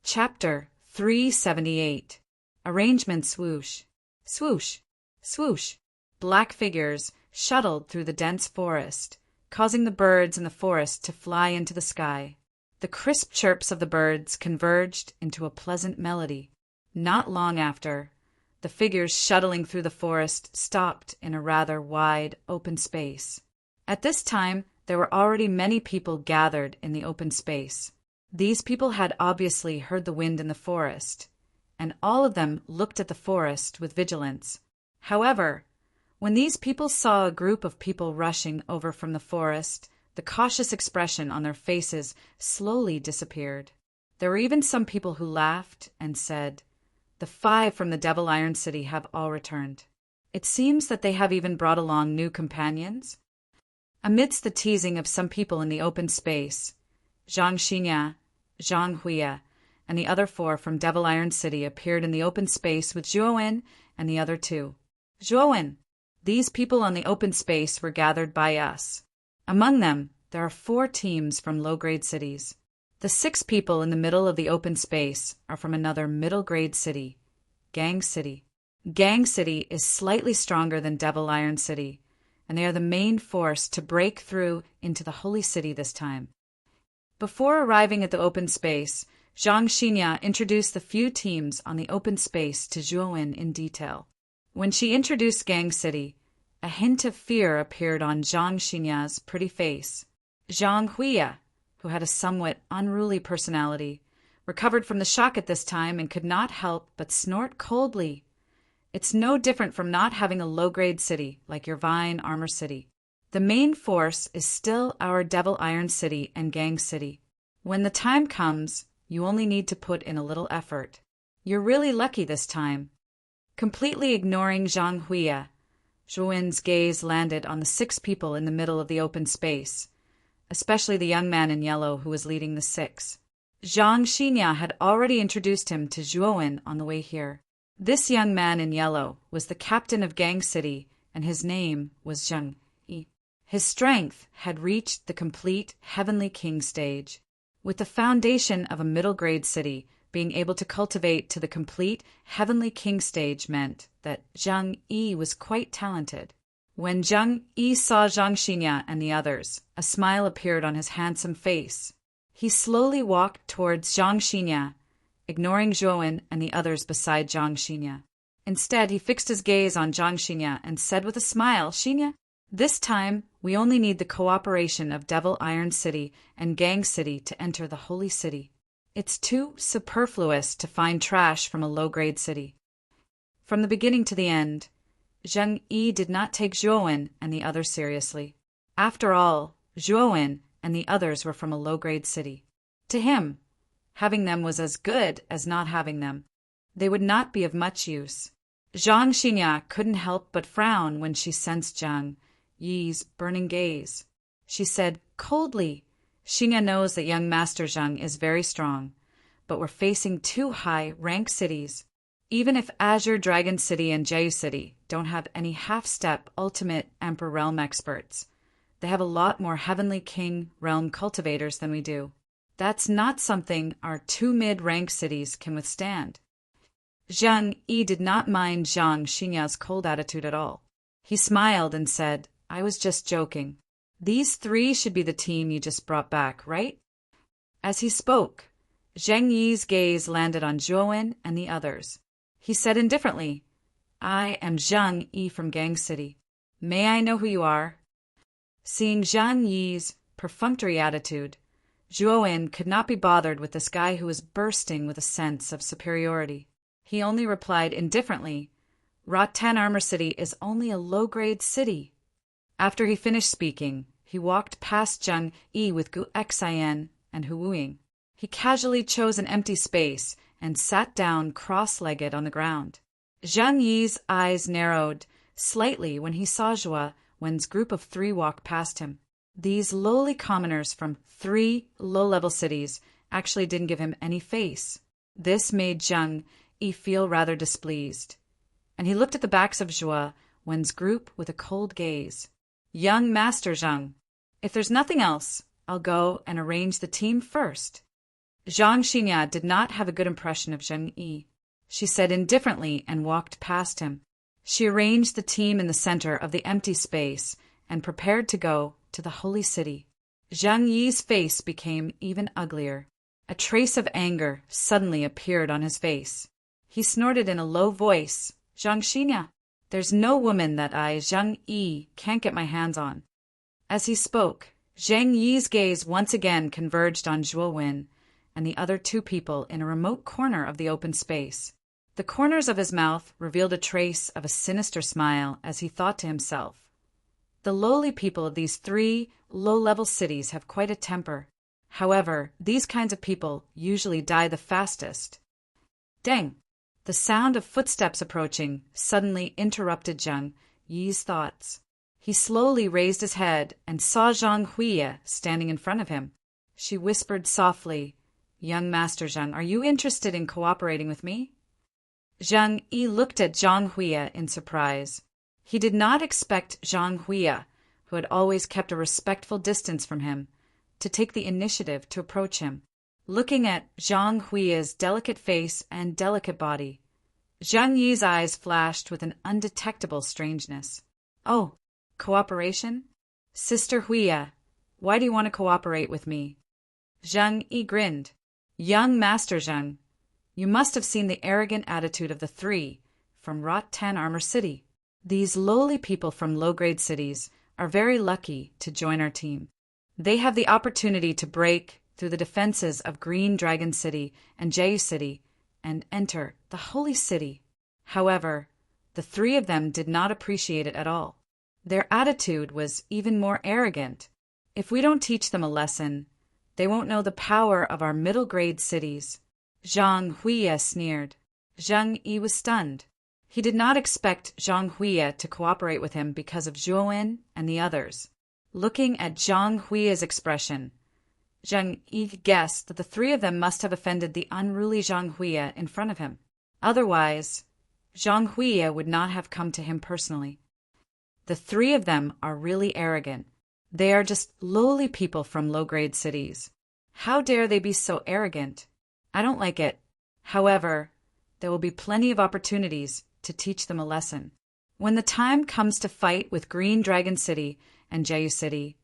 Chapter 378. Arrangement swoosh. Swoosh, swoosh. Black figures shuttled through the dense forest, causing the birds in the forest to fly into the sky. The crisp chirps of the birds converged into a pleasant melody. Not long after, the figures shuttling through the forest stopped in a rather wide, open space. At this time, there were already many people gathered in the open space. These people had obviously heard the wind in the forest, and all of them looked at the forest with vigilance. However, when these people saw a group of people rushing over from the forest, the cautious expression on their faces slowly disappeared. There were even some people who laughed and said, "The 5 from the Devil Iron City have all returned. It seems that they have even brought along new companions." Amidst the teasing of some people in the open space, Zhang Xinya, Zhang Huiya, and the other 4 from Devil Iron City appeared in the open space with Zhuowen and the other 2. "Zhuowen, these people on the open space were gathered by us. Among them, there are 4 teams from low-grade cities. The 6 people in the middle of the open space are from another middle-grade city, Gang City. Gang City is slightly stronger than Devil Iron City, and they are the main force to break through into the Holy City this time." Before arriving at the open space, Zhang Xinya introduced the few teams on the open space to Zhuowen in detail. When she introduced Gang City, a hint of fear appeared on Zhang Xinya's pretty face. Zhang Huiya, who had a somewhat unruly personality, recovered from the shock at this time and could not help but snort coldly. It's no different from not having a low-grade city like your Vine Armor City. The main force is still our Devil Iron City and Gang City. When the time comes, you only need to put in a little effort. You're really lucky this time. Completely ignoring Zhang Huiya, Zhuowen's gaze landed on the 6 people in the middle of the open space, especially the young man in yellow who was leading the 6. Zhang Xinya had already introduced him to Zhuowen on the way here. This young man in yellow was the captain of Gang City, and his name was Zheng Yi. His strength had reached the complete Heavenly King stage. With the foundation of a middle-grade city, being able to cultivate to the complete Heavenly King stage meant that Zheng Yi was quite talented. When Zheng Yi saw Zhang Xinya and the others, a smile appeared on his handsome face. He slowly walked towards Zhang Xinya, ignoring Zhuowen and the others beside Zhang Xinya. Instead, he fixed his gaze on Zhang Xinya and said with a smile, "Xinya, this time we only need the cooperation of Devil Iron City and Gang City to enter the Holy City. It's too superfluous to find trash from a low-grade city." From the beginning to the end, Zheng Yi did not take Zhuowen and the others seriously. After all, Zhuowen and the others were from a low-grade city. To him, having them was as good as not having them. They would not be of much use. Zhang Xinya couldn't help but frown when she sensed Zheng Yi's burning gaze. She said coldly, "Xinya knows that young Master Zheng is very strong, but we're facing 2 high-rank cities. Even if Azure Dragon City and Jeju City don't have any half-step ultimate Emperor Realm experts, they have a lot more Heavenly King Realm cultivators than we do. That's not something our 2 mid-rank cities can withstand." Zheng Yi did not mind Zhang Xinya's cold attitude at all. He smiled and said, "I was just joking. These 3 should be the team you just brought back, right?" As he spoke, Zheng Yi's gaze landed on Zhuowen and the others. He said indifferently, "I am Zheng Yi from Gang City. May I know who you are?" Seeing Zheng Yi's perfunctory attitude, Zhuowen could not be bothered with this guy who was bursting with a sense of superiority. He only replied indifferently, "Rotan Armor City is only a low-grade city." After he finished speaking, he walked past Zheng Yi with Gu Xian and Hu Wuying. He casually chose an empty space and sat down cross-legged on the ground. Zheng Yi's eyes narrowed slightly when he saw Zhuowen's group of 3 walk past him. These lowly commoners from 3 low-level cities actually didn't give him any face. This made Zheng Yi feel rather displeased, and he looked at the backs of Zhuowen's group with a cold gaze. "Young Master Zheng, if there's nothing else, I'll go and arrange the team first." Zhang Xinya did not have a good impression of Zheng Yi. She said indifferently and walked past him. She arranged the team in the center of the empty space and prepared to go to the holy city. Zheng Yi's face became even uglier. A trace of anger suddenly appeared on his face. He snorted in a low voice, "Zhang Xinya, there's no woman that I, Zheng Yi, can't get my hands on." As he spoke, Zheng Yi's gaze once again converged on Zhuo Wen and the other two people in a remote corner of the open space. The corners of his mouth revealed a trace of a sinister smile as he thought to himself, "The lowly people of these three low-level cities have quite a temper. However, these kinds of people usually die the fastest." Dang! The sound of footsteps approaching suddenly interrupted Zheng Yi's thoughts. He slowly raised his head and saw Zhang Huiye standing in front of him. She whispered softly, "Young Master Zheng, are you interested in cooperating with me?" Zhang Yi looked at Zhang Huiye in surprise. He did not expect Zhang Huiye, who had always kept a respectful distance from him, to take the initiative to approach him. Looking at Zhang Huiye's delicate face and delicate body, Zhang Yi's eyes flashed with an undetectable strangeness. "Oh, cooperation? Sister Huiye, why do you want to cooperate with me?" Zhang Yi grinned. "Young Master Zheng, you must have seen the arrogant attitude of the three from Rot 10 Armor City. These lowly people from low-grade cities are very lucky to join our team. They have the opportunity to break through the defenses of Green Dragon City and Jeju City and enter the Holy City." However, the three of them did not appreciate it at all. Their attitude was even more arrogant. "If we don't teach them a lesson, they won't know the power of our middle-grade cities." Zhang Huiye sneered. Zheng Yi was stunned. He did not expect Zhang Huiye to cooperate with him because of Zhuo Wen and the others. Looking at Zhang Huiye's expression, Zheng Yi guessed that the three of them must have offended the unruly Zhang Huiye in front of him. Otherwise, Zhang Huiye would not have come to him personally. The three of them are really arrogant. They are just lowly people from low-grade cities. How dare they be so arrogant? I don't like it. However, there will be plenty of opportunities to teach them a lesson. When the time comes to fight with Green Dragon City and Jeju City,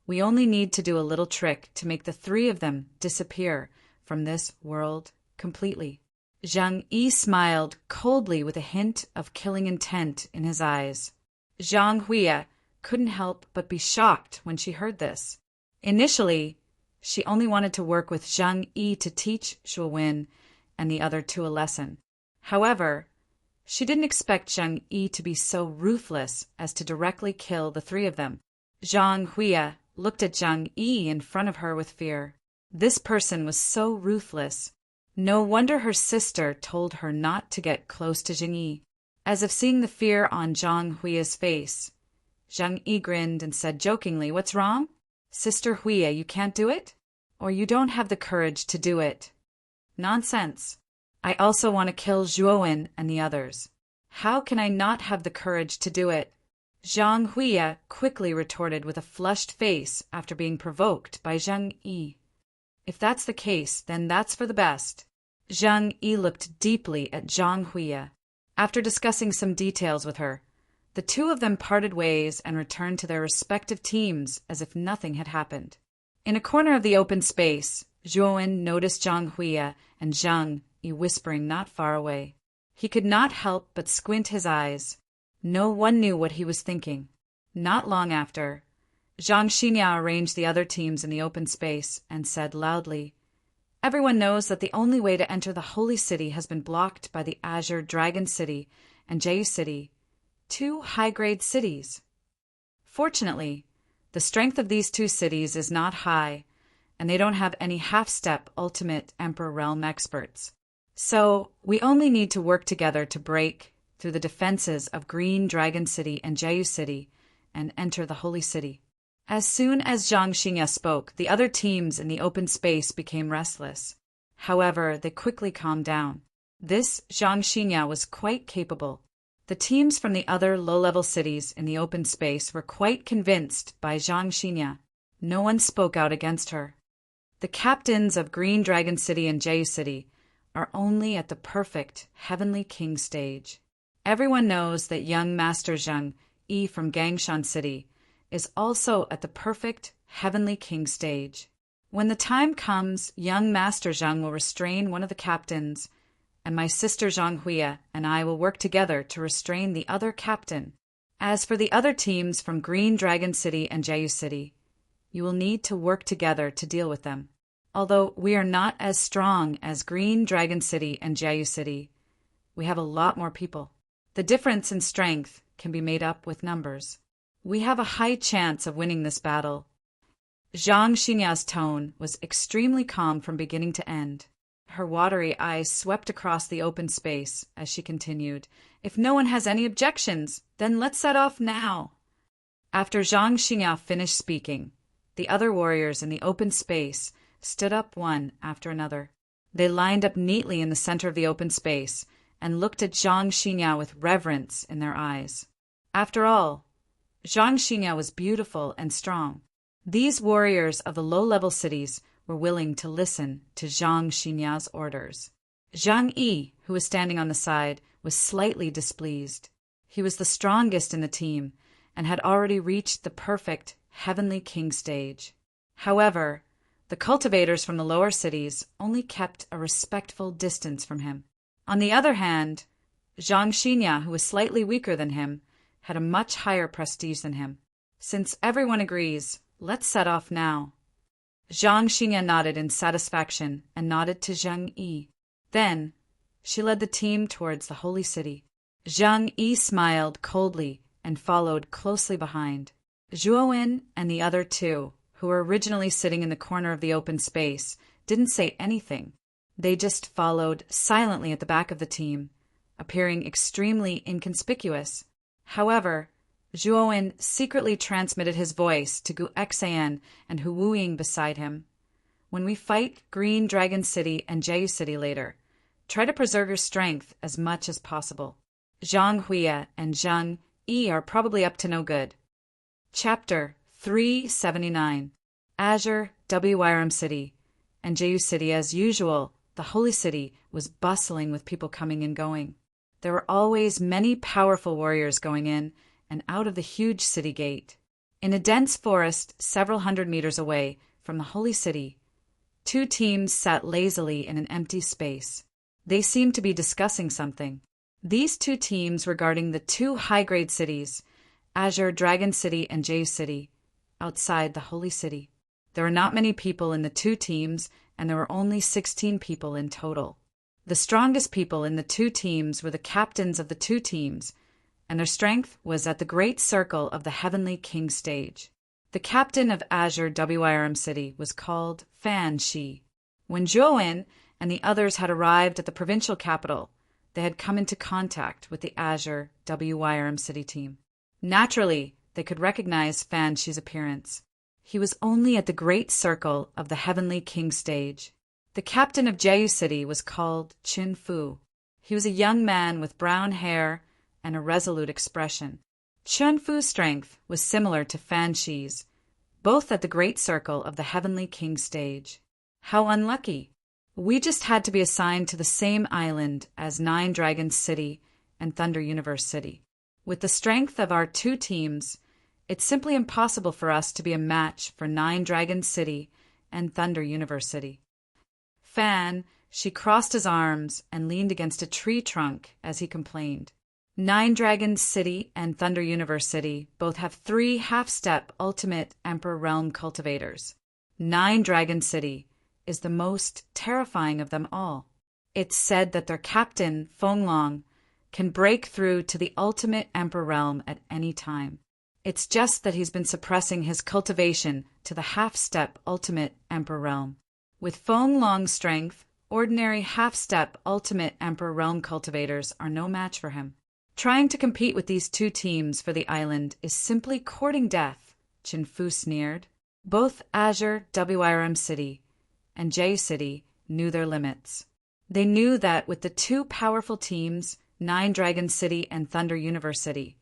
we only need to do a little trick to make the three of them disappear from this world completely. Zhang Yi smiled coldly with a hint of killing intent in his eyes. Zhang Huiye couldn't help but be shocked when she heard this. Initially, she only wanted to work with Zhang Yi to teach Zhuo Wen and the other two a lesson. However, she didn't expect Zhang Yi to be so ruthless as to directly kill the three of them. Zhang Huiye looked at Zhang Yi in front of her with fear. This person was so ruthless. No wonder her sister told her not to get close to Zhang Yi. As if seeing the fear on Zhang Huiye's face, Zhang Yi grinned and said jokingly, "What's wrong? Sister Huiye, you can't do it? Or you don't have the courage to do it?" "Nonsense. I also want to kill Zhuo Wen and the others. How can I not have the courage to do it?" Zhang Huiye quickly retorted with a flushed face after being provoked by Zhang Yi. "If that's the case, then that's for the best." Zhang Yi looked deeply at Zhang Huiye. After discussing some details with her, the two of them parted ways and returned to their respective teams as if nothing had happened. In a corner of the open space, Zhuo Wen noticed Zhang Huiye and Zhang Yi whispering not far away. He could not help but squint his eyes. No one knew what he was thinking. Not long after, Zhang Xinya arranged the other teams in the open space and said loudly, "Everyone knows that the only way to enter the Holy City has been blocked by the Azure Dragon City and Jeju City, two high-grade cities. Fortunately, the strength of these two cities is not high, and they don't have any half-step Ultimate Emperor Realm experts. So, we only need to work together to break through the defenses of Green Dragon City and Jeju City and enter the Holy City." As soon as Zhang Xinya spoke, the other teams in the open space became restless. However, they quickly calmed down. This Zhang Xinya was quite capable. The teams from the other low-level cities in the open space were quite convinced by Zhang Xinya. No one spoke out against her. The captains of Green Dragon City and Jeju City are only at the perfect Heavenly King stage. Everyone knows that young Master Zhang Yi from Gangshan City is also at the perfect Heavenly King stage. When the time comes, young Master Zhang will restrain one of the captains, and my sister Zhang Huya and I will work together to restrain the other captain. As for the other teams from Green Dragon City and Jeju City, you will need to work together to deal with them. Although we are not as strong as Green Dragon City and Jeju City, we have a lot more people. The difference in strength can be made up with numbers. We have a high chance of winning this battle. Zhang Xinya's tone was extremely calm from beginning to end. Her watery eyes swept across the open space as she continued, "If no one has any objections, then let's set off now." After Zhang Xinya finished speaking, the other warriors in the open space stood up one after another. They lined up neatly in the center of the open space and looked at Zhang Xinya with reverence in their eyes. After all, Zhang Xinya was beautiful and strong. These warriors of the low-level cities were willing to listen to Zhang Xinya's orders. Zhang Yi, who was standing on the side, was slightly displeased. He was the strongest in the team and had already reached the perfect Heavenly King stage. However, the cultivators from the lower cities only kept a respectful distance from him. On the other hand, Zhang Xinya, who was slightly weaker than him, had a much higher prestige than him. Since everyone agrees, let's set off now. Zhang Xinya nodded in satisfaction and nodded to Zhang Yi. Then, she led the team towards the holy city. Zhang Yi smiled coldly and followed closely behind. Zhuowen and the other two, who were originally sitting in the corner of the open space, didn't say anything. They just followed silently at the back of the team, appearing extremely inconspicuous. However, Zhuowen secretly transmitted his voice to Gu Xan and Hu Wuying beside him. When we fight Green Dragon City and Jeju City later, try to preserve your strength as much as possible. Zhang Huya and Zhang Yi are probably up to no good. Chapter 379. Azure, WYRM City, and Jeju City. As usual, the holy city was bustling with people coming and going. There were always many powerful warriors going in and out of the huge city gate. In a dense forest several hundred meters away from the holy city, two teams sat lazily in an empty space. They seemed to be discussing something. These two teams were guarding the two high-grade cities, Azure Dragon City and Jeju City, outside the holy city. There were not many people in the two teams, and there were only 16 people in total. The strongest people in the two teams were the captains of the two teams, and their strength was at the great circle of the Heavenly King stage. The captain of Azure WYRM City was called Fan Shi. When Zhuowen and the others had arrived at the provincial capital, they had come into contact with the Azure WYRM City team. Naturally, they could recognize Fan Shi's appearance. He was only at the great circle of the Heavenly King stage. The captain of Jeju City was called Qin Fu. He was a young man with brown hair and a resolute expression. Qin Fu's strength was similar to Fan Shi's, both at the great circle of the Heavenly King stage. How unlucky! We just had to be assigned to the same island as Nine Dragons City and Thunder Universe City. With the strength of our two teams, it's simply impossible for us to be a match for Nine Dragons City and Thunder Universe City. Fan, she crossed his arms and leaned against a tree trunk as he complained. Nine Dragons City and Thunder Universe City both have 3 half-step Ultimate Emperor Realm cultivators. Nine Dragons City is the most terrifying of them all. It's said that their captain, Fenglong, can break through to the Ultimate Emperor Realm at any time. It's just that he's been suppressing his cultivation to the half-step Ultimate Emperor Realm. With Fenglong's strength, ordinary half-step Ultimate Emperor Realm cultivators are no match for him. Trying to compete with these two teams for the island is simply courting death, Qin Fu sneered. Both Azure WYRM City and Jeju City knew their limits. They knew that with the two powerful teams, Nine Dragons City and Thunder Universe City,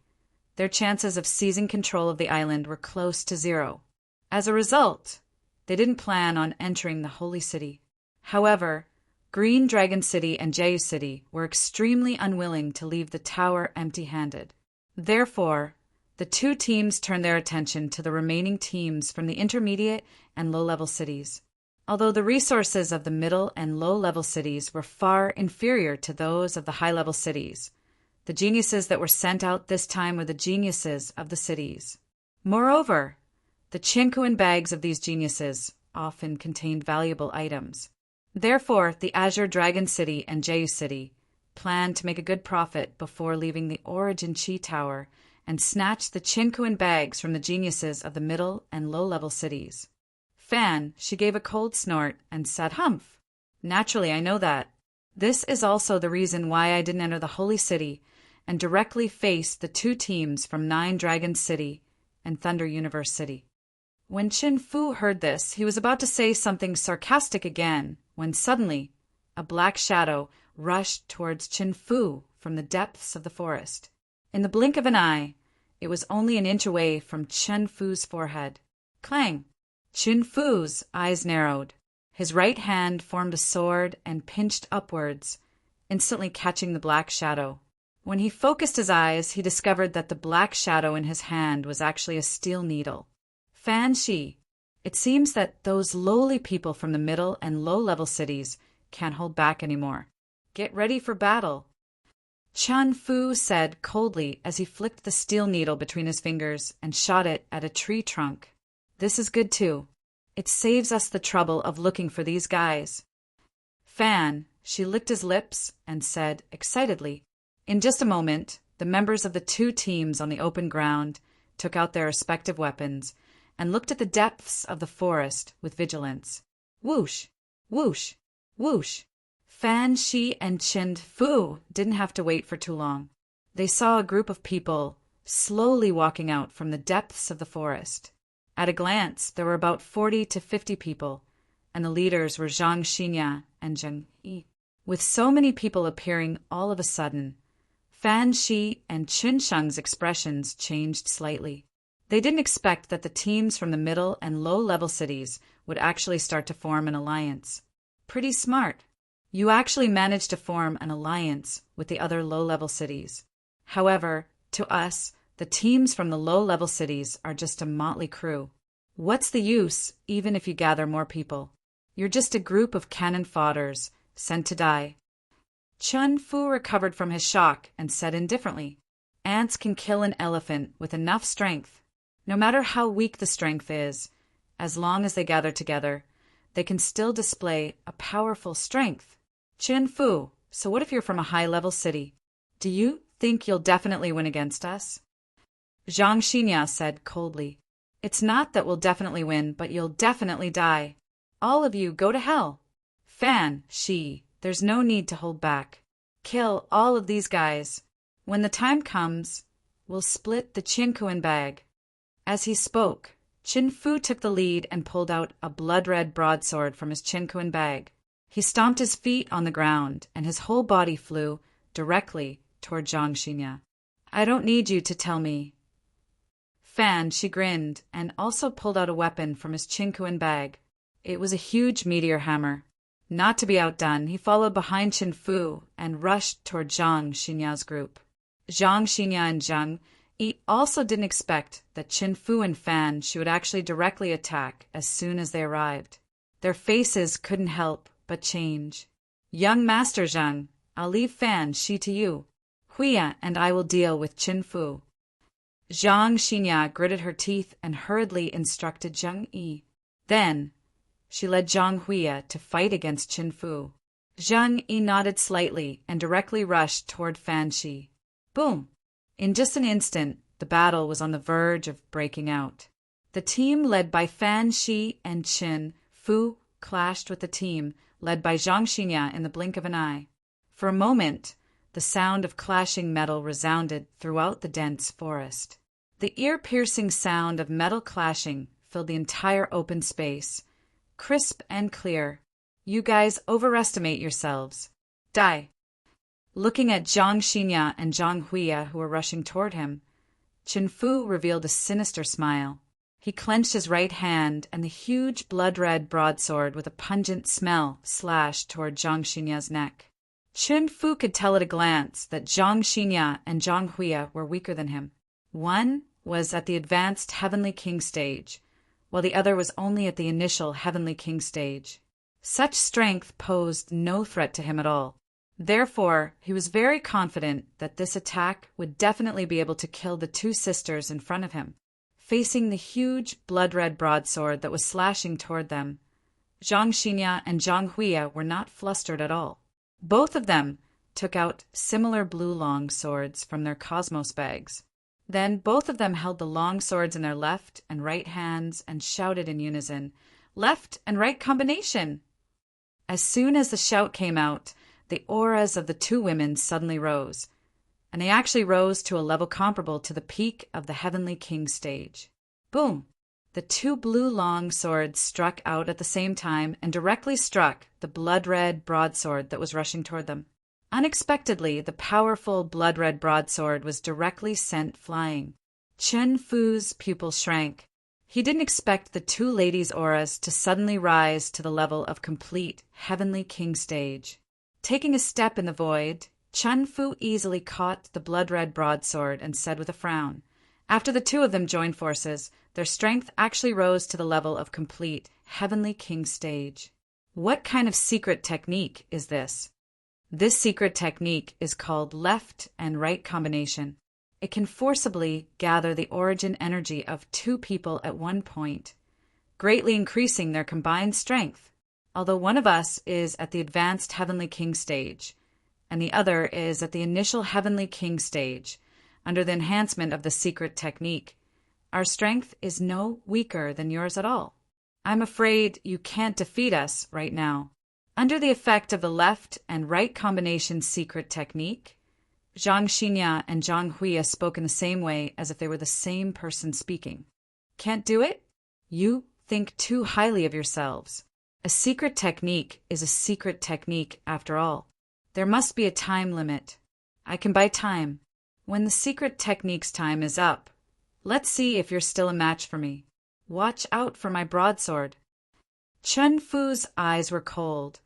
their chances of seizing control of the island were close to 0. As a result, They didn't plan on entering the holy city. However, Green Dragon City and Jeju City were extremely unwilling to leave the tower empty-handed. Therefore, the two teams turned their attention to the remaining teams from the intermediate and low-level cities. Although the resources of the middle and low-level cities were far inferior to those of the high-level cities, the geniuses that were sent out this time were the geniuses of the cities. Moreover, the chinkuan bags of these geniuses often contained valuable items. Therefore, the Azure Dragon City and Jeju City planned to make a good profit before leaving the Origin Chi Tower and snatch the chinkuan bags from the geniuses of the middle and low-level cities. Fan, she gave a cold snort and said, "Humph! Naturally, I know that. This is also the reason why I didn't enter the Holy City and directly face the two teams from Nine Dragons City and Thunder Universe City." When Qin Fu heard this, he was about to say something sarcastic again, when suddenly a black shadow rushed towards Qin Fu from the depths of the forest. In the blink of an eye, it was only an inch away from Qin Fu's forehead. Clang! Qin Fu's eyes narrowed. His right hand formed a sword and pinched upwards, instantly catching the black shadow. When he focused his eyes, he discovered that the black shadow in his hand was actually a steel needle. Fan Shi, it seems that those lowly people from the middle and low-level cities can't hold back anymore. Get ready for battle. Qin Fu said coldly as he flicked the steel needle between his fingers and shot it at a tree trunk. This is good too. It saves us the trouble of looking for these guys. Fan, she licked his lips and said excitedly. In just a moment, the members of the two teams on the open ground took out their respective weapons and looked at the depths of the forest with vigilance. Whoosh! Whoosh! Whoosh! Fan Shi and Qin Fu didn't have to wait for too long. They saw a group of people slowly walking out from the depths of the forest. At a glance, there were about 40 to 50 people, and the leaders were Zhang Xinya and Zheng Yi. With so many people appearing all of a sudden, Fan Shi and Qin Sheng's expressions changed slightly. They didn't expect that the teams from the middle and low-level cities would actually start to form an alliance. Pretty smart. You actually managed to form an alliance with the other low-level cities. However, to us, the teams from the low-level cities are just a motley crew. What's the use, even if you gather more people? You're just a group of cannon fodders, sent to die. Qin Fu recovered from his shock and said indifferently, "Ants can kill an elephant with enough strength. No matter how weak the strength is, as long as they gather together, they can still display a powerful strength." Qin Fu, so what if you're from a high-level city? Do you think you'll definitely win against us? Zhang Xinya said coldly, "It's not that we'll definitely win, but you'll definitely die. All of you go to hell." Fan Shi, there's no need to hold back. Kill all of these guys. When the time comes, we'll split the chinkuan bag. As he spoke, Qin Fu took the lead and pulled out a blood-red broadsword from his chinkuan bag. He stomped his feet on the ground, and his whole body flew directly toward Zhang Xinya. "I don't need you to tell me." Fan, she grinned, and also pulled out a weapon from his chinkuan bag. It was a huge meteor hammer. Not to be outdone, he followed behind Qin Fu and rushed toward Zhang Xinya's group. Zhang Xinya and Zheng Yi also didn't expect that Qin Fu and Fan Shi would actually directly attack as soon as they arrived. Their faces couldn't help but change. "Young Master Zheng, I'll leave Fan Shi to you. Huya and I will deal with Qin Fu." Zhang Xinya gritted her teeth and hurriedly instructed Zheng Yi. Then she led Zhang Huya to fight against Qin Fu. Zheng Yi nodded slightly and directly rushed toward Fan Shi. Boom! In just an instant, the battle was on the verge of breaking out. The team led by Fan Shi and Qin Fu clashed with the team led by Zhang Xinya in the blink of an eye. For a moment, the sound of clashing metal resounded throughout the dense forest. The ear-piercing sound of metal clashing filled the entire open space, crisp and clear. "You guys overestimate yourselves. Die." Looking at Zhang Xinya and Zhang Huya, who were rushing toward him, Qin Fu revealed a sinister smile. He clenched his right hand, and the huge blood-red broadsword with a pungent smell slashed toward Zhang Xinya's neck. Chen Fu could tell at a glance that Zhang Xinya and Zhang Huiya were weaker than him. One was at the advanced Heavenly King stage, while the other was only at the initial Heavenly King stage. Such strength posed no threat to him at all. Therefore, he was very confident that this attack would definitely be able to kill the two sisters in front of him. Facing the huge blood-red broadsword that was slashing toward them, Zhang Xinya and Zhang Huiya were not flustered at all. Both of them took out similar blue long swords from their cosmos bags. Then both of them held the long swords in their left and right hands and shouted in unison, "Left and right combination!" As soon as the shout came out, the auras of the two women suddenly rose, and they actually rose to a level comparable to the peak of the Heavenly King stage. Boom! The two blue long swords struck out at the same time and directly struck the blood-red broadsword that was rushing toward them. Unexpectedly, the powerful blood-red broadsword was directly sent flying. Chen Fu's pupils shrank. He didn't expect the two ladies' auras to suddenly rise to the level of complete Heavenly King stage. Taking a step in the void, Chen Fu easily caught the blood-red broadsword and said with a frown, "After the two of them joined forces, their strength actually rose to the level of complete Heavenly King stage." What kind of secret technique is this? This secret technique is called left and right combination. It can forcibly gather the origin energy of two people at one point, greatly increasing their combined strength. Although one of us is at the advanced Heavenly King stage, and the other is at the initial Heavenly King stage, under the enhancement of the secret technique, our strength is no weaker than yours at all. I'm afraid you can't defeat us right now. Under the effect of the left and right combination secret technique, Zhang Xinya and Zhang Huiya spoke in the same way as if they were the same person speaking. Can't do it? You think too highly of yourselves. A secret technique is a secret technique after all. There must be a time limit. I can buy time. When the secret technique's time is up, let's see if you're still a match for me. Watch out for my broadsword. Chen Fu's eyes were cold,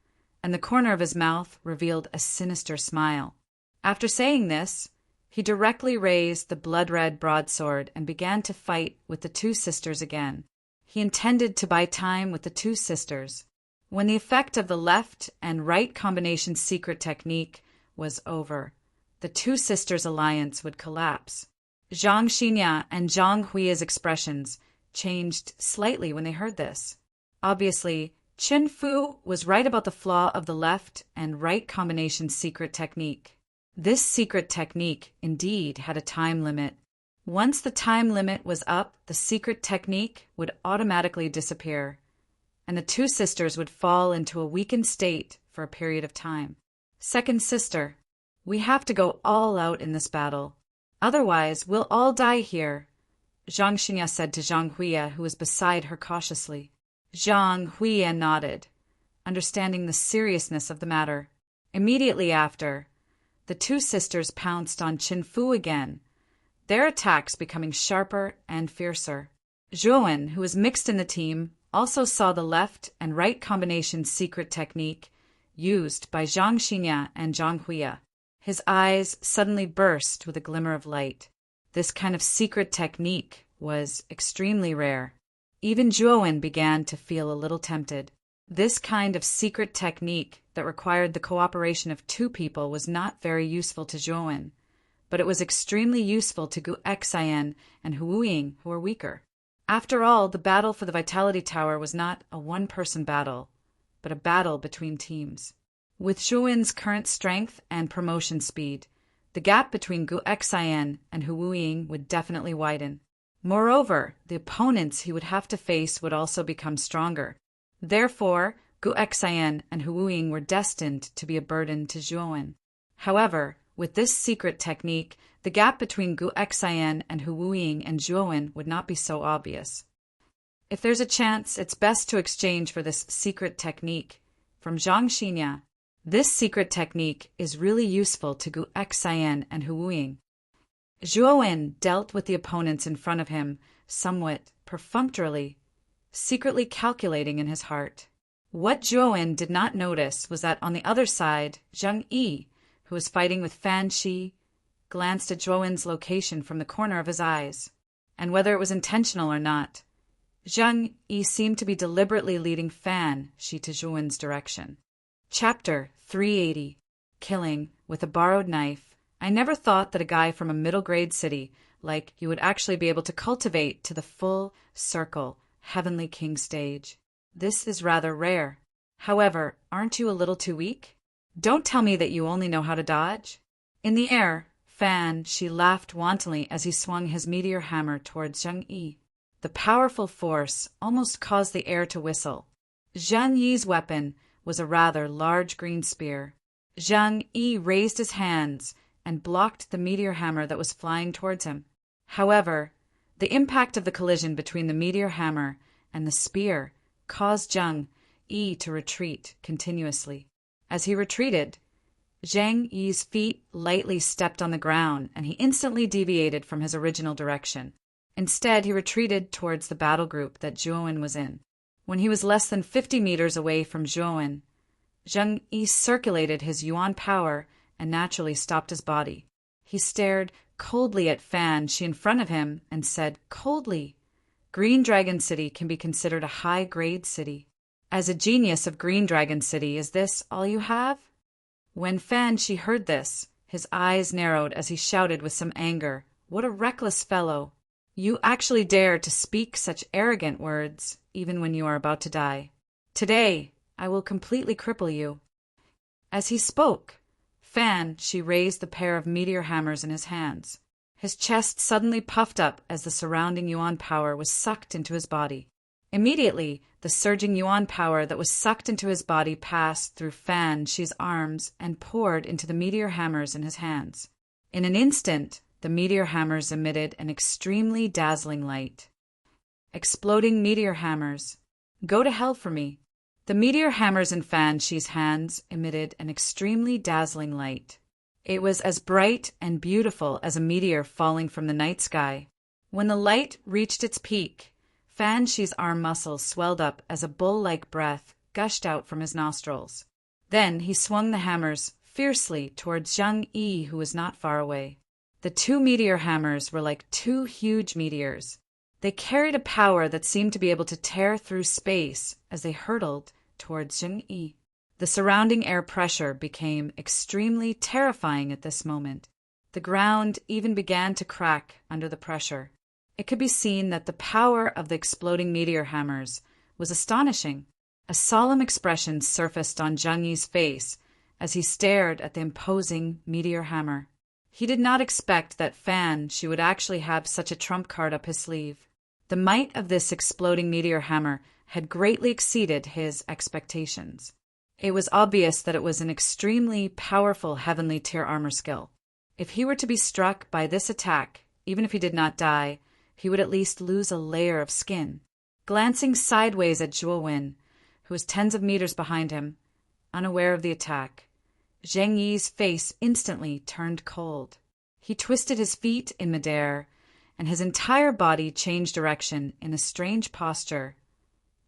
and the corner of his mouth revealed a sinister smile. After saying this, he directly raised the blood-red broadsword and began to fight with the two sisters again. He intended to buy time with the two sisters. When the effect of the left and right combination secret technique was over, the two sisters' alliance would collapse. Zhang Xinya and Zhang Huiya's expressions changed slightly when they heard this. Obviously, Chen Fu was right about the flaw of the left and right combination secret technique. This secret technique indeed had a time limit. Once the time limit was up, the secret technique would automatically disappear, and the two sisters would fall into a weakened state for a period of time. Second sister, we have to go all out in this battle. Otherwise, we'll all die here, Zhang Xinya said to Zhang Huiya, who was beside her cautiously. Zhang Huiya nodded, understanding the seriousness of the matter. Immediately after, the two sisters pounced on Chen Fu again, their attacks becoming sharper and fiercer. Zhuowen, who was mixed in the team, also saw the left and right combination secret technique used by Zhang Xinya and Zhang Huiya. His eyes suddenly burst with a glimmer of light. This kind of secret technique was extremely rare. Even Zhuowen began to feel a little tempted. This kind of secret technique that required the cooperation of two people was not very useful to Zhuowen, but it was extremely useful to Gu Xian and Hu Ying, who were weaker. After all, the battle for the Vitality Tower was not a one-person battle, but a battle between teams. With Zhuowen's current strength and promotion speed, the gap between Gu Xian and Hu Ying would definitely widen. Moreover, the opponents he would have to face would also become stronger. Therefore, Gu Xian and Hu Ying were destined to be a burden to Zhuowen. However, with this secret technique, the gap between Gu Xian and Hu Ying and Zhuowen would not be so obvious. If there's a chance, it's best to exchange for this secret technique. From Zhang Xinya, this secret technique is really useful to Gu Xian and Hu Ying. Zhuowen dealt with the opponents in front of him somewhat perfunctorily, secretly calculating in his heart. What Zhuo did not notice was that on the other side, Zheng Yi, who was fighting with Fan Shi, glanced at Zhuo's location from the corner of his eyes, and whether it was intentional or not, Zheng Yi seemed to be deliberately leading Fan Shi to Zhuo's direction. Chapter 380. Killing with a Borrowed Knife. I never thought that a guy from a middle-grade city like you would actually be able to cultivate to the full circle Heavenly King stage. This is rather rare. However, aren't you a little too weak? Don't tell me that you only know how to dodge. In the air, Fan Shi laughed wantonly as he swung his meteor hammer towards Zheng Yi. The powerful force almost caused the air to whistle. Zheng Yi's weapon was a rather large green spear. Zheng Yi raised his hands and blocked the meteor hammer that was flying towards him. However, the impact of the collision between the meteor hammer and the spear caused Zheng Yi to retreat continuously. As he retreated, Zheng Yi's feet lightly stepped on the ground, and he instantly deviated from his original direction. Instead, he retreated towards the battle group that Zhuo was in. When he was less than 50 meters away from Zhuo, Zheng Yi circulated his yuan power and naturally stopped his body. He stared coldly at Fan Shi in front of him and said coldly, "Green Dragon City can be considered a high-grade city. As a genius of Green Dragon City, is this all you have?" When Fan Shi heard this, his eyes narrowed as he shouted with some anger, "What a reckless fellow! You actually dare to speak such arrogant words, even when you are about to die. Today, I will completely cripple you." As he spoke, Fan Shi raised the pair of meteor hammers in his hands. His chest suddenly puffed up as the surrounding yuan power was sucked into his body. Immediately, the surging yuan power that was sucked into his body passed through Fan Shi's arms and poured into the meteor hammers in his hands. In an instant, the meteor hammers emitted an extremely dazzling light. Exploding meteor hammers. Go to hell for me. The meteor hammers in Fan Shi's hands emitted an extremely dazzling light. It was as bright and beautiful as a meteor falling from the night sky. When the light reached its peak, Fan Shi's arm muscles swelled up as a bull-like breath gushed out from his nostrils. Then he swung the hammers fiercely towards Zheng Yi, who was not far away. The two meteor hammers were like two huge meteors. They carried a power that seemed to be able to tear through space as they hurtled towards Zheng Yi. The surrounding air pressure became extremely terrifying at this moment. The ground even began to crack under the pressure. It could be seen that the power of the exploding meteor hammers was astonishing. A solemn expression surfaced on Zheng Yi's face as he stared at the imposing meteor hammer. He did not expect that Fan Shi would actually have such a trump card up his sleeve. The might of this exploding meteor hammer had greatly exceeded his expectations. It was obvious that it was an extremely powerful heavenly tier armor skill. If he were to be struck by this attack, even if he did not die, he would at least lose a layer of skin. Glancing sideways at Zhuo, who was tens of meters behind him, unaware of the attack, Zheng Yi's face instantly turned cold. He twisted his feet in midair, and his entire body changed direction in a strange posture,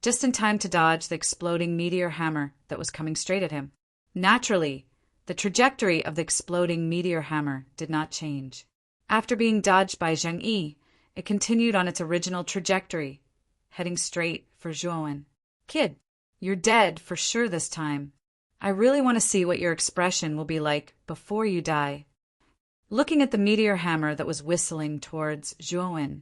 just in time to dodge the exploding meteor hammer that was coming straight at him. Naturally, the trajectory of the exploding meteor hammer did not change. After being dodged by Zheng Yi, it continued on its original trajectory, heading straight for Zhuo. "Kid, you're dead for sure this time. I really want to see what your expression will be like before you die." Looking at the meteor hammer that was whistling towards Zhuo,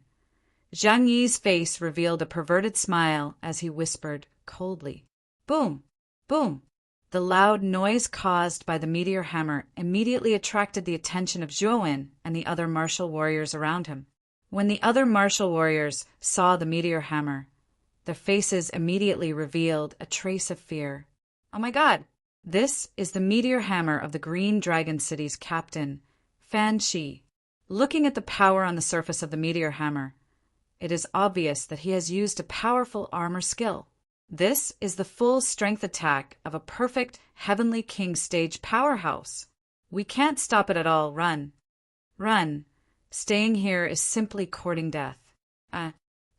Zheng Yi's face revealed a perverted smile as he whispered coldly, "Boom! Boom!" The loud noise caused by the meteor hammer immediately attracted the attention of Zhuo and the other martial warriors around him. When the other martial warriors saw the meteor hammer, their faces immediately revealed a trace of fear. "Oh my God! This is the meteor hammer of the Green Dragon City's captain, Fan Shi." Looking at the power on the surface of the meteor hammer, it is obvious that he has used a powerful armor skill. This is the full strength attack of a perfect Heavenly King stage powerhouse. We can't stop it at all. Run. Run. Staying here is simply courting death.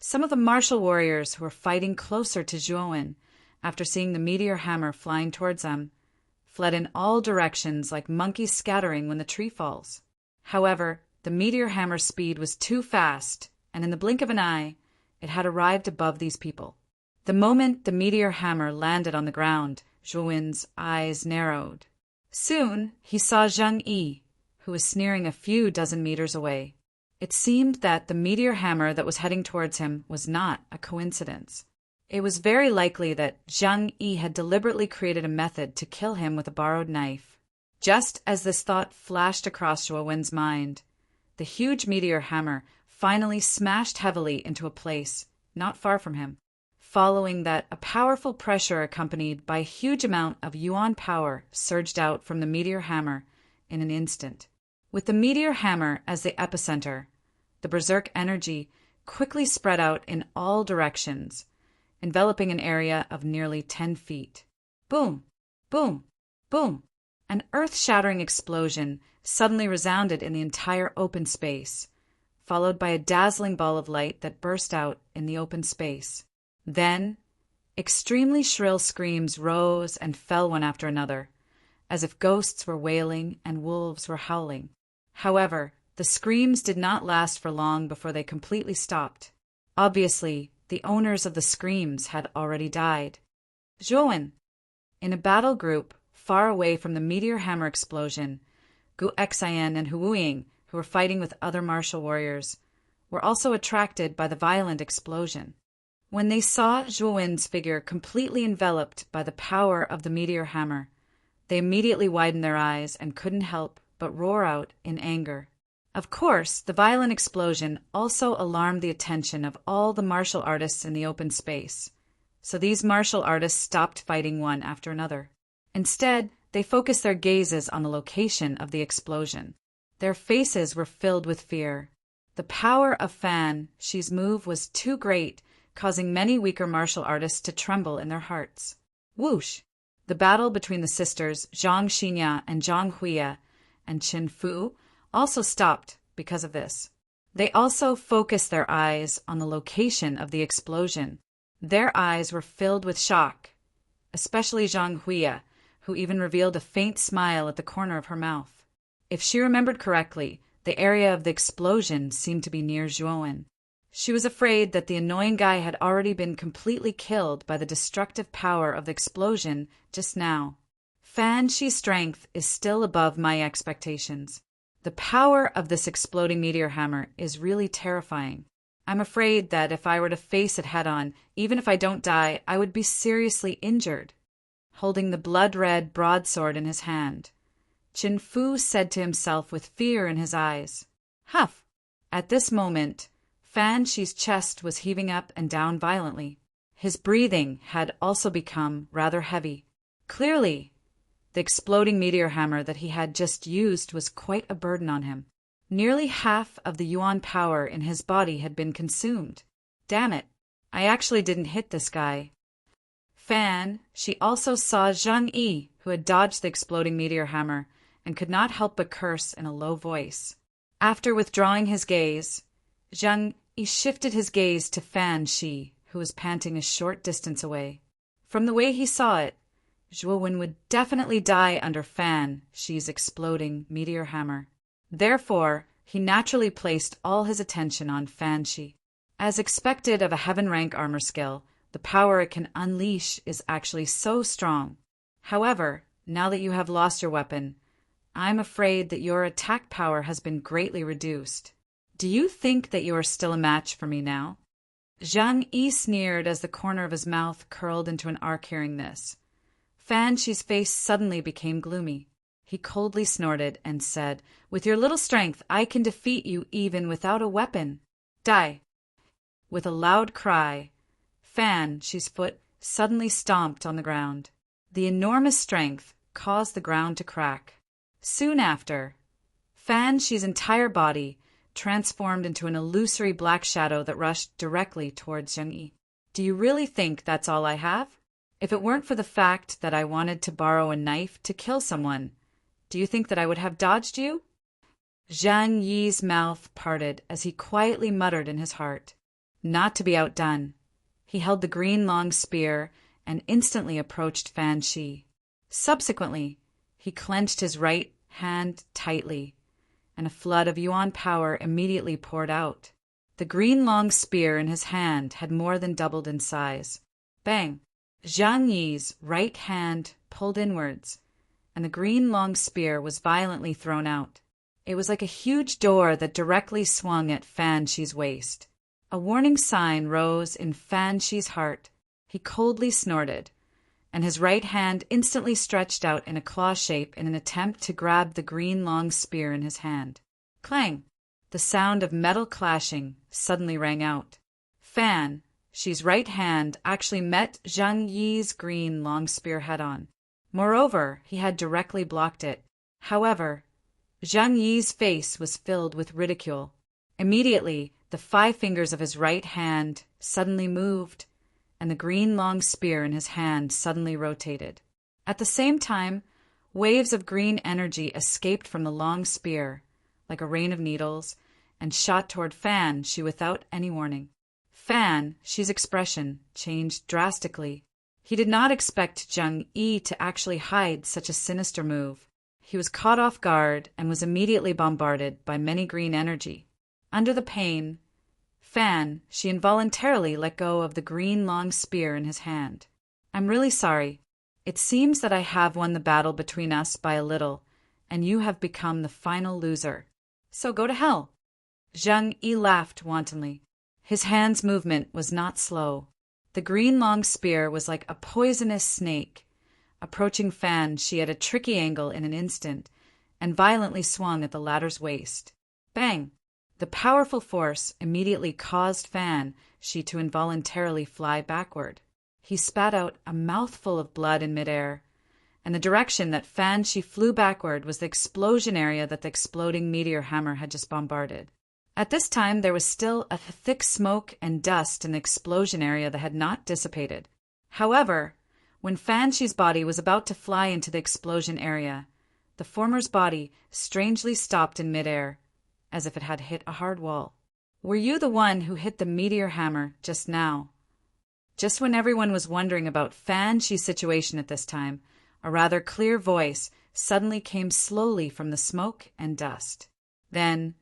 Some of the martial warriors who were fighting closer to Zhuowen, after seeing the meteor hammer flying towards them, fled in all directions like monkeys scattering when the tree falls. However, the meteor hammer's speed was too fast, and in the blink of an eye, it had arrived above these people. The moment the meteor hammer landed on the ground, Zhuowen's eyes narrowed. Soon, he saw Zhang Yi, who was sneering a few dozen meters away. It seemed that the meteor hammer that was heading towards him was not a coincidence. It was very likely that Zhang Yi had deliberately created a method to kill him with a borrowed knife. Just as this thought flashed across Zhuowen's mind, the huge meteor hammer finally smashed heavily into a place not far from him. Following that, a powerful pressure accompanied by a huge amount of yuan power surged out from the meteor hammer in an instant. With the meteor hammer as the epicenter, the berserk energy quickly spread out in all directions, enveloping an area of nearly 10 feet. Boom! Boom! Boom! An earth-shattering explosion suddenly resounded in the entire open space, followed by a dazzling ball of light that burst out in the open space. Then, extremely shrill screams rose and fell one after another, as if ghosts were wailing and wolves were howling. However, the screams did not last for long before they completely stopped. Obviously, the owners of the screams had already died. Zhuowen! In a battle group far away from the meteor hammer explosion, Gu Xian and Hu Ying, who were fighting with other martial warriors, were also attracted by the violent explosion. When they saw Zhuowen's figure completely enveloped by the power of the meteor hammer, they immediately widened their eyes and couldn't help but roar out in anger. Of course, the violent explosion also alarmed the attention of all the martial artists in the open space, so these martial artists stopped fighting one after another. Instead, they focused their gazes on the location of the explosion. Their faces were filled with fear. The power of Fan Shi's move was too great, causing many weaker martial artists to tremble in their hearts. Whoosh! The battle between the sisters Zhang Xinya and Zhang Huiya and Qin Fu also stopped because of this. They also focused their eyes on the location of the explosion. Their eyes were filled with shock, especially Zhang Huiya, who even revealed a faint smile at the corner of her mouth. If she remembered correctly, the area of the explosion seemed to be near Zhuowen. She was afraid that the annoying guy had already been completely killed by the destructive power of the explosion just now. Fan Shi's strength is still above my expectations. The power of this exploding meteor hammer is really terrifying. I'm afraid that if I were to face it head-on, even if I don't die, I would be seriously injured. Holding the blood-red broadsword in his hand, Qin Fu said to himself with fear in his eyes. Huff! At this moment, Fan Shi's chest was heaving up and down violently. His breathing had also become rather heavy. Clearly, the exploding meteor hammer that he had just used was quite a burden on him. Nearly half of the yuan power in his body had been consumed. Damn it, I actually didn't hit this guy. Fan Shi also saw Zhang Yi, who had dodged the exploding meteor hammer, and could not help but curse in a low voice. After withdrawing his gaze, Zhang Yi shifted his gaze to Fan Shi, who was panting a short distance away. From the way he saw it, Zhuowen would definitely die under Fan Shi's exploding meteor hammer. Therefore, he naturally placed all his attention on Fan Shi. As expected of a heaven-rank armor skill, the power it can unleash is actually so strong. However, now that you have lost your weapon, I'm afraid that your attack power has been greatly reduced. Do you think that you are still a match for me now? Zhang Yi sneered as the corner of his mouth curled into an arc hearing this. Fan Shi's face suddenly became gloomy. He coldly snorted and said, "With your little strength, I can defeat you even without a weapon. Die!" With a loud cry, Fan Shi's foot suddenly stomped on the ground. The enormous strength caused the ground to crack. Soon after, Fan Shi's entire body transformed into an illusory black shadow that rushed directly towards Zhang Yi. Do you really think that's all I have? If it weren't for the fact that I wanted to borrow a knife to kill someone, do you think that I would have dodged you? Zhang Yi's mouth parted as he quietly muttered in his heart. Not to be outdone, he held the green long spear and instantly approached Fan Shi. Subsequently, he clenched his right hand tightly, and a flood of yuan power immediately poured out. The green long spear in his hand had more than doubled in size. Bang! Zhang Yi's right hand pulled inwards, and the green long spear was violently thrown out. It was like a huge door that directly swung at Fan Shi's waist. A warning sign rose in Fan Shi's heart. He coldly snorted, and his right hand instantly stretched out in a claw shape in an attempt to grab the green long spear in his hand. Clang! The sound of metal clashing suddenly rang out. Fan Shi's right hand actually met Zhang Yi's green long spear head-on. Moreover, he had directly blocked it. However, Zhang Yi's face was filled with ridicule. Immediately, the 5 fingers of his right hand suddenly moved, and the green long spear in his hand suddenly rotated. At the same time, waves of green energy escaped from the long spear, like a rain of needles, and shot toward Fan Shi without any warning. Fan Shi's expression changed drastically. He did not expect Zhang Yi to actually hide such a sinister move. He was caught off guard and was immediately bombarded by many green energy. Under the pain, Fan Shi involuntarily let go of the green long spear in his hand. "I'm really sorry. It seems that I have won the battle between us by a little, and you have become the final loser. So go to hell." Zhang Yi laughed wantonly. His hand's movement was not slow. The green long spear was like a poisonous snake, approaching Fan Shi at a tricky angle in an instant, and violently swung at the latter's waist. Bang! The powerful force immediately caused Fan Shi to involuntarily fly backward. He spat out a mouthful of blood in midair, and the direction that Fan Shi flew backward was the explosion area that the exploding meteor hammer had just bombarded. At this time, there was still a thick smoke and dust in the explosion area that had not dissipated. However, when Fan Shi's body was about to fly into the explosion area, the former's body strangely stopped in midair, as if it had hit a hard wall. "Were you the one who hit the meteor hammer just now?" Just when everyone was wondering about Fan Shi's situation at this time, a rather clear voice suddenly came slowly from the smoke and dust. Then,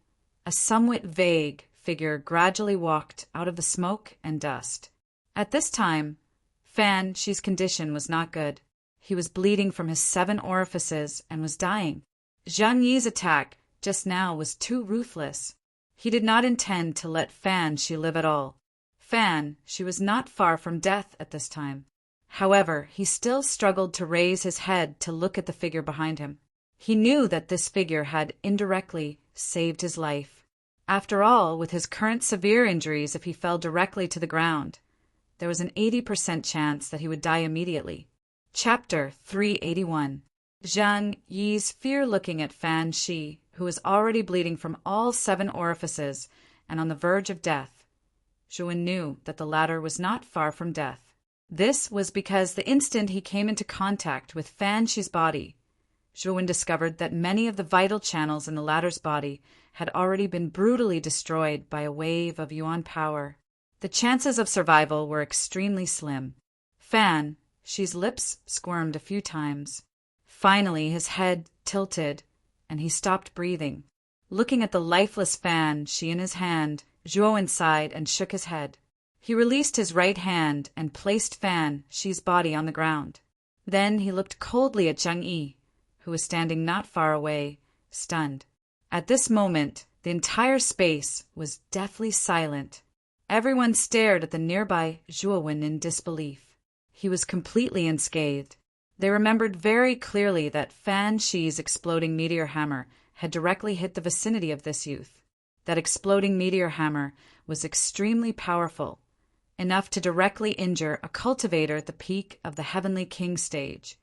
a somewhat vague figure gradually walked out of the smoke and dust. At this time, Fan Shi's condition was not good. He was bleeding from his 7 orifices and was dying. Zhang Yi's attack just now was too ruthless. He did not intend to let Fan Shi live at all. Fan Shi was not far from death at this time. However, he still struggled to raise his head to look at the figure behind him. He knew that this figure had indirectly saved his life. After all, with his current severe injuries, if he fell directly to the ground, there was an 80% chance that he would die immediately. Chapter 381. Zhang Yi's fear looking at Fan Shi, who was already bleeding from all 7 orifices and on the verge of death. Zhuan knew that the latter was not far from death. This was because the instant he came into contact with Fan Shi's body, Zhuan discovered that many of the vital channels in the latter's body had already been brutally destroyed by a wave of yuan power. The chances of survival were extremely slim. Fan Shi's lips squirmed a few times. Finally, his head tilted, and he stopped breathing. Looking at the lifeless Fan Shi in his hand, Zhuo sighed and shook his head. He released his right hand and placed Fan Shi's body on the ground. Then he looked coldly at Zhang Yi, who was standing not far away, stunned. At this moment, the entire space was deathly silent. Everyone stared at the nearby Zhuo in disbelief. He was completely unscathed. They remembered very clearly that Fan Shi's exploding meteor hammer had directly hit the vicinity of this youth. That exploding meteor hammer was extremely powerful, enough to directly injure a cultivator at the peak of the Heavenly King stage.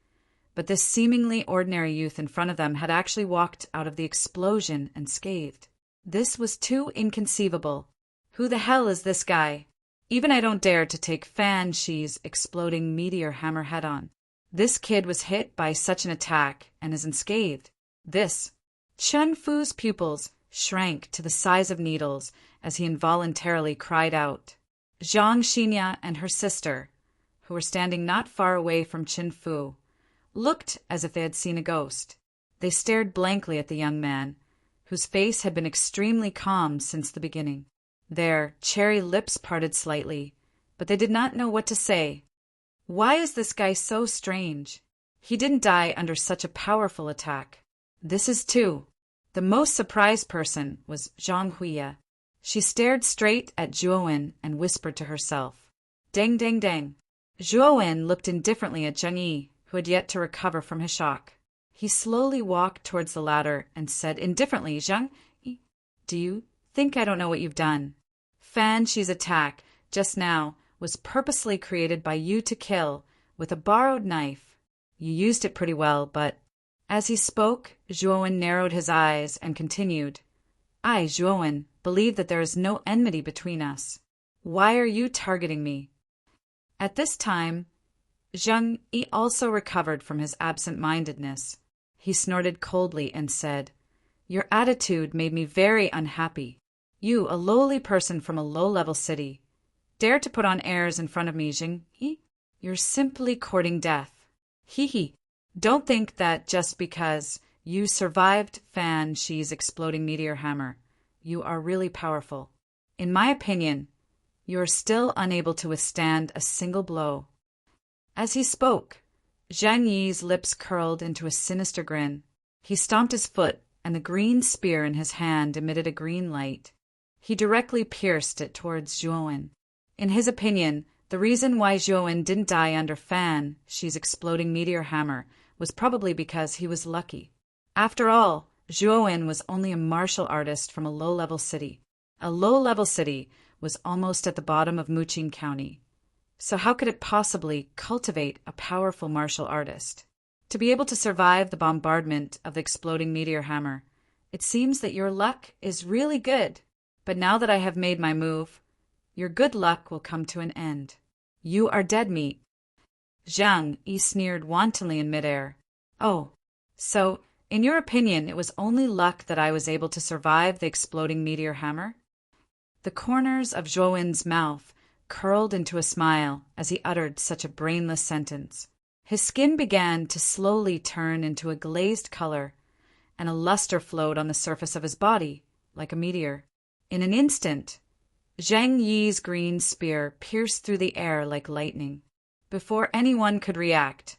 But this seemingly ordinary youth in front of them had actually walked out of the explosion unscathed. This was too inconceivable. Who the hell is this guy? Even I don't dare to take Fan Shi's exploding meteor hammer head-on. This kid was hit by such an attack and is unscathed. This. Chun Fu's pupils shrank to the size of needles as he involuntarily cried out. Zhang Xinya and her sister, who were standing not far away from Qin Fu, looked as if they had seen a ghost. They stared blankly at the young man, whose face had been extremely calm since the beginning. Their cherry lips parted slightly, but they did not know what to say. Why is this guy so strange? He didn't die under such a powerful attack. This is two. The most surprised person was Zhang Huiya. She stared straight at Zhuowen and whispered to herself, "Deng, deng, deng." Zhuowen looked indifferently at Zheng Yi, who had yet to recover from his shock. He slowly walked towards the latter and said indifferently, "Zheng Yi, do you think I don't know what you've done? Fan Shi's attack just now was purposely created by you to kill with a borrowed knife. You used it pretty well, but—" As he spoke, Zhuowen narrowed his eyes and continued, "I, Zhuowen, believe that there is no enmity between us. Why are you targeting me?" At this time, Zheng Yi also recovered from his absent-mindedness. He snorted coldly and said, "Your attitude made me very unhappy. You, a lowly person from a low-level city, dare to put on airs in front of me, Zheng Yi? You're simply courting death. Hee. Don't think that just because you survived Fan Shi's exploding meteor hammer, you are really powerful. In my opinion, you are still unable to withstand a single blow." As he spoke, Zhang Yi's lips curled into a sinister grin. He stomped his foot, and the green spear in his hand emitted a green light. He directly pierced it towards Zhuowen. In his opinion, the reason why Zhuowen didn't die under Fan Shi's exploding meteor hammer was probably because he was lucky. After all, Zhuowen was only a martial artist from a low-level city. A low-level city was almost at the bottom of Muqing County. So how could it possibly cultivate a powerful martial artist? To be able to survive the bombardment of the exploding meteor hammer, it seems that your luck is really good. But now that I have made my move, your good luck will come to an end. You are dead meat." Zhang Yi sneered wantonly in midair. "Oh, so, in your opinion, it was only luck that I was able to survive the exploding meteor hammer?" The corners of Zhuowen's mouth curled into a smile as he uttered such a brainless sentence. His skin began to slowly turn into a glazed color, and a luster flowed on the surface of his body, like a meteor. In an instant, Zhang Yi's green spear pierced through the air like lightning. Before anyone could react,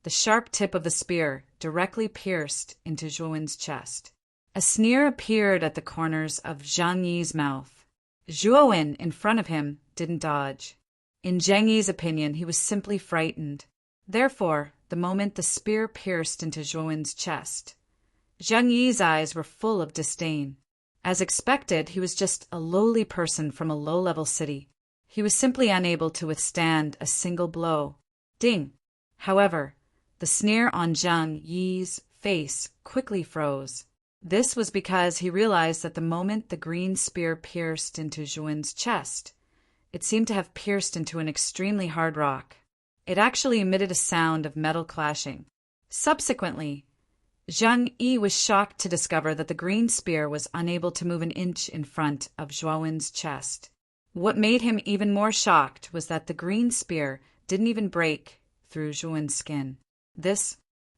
the sharp tip of the spear directly pierced into Zhuowen's chest. A sneer appeared at the corners of Zhang Yi's mouth. Zhuowen, in front of him, didn't dodge. In Zhang Yi's opinion, he was simply frightened. Therefore, the moment the spear pierced into Zhuowen's chest, Zhang Yi's eyes were full of disdain. As expected, he was just a lowly person from a low-level city. He was simply unable to withstand a single blow. Ding! However, the sneer on Zhang Yi's face quickly froze. This was because he realized that the moment the green spear pierced into Zhuowen's chest, it seemed to have pierced into an extremely hard rock. It actually emitted a sound of metal clashing. Subsequently, Zhang Yi was shocked to discover that the green spear was unable to move an inch in front of Zhuowen's chest. What made him even more shocked was that the green spear didn't even break through Zhuowen's skin.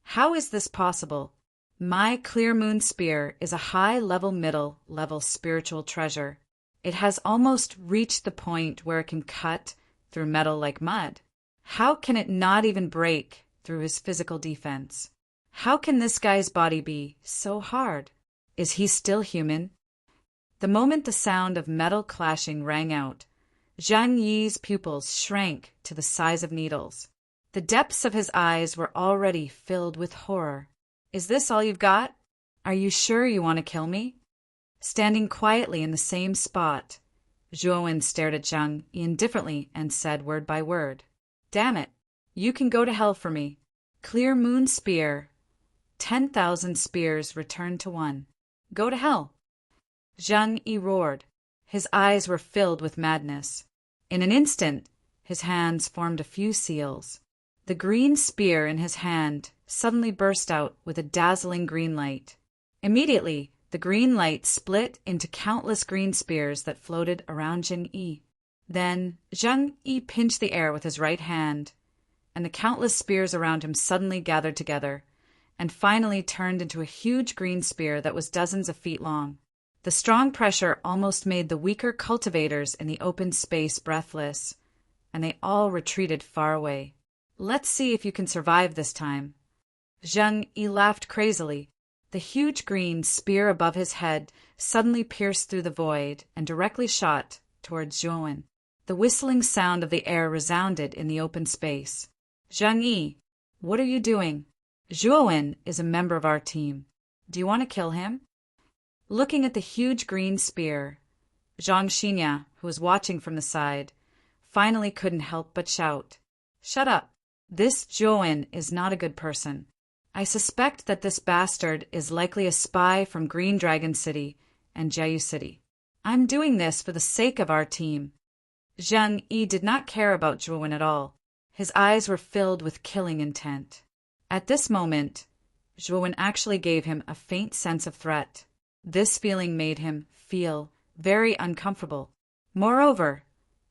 How is this possible? My Clear Moon Spear is a high-level, middle-level spiritual treasure. It has almost reached the point where it can cut through metal like mud. How can it not even break through his physical defense? How can this guy's body be so hard? Is he still human? The moment the sound of metal clashing rang out, Zhang Yi's pupils shrank to the size of needles. The depths of his eyes were already filled with horror. "Is this all you've got? Are you sure you want to kill me?" Standing quietly in the same spot, Zhuowen stared at Zhang Yi indifferently and said word by word, "Damn it, you can go to hell for me. Clear Moon Spear. 10,000 spears returned to one. Go to hell." Zhang Yi roared. His eyes were filled with madness. In an instant, his hands formed a few seals. The green spear in his hand suddenly burst out with a dazzling green light. Immediately, the green light split into countless green spears that floated around Zhang Yi. Then Zhang Yi pinched the air with his right hand, and the countless spears around him suddenly gathered together, and finally turned into a huge green spear that was dozens of feet long. The strong pressure almost made the weaker cultivators in the open space breathless, and they all retreated far away. "Let's see if you can survive this time." Zhang Yi laughed crazily. The huge green spear above his head suddenly pierced through the void and directly shot towards Zhuowen. The whistling sound of the air resounded in the open space. "Zhang Yi, what are you doing? Zhuowen is a member of our team. Do you want to kill him?" Looking at the huge green spear, Zhang Xinya, who was watching from the side, finally couldn't help but shout, "Shut up! This Zhuowen is not a good person. I suspect that this bastard is likely a spy from Green Dragon City and Jiayu City. I'm doing this for the sake of our team." Zhang Yi did not care about Zhuowen at all. His eyes were filled with killing intent. At this moment, Zhuowen actually gave him a faint sense of threat. This feeling made him feel very uncomfortable. Moreover,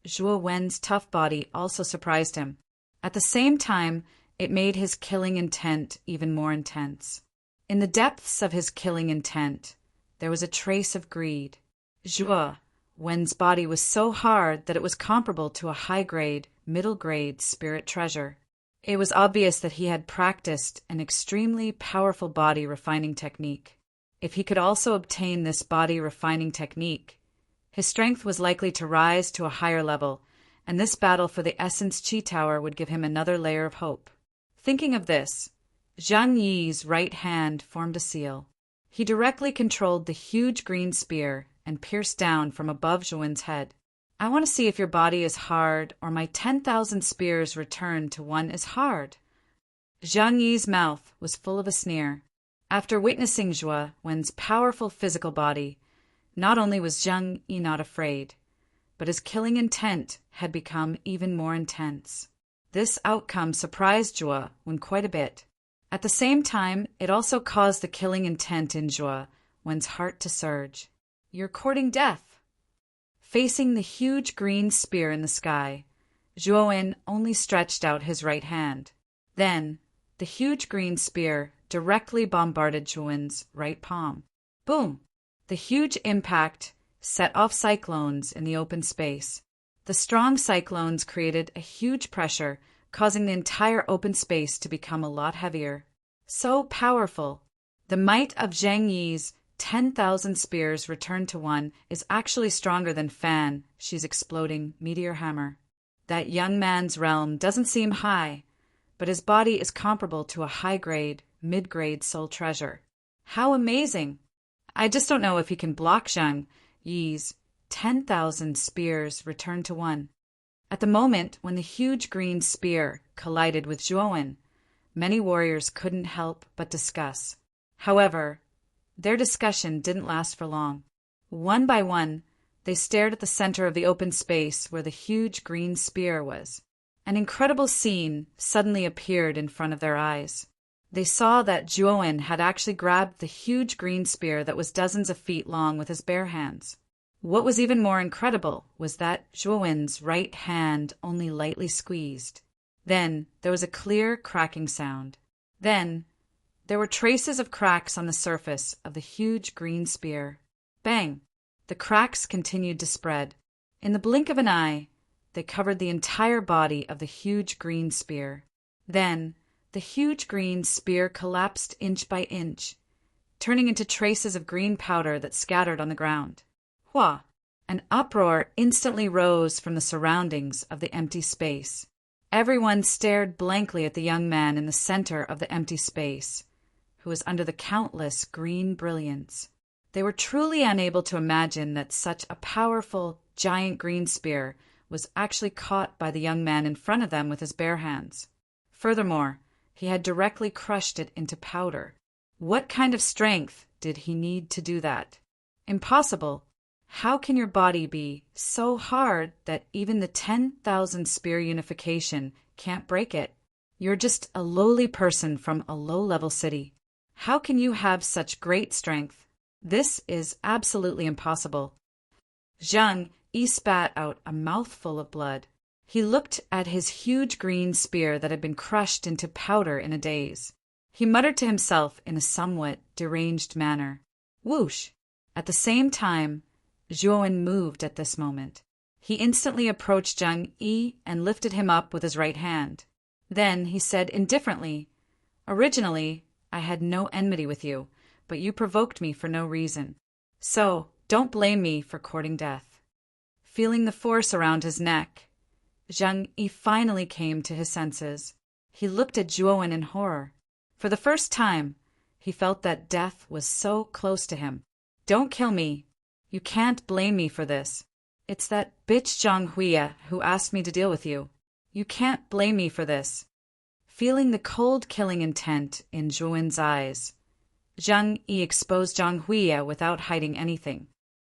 Zhuowen's tough body also surprised him. At the same time, it made his killing intent even more intense. In the depths of his killing intent, there was a trace of greed. Zhuowen's body was so hard that it was comparable to a high-grade, middle-grade spirit treasure. It was obvious that he had practiced an extremely powerful body refining technique. If he could also obtain this body refining technique, his strength was likely to rise to a higher level, and this battle for the Essence Chi Tower would give him another layer of hope. Thinking of this, Zhang Yi's right hand formed a seal. He directly controlled the huge green spear and pierced down from above Zhuowen's head. "I want to see if your body is hard or my 10,000 spears return to one as hard." Zhang Yi's mouth was full of a sneer. After witnessing Zhuowen's powerful physical body, not only was Zhang Yi not afraid, but his killing intent had become even more intense. This outcome surprised Zhuowen quite a bit. At the same time, it also caused the killing intent in Zhuowen's heart to surge. "You're courting death." Facing the huge green spear in the sky, Zhuowen only stretched out his right hand. Then, the huge green spear directly bombarded Zhuowen's right palm. Boom! The huge impact set off cyclones in the open space. The strong cyclones created a huge pressure, causing the entire open space to become a lot heavier. So powerful! The might of Zhang Yi's 10,000 spears returned to one is actually stronger than Fan, she's exploding meteor hammer. That young man's realm doesn't seem high, but his body is comparable to a high-grade, mid-grade soul treasure. How amazing! I just don't know if he can block Zhang Yi's 10,000 spears returned to one. At the moment when the huge green spear collided with Zhuowen, many warriors couldn't help but discuss. However, their discussion didn't last for long. One by one, they stared at the center of the open space where the huge green spear was. An incredible scene suddenly appeared in front of their eyes. They saw that Zhuowen had actually grabbed the huge green spear that was dozens of feet long with his bare hands. What was even more incredible was that Zhuowen's right hand only lightly squeezed. Then there was a clear cracking sound. Then there were traces of cracks on the surface of the huge green spear. Bang! The cracks continued to spread. In the blink of an eye, they covered the entire body of the huge green spear. Then the huge green spear collapsed inch by inch, turning into traces of green powder that scattered on the ground. Hua! An uproar instantly rose from the surroundings of the empty space. Everyone stared blankly at the young man in the center of the empty space, who was under the countless green brilliance. They were truly unable to imagine that such a powerful, giant green spear was actually caught by the young man in front of them with his bare hands. Furthermore, he had directly crushed it into powder. What kind of strength did he need to do that? Impossible. How can your body be so hard that even the 10,000 spear unification can't break it? You're just a lowly person from a low-level city. How can you have such great strength? This is absolutely impossible. Zhang Yi spat out a mouthful of blood. He looked at his huge green spear that had been crushed into powder in a daze. He muttered to himself in a somewhat deranged manner. Whoosh! At the same time, Zhuowen moved at this moment. He instantly approached Zhang Yi and lifted him up with his right hand. Then he said indifferently, "Originally, I had no enmity with you, but you provoked me for no reason. So, don't blame me for courting death." Feeling the force around his neck, Zhang Yi finally came to his senses. He looked at Zhuowen in horror. For the first time, he felt that death was so close to him. "Don't kill me. You can't blame me for this. It's that bitch Zhang Huiya who asked me to deal with you. You can't blame me for this." Feeling the cold killing intent in Zhuowen's eyes, Zhang Yi exposed Zhang Huiya without hiding anything.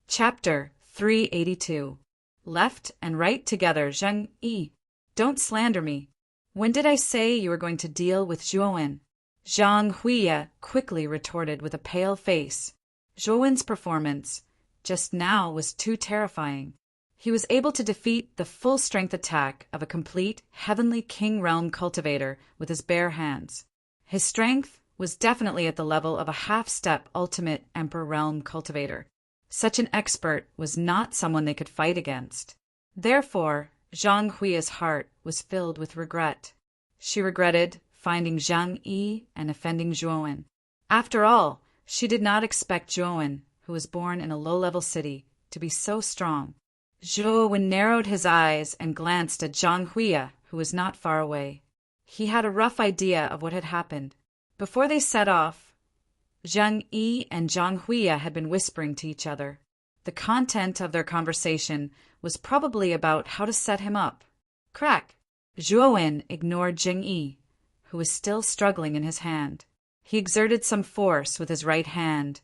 Chapter 382. Left and right together, Zhang Yi. Don't slander me. When did I say you were going to deal with Zhuowen? Zhang Huiya quickly retorted with a pale face. Zhuowen's performance just now was too terrifying. He was able to defeat the full-strength attack of a complete Heavenly King Realm cultivator with his bare hands. His strength was definitely at the level of a half-step Ultimate Emperor Realm cultivator. Such an expert was not someone they could fight against. Therefore, Zhang Huiya's heart was filled with regret. She regretted finding Zhang Yi and offending Zhuowen. After all, she did not expect Zhuowen, who was born in a low-level city, to be so strong. Zhuowen narrowed his eyes and glanced at Zhang Huiya, who was not far away. He had a rough idea of what had happened. Before they set off, Zhang Yi and Zhang Huiya had been whispering to each other. The content of their conversation was probably about how to set him up. Crack! Zhuowen ignored Zhang Yi, who was still struggling in his hand. He exerted some force with his right hand,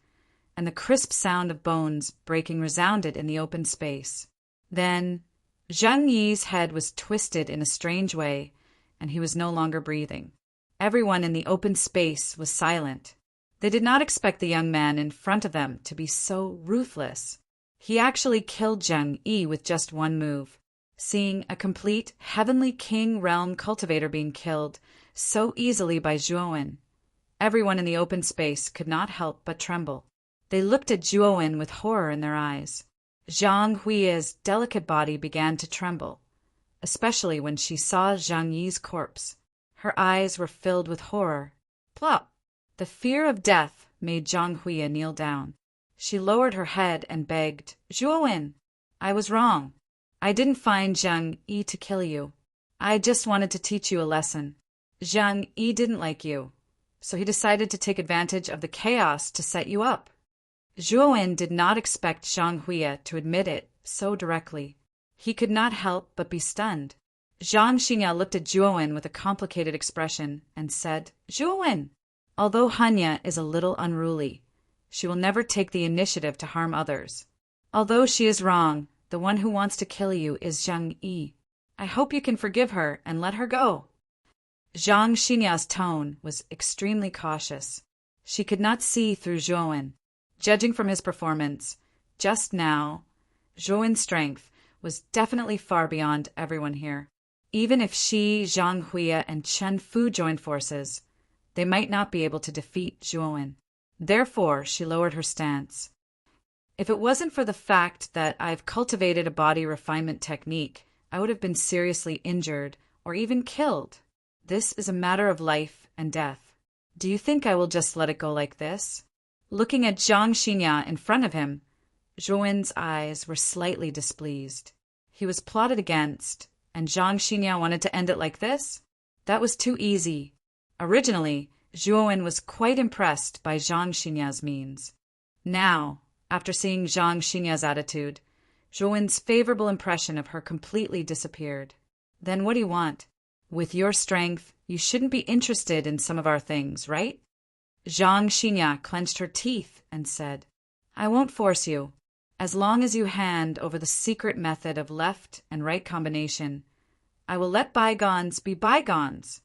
and the crisp sound of bones breaking resounded in the open space. Then, Zhang Yi's head was twisted in a strange way, and he was no longer breathing. Everyone in the open space was silent. They did not expect the young man in front of them to be so ruthless. He actually killed Zhang Yi with just one move. Seeing a complete Heavenly King Realm cultivator being killed so easily by Zhuowen, everyone in the open space could not help but tremble. They looked at Zhuowen with horror in their eyes. Zhang Huiya's delicate body began to tremble, especially when she saw Zhang Yi's corpse. Her eyes were filled with horror. Plop! The fear of death made Zhang Huiya kneel down. She lowered her head and begged, "Zhuowen, I was wrong. I didn't find Zhang Yi to kill you. I just wanted to teach you a lesson. Zhang Yi didn't like you, so he decided to take advantage of the chaos to set you up." Zhuowen did not expect Zhang Huiya to admit it so directly. He could not help but be stunned. Zhang Xinya looked at Zhuowen with a complicated expression and said, "Zhuowen, although Hanya is a little unruly, she will never take the initiative to harm others. Although she is wrong, the one who wants to kill you is Zhang Yi. I hope you can forgive her and let her go." Zhang Xinya's tone was extremely cautious. She could not see through Zhuowen. Judging from his performance, just now, Zhuowen's strength was definitely far beyond everyone here. Even if she, Zhang Huiya, and Chen Fu joined forces, they might not be able to defeat Zhuowen. Therefore, she lowered her stance. "If it wasn't for the fact that I've cultivated a body refinement technique, I would have been seriously injured or even killed. This is a matter of life and death. Do you think I will just let it go like this?" Looking at Zhang Xinya in front of him, Zhuowen's eyes were slightly displeased. He was plotted against, and Zhang Xinya wanted to end it like this? That was too easy. Originally, Zhuowen was quite impressed by Zhang Xinya's means. Now, after seeing Zhang Xinya's attitude, Zhuowen's favorable impression of her completely disappeared. Then what do you want? With your strength, you shouldn't be interested in some of our things, right? Zhang Xinya clenched her teeth and said, "I won't force you. As long as you hand over the secret method of left and right combination, I will let bygones be bygones."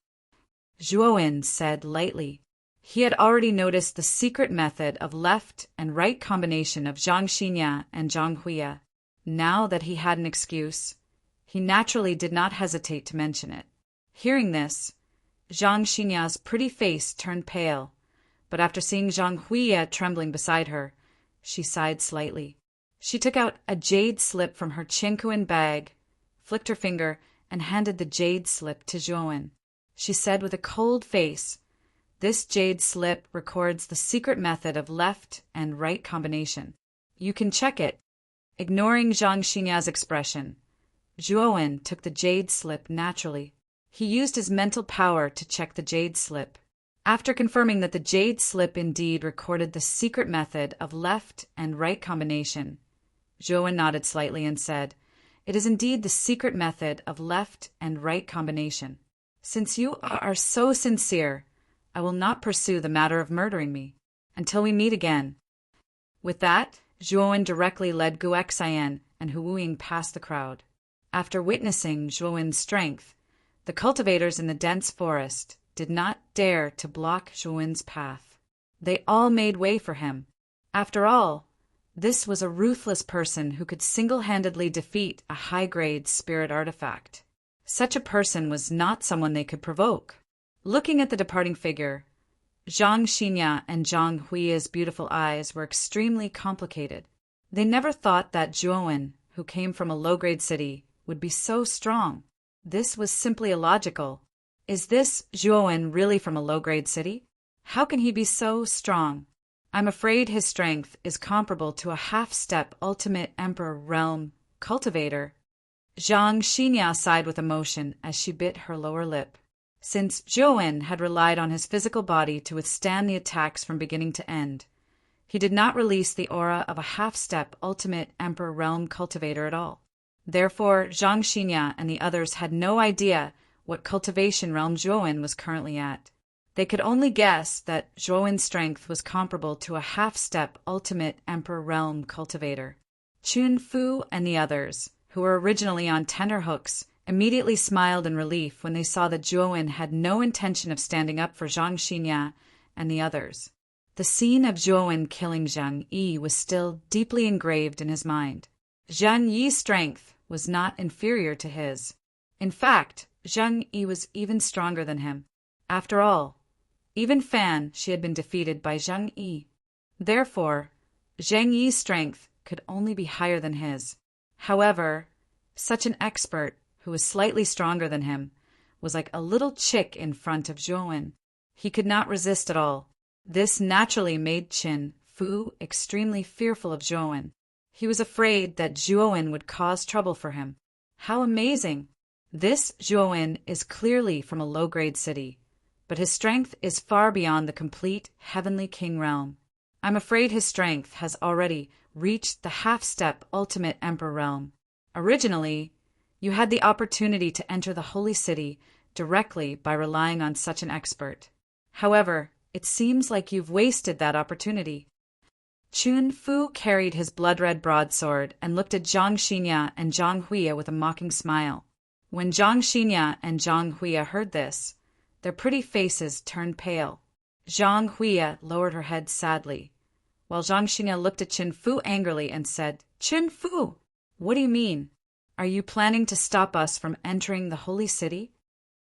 Zhuowen said lightly. He had already noticed the secret method of left and right combination of Zhang Xinya and Zhang Huiya. Now that he had an excuse, he naturally did not hesitate to mention it. Hearing this, Zhang Xinya's pretty face turned pale, but after seeing Zhang Huiya trembling beside her, she sighed slightly. She took out a jade slip from her Qinkuan bag, flicked her finger, and handed the jade slip to Zhuowen. She said with a cold face, "This jade slip records the secret method of left and right combination. You can check it." Ignoring Zhang Xinya's expression, Zhuowen took the jade slip naturally. He used his mental power to check the jade slip. After confirming that the jade slip indeed recorded the secret method of left and right combination, Zhuowen nodded slightly and said, "It is indeed the secret method of left and right combination. Since you are so sincere, I will not pursue the matter of murdering me until we meet again." With that, Zhuowen directly led Guexayan and Huiying past the crowd. After witnessing Zhuowen's strength, the cultivators in the dense forest did not dare to block Zhuowen's path. They all made way for him. After all, this was a ruthless person who could single-handedly defeat a high-grade spirit artifact. Such a person was not someone they could provoke. Looking at the departing figure, Zhang Xinya and Zhang Huiya's beautiful eyes were extremely complicated. They never thought that Zhuowen, who came from a low-grade city, would be so strong. This was simply illogical. Is this Zhuowen really from a low-grade city? How can he be so strong? I'm afraid his strength is comparable to a half-step ultimate Emperor Realm cultivator. Zhang Xinya sighed with emotion as she bit her lower lip. Since Zhuowen had relied on his physical body to withstand the attacks from beginning to end, he did not release the aura of a half-step ultimate Emperor Realm cultivator at all. Therefore, Zhang Xinya and the others had no idea what cultivation realm Zhuowen was currently at. They could only guess that Zhuowen's strength was comparable to a half-step ultimate Emperor Realm cultivator. Chun Fu and the others, who were originally on tenterhooks, immediately smiled in relief when they saw that Zhuowen had no intention of standing up for Zhang Xinya and the others. The scene of Zhuowen killing Zhang Yi was still deeply engraved in his mind. Zhang Yi's strength was not inferior to his. In fact, Zhang Yi was even stronger than him. After all, even Fan she had been defeated by Zhang Yi. Therefore, Zhang Yi's strength could only be higher than his. However, such an expert, who was slightly stronger than him, was like a little chick in front of Zhuowen. He could not resist at all. This naturally made Qin Fu extremely fearful of Zhuowen. He was afraid that Zhuowen would cause trouble for him. How amazing! This Zhuowen is clearly from a low-grade city, but his strength is far beyond the complete Heavenly King realm. I'm afraid his strength has already reached the half-step ultimate Emperor realm. Originally, you had the opportunity to enter the Holy City directly by relying on such an expert. However, it seems like you've wasted that opportunity. Chun Fu carried his blood-red broadsword and looked at Zhang Xinya and Zhang Huiya with a mocking smile. When Zhang Xinya and Zhang Huiya heard this, their pretty faces turned pale. Zhang Huiya lowered her head sadly, while Zhang Xinya looked at Chun Fu angrily and said, "Chun Fu, what do you mean? Are you planning to stop us from entering the Holy City?"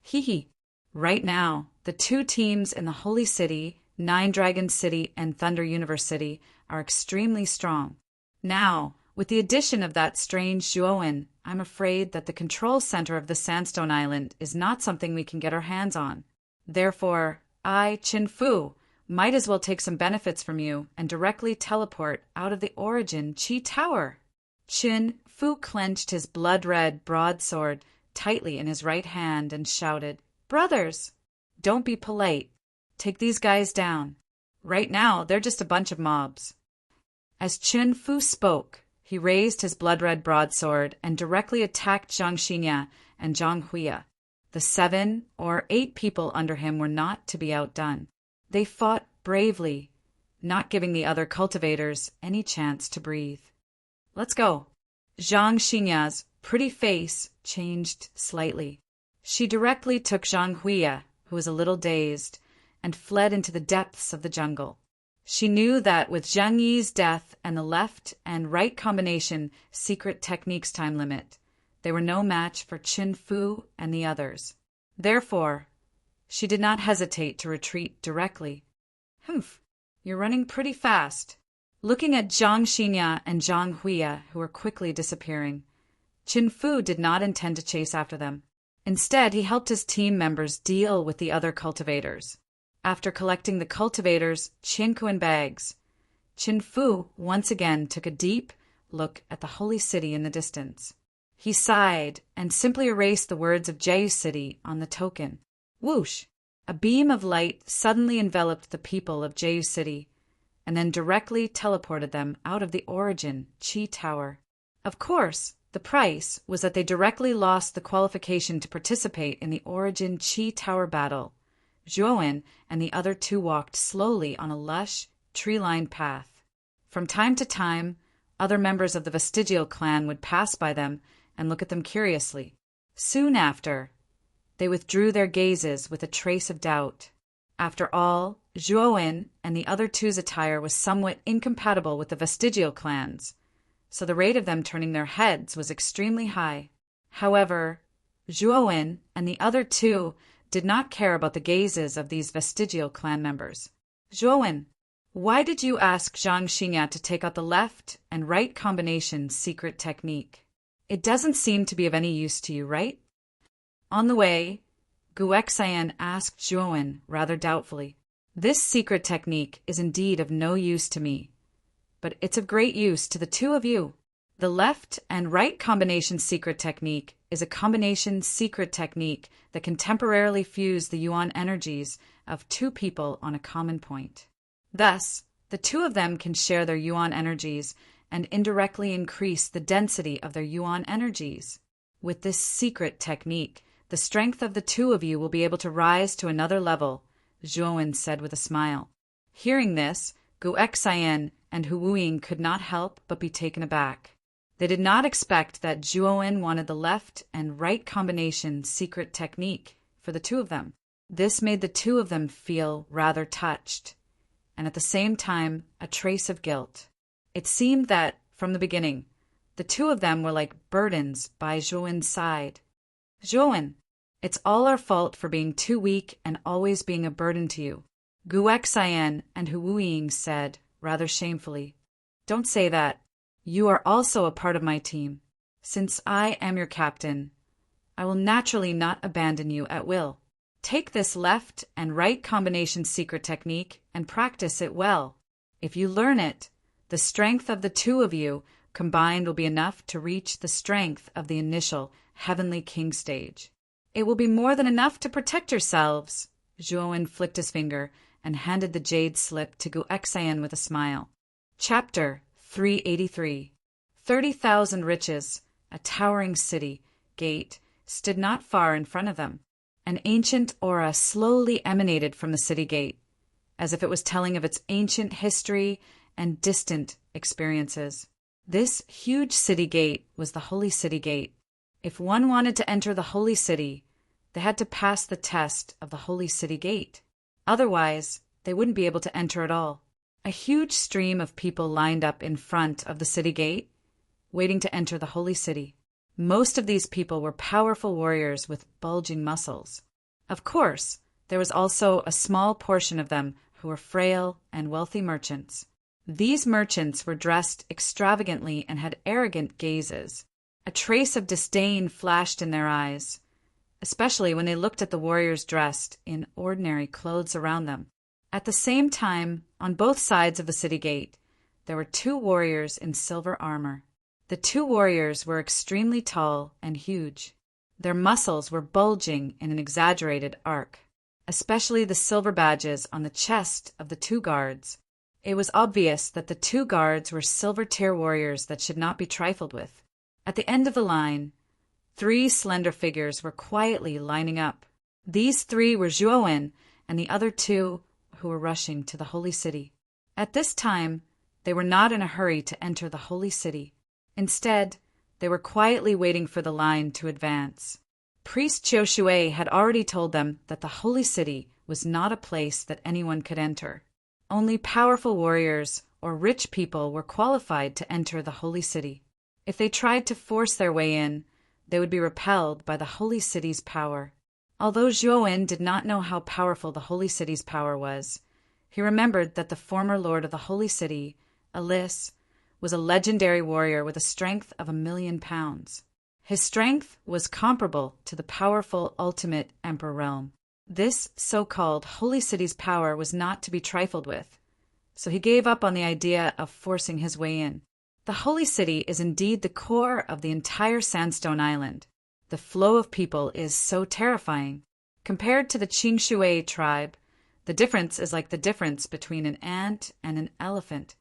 Hee. Right now, the two teams in the Holy City, Nine Dragon City and Thunder Universe City, are extremely strong. Now, with the addition of that strange Zhuowen, I'm afraid that the control center of the Sandstone Island is not something we can get our hands on. Therefore, I, Chun Fu, might as well take some benefits from you and directly teleport out of the Origin Qi Tower. Chun Fu clenched his blood-red broadsword tightly in his right hand and shouted, "Brothers, don't be polite. Take these guys down. Right now, they're just a bunch of mobs." As Chun Fu spoke, he raised his blood-red broadsword and directly attacked Zhang Xinya and Zhang Huiya. The 7 or 8 people under him were not to be outdone. They fought bravely, not giving the other cultivators any chance to breathe. "Let's go." Zhang Xinya's pretty face changed slightly. She directly took Zhang Huiya, who was a little dazed, and fled into the depths of the jungle. She knew that with Zhang Yi's death and the left and right combination secret techniques time limit, they were no match for Qin Fu and the others. Therefore, she did not hesitate to retreat directly. Humph, you're running pretty fast. Looking at Zhang Xinya and Zhang Huiya, who were quickly disappearing, Qin Fu did not intend to chase after them. Instead, he helped his team members deal with the other cultivators. After collecting the cultivators' Qianquan bags, Qin Fu once again took a deep look at the holy city in the distance. He sighed and simply erased the words of Jeju City on the token. Whoosh! A beam of light suddenly enveloped the people of Jeju City and then directly teleported them out of the origin Qi Tower. Of course, the price was that they directly lost the qualification to participate in the origin Qi Tower battle. Zhuowen and the other two walked slowly on a lush, tree-lined path. From time to time, other members of the vestigial clan would pass by them and look at them curiously. Soon after, they withdrew their gazes with a trace of doubt. After all, Zhuowen and the other two's attire was somewhat incompatible with the vestigial clans, so the rate of them turning their heads was extremely high. However, Zhuowen and the other two did not care about the gazes of these vestigial clan members. Zhuowen, why did you ask Zhang Xinya to take out the left and right combination secret technique? It doesn't seem to be of any use to you, right? On the way, Guexayan asked Zhuowen rather doubtfully. This secret technique is indeed of no use to me, but it's of great use to the two of you. The left and right combination secret technique is a combination secret technique that can temporarily fuse the yuan energies of two people on a common point. Thus, the two of them can share their yuan energies and indirectly increase the density of their yuan energies. With this secret technique, the strength of the two of you will be able to rise to another level, Zhuowen said with a smile. Hearing this, Guexayan and Huwuying could not help but be taken aback. They did not expect that Zhuowen wanted the left and right combination secret technique for the two of them. This made the two of them feel rather touched, and at the same time a trace of guilt. It seemed that, from the beginning, the two of them were like burdens by Zhuowen's side. Zhuowen, it's all our fault for being too weak and always being a burden to you, Guexayan and Huwuying said, rather shamefully. Don't say that. You are also a part of my team. Since I am your captain, I will naturally not abandon you at will. Take this left and right combination secret technique and practice it well. If you learn it, the strength of the two of you combined will be enough to reach the strength of the initial Heavenly King stage. It will be more than enough to protect yourselves. Zhuowen flicked his finger and handed the jade slip to Guexayan with a smile. Chapter 383. 30,000 riches, a towering city, gate, stood not far in front of them. An ancient aura slowly emanated from the city gate, as if it was telling of its ancient history and distant experiences. This huge city gate was the Holy City Gate. If one wanted to enter the Holy City, they had to pass the test of the Holy City Gate. Otherwise, they wouldn't be able to enter at all. A huge stream of people lined up in front of the city gate, waiting to enter the Holy City. Most of these people were powerful warriors with bulging muscles. Of course, there was also a small portion of them who were frail and wealthy merchants. These merchants were dressed extravagantly and had arrogant gazes. A trace of disdain flashed in their eyes, especially when they looked at the warriors dressed in ordinary clothes around them. At the same time, on both sides of the city gate, there were two warriors in silver armor. The two warriors were extremely tall and huge. Their muscles were bulging in an exaggerated arc, especially the silver badges on the chest of the two guards. It was obvious that the two guards were silver-tier warriors that should not be trifled with. At the end of the line, 3 slender figures were quietly lining up. These 3 were Zhuowen and the other 2 who were rushing to the Holy City. At this time, they were not in a hurry to enter the Holy City. Instead, they were quietly waiting for the line to advance. Priest Qiu Shui had already told them that the Holy City was not a place that anyone could enter. Only powerful warriors or rich people were qualified to enter the holy city. If they tried to force their way in, they would be repelled by the holy city's power. Although Zhuowen did not know how powerful the holy city's power was, he remembered that the former lord of the holy city, Alice, was a legendary warrior with a strength of 1,000,000 pounds. His strength was comparable to the powerful ultimate emperor realm. This so-called holy city's power was not to be trifled with, so he gave up on the idea of forcing his way in. The holy city is indeed the core of the entire Sandstone Island. The flow of people is so terrifying. Compared to the Qingshui tribe, the difference is like the difference between an ant and an elephant.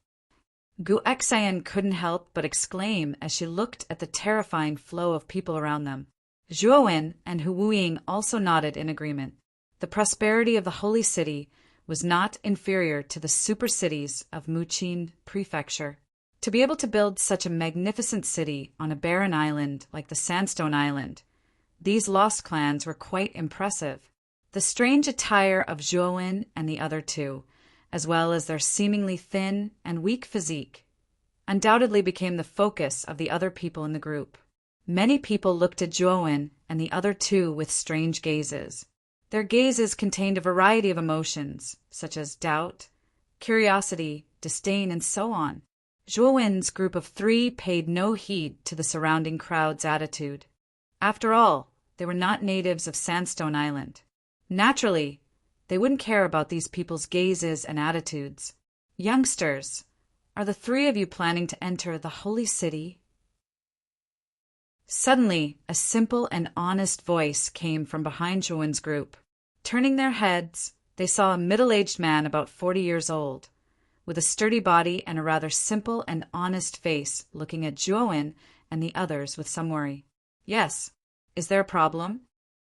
Gu Exayan couldn't help but exclaim as she looked at the terrifying flow of people around them. Zhuowen and Hu Wuying also nodded in agreement. The prosperity of the holy city was not inferior to the super cities of Muqin Prefecture. To be able to build such a magnificent city on a barren island like the Sandstone Island, these lost clans were quite impressive. The strange attire of Zhuowen and the other two, as well as their seemingly thin and weak physique, undoubtedly became the focus of the other people in the group. Many people looked at Zhuowen and the other two with strange gazes. Their gazes contained a variety of emotions, such as doubt, curiosity, disdain, and so on. Zhuowen's group of 3 paid no heed to the surrounding crowd's attitude. After all, they were not natives of Sandstone Island. Naturally, they wouldn't care about these people's gazes and attitudes. Youngsters, are the 3 of you planning to enter the holy city? Suddenly, a simple and honest voice came from behind Zhuowen's group. Turning their heads, they saw a middle-aged man about 40 years old, with a sturdy body and a rather simple and honest face, looking at Zhuowen and the others with some worry. Yes. Is there a problem?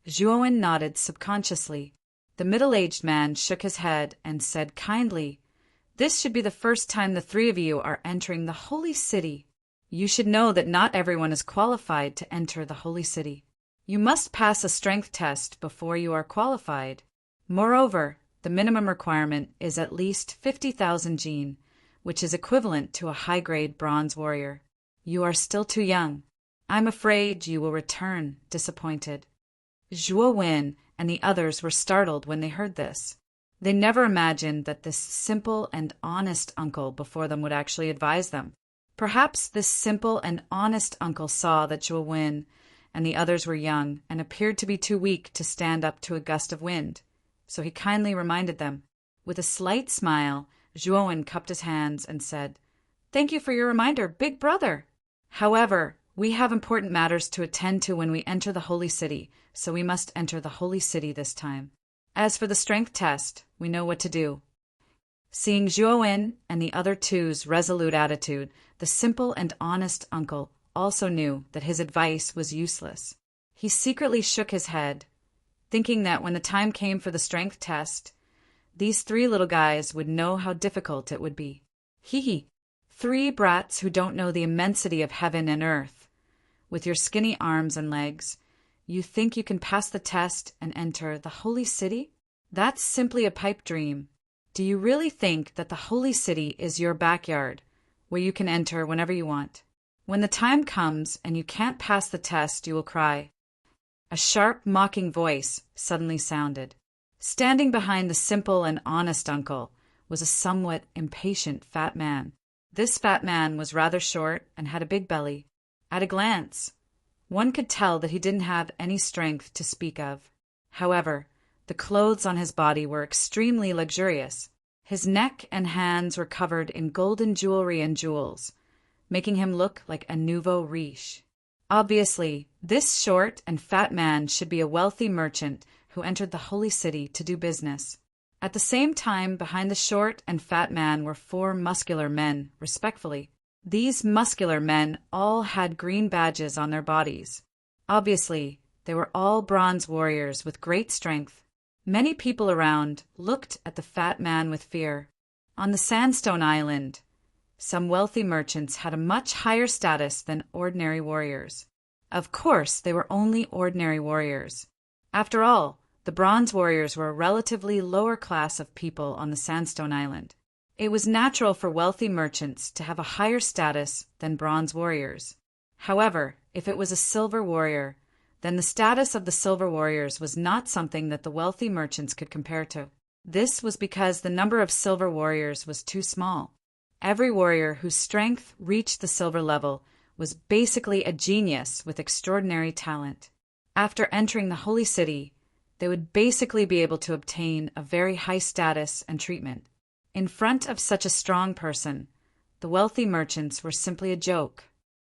Zhuowen nodded subconsciously. The middle-aged man shook his head and said kindly, "This should be the first time the 3 of you are entering the holy city. You should know that not everyone is qualified to enter the holy city. You must pass a strength test before you are qualified. Moreover, the minimum requirement is at least 50,000 jin, which is equivalent to a high-grade bronze warrior. You are still too young. I'm afraid you will return disappointed." Zhuowen and the others were startled when they heard this. They never imagined that this simple and honest uncle before them would actually advise them. Perhaps this simple and honest uncle saw that Zhuowen and the others were young and appeared to be too weak to stand up to a gust of wind, so he kindly reminded them. With a slight smile, Zhuowen cupped his hands and said, "Thank you for your reminder, big brother. However, we have important matters to attend to when we enter the holy city, so we must enter the holy city this time. As for the strength test, we know what to do." Seeing Zhuowen and the other two's resolute attitude, the simple and honest uncle also knew that his advice was useless. He secretly shook his head, thinking that when the time came for the strength test, these 3 little guys would know how difficult it would be. Hee 3 brats who don't know the immensity of heaven and earth. With your skinny arms and legs, you think you can pass the test and enter the holy city? That's simply a pipe dream. Do you really think that the holy city is your backyard, where you can enter whenever you want? When the time comes and you can't pass the test, you will cry. A sharp, mocking voice suddenly sounded. Standing behind the simple and honest uncle was a somewhat impatient fat man. This fat man was rather short and had a big belly. At a glance, one could tell that he didn't have any strength to speak of. However, the clothes on his body were extremely luxurious. His neck and hands were covered in golden jewelry and jewels, making him look like a nouveau riche. Obviously, this short and fat man should be a wealthy merchant who entered the holy city to do business. At the same time, behind the short and fat man were 4 muscular men, respectfully. These muscular men all had green badges on their bodies. Obviously, they were all bronze warriors with great strength. Many people around looked at the fat man with fear. On the Sandstone Island, some wealthy merchants had a much higher status than ordinary warriors. Of course, they were only ordinary warriors. After all, the bronze warriors were a relatively lower class of people on the Sandstone Island. It was natural for wealthy merchants to have a higher status than bronze warriors. However, if it was a silver warrior, then the status of the silver warriors was not something that the wealthy merchants could compare to. This was because the number of silver warriors was too small. Every warrior whose strength reached the silver level was basically a genius with extraordinary talent. After entering the holy city, they would basically be able to obtain a very high status and treatment. In front of such a strong person, the wealthy merchants were simply a joke.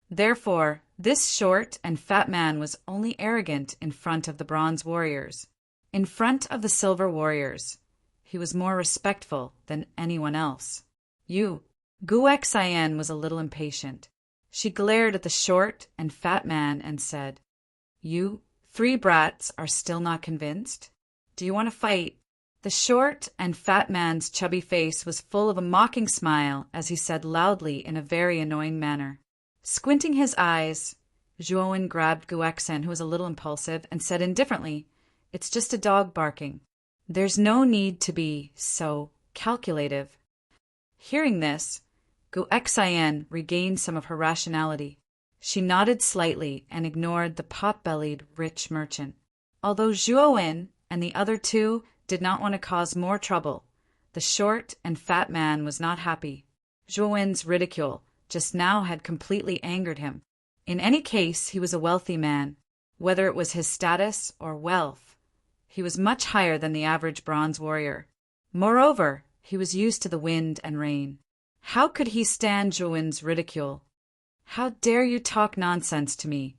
Therefore, this short and fat man was only arrogant in front of the bronze warriors. In front of the silver warriors, he was more respectful than anyone else. Gu Xuan was a little impatient. She glared at the short and fat man and said, "You three brats are still not convinced? Do you want to fight?" The short and fat man's chubby face was full of a mocking smile as he said loudly in a very annoying manner. Squinting his eyes, Zhuowen grabbed Gu Xuan, who was a little impulsive, and said indifferently, "It's just a dog barking. There's no need to be so calculative." Hearing this, Gu Xuan regained some of her rationality. She nodded slightly and ignored the pot-bellied rich merchant. Although Zhuowen and the other two did not want to cause more trouble, the short and fat man was not happy. Zhuowen's ridicule just now had completely angered him. In any case, he was a wealthy man. Whether it was his status or wealth, he was much higher than the average bronze warrior. Moreover, he was used to the wind and rain. How could he stand Zhuowen's ridicule? "How dare you talk nonsense to me,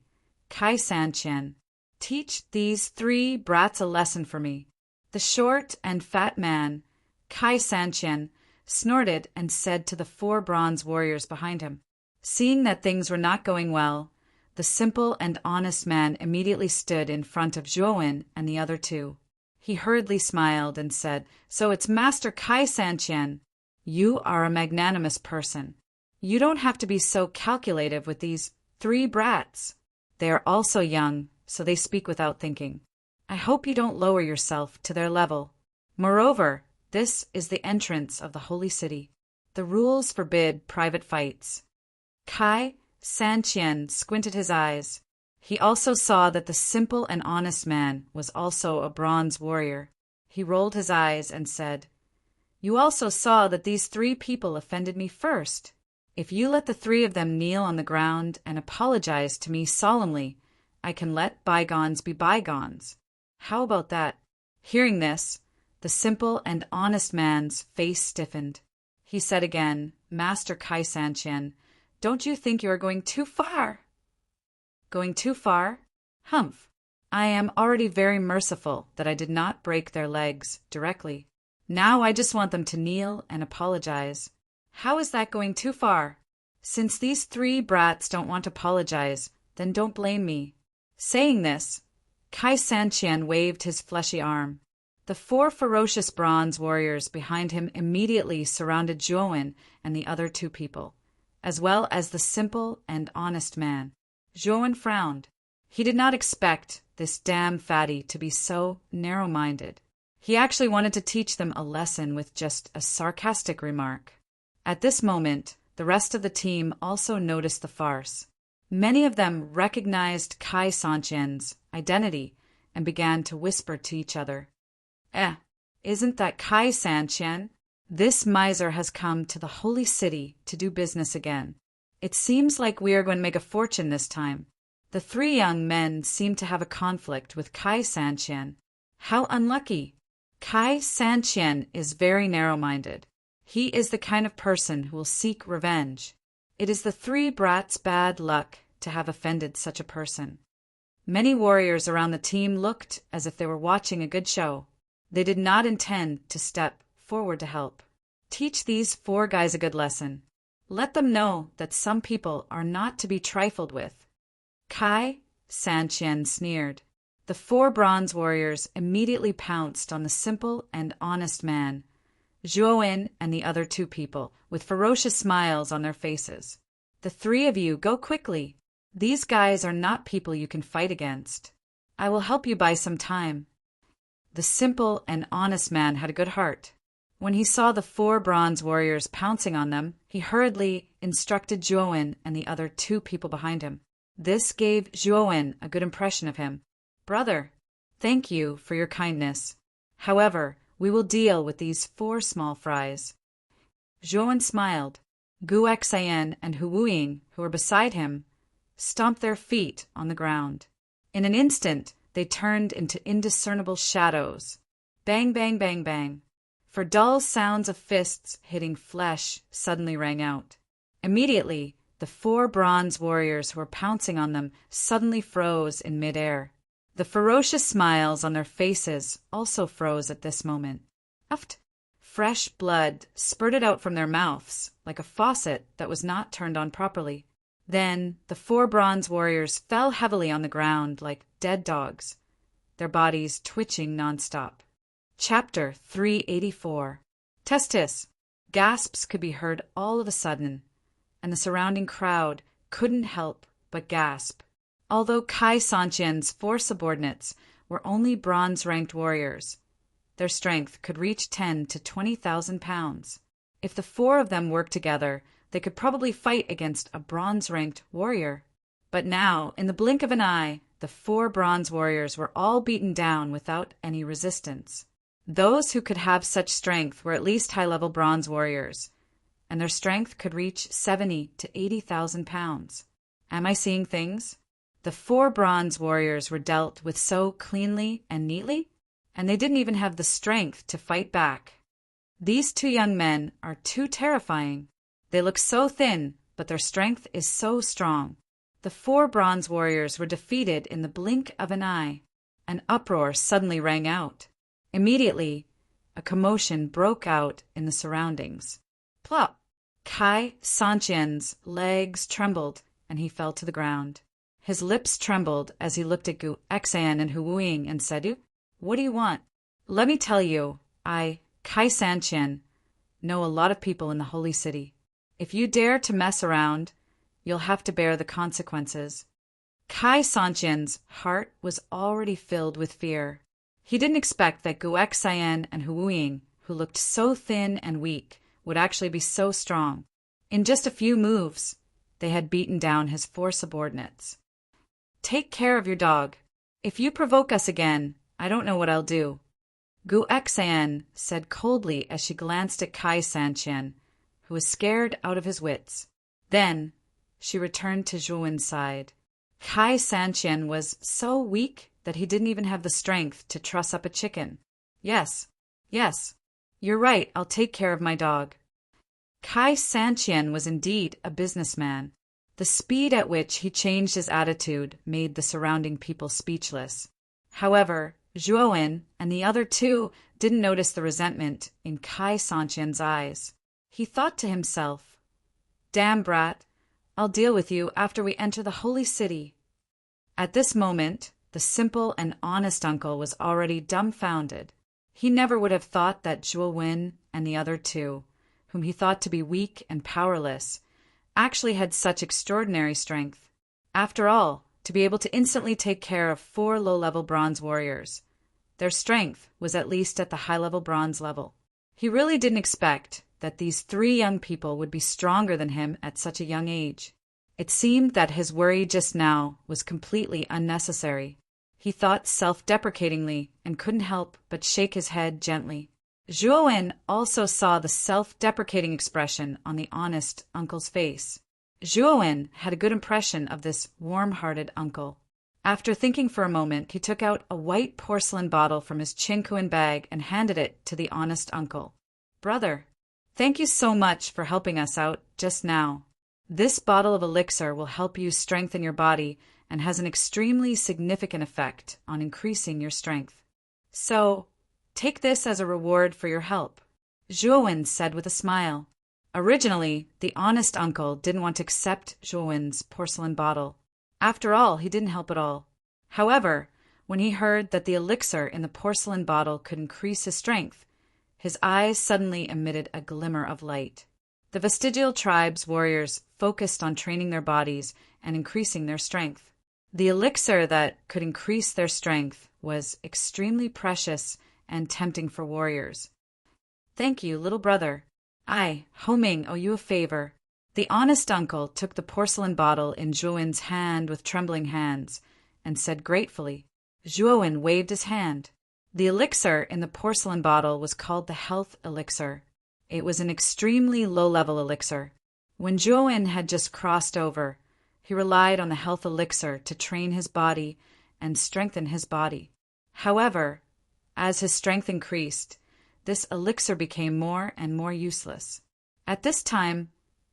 Kai Sanqian? Teach these three brats a lesson for me." The short and fat man, Kai Sanqian, snorted and said to the four bronze warriors behind him. Seeing that things were not going well, the simple and honest man immediately stood in front of Zhuowen and the other two. He hurriedly smiled and said, "So it's Master Kai Sanqian. You are a magnanimous person. You don't have to be so calculative with these three brats. They are also young, so they speak without thinking. I hope you don't lower yourself to their level. Moreover, this is the entrance of the holy city. The rules forbid private fights." Kai Sanqian squinted his eyes. He also saw that the simple and honest man was also a bronze warrior. He rolled his eyes and said, "You also saw that these three people offended me first. If you let the three of them kneel on the ground and apologize to me solemnly, I can let bygones be bygones. How about that?" Hearing this, the simple and honest man's face stiffened. He said again, "Master Kai Sanqian, don't you think you are going too far?" "Going too far? Humph! I am already very merciful that I did not break their legs directly. Now I just want them to kneel and apologize. How is that going too far? Since these three brats don't want to apologize, then don't blame me." Saying this, Kai Sanqian waved his fleshy arm. The four ferocious bronze warriors behind him immediately surrounded Zhuowen and the other two people, as well as the simple and honest man. Zhuowen frowned. He did not expect this damn fatty to be so narrow-minded. He actually wanted to teach them a lesson with just a sarcastic remark. At this moment, the rest of the team also noticed the farce. Many of them recognized Kai Sanqian's identity and began to whisper to each other. Isn't that Kai Sanqian? This miser has come to the holy city to do business again. It seems like we are going to make a fortune this time." The three young men seemed to have a conflict with Kai Sanqian. How unlucky! Kai Sanqian is very narrow-minded. He is the kind of person who will seek revenge. It is the three brats' bad luck to have offended such a person. Many warriors around the team looked as if they were watching a good show. They did not intend to step forward to help. Teach these four guys a good lesson. Let them know that some people are not to be trifled with. Kai Sanqian sneered. The four bronze warriors immediately pounced on the simple and honest man, Zhuowen and the other two people, with ferocious smiles on their faces. "The three of you, go quickly. These guys are not people you can fight against. I will help you buy some time." The simple and honest man had a good heart. When he saw the 4 bronze warriors pouncing on them, he hurriedly instructed Zhuowen and the other 2 people behind him. This gave Zhuowen a good impression of him. "Brother, thank you for your kindness. However, we will deal with these 4 small fries." Zhuowen smiled. Gu Xian and Hu Wuying, who were beside him, stomped their feet on the ground. In an instant, they turned into indiscernible shadows. Bang, bang, bang, bang. For dull sounds of fists hitting flesh suddenly rang out. Immediately, the 4 bronze warriors who were pouncing on them suddenly froze in midair. The ferocious smiles on their faces also froze at this moment. Uft! Fresh blood spurted out from their mouths like a faucet that was not turned on properly. Then the 4 bronze warriors fell heavily on the ground like dead dogs, their bodies twitching nonstop. Chapter 384. Testis. Gasps could be heard all of a sudden, and the surrounding crowd couldn't help but gasp. Although Kai Sanqian's 4 subordinates were only bronze-ranked warriors, their strength could reach 10 to 20,000 pounds. If the 4 of them worked together, they could probably fight against a bronze-ranked warrior. But now, in the blink of an eye, the 4 bronze warriors were all beaten down without any resistance. Those who could have such strength were at least high-level bronze warriors, and their strength could reach 70 to 80,000 pounds. Am I seeing things? The 4 bronze warriors were dealt with so cleanly and neatly, and they didn't even have the strength to fight back. These 2 young men are too terrifying. They look so thin, but their strength is so strong. The 4 bronze warriors were defeated in the blink of an eye. An uproar suddenly rang out. Immediately, a commotion broke out in the surroundings. Plop! Kai Sanqian's legs trembled, and he fell to the ground. His lips trembled as he looked at Gu Xian and Hu Wuying and said, "What do you want?" "Let me tell you, I, Kai Sanqian, know a lot of people in the holy city. If you dare to mess around, you'll have to bear the consequences." Kai Sanqian's heart was already filled with fear. He didn't expect that Gu Xian and Hu Wuying, who looked so thin and weak, would actually be so strong. In just a few moves, they had beaten down his 4 subordinates. "Take care of your dog. If you provoke us again, I don't know what I'll do," Gu Xian said coldly as she glanced at Kai Sanqian, who was scared out of his wits. Then she returned to Zhuowen's side. Kai Sanqian was so weak that he didn't even have the strength to truss up a chicken. Yes, you're right, I'll take care of my dog." Kai Sanqian was indeed a businessman. The speed at which he changed his attitude made the surrounding people speechless. However, Zhuowen and the other 2 didn't notice the resentment in Kai Sanqian's eyes. He thought to himself, "Damn brat, I'll deal with you after we enter the holy city." At this moment, the simple and honest uncle was already dumbfounded. He never would have thought that Zhuowen and the other 2, whom he thought to be weak and powerless, actually had such extraordinary strength. After all, to be able to instantly take care of 4 low-level bronze warriors, their strength was at least at the high-level bronze level. He really didn't expect that these 3 young people would be stronger than him at such a young age. It seemed that his worry just now was completely unnecessary. He thought self-deprecatingly and couldn't help but shake his head gently. Zhuowen also saw the self-deprecating expression on the honest uncle's face. Zhuowen had a good impression of this warm-hearted uncle. After thinking for a moment, he took out a white porcelain bottle from his chinkuan bag and handed it to the honest uncle. "Brother, thank you so much for helping us out just now. This bottle of elixir will help you strengthen your body and has an extremely significant effect on increasing your strength. So, take this as a reward for your help," Zhuowen said with a smile. Originally, the honest uncle didn't want to accept Zhuowen's porcelain bottle. After all, he didn't help at all. However, when he heard that the elixir in the porcelain bottle could increase his strength, his eyes suddenly emitted a glimmer of light. The vestigial tribe's warriors focused on training their bodies and increasing their strength. The elixir that could increase their strength was extremely precious and tempting for warriors. Thank you, little brother. I, Ho Ming, owe you a favor. The honest uncle took the porcelain bottle in Zhuowen's hand with trembling hands, and said gratefully. Zhuowen waved his hand. The elixir in the porcelain bottle was called the health elixir. It was an extremely low-level elixir. When Zhuowen had just crossed over, he relied on the health elixir to train his body and strengthen his body. However, as his strength increased, this elixir became more and more useless. At this time,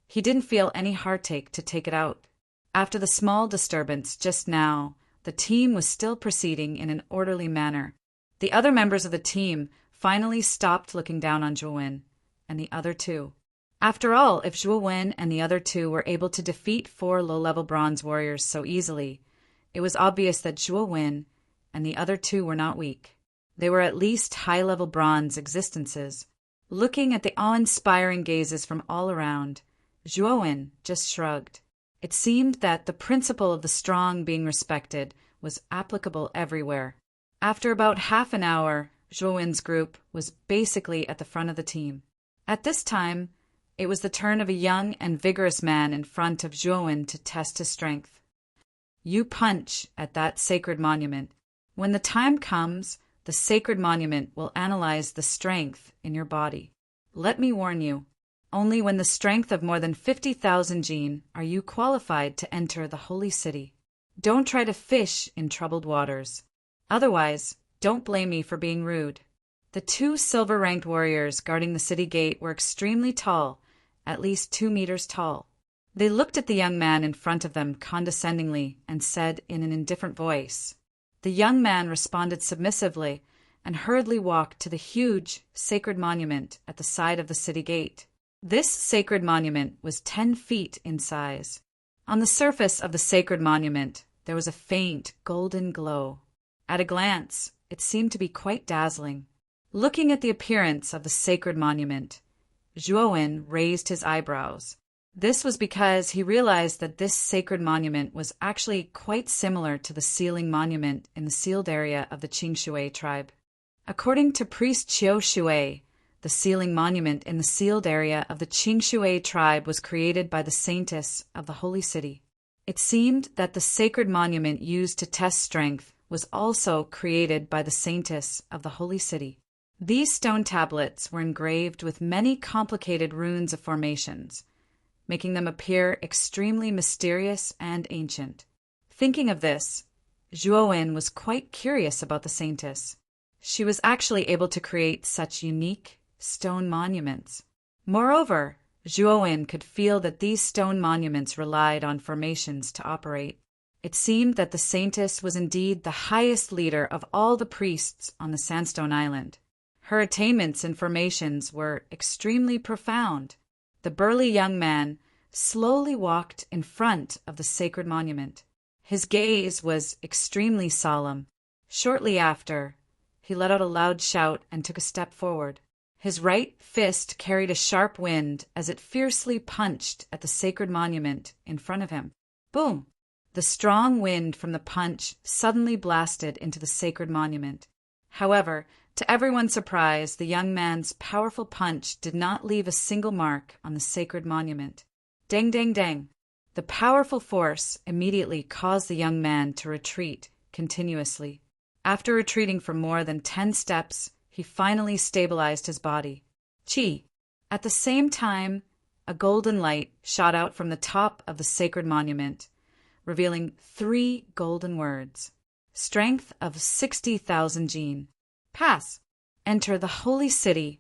he didn't feel any heartache to take it out. After the small disturbance just now, the team was still proceeding in an orderly manner. The other members of the team finally stopped looking down on Zhuowen and the other two. After all, if Zhuowen and the other two were able to defeat 4 low-level bronze warriors so easily, it was obvious that Zhuowen and the other two were not weak. They were at least high-level bronze existences. Looking at the awe-inspiring gazes from all around, Zhuowen just shrugged. It seemed that the principle of the strong being respected was applicable everywhere. After about half an hour, Zhuowen's group was basically at the front of the team. At this time, it was the turn of a young and vigorous man in front of Zhuowen to test his strength. You punch at that sacred monument. When the time comes, the sacred monument will analyze the strength in your body. Let me warn you, only when the strength of more than 50,000 jin are you qualified to enter the holy city. Don't try to fish in troubled waters. Otherwise, don't blame me for being rude. The 2 silver-ranked warriors guarding the city gate were extremely tall, at least 2 meters tall. They looked at the young man in front of them condescendingly and said in an indifferent voice. The young man responded submissively and hurriedly walked to the huge sacred monument at the side of the city gate. This sacred monument was 10 feet in size. On the surface of the sacred monument, there was a faint golden glow. At a glance, it seemed to be quite dazzling. Looking at the appearance of the sacred monument, Zhuowen raised his eyebrows. This was because he realized that this sacred monument was actually quite similar to the sealing monument in the sealed area of the Qingshui tribe. According to priest Qiu Shui, the sealing monument in the sealed area of the Qingshui tribe was created by the saintess of the holy city. It seemed that the sacred monument used to test strength was also created by the saintess of the holy city. These stone tablets were engraved with many complicated runes of formations, making them appear extremely mysterious and ancient. Thinking of this, Zhuowen was quite curious about the saintess. She was actually able to create such unique stone monuments. Moreover, Zhuowen could feel that these stone monuments relied on formations to operate. It seemed that the saintess was indeed the highest leader of all the priests on the Sandstone Island. Her attainments in formations were extremely profound. The burly young man slowly walked in front of the sacred monument. His gaze was extremely solemn. Shortly after, he let out a loud shout and took a step forward. His right fist carried a sharp wind as it fiercely punched at the sacred monument in front of him. Boom! The strong wind from the punch suddenly blasted into the sacred monument. However, to everyone's surprise, the young man's powerful punch did not leave a single mark on the sacred monument. Dang, dang, dang! The powerful force immediately caused the young man to retreat continuously. After retreating for more than 10 steps, he finally stabilized his body. Chi! At the same time, a golden light shot out from the top of the sacred monument, revealing 3 golden words. Strength of 60,000 jin. Pass. Enter the holy city.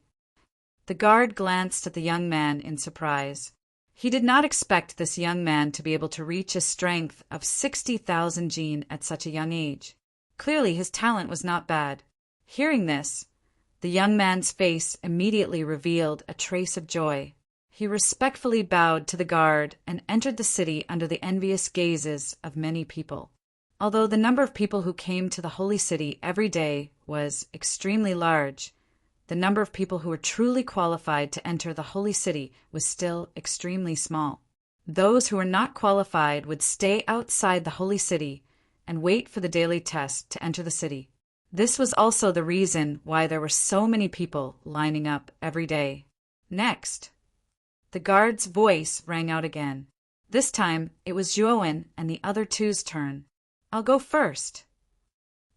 The guard glanced at the young man in surprise. He did not expect this young man to be able to reach a strength of 60,000 jin at such a young age. Clearly his talent was not bad. Hearing this, the young man's face immediately revealed a trace of joy. He respectfully bowed to the guard and entered the city under the envious gazes of many people. Although the number of people who came to the holy city every day was extremely large, the number of people who were truly qualified to enter the holy city was still extremely small. Those who were not qualified would stay outside the holy city and wait for the daily test to enter the city. This was also the reason why there were so many people lining up every day. Next, the guard's voice rang out again. This time, it was Yuan and the other two's turn. I'll go first.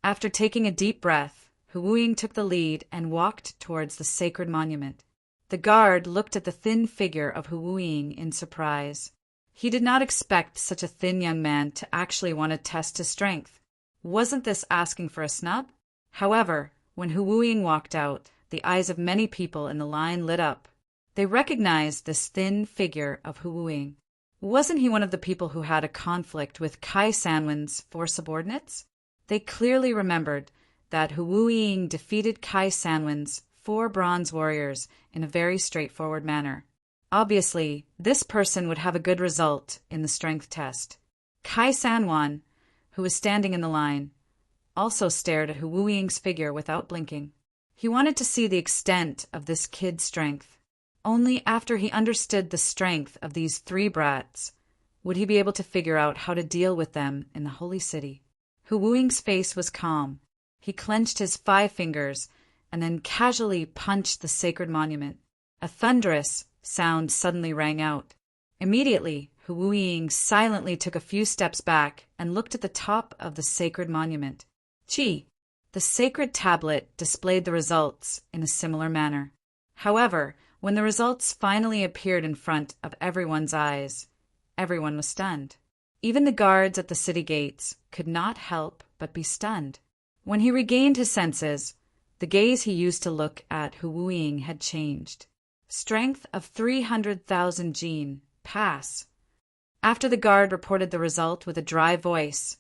After taking a deep breath, Huiying took the lead and walked towards the sacred monument. The guard looked at the thin figure of Huiying in surprise. He did not expect such a thin young man to actually want to test his strength. Wasn't this asking for a snub? However, when Huiying walked out, the eyes of many people in the line lit up. They recognized this thin figure of Huiying. Wasn't he one of the people who had a conflict with Kai Sanwen's 4 subordinates? They clearly remembered that Huiying defeated Kai Sanwen's 4 bronze warriors in a very straightforward manner. Obviously, this person would have a good result in the strength test. Kai Sanwan, who was standing in the line, also stared at Huiying's figure without blinking. He wanted to see the extent of this kid's strength. Only after he understood the strength of these 3 brats would he be able to figure out how to deal with them in the holy city. Huiying's face was calm. He clenched his 5 fingers and then casually punched the sacred monument. A thunderous sound suddenly rang out. Immediately, Huiying silently took a few steps back and looked at the top of the sacred monument. Chi! The sacred tablet displayed the results in a similar manner. However, when the results finally appeared in front of everyone's eyes, everyone was stunned. Even the guards at the city gates could not help but be stunned. When he regained his senses, the gaze he used to look at Huiying had changed. Strength of 300,000 jin, pass. After the guard reported the result with a dry voice,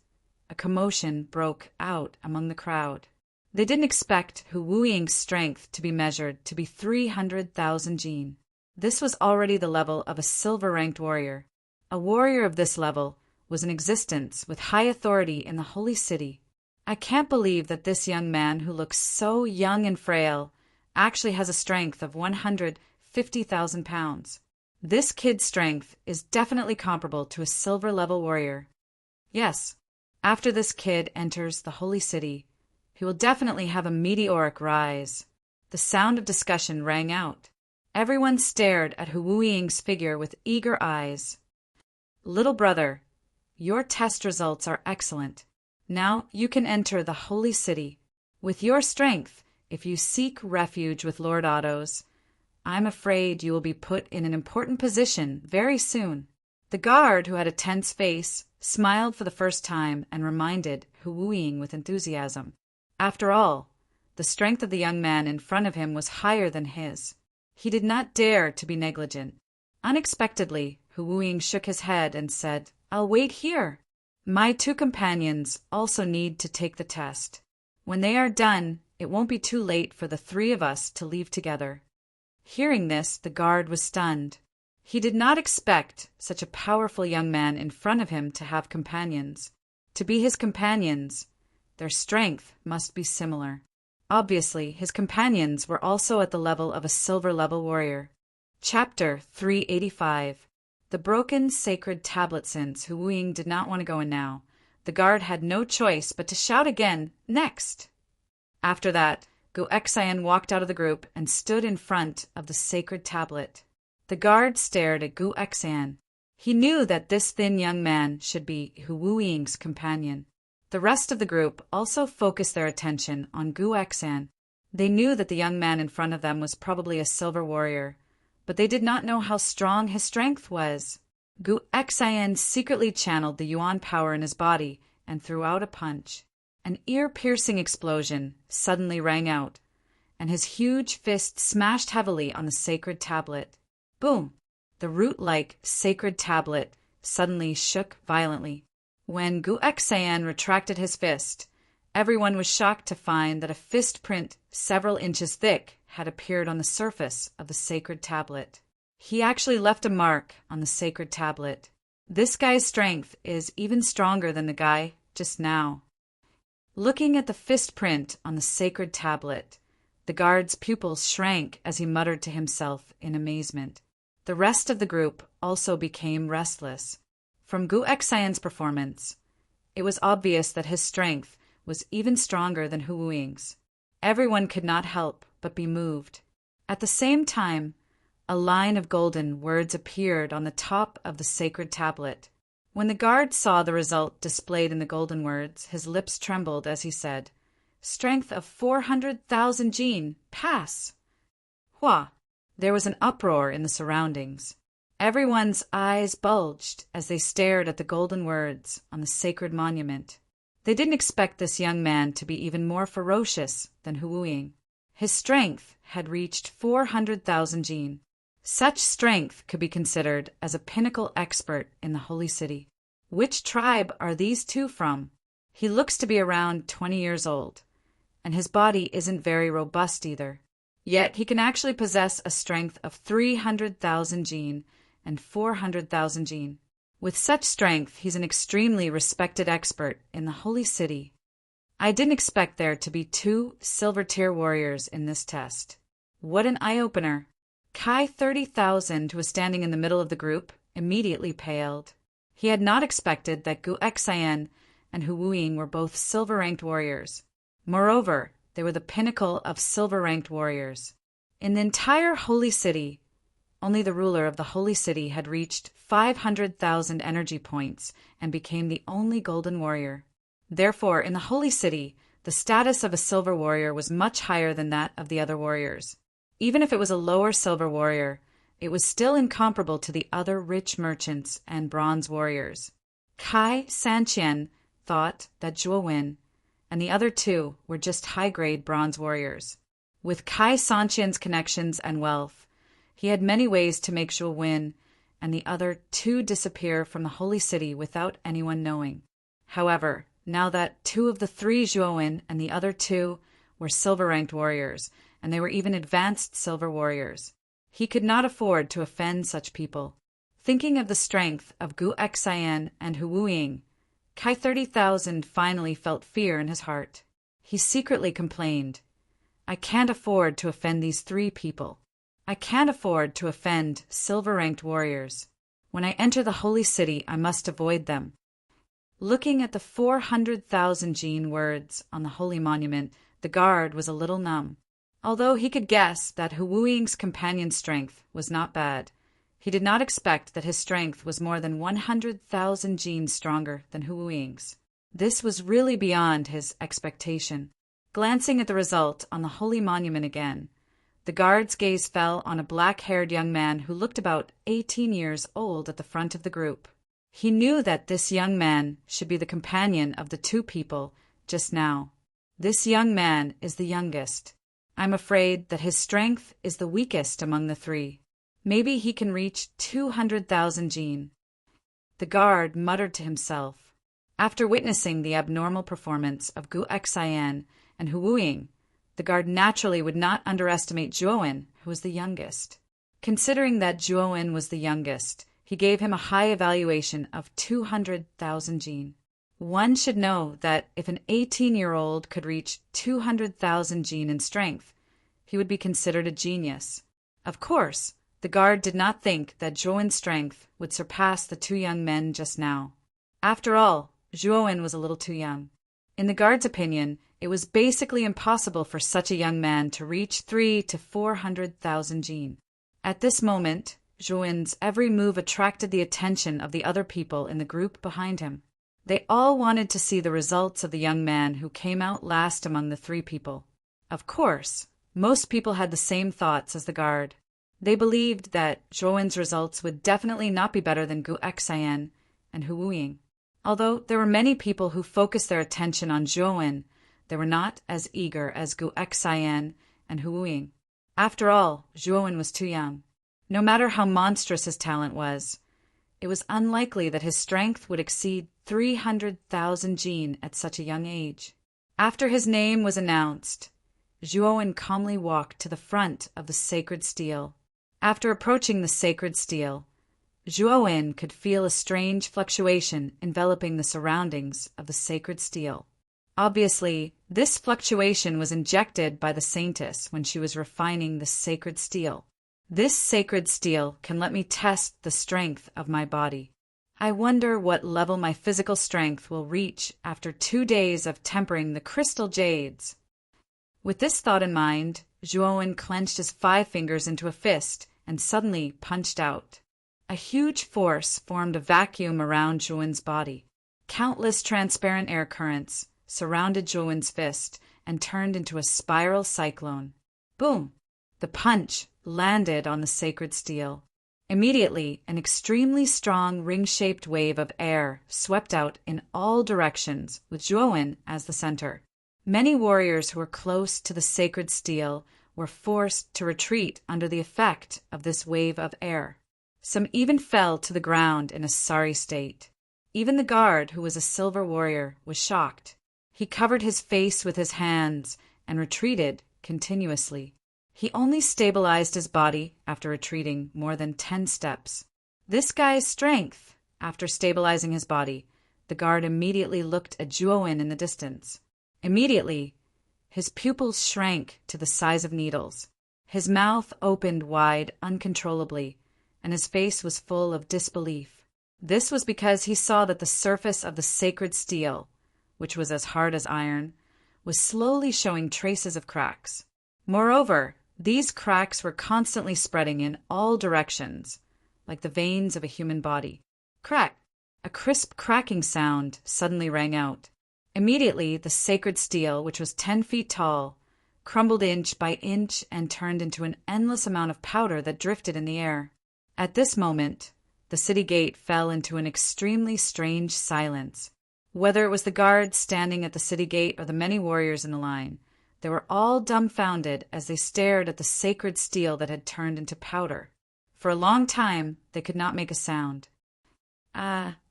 a commotion broke out among the crowd. They didn't expect Huiying's strength to be measured to be 300,000 jin. This was already the level of a silver-ranked warrior. A warrior of this level was in existence with high authority in the holy city. I can't believe that this young man who looks so young and frail actually has a strength of 150,000 pounds. This kid's strength is definitely comparable to a silver-level warrior. Yes, after this kid enters the holy city, he will definitely have a meteoric rise. The sound of discussion rang out. Everyone stared at Huiying's figure with eager eyes. Little brother, your test results are excellent. Now you can enter the holy city. With your strength, if you seek refuge with Lord Otto's, I'm afraid you will be put in an important position very soon. The guard, who had a tense face, smiled for the first time and reminded Huiying with enthusiasm. After all, the strength of the young man in front of him was higher than his. He did not dare to be negligent. Unexpectedly, Huiying shook his head and said, I'll wait here. My 2 companions also need to take the test. When they are done, it won't be too late for the 3 of us to leave together. Hearing this, the guard was stunned. He did not expect such a powerful young man in front of him to have companions. To be his companions, their strength must be similar. Obviously, his companions were also at the level of a silver-level warrior. Chapter 385. The broken sacred tablet. Since Huiying did not want to go in now, the guard had no choice but to shout again, next! After that, Gu Xian walked out of the group and stood in front of the sacred tablet. The guard stared at Gu Xian. He knew that this thin young man should be Huiying's companion. The rest of the group also focused their attention on Gu Xian. They knew that the young man in front of them was probably a silver warrior, but they did not know how strong his strength was. Gu Xian secretly channeled the Yuan power in his body and threw out a punch. An ear-piercing explosion suddenly rang out, and his huge fist smashed heavily on the sacred tablet. Boom! The root-like sacred tablet suddenly shook violently. When Gu Xian retracted his fist, everyone was shocked to find that a fist print several inches thick had appeared on the surface of the sacred tablet. He actually left a mark on the sacred tablet. This guy's strength is even stronger than the guy just now. Looking at the fist print on the sacred tablet, the guard's pupils shrank as he muttered to himself in amazement. The rest of the group also became restless. From Gu Xian's performance, it was obvious that his strength was even stronger than Hu Ying's. Everyone could not help but be moved. At the same time, a line of golden words appeared on the top of the sacred tablet. When the guard saw the result displayed in the golden words, his lips trembled as he said, "Strength of 400,000 jin, pass!" Hua! There was an uproar in the surroundings. Everyone's eyes bulged as they stared at the golden words on the sacred monument. They didn't expect this young man to be even more ferocious than Hu Ying. His strength had reached 400,000 jin. Such strength could be considered as a pinnacle expert in the holy city. Which tribe are these two from? He looks to be around 20 years old, and his body isn't very robust either. Yet he can actually possess a strength of 300,000 jin and 400,000 jin. With such strength, he's an extremely respected expert in the holy city. I didn't expect there to be 2 silver-tier warriors in this test. What an eye-opener! Kai 30,000, who was standing in the middle of the group, immediately paled. He had not expected that Gu Xian and Hu Ying were both silver-ranked warriors. Moreover, they were the pinnacle of silver-ranked warriors. In the entire holy city, only the ruler of the holy city had reached 500,000 energy points and became the only golden warrior. Therefore, in the holy city, the status of a silver warrior was much higher than that of the other warriors. Even if it was a lower silver warrior, it was still incomparable to the other rich merchants and bronze warriors. Kai Sanqian thought that Zhuo Wen and the other 2 were just high-grade bronze warriors. With Kai Sanqian's connections and wealth, he had many ways to make Zhuo Wen and the other 2 disappear from the holy city without anyone knowing. However, now that 2 of the 3 Zhuo Wen and the other 2 were silver-ranked warriors, and they were even advanced silver warriors, he could not afford to offend such people. Thinking of the strength of Gu Xian and Hu Ying, Kai 30,000 finally felt fear in his heart. He secretly complained, "I can't afford to offend these 3 people. I can't afford to offend silver-ranked warriors. When I enter the holy city, I must avoid them." Looking at the 400,000 jin words on the holy monument, the guard was a little numb. Although he could guess that Hu Ying's companion's strength was not bad, he did not expect that his strength was more than 100,000 jin stronger than Hu Ying's. This was really beyond his expectation. Glancing at the result on the holy monument again, the guard's gaze fell on a black-haired young man who looked about 18 years old at the front of the group. He knew that this young man should be the companion of the 2 people just now. This young man is the youngest. I'm afraid that his strength is the weakest among the 3. Maybe he can reach 200,000 jin. The guard muttered to himself. After witnessing the abnormal performance of Gu Xian and Hu Ying, the guard naturally would not underestimate Zhuo Wen, who was the youngest. Considering that Zhuo Wen was the youngest, he gave him a high evaluation of 200,000 jin. One should know that if an 18-year-old could reach 200,000 jin in strength, he would be considered a genius. Of course, the guard did not think that Zhuo Wen's strength would surpass the 2 young men just now. After all, Zhuo Wen was a little too young. In the guard's opinion, it was basically impossible for such a young man to reach 300,000 to 400,000 jin. At this moment, Zhuo Wen's every move attracted the attention of the other people in the group behind him. They all wanted to see the results of the young man who came out last among the 3 people. Of course, most people had the same thoughts as the guard. They believed that Zhuo Wen's results would definitely not be better than Gu Xian and Hu Ying. Although there were many people who focused their attention on Zhuo Wen, they were not as eager as Gu Xian and Hu Ying. After all, Zhuo Wen was too young. No matter how monstrous his talent was, it was unlikely that his strength would exceed 300,000 jin at such a young age. After his name was announced, Zhuo Wen calmly walked to the front of the sacred stele. After approaching the sacred stele, Zhuo Wen could feel a strange fluctuation enveloping the surroundings of the sacred stele. Obviously, this fluctuation was injected by the saintess when she was refining the sacred stele. This sacred stele can let me test the strength of my body. I wonder what level my physical strength will reach after 2 days of tempering the crystal jades. With this thought in mind, Zhuowen clenched his 5 fingers into a fist and suddenly punched out. A huge force formed a vacuum around Zhuowen's body. Countless transparent air currents surrounded Zhuowen's fist and turned into a spiral cyclone. Boom! The punch landed on the sacred steel. Immediately, an extremely strong ring-shaped wave of air swept out in all directions, with Zhuowen as the center. Many warriors who were close to the sacred steel were forced to retreat under the effect of this wave of air. Some even fell to the ground in a sorry state. Even the guard, who was a silver warrior, was shocked. He covered his face with his hands and retreated continuously. He only stabilized his body after retreating more than 10 steps. This guy's strength! After stabilizing his body, the guard immediately looked at Zhuowen in the distance. Immediately, his pupils shrank to the size of needles. His mouth opened wide uncontrollably, and his face was full of disbelief. This was because he saw that the surface of the sacred steel, which was as hard as iron, was slowly showing traces of cracks. Moreover, these cracks were constantly spreading in all directions, like the veins of a human body. Crack! A crisp cracking sound suddenly rang out. Immediately, the sacred steel, which was 10 feet tall, crumbled inch by inch and turned into an endless amount of powder that drifted in the air. At this moment, the city gate fell into an extremely strange silence. Whether it was the guards standing at the city gate or the many warriors in the line, they were all dumbfounded as they stared at the sacred steel that had turned into powder. For a long time, they could not make a sound.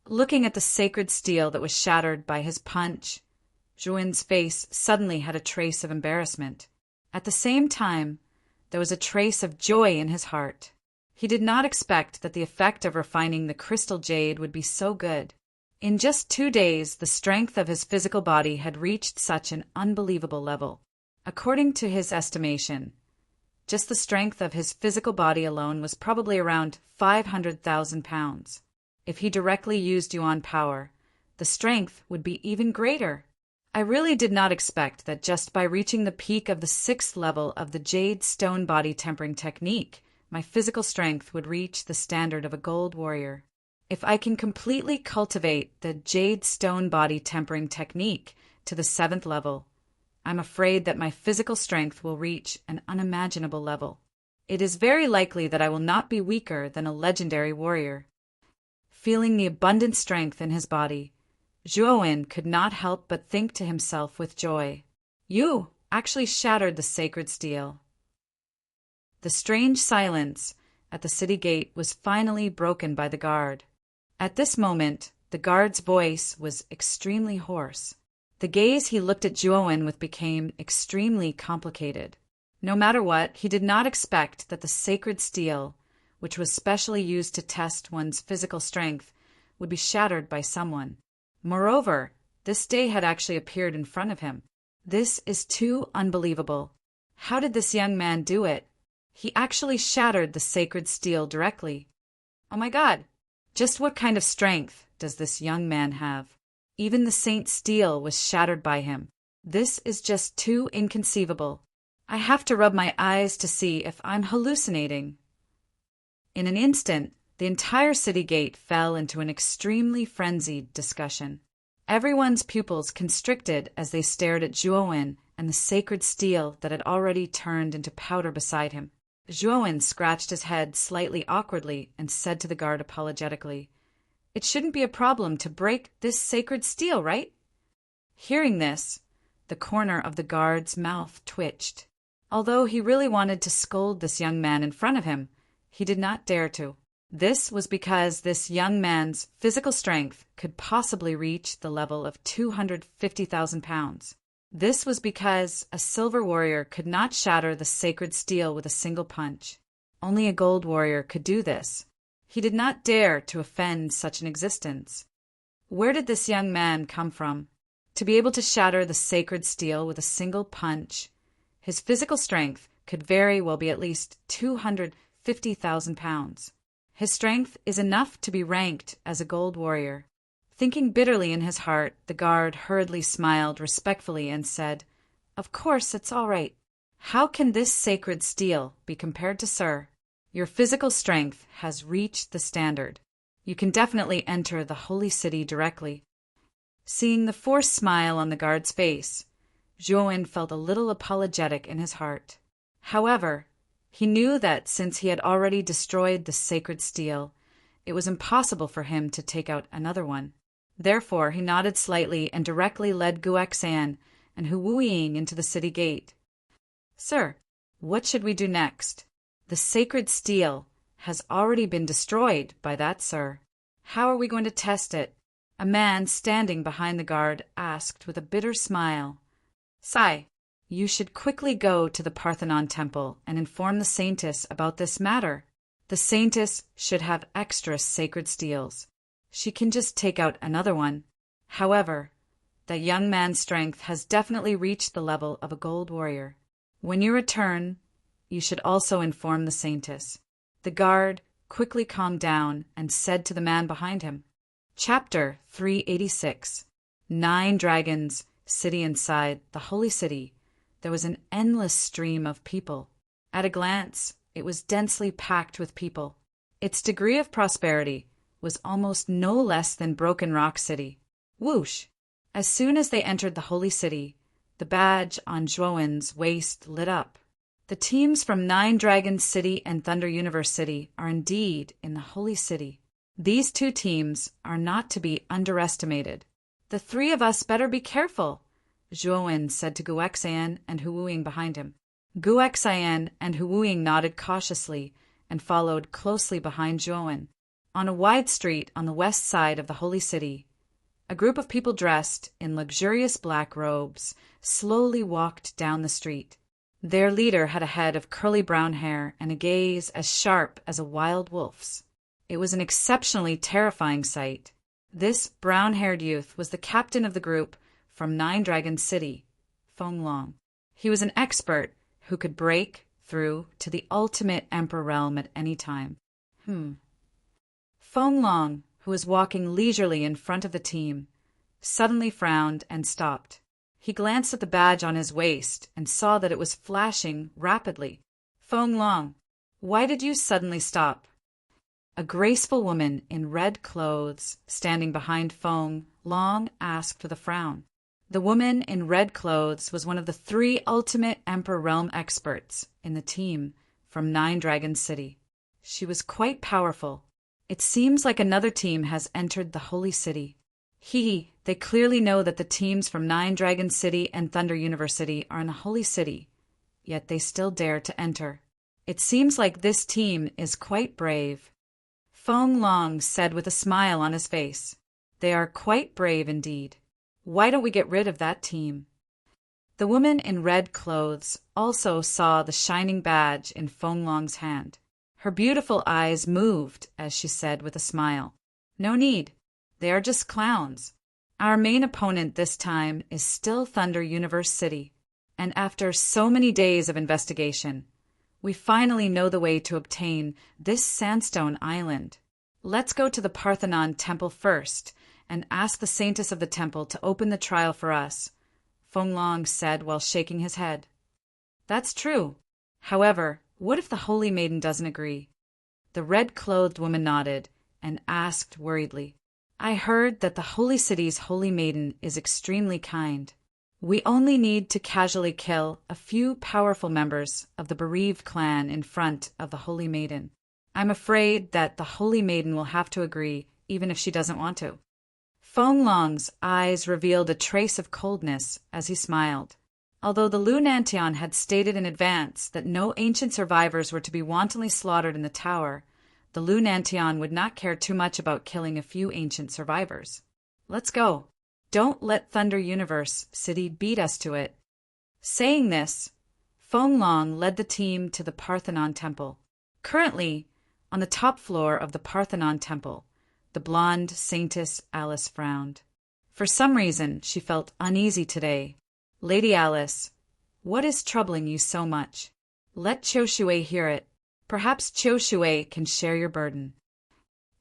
Looking at the sacred steel that was shattered by his punch, Zhuowen's face suddenly had a trace of embarrassment. At the same time, there was a trace of joy in his heart. He did not expect that the effect of refining the crystal jade would be so good. In just 2 days, the strength of his physical body had reached such an unbelievable level. According to his estimation, just the strength of his physical body alone was probably around 500,000 pounds. If he directly used Yuan power, the strength would be even greater. I really did not expect that just by reaching the peak of the 6th level of the jade stone body tempering technique, my physical strength would reach the standard of a gold warrior. If I can completely cultivate the jade stone body tempering technique to the 7th level, I'm afraid that my physical strength will reach an unimaginable level. It is very likely that I will not be weaker than a legendary warrior. Feeling the abundant strength in his body, Zhuowen could not help but think to himself with joy, "You actually shattered the sacred steel." The strange silence at the city gate was finally broken by the guard. At this moment, the guard's voice was extremely hoarse. The gaze he looked at Zhuowen with became extremely complicated. No matter what, he did not expect that the sacred steel, which was specially used to test one's physical strength, would be shattered by someone. Moreover, this day had actually appeared in front of him. This is too unbelievable. How did this young man do it? He actually shattered the sacred steel directly. Oh my God! Just what kind of strength does this young man have? Even the saint's steel was shattered by him. This is just too inconceivable. I have to rub my eyes to see if I'm hallucinating. In an instant, the entire city gate fell into an extremely frenzied discussion. Everyone's pupils constricted as they stared at Zhuowen and the sacred steel that had already turned into powder beside him. Zhuowen scratched his head slightly awkwardly and said to the guard apologetically, "It shouldn't be a problem to break this sacred steel, right?" Hearing this, the corner of the guard's mouth twitched. Although he really wanted to scold this young man in front of him, he did not dare to. This was because this young man's physical strength could possibly reach the level of 250,000 pounds. This was because a silver warrior could not shatter the sacred steel with a single punch. Only a gold warrior could do this. He did not dare to offend such an existence. Where did this young man come from? To be able to shatter the sacred steel with a single punch, his physical strength could very well be at least 250,000 pounds. His strength is enough to be ranked as a gold warrior. Thinking bitterly in his heart, the guard hurriedly smiled respectfully and said, "Of course, it's all right. How can this sacred steel be compared to Sir? Your physical strength has reached the standard. You can definitely enter the holy city directly." Seeing the forced smile on the guard's face, Zhuowen felt a little apologetic in his heart. However, he knew that since he had already destroyed the sacred steel, it was impossible for him to take out another one. Therefore, he nodded slightly and directly led Guexan and Hu Wuying into the city gate. "Sir, what should we do next? The sacred steel has already been destroyed by that, sir. How are we going to test it?" A man standing behind the guard asked with a bitter smile. "Sai, you should quickly go to the Parthenon temple and inform the saintess about this matter. The saintess should have extra sacred steels. She can just take out another one. However, that young man's strength has definitely reached the level of a gold warrior. When you return, you should also inform the saintess." The guard quickly calmed down and said to the man behind him. Chapter 386. 9 Dragons, City inside the Holy City. There was an endless stream of people. At a glance, it was densely packed with people. Its degree of prosperity was almost no less than Broken Rock City. Whoosh! As soon as they entered the Holy City, the badge on Zhuowen's waist lit up. The teams from 9 Dragons City and Thunder Universe City are indeed in the Holy City. These 2 teams are not to be underestimated. "The 3 of us better be careful," Zhuowen said to Guexan and Hu Wuying behind him. Guexan and Hu Wuying nodded cautiously and followed closely behind Zhuowen. On a wide street on the west side of the Holy City, a group of people dressed in luxurious black robes slowly walked down the street. Their leader had a head of curly brown hair and a gaze as sharp as a wild wolf's. It was an exceptionally terrifying sight. This brown-haired youth was the captain of the group from 9 Dragons City, Feng Long. He was an expert who could break through to the ultimate Emperor realm at any time. Feng Long, who was walking leisurely in front of the team, suddenly frowned and stopped. He glanced at the badge on his waist and saw that it was flashing rapidly. "Feng Long, why did you suddenly stop?" A graceful woman in red clothes standing behind Feng Long asked with a frown. The woman in red clothes was one of the 3 ultimate Emperor Realm experts in the team from 9 Dragons City. She was quite powerful. "It seems like another team has entered the Holy City. They clearly know that the teams from 9 Dragons City and Thunder Universe City are in the Holy City, yet they still dare to enter. It seems like this team is quite brave," Feng Long said with a smile on his face. "They are quite brave indeed. Why don't we get rid of that team?" The woman in red clothes also saw the shining badge in Feng Long's hand. Her beautiful eyes moved as she said with a smile, "No need. They are just clowns. Our main opponent this time is still Thunder Universe City, and after so many days of investigation, we finally know the way to obtain this sandstone island. Let's go to the Parthenon temple first and ask the saintess of the temple to open the trial for us," Feng Long said while shaking his head. "That's true. However, what if the Holy Maiden doesn't agree?" The red-clothed woman nodded and asked worriedly, "I heard that the Holy City's Holy Maiden is extremely kind. We only need to casually kill a few powerful members of the bereaved clan in front of the Holy Maiden. I'm afraid that the Holy Maiden will have to agree even if she doesn't want to." Feng Long's eyes revealed a trace of coldness as he smiled. Although the Lunantion had stated in advance that no ancient survivors were to be wantonly slaughtered in the tower, the Lunantion would not care too much about killing a few ancient survivors. "Let's go. Don't let Thunder Universe City beat us to it." Saying this, Feng Long led the team to the Parthenon Temple. Currently, on the top floor of the Parthenon Temple, the blonde saintess Alice frowned. For some reason, she felt uneasy today. "Lady Alice, what is troubling you so much? Let Qiu Shui hear it. Perhaps Qiu Shui can share your burden."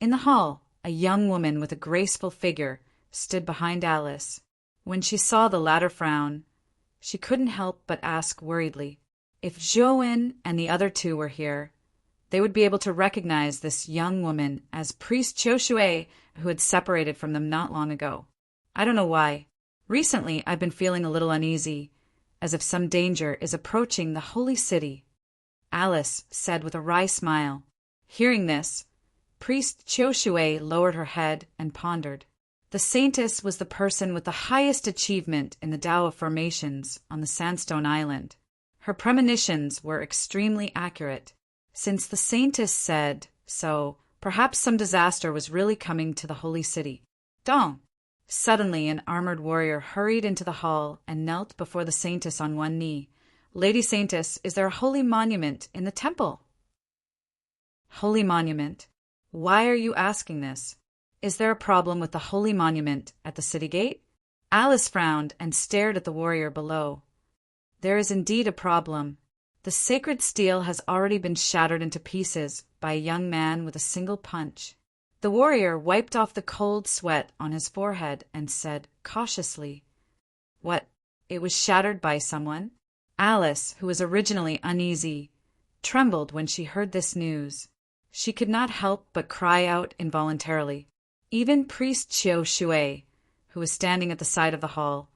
In the hall, a young woman with a graceful figure stood behind Alice. When she saw the latter frown, she couldn't help but ask worriedly, if Zhou and the other two were here, they would be able to recognize this young woman as Priest Qiu who had separated from them not long ago. I don't know why. Recently, I've been feeling a little uneasy, as if some danger is approaching the holy city, Alice said with a wry smile. Hearing this, Priest Qiu lowered her head and pondered. The saintess was the person with the highest achievement in the Tao of formations on the Sandstone Island. Her premonitions were extremely accurate. Since the saintess said so, perhaps some disaster was really coming to the holy city. Dong! Suddenly, an armored warrior hurried into the hall and knelt before the saintess on one knee. Lady Saintess, is there a holy monument in the temple? Holy monument? Why are you asking this? Is there a problem with the holy monument at the city gate? Alice frowned and stared at the warrior below. There is indeed a problem. The sacred steel has already been shattered into pieces by a young man with a single punch. The warrior wiped off the cold sweat on his forehead and said cautiously, "What, it was shattered by someone?" Alice, who was originally uneasy, trembled when she heard this news. She could not help but cry out involuntarily. Even Priest Qiu, who was standing at the side of the hall,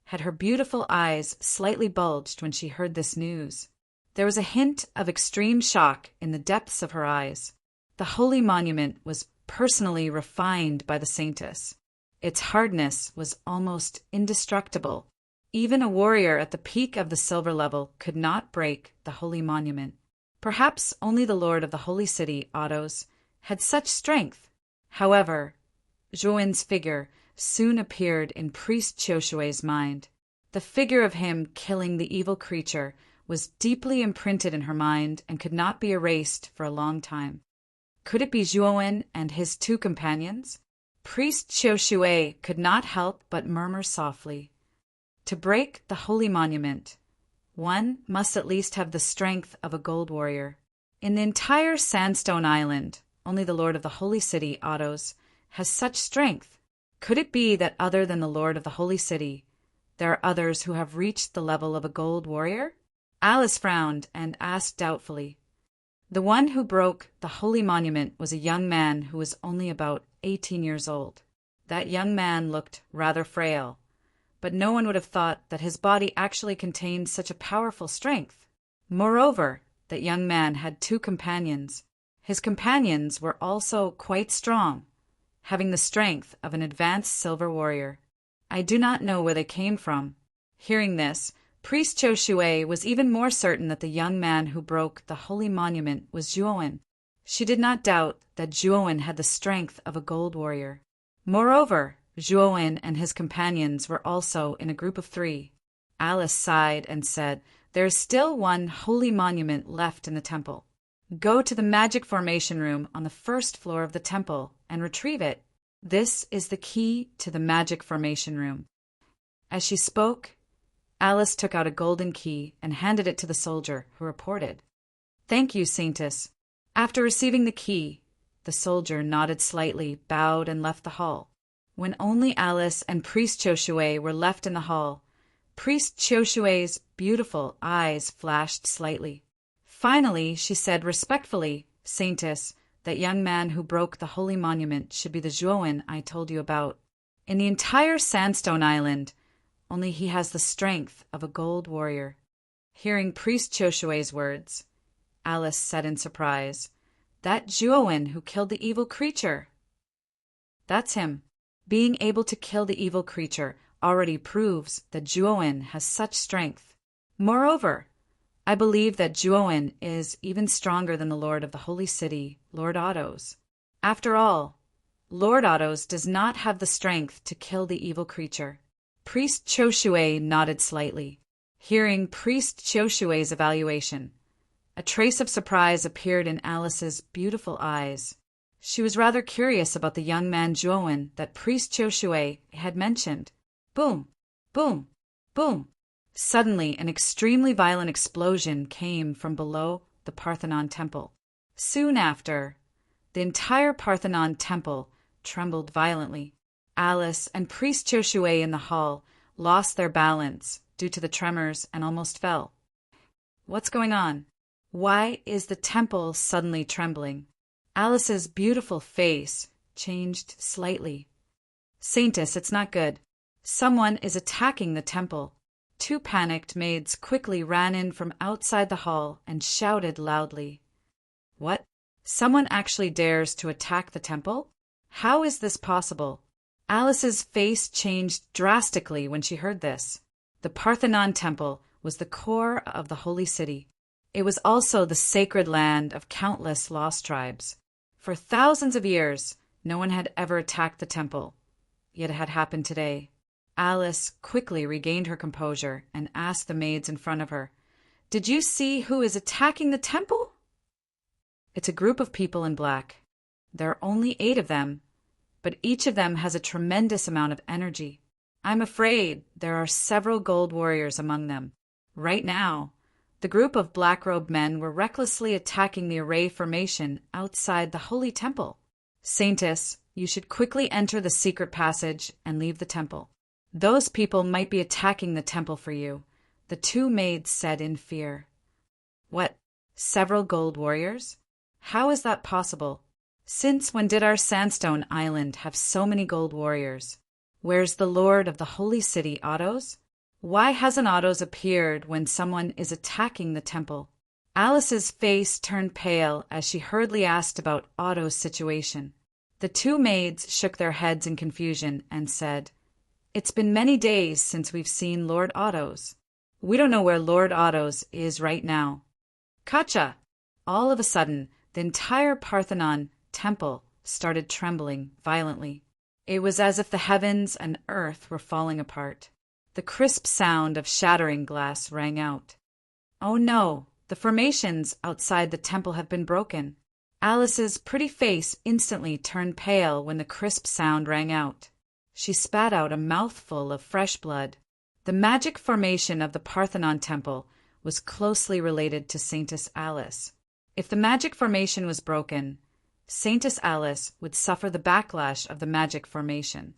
had her beautiful eyes slightly bulged when she heard this news. There was a hint of extreme shock in the depths of her eyes. The holy monument was personally refined by the saintess. Its hardness was almost indestructible. Even a warrior at the peak of the silver level could not break the holy monument. Perhaps only the lord of the holy city, Autos, had such strength. However, Zhouen's figure soon appeared in Priest Qiu's mind. The figure of him killing the evil creature was deeply imprinted in her mind and could not be erased for a long time. Could it be Zhou and his two companions? Priest Qiu could not help but murmur softly. To break the holy monument, one must at least have the strength of a gold warrior. In the entire Sandstone Island, only the lord of the holy city, Autos, has such strength. Could it be that other than the lord of the holy city, there are others who have reached the level of a gold warrior? Alice frowned and asked doubtfully. The one who broke the holy monument was a young man who was only about 18 years old. That young man looked rather frail, but no one would have thought that his body actually contained such a powerful strength. Moreover, that young man had two companions. His companions were also quite strong, having the strength of an advanced silver warrior. I do not know where they came from. Hearing this, Priest Qiu was even more certain that the young man who broke the holy monument was Zhou. She did not doubt that Zhou had the strength of a gold warrior. Moreover, Zhou and his companions were also in a group of 3. Alice sighed and said, "There is still one holy monument left in the temple. Go to the magic formation room on the first floor of the temple and retrieve it. This is the key to the magic formation room." As she spoke, Alice took out a golden key and handed it to the soldier, who reported, "Thank you, Saintess." After receiving the key, the soldier nodded slightly, bowed, and left the hall. When only Alice and Priest Qiu were left in the hall, Priest Qiu's beautiful eyes flashed slightly. Finally, she said respectfully, "Saintess, that young man who broke the holy monument should be the Zhou I told you about. In the entire Sandstone Island, only he has the strength of a gold warrior." Hearing Priest Qiu's words, Alice said in surprise, "That Zhou who killed the evil creature." "That's him. Being able to kill the evil creature already proves that Zhou has such strength. Moreover, I believe that Zhou is even stronger than the lord of the holy city, Lord Autos. After all, Lord Autos does not have the strength to kill the evil creature." Priest Qiu nodded slightly. Hearing Priest Qiu's evaluation, a trace of surprise appeared in Alice's beautiful eyes. She was rather curious about the young man Zhou that Priest Qiu had mentioned. Boom! Boom! Boom! Suddenly, an extremely violent explosion came from below the Parthenon temple. Soon after, the entire Parthenon temple trembled violently. Alice and Priest Joshua in the hall lost their balance due to the tremors and almost fell. What's going on? Why is the temple suddenly trembling? Alice's beautiful face changed slightly. Saintess, it's not good. Someone is attacking the temple. Two panicked maids quickly ran in from outside the hall and shouted loudly. What? Someone actually dares to attack the temple? How is this possible? Alice's face changed drastically when she heard this. The Parthenon temple was the core of the holy city. It was also the sacred land of countless lost tribes. For thousands of years, no one had ever attacked the temple. Yet it had happened today. Alice quickly regained her composure and asked the maids in front of her, "Did you see who is attacking the temple?" It's a group of people in black. There are only 8 of them, but each of them has a tremendous amount of energy. I'm afraid there are several gold warriors among them. Right now, the group of black-robed men were recklessly attacking the array formation outside the holy temple. Saintess, you should quickly enter the secret passage and leave the temple. Those people might be attacking the temple for you, the 2 maids said in fear. What? Several gold warriors? How is that possible? Since when did our sandstone island have so many gold warriors? Where's the lord of the holy city, Autos? Why hasn't Autos appeared when someone is attacking the temple? Alice's face turned pale as she hurriedly asked about Autos' situation. The 2 maids shook their heads in confusion and said, "It's been many days since we've seen Lord Autos. We don't know where Lord Autos is right now." Kacha! All of a sudden, the entire Parthenon temple started trembling violently. It was as if the heavens and earth were falling apart. The crisp sound of shattering glass rang out. Oh no, the formations outside the temple have been broken. Alice's pretty face instantly turned pale when the crisp sound rang out. She spat out a mouthful of fresh blood. The magic formation of the Parthenon temple was closely related to Saintess Alice. If the magic formation was broken, Saintess Alice would suffer the backlash of the magic formation.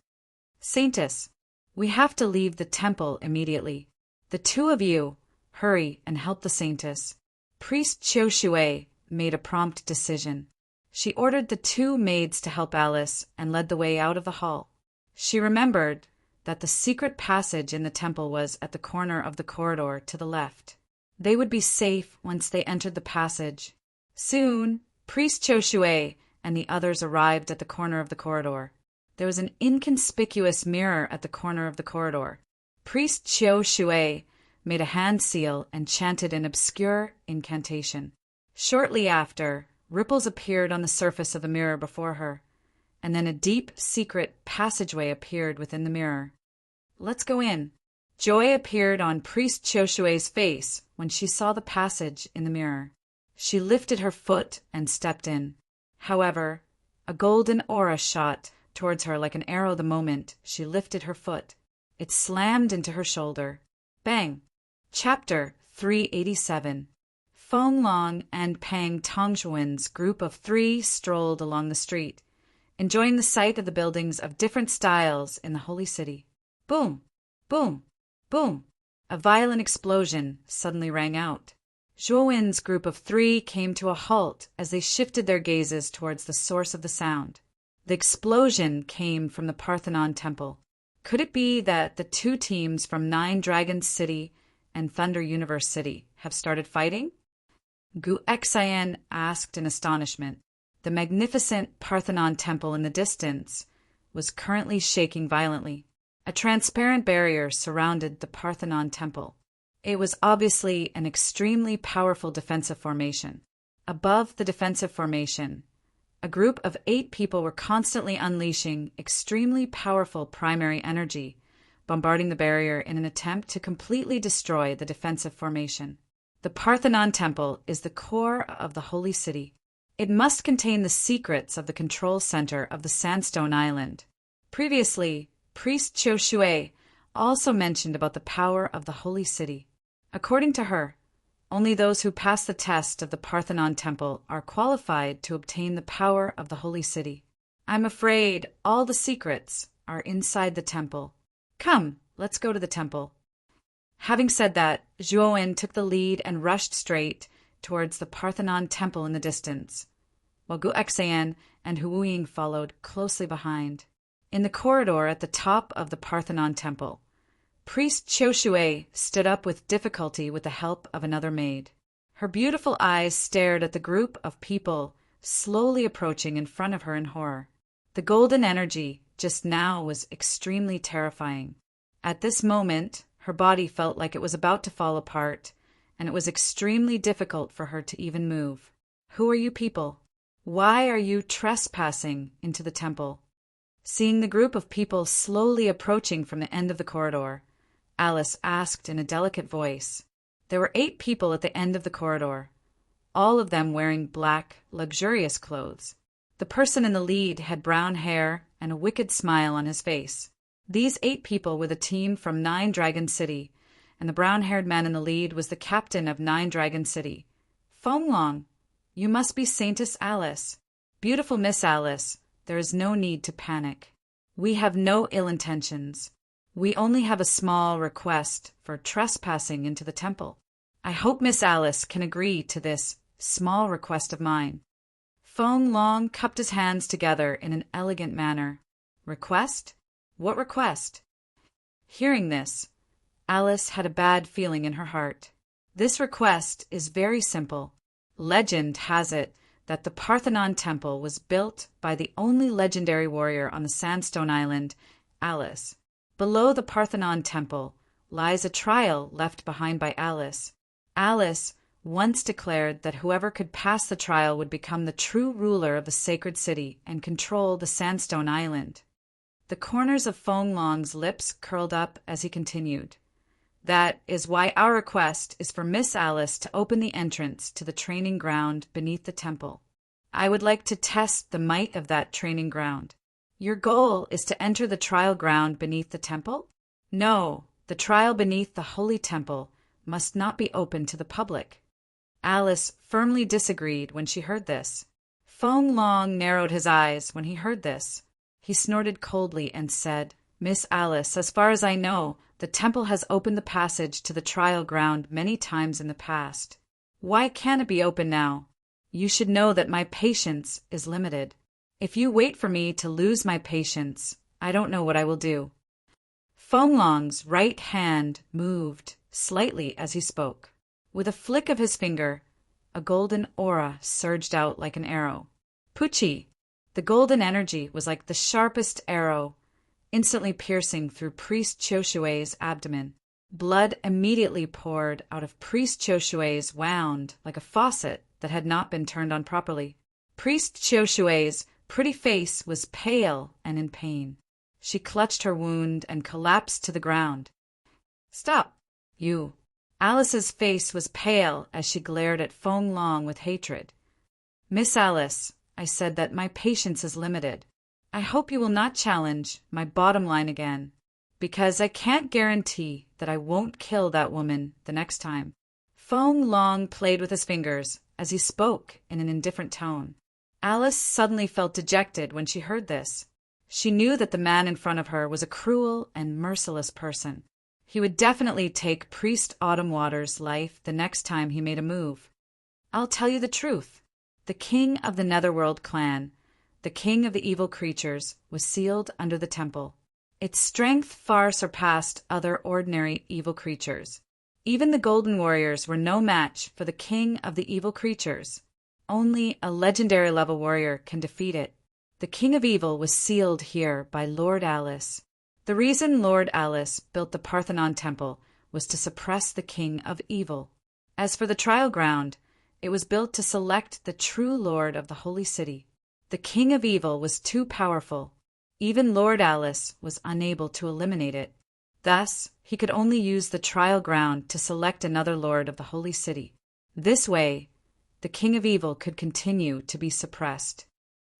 Saintess, we have to leave the temple immediately. The 2 of you, hurry and help the Saintess. Priest Joshua made a prompt decision. She ordered the 2 maids to help Alice and led the way out of the hall. She remembered that the secret passage in the temple was at the corner of the corridor to the left. They would be safe once they entered the passage. Soon, Priest Joshua and the others arrived at the corner of the corridor. There was an inconspicuous mirror at the corner of the corridor. Priest Joshua made a hand seal and chanted an obscure incantation. Shortly after, ripples appeared on the surface of the mirror before her, and then a deep, secret passageway appeared within the mirror. "Let's go in." Joy appeared on Priest Joshua's face when she saw the passage in the mirror. She lifted her foot and stepped in. However, a golden aura shot towards her like an arrow the moment she lifted her foot. It slammed into her shoulder. Bang! Chapter 387. Feng Long and Pang Tongxuan's group of 3 strolled along the street, enjoying the sight of the buildings of different styles in the holy city. Boom! Boom! Boom! A violent explosion suddenly rang out. Zhouwen's group of 3 came to a halt as they shifted their gazes towards the source of the sound. The explosion came from the Parthenon temple. Could it be that the 2 teams from 9 Dragons City and Thunder Universe City have started fighting? Gu Xian asked in astonishment. The magnificent Parthenon temple in the distance was currently shaking violently. A transparent barrier surrounded the Parthenon temple. It was obviously an extremely powerful defensive formation. Above the defensive formation, a group of 8 people were constantly unleashing extremely powerful primary energy, bombarding the barrier in an attempt to completely destroy the defensive formation. The Parthenon temple is the core of the holy city. It must contain the secrets of the control center of the Sandstone Island. Previously, Priest Joshua also mentioned about the power of the holy city. According to her, Only those who pass the test of the Parthenon temple are qualified to obtain the power of the holy city. I'm afraid all the secrets are inside the temple. Come, let's go to the temple." Having said that, Zhuowen took the lead and rushed straight towards the Parthenon temple in the distance, while Guexayan and Huiying followed closely behind. In the corridor at the top of the Parthenon temple, Priest Qiushui stood up with difficulty with the help of another maid. Her beautiful eyes stared at the group of people slowly approaching in front of her in horror. The golden energy just now was extremely terrifying. At this moment, her body felt like it was about to fall apart, and it was extremely difficult for her to even move. "Who are you people? Why are you trespassing into the temple?" Seeing the group of people slowly approaching from the end of the corridor, Alice asked in a delicate voice. There were 8 people at the end of the corridor, all of them wearing black, luxurious clothes. The person in the lead had brown hair and a wicked smile on his face. These 8 people were the team from 9 Dragon City, and the brown-haired man in the lead was the captain of 9 Dragon City. "Fenglong, you must be Saintess Alice. Beautiful Miss Alice, there is no need to panic. We have no ill intentions. We only have a small request for trespassing into the temple. I hope Miss Alice can agree to this small request of mine." Fenglong cupped his hands together in an elegant manner. "Request? What request?" Hearing this, Alice had a bad feeling in her heart. This request is very simple. Legend has it that the Parthenon temple was built by the only legendary warrior on the Sandstone Island, Alice. Below the Parthenon temple lies a trial left behind by Alice. Alice once declared that whoever could pass the trial would become the true ruler of the sacred city and control the Sandstone Island. The corners of Fenglong's lips curled up as he continued. "That is why our request is for Miss Alice to open the entrance to the training ground beneath the temple. I would like to test the might of that training ground." "Your goal is to enter the trial ground beneath the temple?" "No, the trial beneath the holy temple must not be open to the public." Alice firmly disagreed when she heard this. Fenglong narrowed his eyes when he heard this. He snorted coldly and said, "Miss Alice, as far as I know, the temple has opened the passage to the trial ground many times in the past. Why can't it be open now? You should know that my patience is limited. If you wait for me to lose my patience, I don't know what I will do." Fenglong's right hand moved slightly as he spoke. With a flick of his finger, a golden aura surged out like an arrow. Puchi! The golden energy was like the sharpest arrow, instantly piercing through Priest Qiushui's abdomen. Blood immediately poured out of Priest Qiushui's wound like a faucet that had not been turned on properly. Priest Qiushui's pretty face was pale and in pain. She clutched her wound and collapsed to the ground. "Stop, you!" Alice's face was pale as she glared at Fenglong with hatred. "Miss Alice, I said that my patience is limited. I hope you will not challenge my bottom line again, because I can't guarantee that I won't kill that woman the next time." Fenglong played with his fingers as he spoke in an indifferent tone. Alice suddenly felt dejected when she heard this. She knew that the man in front of her was a cruel and merciless person. He would definitely take Priest Autumn Water's life the next time he made a move. "I'll tell you the truth. The king of the Netherworld clan, the king of the evil creatures, was sealed under the temple. Its strength far surpassed other ordinary evil creatures. Even the Golden Warriors were no match for the king of the evil creatures. Only a legendary level warrior can defeat it. The king of evil was sealed here by Lord Alice. The reason Lord Alice built the Parthenon temple was to suppress the king of evil. As for the trial ground, it was built to select the true lord of the holy city. The king of evil was too powerful. Even Lord Alice was unable to eliminate it. Thus, he could only use the trial ground to select another lord of the holy city. This way, the king of evil could continue to be suppressed.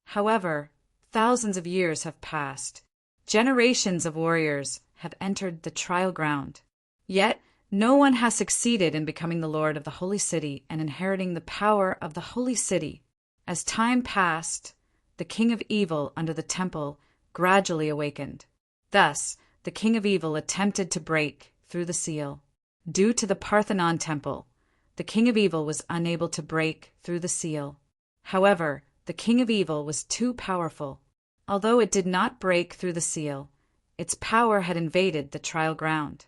However, thousands of years have passed. Generations of warriors have entered the trial ground. Yet, No one has succeeded in becoming the lord of the holy city and inheriting the power of the holy city. As time passed, the king of evil under the temple gradually awakened. Thus, the king of evil attempted to break through the seal. Due to the Parthenon temple, the king of evil was unable to break through the seal. However, the king of evil was too powerful. Although it did not break through the seal, its power had invaded the trial ground.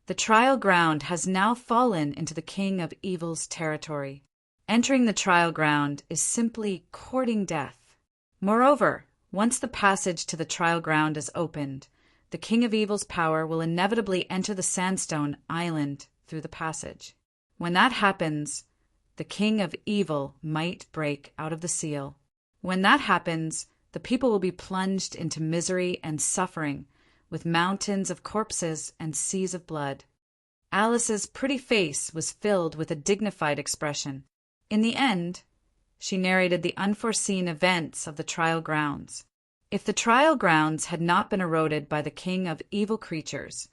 The trial ground has now fallen into the king of evil's territory. Entering the trial ground is simply courting death. Moreover, once the passage to the trial ground is opened, the king of evil's power will inevitably enter the sandstone island through the passage. When that happens, the king of evil might break out of the seal. When that happens, the people will be plunged into misery and suffering, with mountains of corpses and seas of blood. Alice's pretty face was filled with a dignified expression. In the end, she narrated the unforeseen events of the trial grounds. If the trial grounds had not been eroded by the king of evil creatures,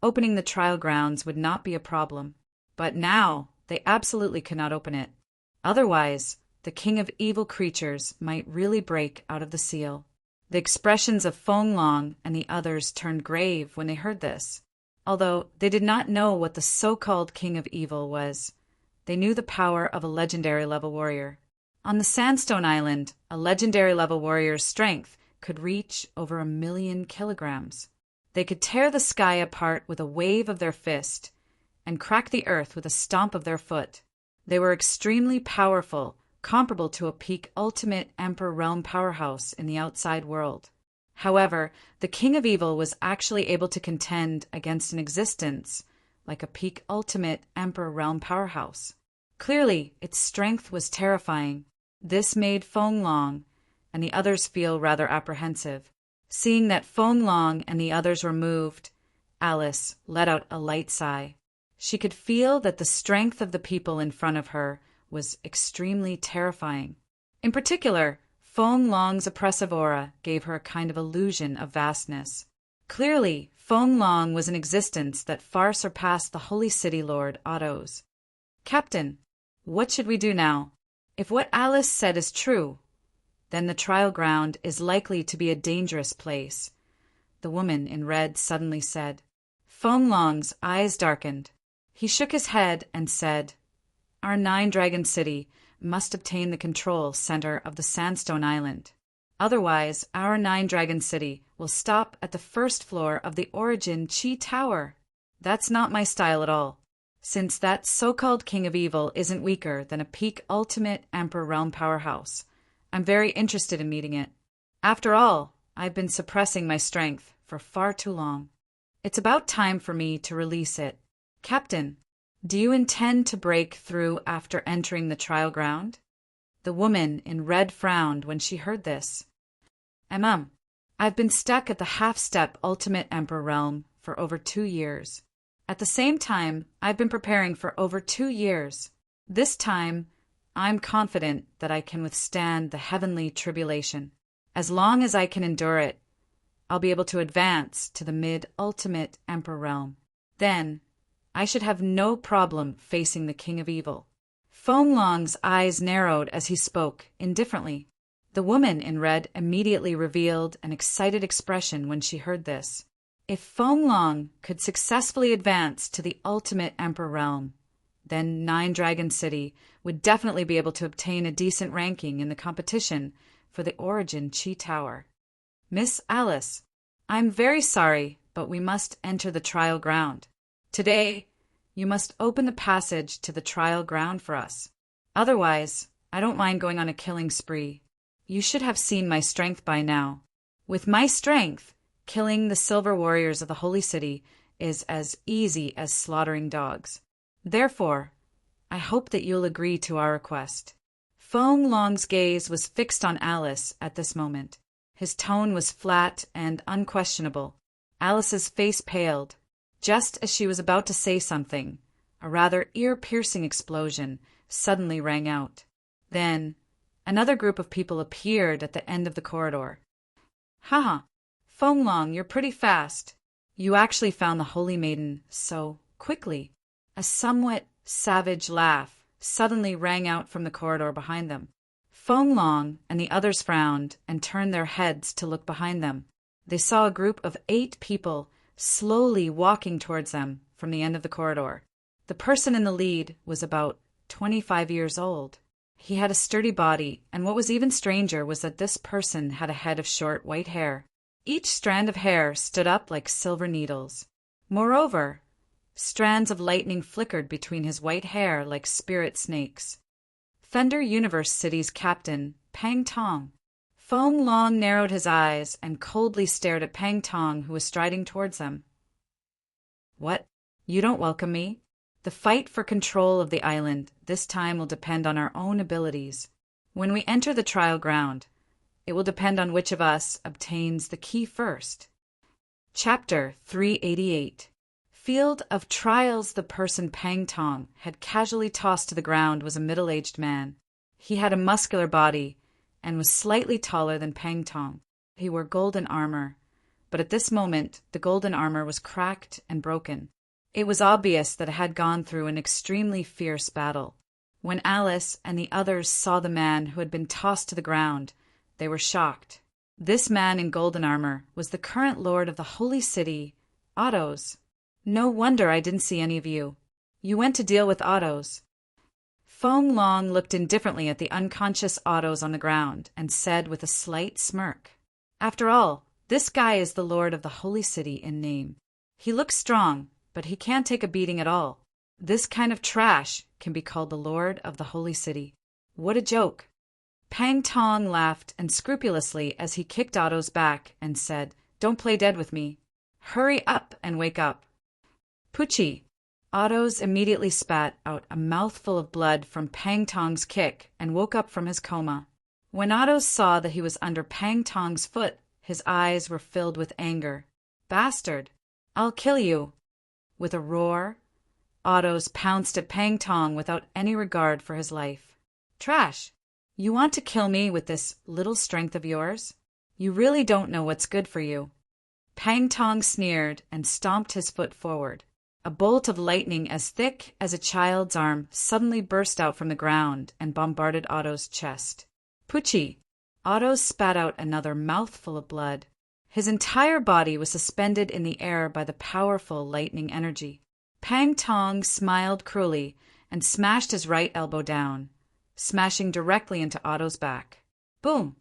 opening the trial grounds would not be a problem. But now they absolutely could not open it. Otherwise, the king of evil creatures might really break out of the seal. The expressions of Feng Long and the others turned grave when they heard this. Although they did not know what the so-called king of evil was, they knew the power of a legendary level warrior. On the Sandstone Island, a legendary level warrior's strength could reach over 1,000,000 kilograms. They could tear the sky apart with a wave of their fist and crack the earth with a stomp of their foot. They were extremely powerful, comparable to a peak ultimate Emperor Realm powerhouse in the outside world. However, the king of evil was actually able to contend against an existence like a peak ultimate Emperor Realm powerhouse. Clearly, its strength was terrifying. This made Feng Long and the others feel rather apprehensive. Seeing that Feng Long and the others were moved, Alice let out a light sigh. She could feel that the strength of the people in front of her was extremely terrifying. In particular, Feng Long's oppressive aura gave her a kind of illusion of vastness. Clearly, Feng Long was an existence that far surpassed the Holy City Lord Otto's. "Captain, what should we do now? If what Alice said is true, then the trial ground is likely to be a dangerous place," the woman in red suddenly said. Feng Long's eyes darkened. He shook his head and said, "Our Nine-Dragon City must obtain the control center of the Sandstone Island. Otherwise, our Nine-Dragon City will stop at the first floor of the Origin Chi Tower. That's not my style at all. Since that so-called king of evil isn't weaker than a peak ultimate Emperor Realm powerhouse, I'm very interested in meeting it. After all, I've been suppressing my strength for far too long. It's about time for me to release it. Captain, do you intend to break through after entering the trial ground?" The woman in red frowned when she heard this. I've been stuck at the half-step Ultimate Emperor Realm for over 2 years. At the same time, I've been preparing for over 2 years. This time, I'm confident that I can withstand the heavenly tribulation. As long as I can endure it, I'll be able to advance to the mid-Ultimate Emperor Realm. Then, I should have no problem facing the king of evil. Feng Long's eyes narrowed as he spoke, indifferently. The woman in red immediately revealed an excited expression when she heard this. If Feng Long could successfully advance to the ultimate Emperor Realm, then Nine-Dragon City would definitely be able to obtain a decent ranking in the competition for the Origin Chi Tower. "Miss Alice, I'm very sorry, but we must enter the trial ground. Today, you must open the passage to the trial ground for us. Otherwise, I don't mind going on a killing spree. You should have seen my strength by now. With my strength, killing the silver warriors of the Holy City is as easy as slaughtering dogs. Therefore, I hope that you'll agree to our request." Feng Long's gaze was fixed on Alice at this moment. His tone was flat and unquestionable. Alice's face paled. Just as she was about to say something, a rather ear-piercing explosion suddenly rang out. Then, another group of people appeared at the end of the corridor. "Haha, Feng Long, you're pretty fast. You actually found the Holy Maiden so quickly. A somewhat savage laugh suddenly rang out from the corridor behind them. Feng Long and the others frowned and turned their heads to look behind them. They saw a group of 8 people slowly walking towards them from the end of the corridor. The person in the lead was about 25 years old. He had a sturdy body, and what was even stranger was that this person had a head of short white hair. Each strand of hair stood up like silver needles. Moreover, strands of lightning flickered between his white hair like spirit snakes. Thunder Universe City's captain, Pang Tong. Feng Long narrowed his eyes and coldly stared at Pang Tong, who was striding towards them. What? You don't welcome me? The fight for control of the island this time will depend on our own abilities. When we enter the trial ground, it will depend on which of us obtains the key first. Chapter 388. Field of Trials. The person Pang Tong had casually tossed to the ground was a middle-aged man. He had a muscular body and was slightly taller than Pang Tong. He wore golden armor, but at this moment the golden armor was cracked and broken. It was obvious that it had gone through an extremely fierce battle. When Alice and the others saw the man who had been tossed to the ground, they were shocked. This man in golden armor was the current lord of the holy city, Autos. No wonder I didn't see any of you. You went to deal with Autos. Feng Long looked indifferently at the unconscious Autos on the ground and said with a slight smirk, "After all, this guy is the lord of the holy city in name. He looks strong, but he can't take a beating at all. This kind of trash can be called the lord of the holy city. What a joke." Pang Tong laughed unscrupulously as he kicked Otto's back and said, "Don't play dead with me. Hurry up and wake up." Poochie. Otto's immediately spat out a mouthful of blood from Pang Tong's kick and woke up from his coma. When Otto saw that he was under Pang Tong's foot, his eyes were filled with anger. "Bastard! I'll kill you!" With a roar, Otto's pounced at Pang Tong without any regard for his life. "Trash! You want to kill me with this little strength of yours? You really don't know what's good for you." Pang Tong sneered and stomped his foot forward. A bolt of lightning as thick as a child's arm suddenly burst out from the ground and bombarded Otto's chest. Poochie! Otto spat out another mouthful of blood. His entire body was suspended in the air by the powerful lightning energy. Pang Tong smiled cruelly and smashed his right elbow down, smashing directly into Otto's back. Boom!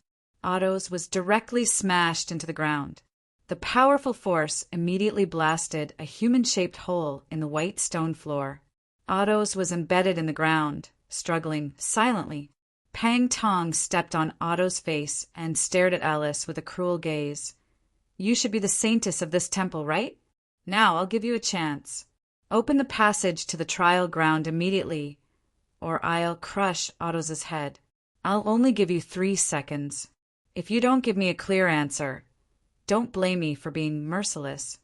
Otto's was directly smashed into the ground. The powerful force immediately blasted a human-shaped hole in the white stone floor. Otto's was embedded in the ground, struggling silently. Pang Tong stepped on Otto's face and stared at Alice with a cruel gaze. "You should be the saintess of this temple, right? Now I'll give you a chance. Open the passage to the trial ground immediately, or I'll crush Otto's head. I'll only give you 3 seconds. If you don't give me a clear answer, don't blame me for being merciless.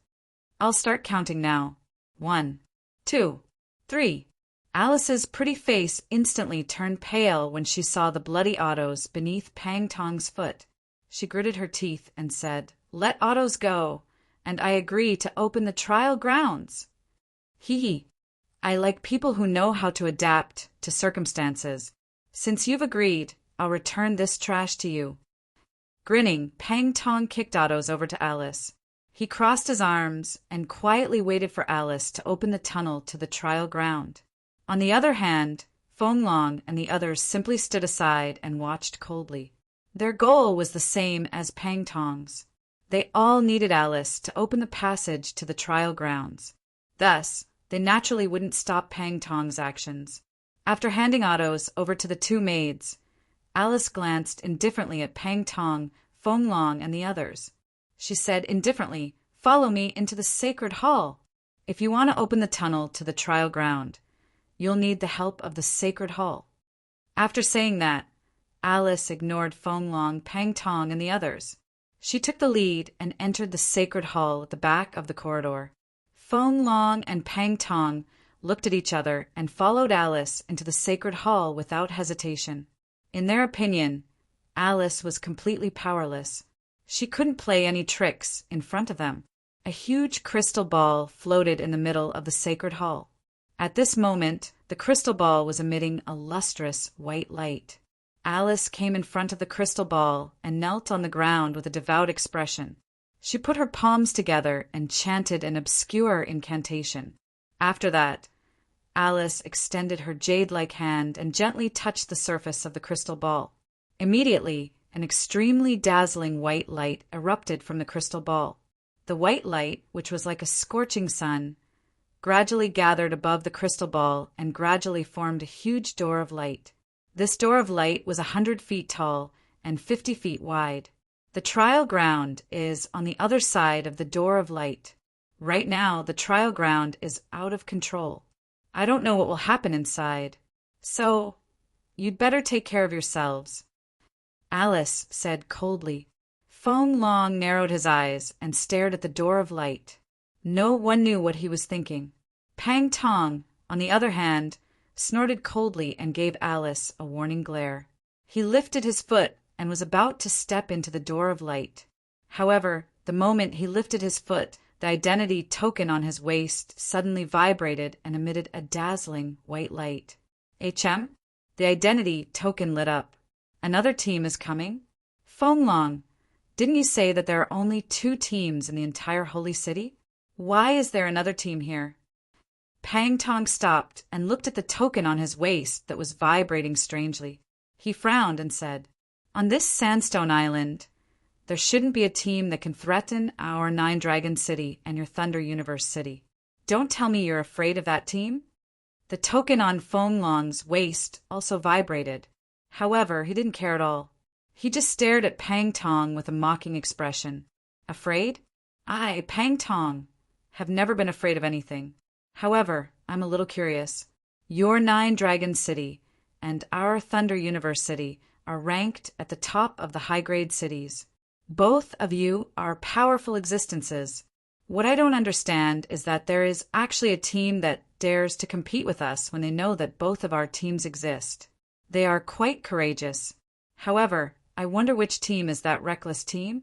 I'll start counting now. 1, 2, 3. Alice's pretty face instantly turned pale when she saw the bloody Ottos beneath Pang Tong's foot. She gritted her teeth and said, "Let Ottos go, and I agree to open the trial grounds." Hee hee. I like people who know how to adapt to circumstances. Since you've agreed, I'll return this trash to you. Grinning, Pang Tong kicked Ottos over to Alice. He crossed his arms and quietly waited for Alice to open the tunnel to the trial ground. On the other hand, Feng Long and the others simply stood aside and watched coldly. Their goal was the same as Pang Tong's. They all needed Alice to open the passage to the trial grounds. Thus, they naturally wouldn't stop Pang Tong's actions. After handing Ottos over to the 2 maids, Alice glanced indifferently at Pang Tong, Feng Long, and the others. She said indifferently, "Follow me into the sacred hall. If you want to open the tunnel to the trial ground, you'll need the help of the sacred hall." After saying that, Alice ignored Feng Long, Pang Tong, and the others. She took the lead and entered the sacred hall at the back of the corridor. Feng Long and Pang Tong looked at each other and followed Alice into the sacred hall without hesitation. In their opinion, Alice was completely powerless. She couldn't play any tricks in front of them. A huge crystal ball floated in the middle of the sacred hall. At this moment, the crystal ball was emitting a lustrous white light. Alice came in front of the crystal ball and knelt on the ground with a devout expression. She put her palms together and chanted an obscure incantation. After that, Alice extended her jade-like hand and gently touched the surface of the crystal ball. Immediately, an extremely dazzling white light erupted from the crystal ball. The white light, which was like a scorching sun, gradually gathered above the crystal ball and gradually formed a huge door of light. This door of light was 100 feet tall and 50 feet wide. The trial ground is on the other side of the door of light. Right now, the trial ground is out of control. I don't know what will happen inside, so you'd better take care of yourselves. Alice said coldly. Feng Long narrowed his eyes and stared at the door of light. No one knew what he was thinking. Pang Tong, on the other hand, snorted coldly and gave Alice a warning glare. He lifted his foot and was about to step into the door of light. However, the moment he lifted his foot, the identity token on his waist suddenly vibrated and emitted a dazzling white light. HM? The identity token lit up. Another team is coming? Feng Long, didn't you say that there are only 2 teams in the entire Holy City? Why is there another team here? Pang Tong stopped and looked at the token on his waist that was vibrating strangely. He frowned and said, On this sandstone island, there shouldn't be a team that can threaten our 9 Dragon City and your Thunder Universe City. Don't tell me you're afraid of that team? The token on Feng Long's waist also vibrated. However, he didn't care at all. He just stared at Pang Tong with a mocking expression. Afraid? I, Pang Tong, have never been afraid of anything. However, I'm a little curious. Your 9 Dragon City and our Thunder Universe City are ranked at the top of the high-grade cities. Both of you are powerful existences. What I don't understand is that there is actually a team that dares to compete with us when they know that both of our teams exist. They are quite courageous. However, I wonder which team is that reckless team?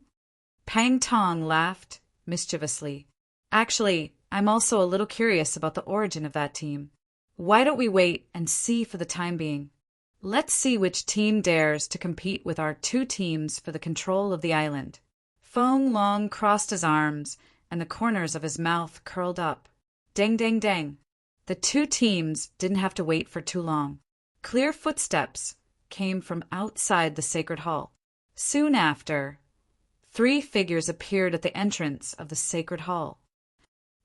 Pang Tong laughed mischievously. Actually, I'm also a little curious about the origin of that team. Why don't we wait and see for the time being? Let's see which team dares to compete with our 2 teams for the control of the island. Feng Long crossed his arms, and the corners of his mouth curled up. Dang, dang, dang. The 2 teams didn't have to wait for too long. Clear footsteps came from outside the sacred hall. Soon after, 3 figures appeared at the entrance of the sacred hall.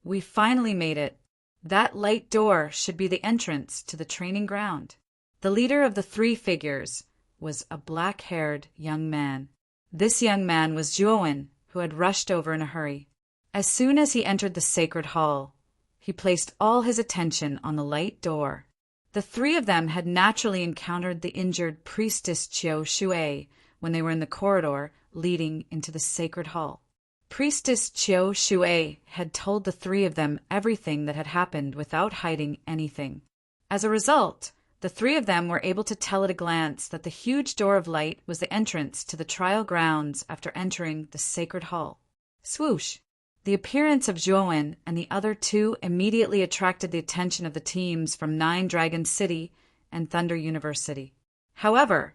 We finally made it. That light door should be the entrance to the training ground. The leader of the 3 figures was a black-haired young man. This young man was Zhuowen, who had rushed over in a hurry. As soon as he entered the sacred hall, he placed all his attention on the light door. The 3 of them had naturally encountered the injured priestess Qiu Shui when they were in the corridor leading into the sacred hall. Priestess Qiu Shui had told the 3 of them everything that had happened without hiding anything. As a result, the 3 of them were able to tell at a glance that the huge door of light was the entrance to the trial grounds after entering the sacred hall. Swoosh! The appearance of Zhuowen and the other 2 immediately attracted the attention of the teams from 9 Dragon City and Thunder Universe City. However,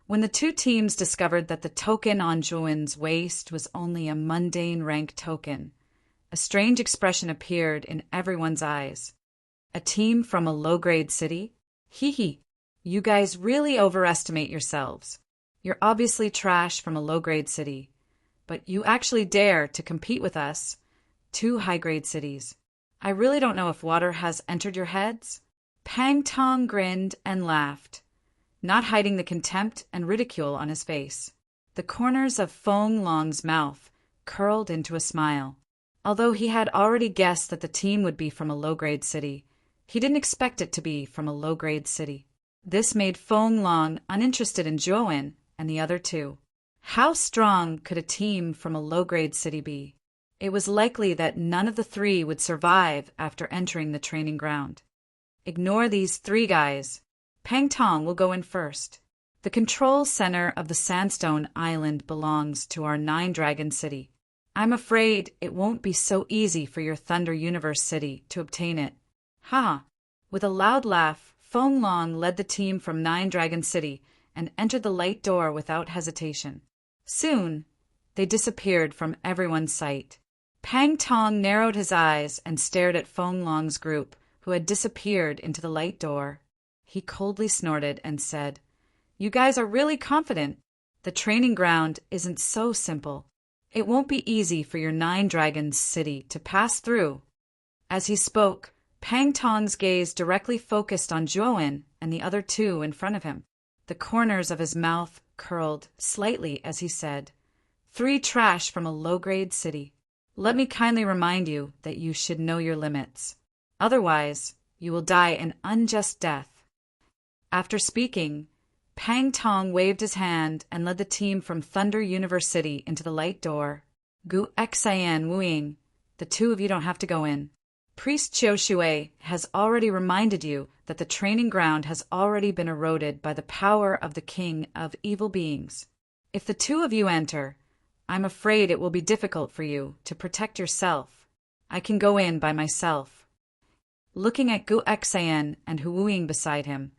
when the 2 teams discovered that the token on Zhuowen's waist was only a mundane rank token, a strange expression appeared in everyone's eyes. A team from a low-grade city? Hee hee, you guys really overestimate yourselves. You're obviously trash from a low-grade city, but you actually dare to compete with us, 2 high-grade cities. I really don't know if water has entered your heads. Pang Tong grinned and laughed, not hiding the contempt and ridicule on his face. The corners of Feng Long's mouth curled into a smile. Although he had already guessed that the team would be from a low-grade city, he didn't expect it to be from a low-grade city. This made Feng Long uninterested in Zhuowen and the other 2. How strong could a team from a low-grade city be? It was likely that none of the 3 would survive after entering the training ground. Ignore these 3 guys. Pang Tong will go in first. The control center of the Sandstone Island belongs to our 9 Dragon City. I'm afraid it won't be so easy for your Thunder Universe City to obtain it. Ha! With a loud laugh, Feng Long led the team from Nine Dragon City and entered the light door without hesitation. Soon, they disappeared from everyone's sight. Pang Tong narrowed his eyes and stared at Feng Long's group, who had disappeared into the light door. He coldly snorted and said, "You guys are really confident. The training ground isn't so simple. It won't be easy for your Nine Dragons city to pass through." As he spoke, Pang Tong's gaze directly focused on Zhuowen and the other two in front of him. The corners of his mouth curled slightly as he said, "Three trash from a low-grade city. Let me kindly remind you that you should know your limits. Otherwise, you will die an unjust death." After speaking, Pang Tong waved his hand and led the team from Thunder Universe City into the light door. "Gu Xian Wuing, the two of you don't have to go in. Priest Qiu Shui has already reminded you that the training ground has already been eroded by the power of the King of Evil Beings. If the two of you enter, I'm afraid it will be difficult for you to protect yourself. I can go in by myself." Looking at Gu Xian and Hu Wuing beside him,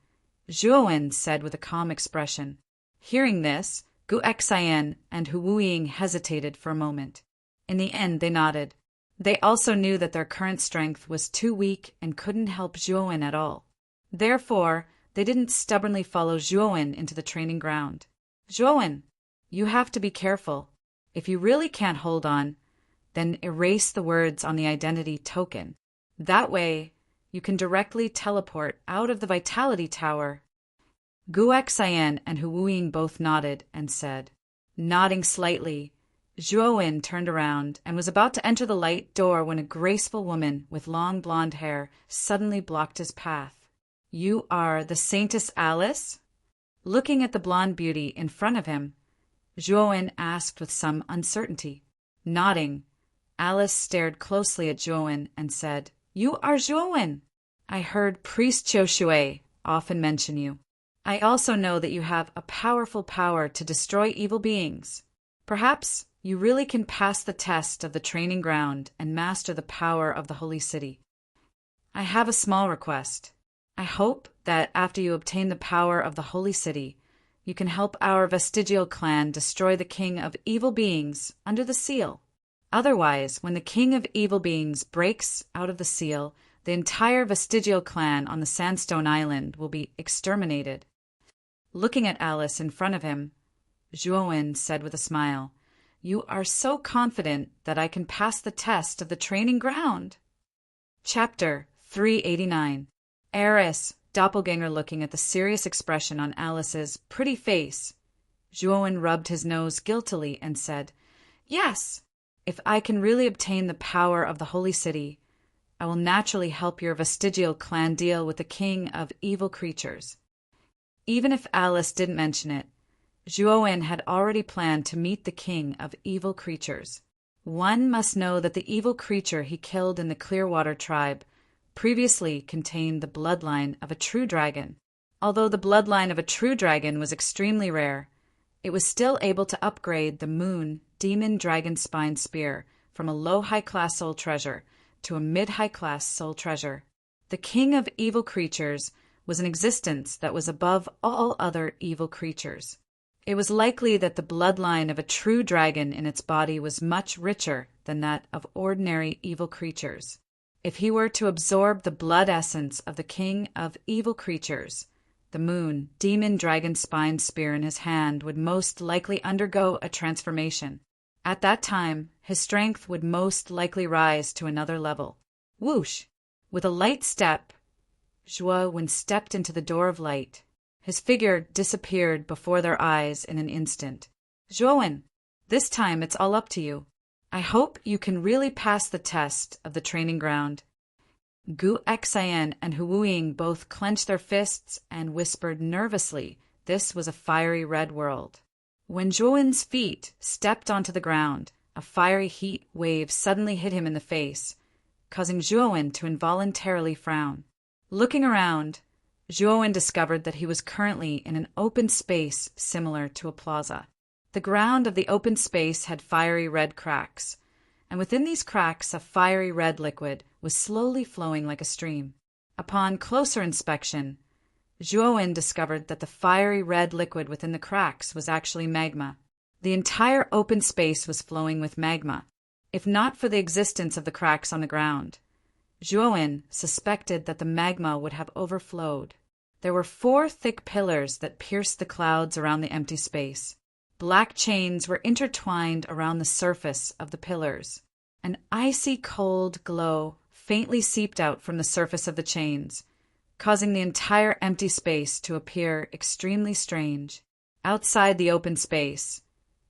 Zhuowen said with a calm expression. Hearing this, Gu Xian and Hu Wuing hesitated for a moment. In the end, they nodded. They also knew that their current strength was too weak and couldn't help Zhuowen at all. Therefore, they didn't stubbornly follow Zhuowen into the training ground. "Zhuowen, you have to be careful. If you really can't hold on, then erase the words on the identity token. That way, you can directly teleport out of the Vitality Tower." Gu Xian and Hu Wuing both nodded and said. Nodding slightly, Zhuowen turned around and was about to enter the light door when a graceful woman with long blonde hair suddenly blocked his path. "You are the Saintess Alice?" Looking at the blonde beauty in front of him, Zhuowen asked with some uncertainty. Nodding, Alice stared closely at Zhuowen and said, "You are Zhuowen. I heard Priest Qiu Shui often mention you. I also know that you have a powerful power to destroy evil beings. Perhaps you really can pass the test of the training ground and master the power of the Holy City. I have a small request. I hope that after you obtain the power of the Holy City, you can help our vestigial clan destroy the King of Evil Beings under the seal. Otherwise, when the King of Evil Beings breaks out of the seal, the entire vestigial clan on the Sandstone Island will be exterminated." Looking at Alice in front of him, Zhuowen said with a smile, "You are so confident that I can pass the test of the training ground." Chapter 389. Eris, doppelganger looking at the serious expression on Alice's pretty face. Zhuowen rubbed his nose guiltily and said, "Yes, if I can really obtain the power of the Holy City, I will naturally help your vestigial clan deal with the King of Evil Creatures." Even if Alice didn't mention it, Zhuowen had already planned to meet the King of Evil Creatures. One must know that the evil creature he killed in the Clearwater tribe previously contained the bloodline of a true dragon. Although the bloodline of a true dragon was extremely rare, it was still able to upgrade the Moon Demon Dragon Spine Spear from a low high-class soul treasure to a mid-high-class soul treasure. The King of Evil Creatures was an existence that was above all other evil creatures. It was likely that the bloodline of a true dragon in its body was much richer than that of ordinary evil creatures. If he were to absorb the blood essence of the King of Evil Creatures, the Moon Demon Dragon Spine Spear in his hand would most likely undergo a transformation. At that time, his strength would most likely rise to another level. Whoosh! With a light step, Zhuowen stepped into the door of light. His figure disappeared before their eyes in an instant. "Zhuowen, this time it's all up to you. I hope you can really pass the test of the training ground." Gu Xian and Hu Wuing both clenched their fists and whispered nervously. This was a fiery red world. When Zhuowen's feet stepped onto the ground, a fiery heat wave suddenly hit him in the face, causing Zhuowen to involuntarily frown. Looking around, Zhuowen discovered that he was currently in an open space similar to a plaza. The ground of the open space had fiery red cracks, and within these cracks a fiery red liquid was slowly flowing like a stream. Upon closer inspection, Zhuowen discovered that the fiery red liquid within the cracks was actually magma. The entire open space was flowing with magma, if not for the existence of the cracks on the ground. Zhuowen suspected that the magma would have overflowed. There were 4 thick pillars that pierced the clouds around the empty space. Black chains were intertwined around the surface of the pillars. An icy cold glow faintly seeped out from the surface of the chains, causing the entire empty space to appear extremely strange. Outside the open space,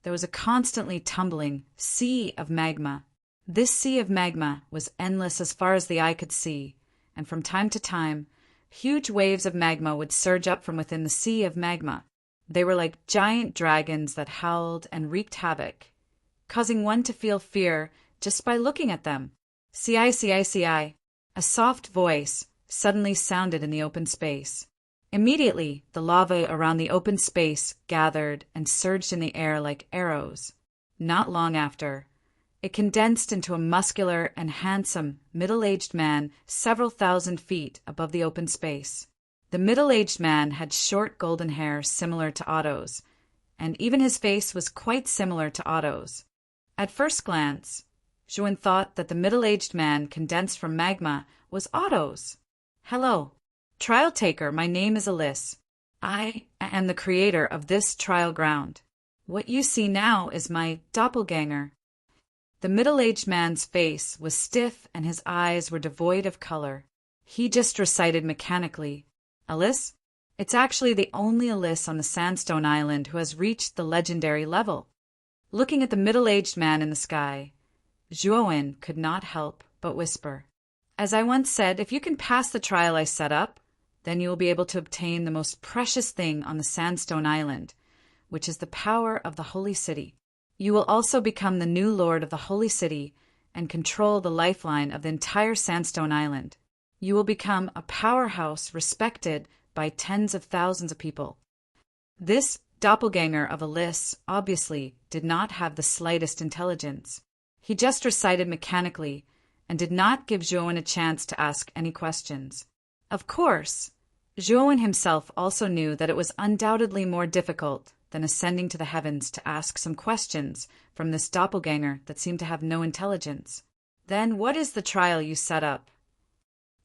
there was a constantly tumbling sea of magma. This sea of magma was endless as far as the eye could see, and from time to time, huge waves of magma would surge up from within the sea of magma. They were like giant dragons that howled and wreaked havoc, causing one to feel fear just by looking at them. "Ci." A soft voice suddenly sounded in the open space. Immediately, the lava around the open space gathered and surged in the air like arrows. Not long after, it condensed into a muscular and handsome middle-aged man several thousand feet above the open space. The middle-aged man had short golden hair similar to Otto's, and even his face was quite similar to Otto's. At first glance, Zhuowen thought that the middle-aged man condensed from magma was Otto's. "Hello, trial taker, my name is Alice. I am the creator of this trial ground. What you see now is my doppelganger." The middle-aged man's face was stiff and his eyes were devoid of color. He just recited mechanically, "Alice? It's actually the only Alice on the Sandstone Island who has reached the legendary level." Looking at the middle-aged man in the sky, Zhuowen could not help but whisper, "As I once said, if you can pass the trial I set up, then you will be able to obtain the most precious thing on the Sandstone Island, which is the power of the Holy City. You will also become the new lord of the Holy City and control the lifeline of the entire Sandstone Island. You will become a powerhouse respected by tens of thousands of people." This doppelganger of Alice obviously did not have the slightest intelligence. He just recited mechanically and did not give Zhuowen a chance to ask any questions. Of course, Zhuowen himself also knew that it was undoubtedly more difficult than ascending to the heavens to ask some questions from this doppelganger that seemed to have no intelligence. "Then what is the trial you set up?"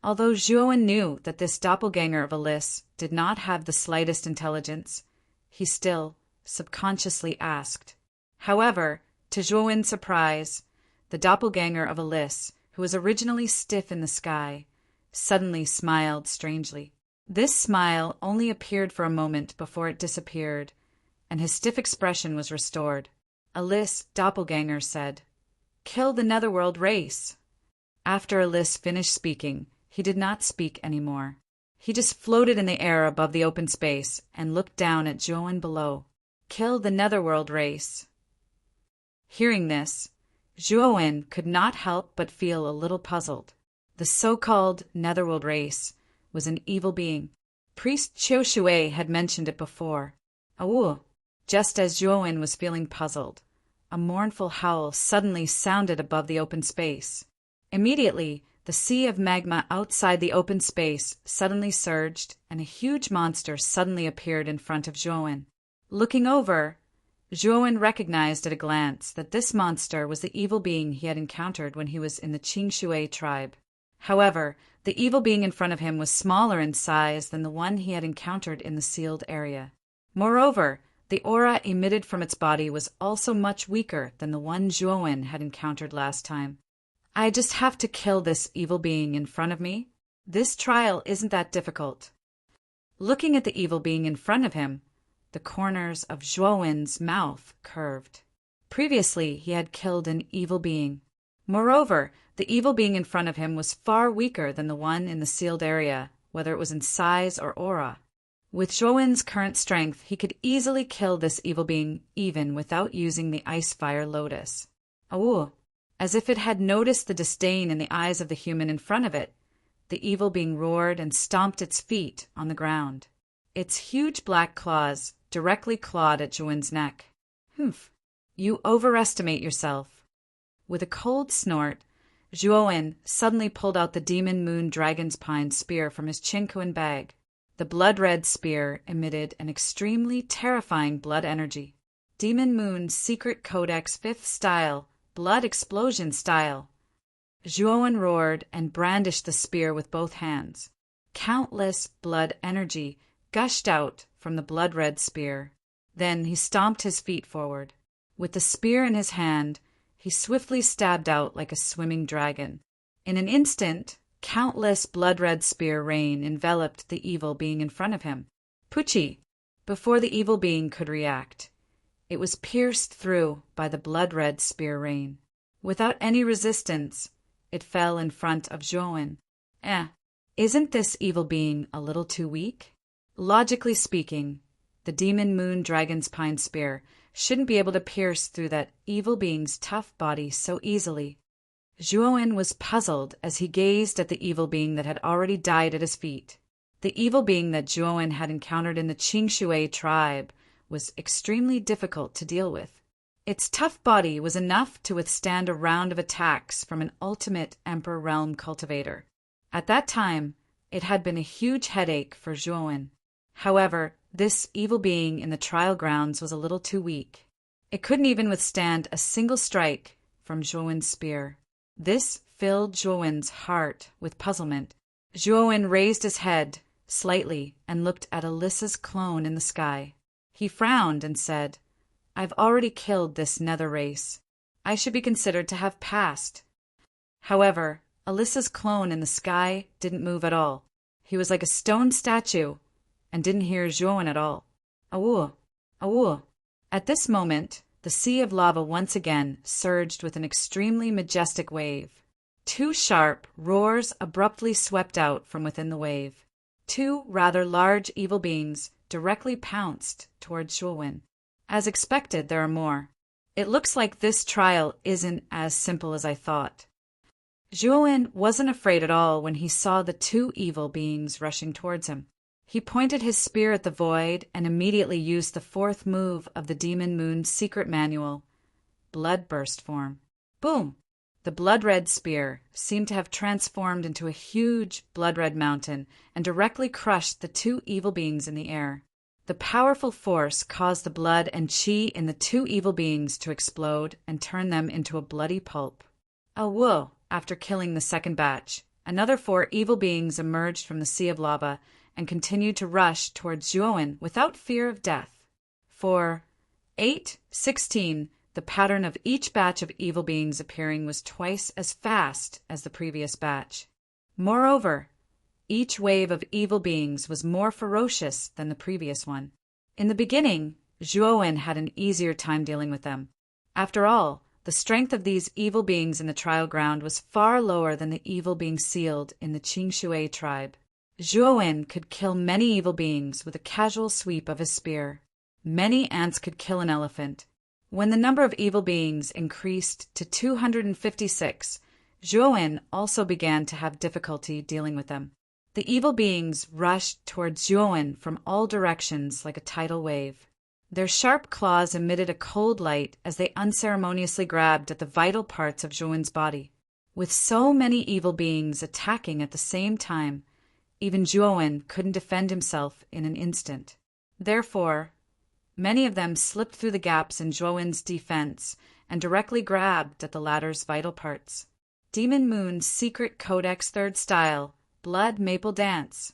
Although Zhuowen knew that this doppelganger of Alice did not have the slightest intelligence, he still subconsciously asked. However, to Zhuowen's surprise, the doppelganger of Alice, who was originally stiff in the sky, suddenly smiled strangely. This smile only appeared for a moment before it disappeared, and his stiff expression was restored. Alice, doppelganger, said, "Kill the Netherworld race." After Alice finished speaking, he did not speak anymore. He just floated in the air above the open space and looked down at Zhuowen below. "Kill the Netherworld race." Hearing this, Zhuowen could not help but feel a little puzzled. The so-called Netherworld race was an evil being. Priest Qiu Shui had mentioned it before. Just as Zhuowen was feeling puzzled, a mournful howl suddenly sounded above the open space. Immediately, the sea of magma outside the open space suddenly surged, and a huge monster suddenly appeared in front of Zhuowen. Looking over, Zhuowen recognized at a glance that this monster was the evil being he had encountered when he was in the Qingshui tribe. However, the evil being in front of him was smaller in size than the one he had encountered in the sealed area. Moreover, the aura emitted from its body was also much weaker than the one Zhuowen had encountered last time. "I just have to kill this evil being in front of me. This trial isn't that difficult." Looking at the evil being in front of him, the corners of Zhuowen's mouth curved. Previously, he had killed an evil being. Moreover, the evil being in front of him was far weaker than the one in the sealed area, whether it was in size or aura. With Zhuowen's current strength, he could easily kill this evil being even without using the Ice-Fire Lotus. As if it had noticed the disdain in the eyes of the human in front of it, the evil being roared and stomped its feet on the ground. Its huge black claws directly clawed at Zhuowen's neck. "You overestimate yourself." With a cold snort, Zhuowen suddenly pulled out the Demon Moon Dragon's Pine spear from his Qingquan bag. The blood-red spear emitted an extremely terrifying blood energy. Demon Moon Secret Codex 5th Style, Blood Explosion Style. Zhuowen roared and brandished the spear with both hands. Countless blood energy gushed out from the blood-red spear. Then he stomped his feet forward. With the spear in his hand, he swiftly stabbed out like a swimming dragon. In an instant, countless blood-red spear rain enveloped the evil being in front of him. Pucci! Before the evil being could react, it was pierced through by the blood-red spear rain. Without any resistance, it fell in front of Zhuowen. Isn't this evil being a little too weak? Logically speaking, the Demon Moon Dragon's Pine spear shouldn't be able to pierce through that evil being's tough body so easily. Zhuowen was puzzled as he gazed at the evil being that had already died at his feet. The evil being that Zhuowen had encountered in the Qingshui tribe was extremely difficult to deal with. Its tough body was enough to withstand a round of attacks from an ultimate Emperor Realm cultivator. At that time, it had been a huge headache for Zhuowen. However, this evil being in the trial grounds was a little too weak. It couldn't even withstand a single strike from Zhuowen's spear. This filled Zhuowen's heart with puzzlement. Zhuowen raised his head slightly and looked at Alyssa's clone in the sky. He frowned and said, "I've already killed this nether race. I should be considered to have passed." However, Alyssa's clone in the sky didn't move at all. He was like a stone statue and didn't hear Zhuowen at all. Awoo! Awoo! At this moment, the sea of lava once again surged with an extremely majestic wave. Two sharp roars abruptly swept out from within the wave. Two rather large evil beings directly pounced towards Zhuowen. As expected, there are more. It looks like this trial isn't as simple as I thought. Zhuowen wasn't afraid at all when he saw the two evil beings rushing towards him. He pointed his spear at the void and immediately used the fourth move of the Demon Moon's secret manual, Blood Burst form. Boom! The blood-red spear seemed to have transformed into a huge blood-red mountain and directly crushed the two evil beings in the air. The powerful force caused the blood and chi in the two evil beings to explode and turn them into a bloody pulp. Awoo! After killing the second batch, another 4 evil beings emerged from the sea of lava and continued to rush towards Zhuowen without fear of death. For 8, 16, the pattern of each batch of evil beings appearing was twice as fast as the previous batch. Moreover, each wave of evil beings was more ferocious than the previous one. In the beginning, Zhuowen had an easier time dealing with them. After all, the strength of these evil beings in the trial ground was far lower than the evil beings sealed in the Qingshui tribe. Zhuowen could kill many evil beings with a casual sweep of his spear. Many ants could kill an elephant. When the number of evil beings increased to 256, Zhuowen also began to have difficulty dealing with them. The evil beings rushed towards Zhuowen from all directions like a tidal wave. Their sharp claws emitted a cold light as they unceremoniously grabbed at the vital parts of Zhuowen's body. With so many evil beings attacking at the same time, even Zhuowen couldn't defend himself in an instant. Therefore, many of them slipped through the gaps in Zhuowen's defense and directly grabbed at the latter's vital parts. Demon Moon's Secret Codex 3rd Style, Blood Maple Dance.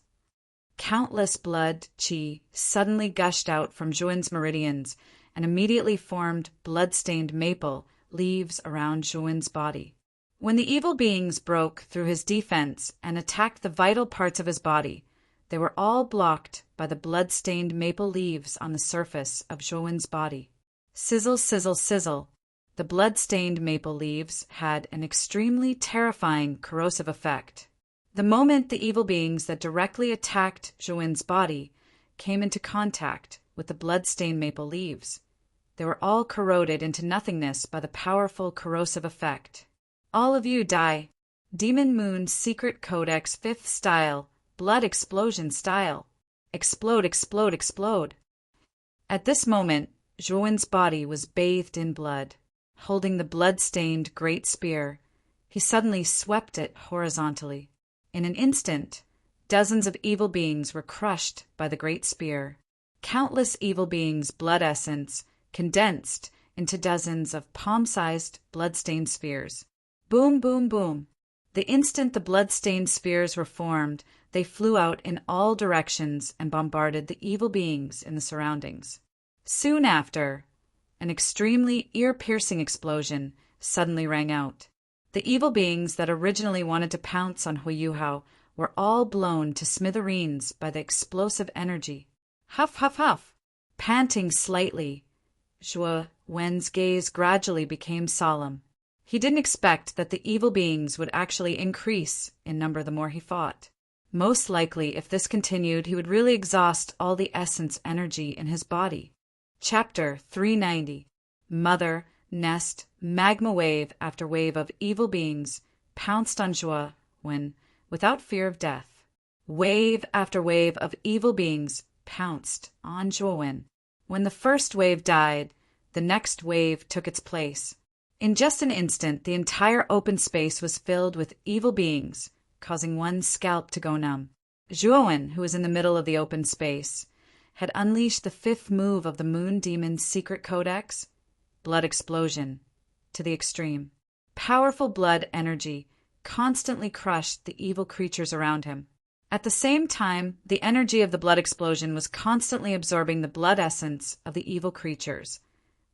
Countless blood chi suddenly gushed out from Zhuowen's meridians and immediately formed blood-stained maple leaves around Zhuowen's body. When the evil beings broke through his defense and attacked the vital parts of his body, they were all blocked by the blood-stained maple leaves on the surface of Zhuowen's body. Sizzle, sizzle, sizzle. The blood-stained maple leaves had an extremely terrifying corrosive effect. The moment the evil beings that directly attacked Zhuowen's body came into contact with the blood-stained maple leaves, they were all corroded into nothingness by the powerful corrosive effect. All of you die. Demon Moon's Secret Codex 5th Style, Blood Explosion Style. Explode, explode, explode. At this moment, Zhuowen's body was bathed in blood. Holding the blood-stained great spear, he suddenly swept it horizontally. In an instant, dozens of evil beings were crushed by the great spear. Countless evil beings' blood essence condensed into dozens of palm-sized blood-stained spheres. Boom, boom, boom. The instant the blood-stained spheres were formed, they flew out in all directions and bombarded the evil beings in the surroundings. Soon after, an extremely ear-piercing explosion suddenly rang out. The evil beings that originally wanted to pounce on Huiyuhao were all blown to smithereens by the explosive energy. Huff, huff, huff. Panting slightly, Zhuo Wen's gaze gradually became solemn. He didn't expect that the evil beings would actually increase in number the more he fought. Most likely, if this continued, he would really exhaust all the essence energy in his body. Chapter 390. Mother, Nest, magma wave after wave of evil beings pounced on Zhuo Wen without fear of death. Wave after wave of evil beings pounced on Zhuo Wen. When the first wave died, the next wave took its place. In just an instant, the entire open space was filled with evil beings, causing one's scalp to go numb. Zhuo Wen, who was in the middle of the open space, had unleashed the fifth move of the Moon Demon's secret codex, Blood Explosion, to the extreme. Powerful blood energy constantly crushed the evil creatures around him. At the same time, the energy of the blood explosion was constantly absorbing the blood essence of the evil creatures,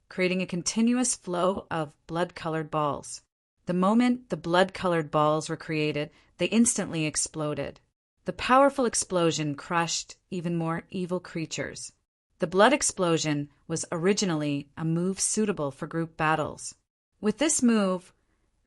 creating a continuous flow of blood-colored balls. The moment the blood-colored balls were created, they instantly exploded. The powerful explosion crushed even more evil creatures. The blood explosion was originally a move suitable for group battles. With this move,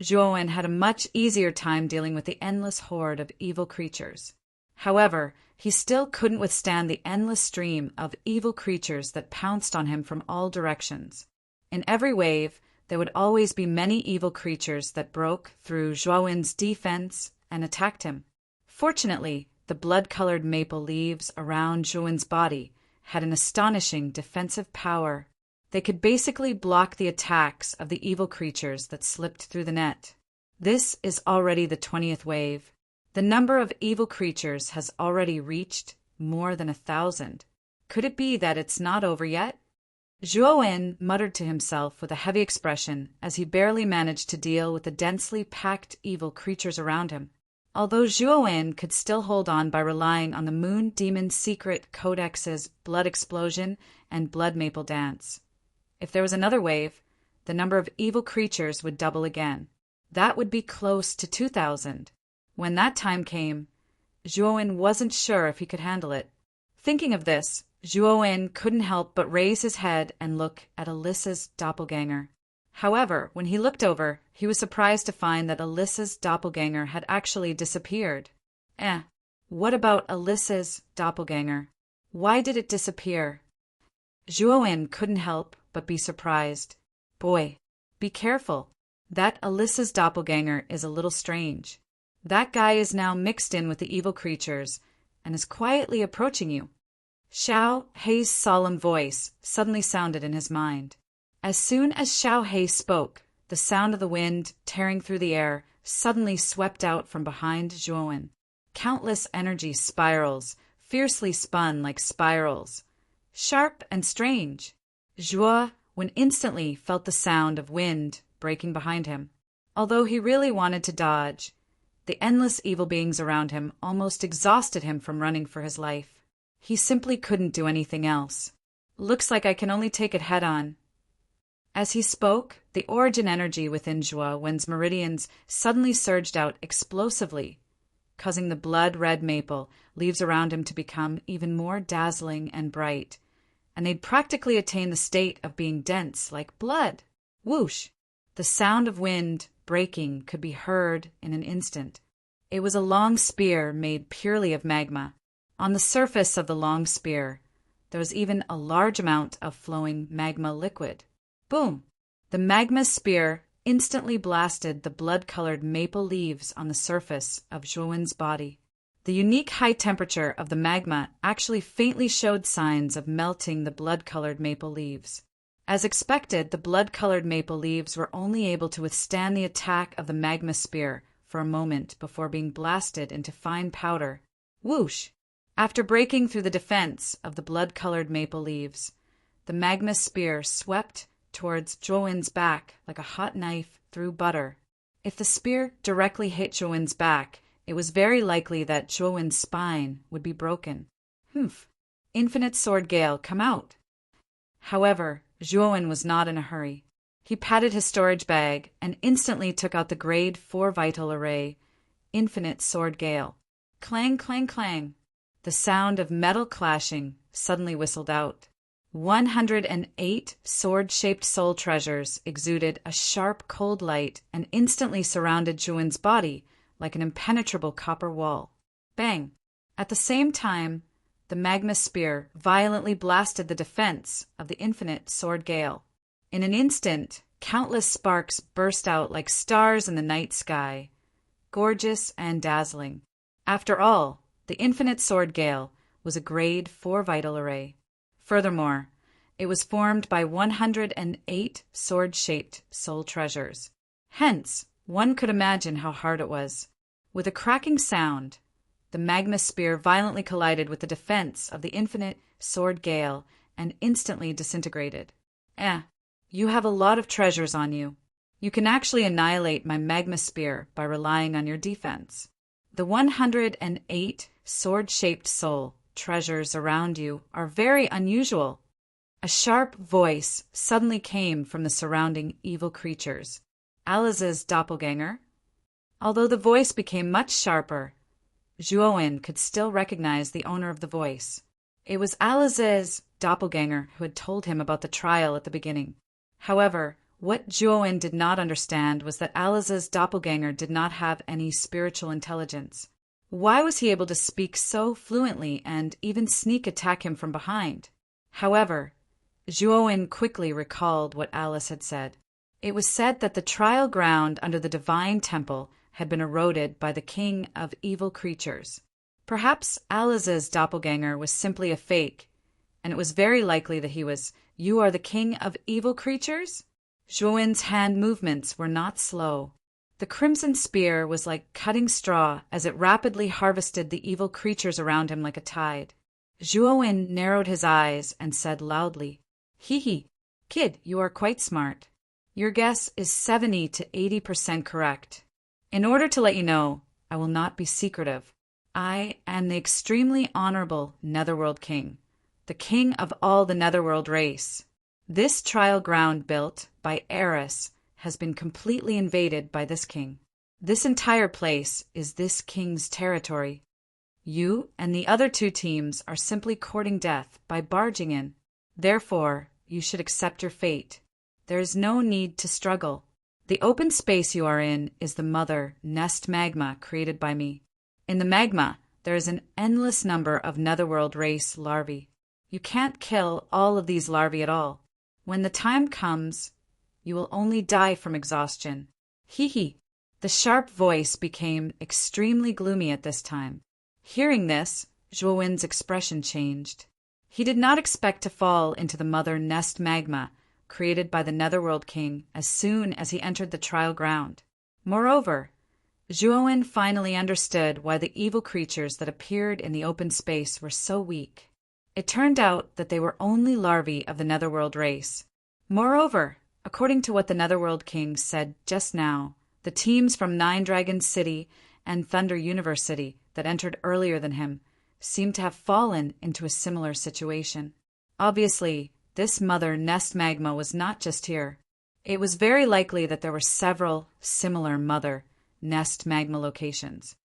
Zhuo Wen had a much easier time dealing with the endless horde of evil creatures. However, he still couldn't withstand the endless stream of evil creatures that pounced on him from all directions. In every wave, there would always be many evil creatures that broke through Zhuo Wen's defense and attacked him. Fortunately, the blood-colored maple leaves around Zhuo Wen's body had an astonishing defensive power. They could basically block the attacks of the evil creatures that slipped through the net. This is already the 20th wave. The number of evil creatures has already reached more than 1,000. Could it be that it's not over yet? Zhuo Wen muttered to himself with a heavy expression as he barely managed to deal with the densely packed evil creatures around him. Although Zhuo Wen could still hold on by relying on the Moon Demon's secret codex's Blood Explosion and Blood Maple Dance. If there was another wave, the number of evil creatures would double again. That would be close to 2,000. When that time came, Zhuo Wen wasn't sure if he could handle it. Thinking of this, Zhuo Wen couldn't help but raise his head and look at Alyssa's doppelganger. However, when he looked over, he was surprised to find that Alyssa's doppelganger had actually disappeared. What about Alyssa's doppelganger? Why did it disappear? Zhuo Wen couldn't help but be surprised. Boy, be careful. That Alyssa's doppelganger is a little strange. That guy is now mixed in with the evil creatures and is quietly approaching you. Xiao Hei's solemn voice suddenly sounded in his mind. As soon as Xiao Hei spoke, the sound of the wind tearing through the air suddenly swept out from behind Zhuo Wen. Countless energy spirals fiercely spun like spirals, sharp and strange. Zhuo Wen instantly felt the sound of wind breaking behind him. Although he really wanted to dodge, the endless evil beings around him almost exhausted him from running for his life. He simply couldn't do anything else. Looks like I can only take it head-on. As he spoke, the origin energy within Zhuo Wen's meridians suddenly surged out explosively, causing the blood-red maple leaves around him to become even more dazzling and bright, and they'd practically attained the state of being dense like blood. Whoosh! The sound of wind breaking could be heard in an instant. It was a long spear made purely of magma. On the surface of the long spear, there was even a large amount of flowing magma liquid. Boom! The magma spear instantly blasted the blood-colored maple leaves on the surface of Zhuo Wen's body. The unique high temperature of the magma actually faintly showed signs of melting the blood-colored maple leaves. As expected, the blood-colored maple leaves were only able to withstand the attack of the magma spear for a moment before being blasted into fine powder. Whoosh! After breaking through the defense of the blood-colored maple leaves, the magma spear swept towards Zhuowen's back like a hot knife through butter. If the spear directly hit Zhuowen's back, it was very likely that Zhuowen's spine would be broken. Humph! Infinite Sword Gale, come out! However, Zhuowen was not in a hurry. He patted his storage bag and instantly took out the Grade 4 Vital Array, Infinite Sword Gale. Clang, clang, clang. The sound of metal clashing suddenly whistled out. 108 sword-shaped soul treasures exuded a sharp, cold light and instantly surrounded Zhuowen's body like an impenetrable copper wall. Bang! At the same time, the magma spear violently blasted the defense of the Infinite Sword Gale. In an instant, countless sparks burst out like stars in the night sky, gorgeous and dazzling. After all, the Infinite Sword Gale was a Grade 4 Vital Array. Furthermore, it was formed by 108 sword-shaped soul treasures. Hence, one could imagine how hard it was. With a cracking sound, the magma spear violently collided with the defense of the Infinite Sword Gale and instantly disintegrated. You have a lot of treasures on you. You can actually annihilate my magma spear by relying on your defense. The 108 sword-shaped soul treasures around you are very unusual. A sharp voice suddenly came from the surrounding evil creatures. Alice's doppelganger? Although the voice became much sharper, Zhuowen could still recognize the owner of the voice. It was Alice's doppelganger who had told him about the trial at the beginning. However, what Zhuowen did not understand was that Alice's doppelganger did not have any spiritual intelligence. Why was he able to speak so fluently and even sneak attack him from behind? However, Zhuowen quickly recalled what Alice had said. It was said that the trial ground under the divine temple had been eroded by the king of evil creatures. Perhaps Alice's doppelganger was simply a fake, and it was very likely that he was, "You are the king of evil creatures?" Zhuowen's hand movements were not slow. The crimson spear was like cutting straw as it rapidly harvested the evil creatures around him like a tide. Zhuowen narrowed his eyes and said loudly, "Hee, kid, you are quite smart. Your guess is 70 to 80% correct. In order to let you know, I will not be secretive. I am the extremely honorable Netherworld King, the king of all the Netherworld race. This trial ground built by Eris has been completely invaded by this king. This entire place is this king's territory. You and the other two teams are simply courting death by barging in. Therefore, you should accept your fate. There is no need to struggle. The open space you are in is the mother nest magma created by me. In the magma, there is an endless number of Netherworld race larvae. You can't kill all of these larvae at all. When the time comes, you will only die from exhaustion." Hee. The sharp voice became extremely gloomy at this time. Hearing this, Zhuowen's expression changed. He did not expect to fall into the mother nest magma created by the Netherworld King as soon as he entered the trial ground. Moreover, Zhuowen finally understood why the evil creatures that appeared in the open space were so weak. It turned out that they were only larvae of the Netherworld race. Moreover, according to what the Netherworld King said just now, the teams from Nine Dragons City and Thunder Universe City that entered earlier than him seemed to have fallen into a similar situation. Obviously, this mother nest magma was not just here. It was very likely that there were several similar mother nest magma locations.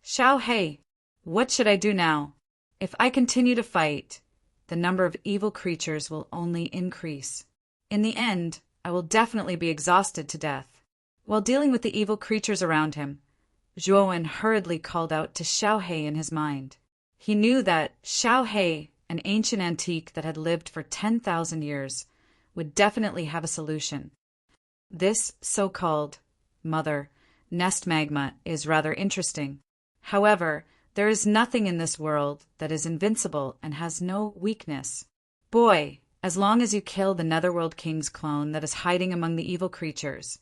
Xiao Hei, what should I do now? If I continue to fight, the number of evil creatures will only increase. In the end, I will definitely be exhausted to death. While dealing with the evil creatures around him, Zhuowen hurriedly called out to Xiao Hei in his mind. He knew that Xiao Hei, an ancient antique that had lived for 10,000 years, would definitely have a solution. This so-called mother nest magma is rather interesting. However, there is nothing in this world that is invincible and has no weakness. Boy, As long as you kill the Netherworld King's clone that is hiding among the evil creatures,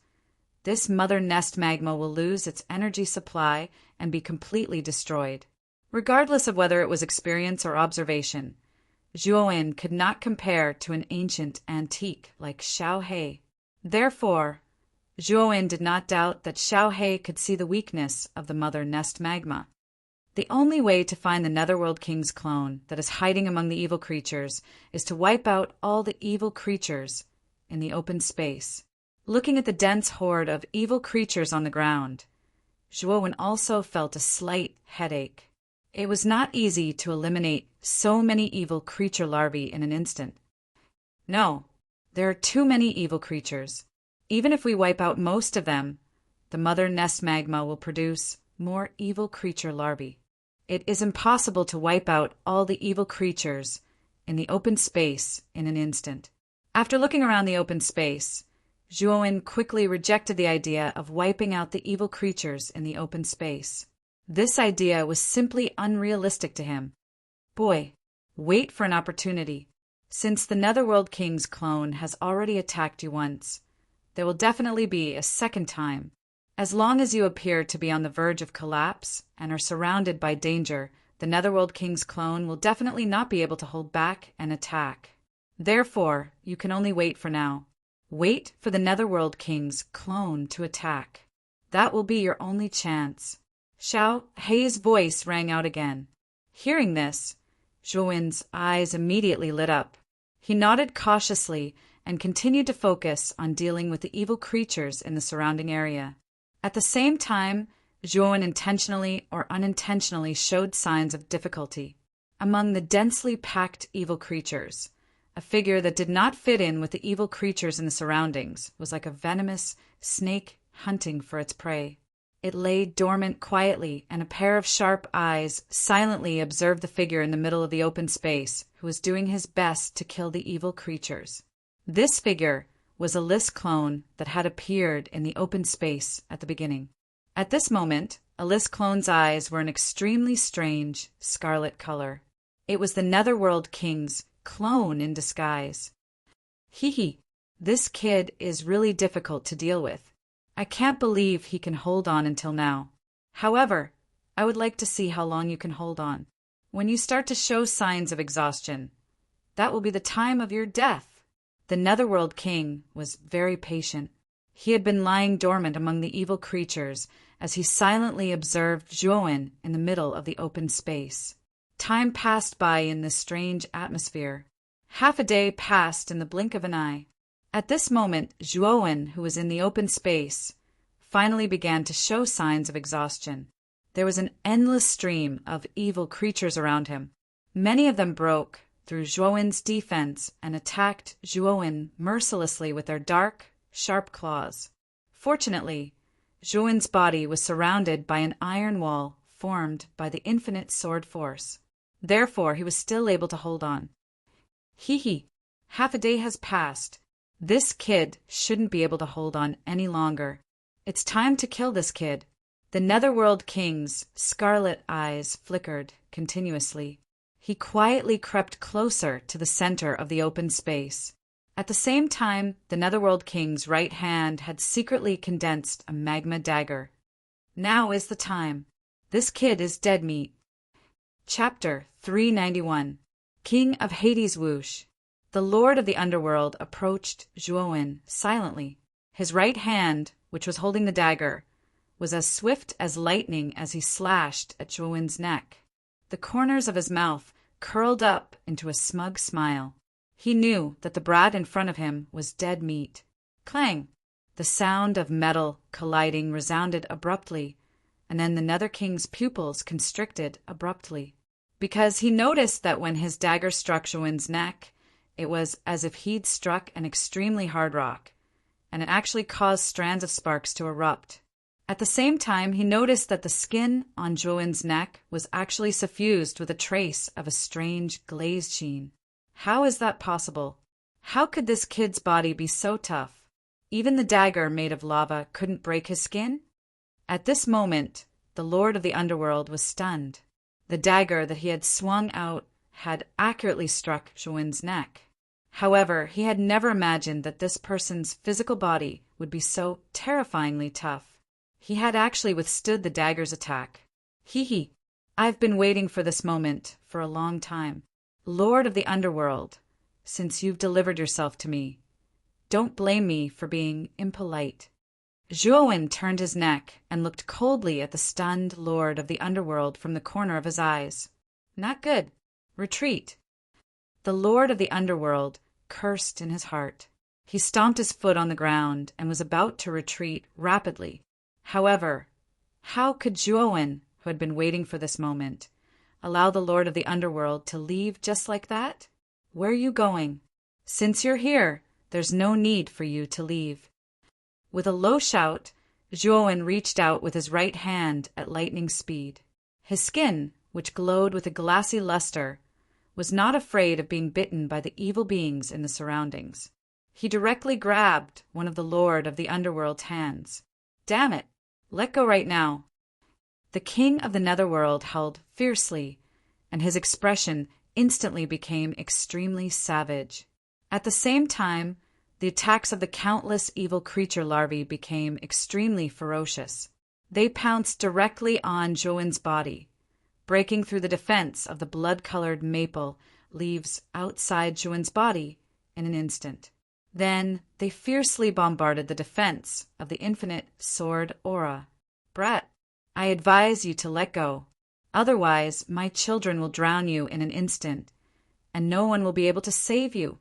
this mother nest magma will lose its energy supply and be completely destroyed. Regardless of whether it was experience or observation, Zhuowen could not compare to an ancient antique like Xiao He. Therefore, Zhuowen did not doubt that Xiao He could see the weakness of the mother nest magma. The only way to find the Netherworld King's clone that is hiding among the evil creatures is to wipe out all the evil creatures in the open space. Looking at the dense horde of evil creatures on the ground, Zhuowen also felt a slight headache. It was not easy to eliminate so many evil creature larvae in an instant. No, there are too many evil creatures. Even if we wipe out most of them, the mother nest magma will produce more evil creature larvae. It is impossible to wipe out all the evil creatures in the open space in an instant. After looking around the open space, Zhuowen quickly rejected the idea of wiping out the evil creatures in the open space. This idea was simply unrealistic to him. Boy, wait for an opportunity. Since the Netherworld King's clone has already attacked you once, there will definitely be a second time. As long as you appear to be on the verge of collapse and are surrounded by danger, the Netherworld King's clone will definitely not be able to hold back and attack. Therefore, you can only wait for now. Wait for the Netherworld King's clone to attack. That will be your only chance. Xiao He's voice rang out again. Hearing this, Zhuowen's eyes immediately lit up. He nodded cautiously and continued to focus on dealing with the evil creatures in the surrounding area. At the same time, Zhuowen intentionally or unintentionally showed signs of difficulty. Among the densely packed evil creatures, a figure that did not fit in with the evil creatures in the surroundings was like a venomous snake hunting for its prey. It lay dormant quietly, and a pair of sharp eyes silently observed the figure in the middle of the open space, who was doing his best to kill the evil creatures. This figure was a Lis clone that had appeared in the open space at the beginning. At this moment, a Lis clone's eyes were an extremely strange scarlet color. It was the Netherworld King's clone in disguise. Hee, this kid is really difficult to deal with. I can't believe he can hold on until now. However, I would like to see how long you can hold on. When you start to show signs of exhaustion, that will be the time of your death. The Netherworld King was very patient. He had been lying dormant among the evil creatures as he silently observed Zhuowen in the middle of the open space. Time passed by in this strange atmosphere. Half a day passed in the blink of an eye. At this moment, Zhuowen, who was in the open space, finally began to show signs of exhaustion. There was an endless stream of evil creatures around him. Many of them broke through Zhuowen's defense and attacked Zhuowen mercilessly with their dark, sharp claws. Fortunately, Zhuowen's body was surrounded by an iron wall formed by the infinite sword force. Therefore, he was still able to hold on. Hee, half a day has passed. This kid shouldn't be able to hold on any longer. It's time to kill this kid. The Netherworld King's scarlet eyes flickered continuously. He quietly crept closer to the center of the open space. At the same time, the Netherworld King's right hand had secretly condensed a magma dagger. Now is the time. This kid is dead meat. Chapter 391. King of Hades Whoosh. The Lord of the Underworld approached Zhuowen silently. His right hand, which was holding the dagger, was as swift as lightning as he slashed at Zhuowen's neck. The corners of his mouth curled up into a smug smile. He knew that the brat in front of him was dead meat. Clang! The sound of metal colliding resounded abruptly, and then the Nether King's pupils constricted abruptly, because he noticed that when his dagger struck Zhuowen's neck, it was as if he'd struck an extremely hard rock, and it actually caused strands of sparks to erupt. At the same time, he noticed that the skin on Zhuowen's neck was actually suffused with a trace of a strange glazed sheen. How is that possible? How could this kid's body be so tough? Even the dagger made of lava couldn't break his skin? At this moment, the Lord of the Underworld was stunned. The dagger that he had swung out had accurately struck Zhuowen's neck. However, he had never imagined that this person's physical body would be so terrifyingly tough. He had actually withstood the dagger's attack. Hee. I've been waiting for this moment for a long time. Lord of the Underworld, since you've delivered yourself to me, don't blame me for being impolite. Zhuowen turned his neck and looked coldly at the stunned Lord of the Underworld from the corner of his eyes. Not good. Retreat. The Lord of the Underworld cursed in his heart. He stomped his foot on the ground and was about to retreat rapidly. However, how could Zhuowen, who had been waiting for this moment, allow the Lord of the Underworld to leave just like that? Where are you going? Since you're here, there's no need for you to leave. With a low shout, Zhuowen reached out with his right hand at lightning speed. His skin, which glowed with a glassy luster, was not afraid of being bitten by the evil beings in the surroundings. He directly grabbed one of the Lord of the Underworld's hands. Damn it! Let go right now. The King of the Netherworld held fiercely, and his expression instantly became extremely savage. At the same time, the attacks of the countless evil creature larvae became extremely ferocious. They pounced directly on Zhuowen's body, breaking through the defense of the blood-colored maple leaves outside Zhuowen's body in an instant. Then they fiercely bombarded the defense of the infinite sword aura. Brat, I advise you to let go. Otherwise, my children will drown you in an instant, and no one will be able to save you.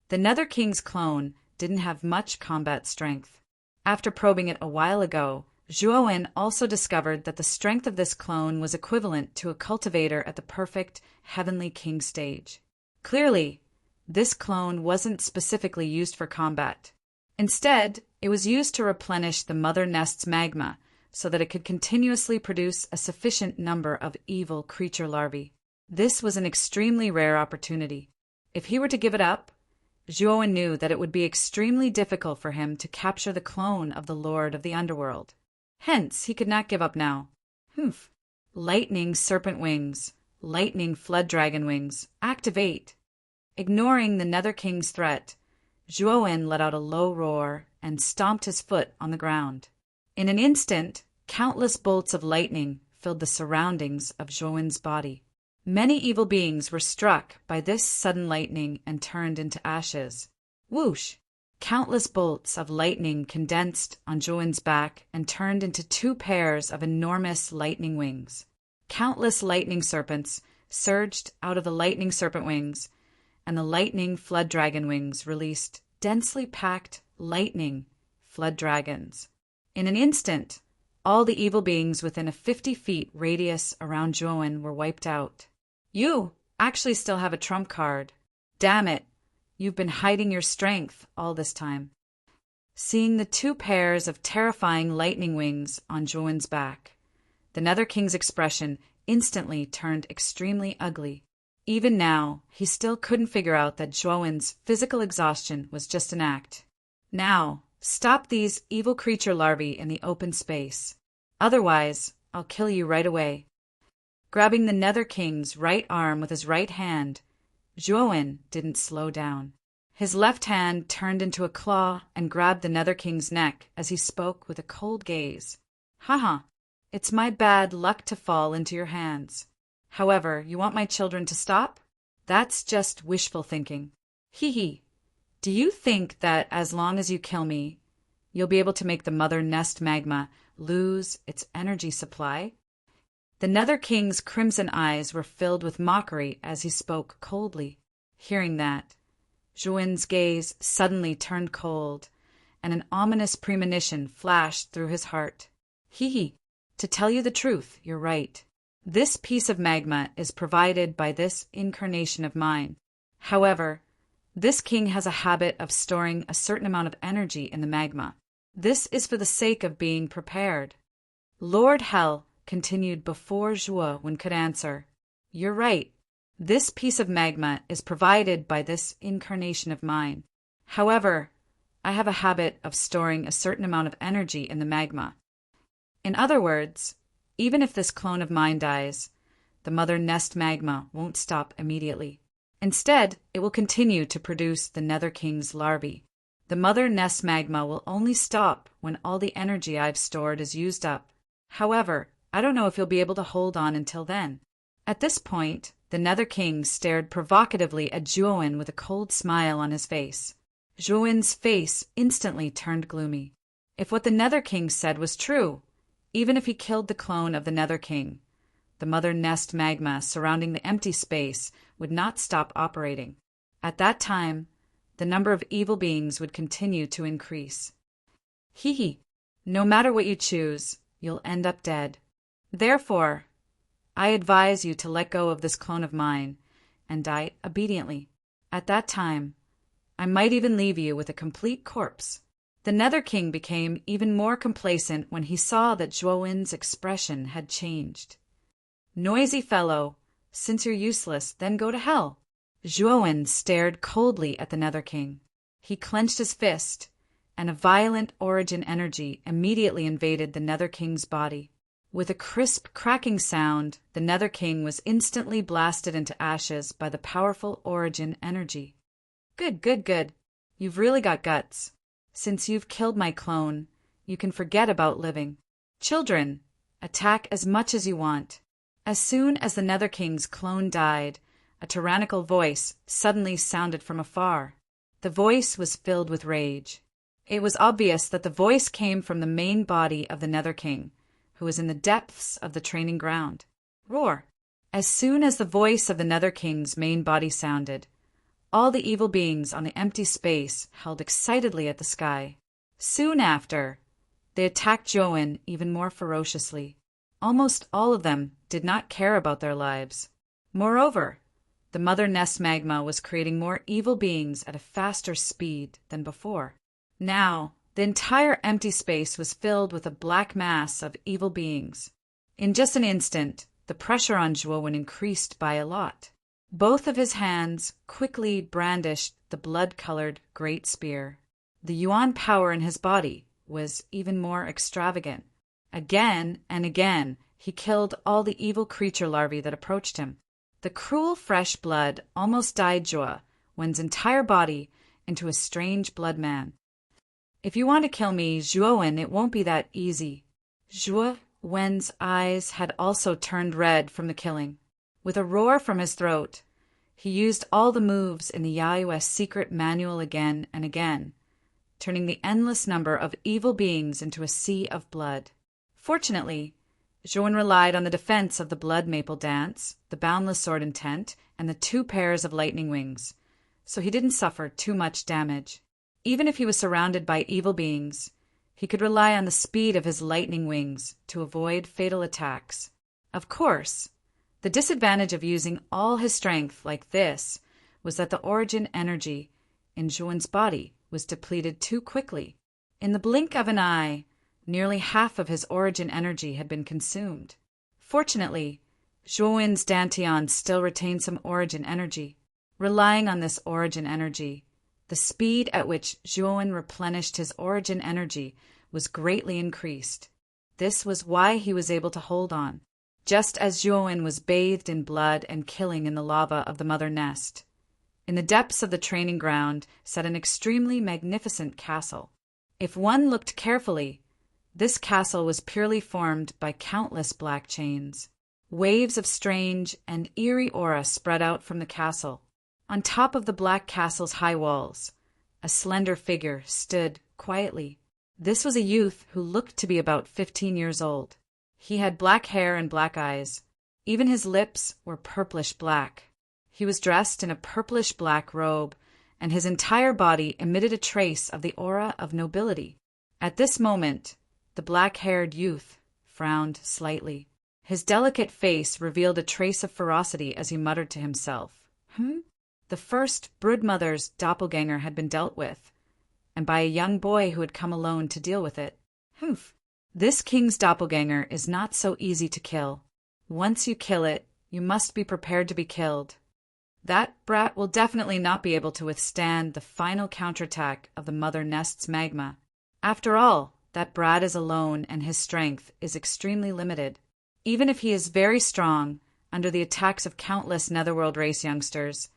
The Nether King's clone didn't have much combat strength. After probing it a while ago, Zhuowen also discovered that the strength of this clone was equivalent to a cultivator at the perfect Heavenly King stage. Clearly, this clone wasn't specifically used for combat. Instead, it was used to replenish the mother nest's magma so that it could continuously produce a sufficient number of evil creature larvae. This was an extremely rare opportunity. If he were to give it up, Zhuowen knew that it would be extremely difficult for him to capture the clone of the Lord of the Underworld. Hence, he could not give up now. Humph. Lightning serpent wings, lightning flood dragon wings, activate. Ignoring the Nether King's threat, Zhuowen let out a low roar and stomped his foot on the ground. In an instant, countless bolts of lightning filled the surroundings of Zhuowen's body. Many evil beings were struck by this sudden lightning and turned into ashes. Whoosh! Countless bolts of lightning condensed on Zhuowen's back and turned into 2 pairs of enormous lightning wings. Countless lightning serpents surged out of the lightning serpent wings, and the lightning flood dragon wings released densely packed lightning flood dragons. In an instant, all the evil beings within a 50 feet radius around Zhuowen were wiped out. You actually still have a trump card. Damn it, you've been hiding your strength all this time. Seeing the 2 pairs of terrifying lightning wings on Zhuowen's back, the Nether King's expression instantly turned extremely ugly. Even now, he still couldn't figure out that Zhuowen's physical exhaustion was just an act. Now, stop these evil creature larvae in the open space. Otherwise, I'll kill you right away. Grabbing the Nether King's right arm with his right hand, Zhuowen didn't slow down. His left hand turned into a claw and grabbed the Nether King's neck as he spoke with a cold gaze. Haha, it's my bad luck to fall into your hands. However, you want my children to stop? That's just wishful thinking. Hee. Do you think that as long as you kill me, you'll be able to make the mother nest magma lose its energy supply? The Nether King's crimson eyes were filled with mockery as he spoke coldly. Hearing that, Zhuowen's gaze suddenly turned cold, and an ominous premonition flashed through his heart. Hee. To tell you the truth, you're right. This piece of magma is provided by this incarnation of mine. However, this king has a habit of storing a certain amount of energy in the magma. This is for the sake of being prepared. Lord Hell continued before Zhuowen could answer. You're right. This piece of magma is provided by this incarnation of mine. However, I have a habit of storing a certain amount of energy in the magma. In other words, even if this clone of mine dies, the mother nest magma won't stop immediately. Instead, it will continue to produce the Nether King's larvae. The mother nest magma will only stop when all the energy I've stored is used up. However, I don't know if you'll be able to hold on until then. At this point, the Nether King stared provocatively at Zhuowen with a cold smile on his face. Zhuowen's face instantly turned gloomy. If what the Nether King said was true, even if he killed the clone of the Nether King, the mother nest magma surrounding the empty space would not stop operating. At that time, the number of evil beings would continue to increase. Hee. No matter what you choose, you'll end up dead. Therefore, I advise you to let go of this clone of mine and die obediently. At that time, I might even leave you with a complete corpse. The Nether King became even more complacent when he saw that Zhuowen's expression had changed. Noisy fellow, since you're useless, then go to hell. Zhuowen stared coldly at the Nether King. He clenched his fist, and a violent origin energy immediately invaded the Nether King's body. With a crisp cracking sound, the Nether King was instantly blasted into ashes by the powerful origin energy. Good. You've really got guts. Since you've killed my clone, you can forget about living. Children, attack as much as you want. As soon as the Nether King's clone died, a tyrannical voice suddenly sounded from afar. The voice was filled with rage. It was obvious that the voice came from the main body of the Nether King, who was in the depths of the training ground. Roar! As soon as the voice of the Nether King's main body sounded, all the evil beings on the empty space held excitedly at the sky. Soon after, they attacked Zhuowen even more ferociously. Almost all of them did not care about their lives. Moreover, the mother nest magma was creating more evil beings at a faster speed than before. Now, the entire empty space was filled with a black mass of evil beings. In just an instant, the pressure on Zhuowen increased by a lot. Both of his hands quickly brandished the blood-colored great spear. The yuan power in his body was even more extravagant. Again and again, he killed all the evil creature larvae that approached him. The cruel fresh blood almost dyed Zhuowen's entire body into a strange blood man. If you want to kill me, Zhuowen, it won't be that easy. Zhuowen's eyes had also turned red from the killing. With a roar from his throat, he used all the moves in the Yayu's secret manual again and again, turning the endless number of evil beings into a sea of blood. Fortunately, Zhuowen relied on the defense of the blood maple dance, the boundless sword intent, and the 2 pairs of lightning wings, so he didn't suffer too much damage. Even if he was surrounded by evil beings, he could rely on the speed of his lightning wings to avoid fatal attacks. Of course, the disadvantage of using all his strength like this was that the origin energy in Zhuowen's body was depleted too quickly. In the blink of an eye, nearly half of his origin energy had been consumed. Fortunately, Zhuowen's dantian still retained some origin energy. Relying on this origin energy, the speed at which Zhuowen replenished his origin energy was greatly increased. This was why he was able to hold on, just as Zhuowen was bathed in blood and killing in the lava of the mother nest. In the depths of the training ground sat an extremely magnificent castle. If one looked carefully, this castle was purely formed by countless black chains. Waves of strange and eerie aura spread out from the castle. On top of the black castle's high walls, a slender figure stood quietly. This was a youth who looked to be about 15 years old. He had black hair and black eyes. Even his lips were purplish black. He was dressed in a purplish black robe, and his entire body emitted a trace of the aura of nobility. At this moment, the black-haired youth frowned slightly. His delicate face revealed a trace of ferocity as he muttered to himself. The first broodmother's doppelganger had been dealt with, and by a young boy who had come alone to deal with it. This king's doppelganger is not so easy to kill. Once you kill it, you must be prepared to be killed. That brat will definitely not be able to withstand the final counterattack of the mother nest's magma. After all, that brat is alone and his strength is extremely limited. Even if he is very strong, under the attacks of countless Netherworld race youngsters,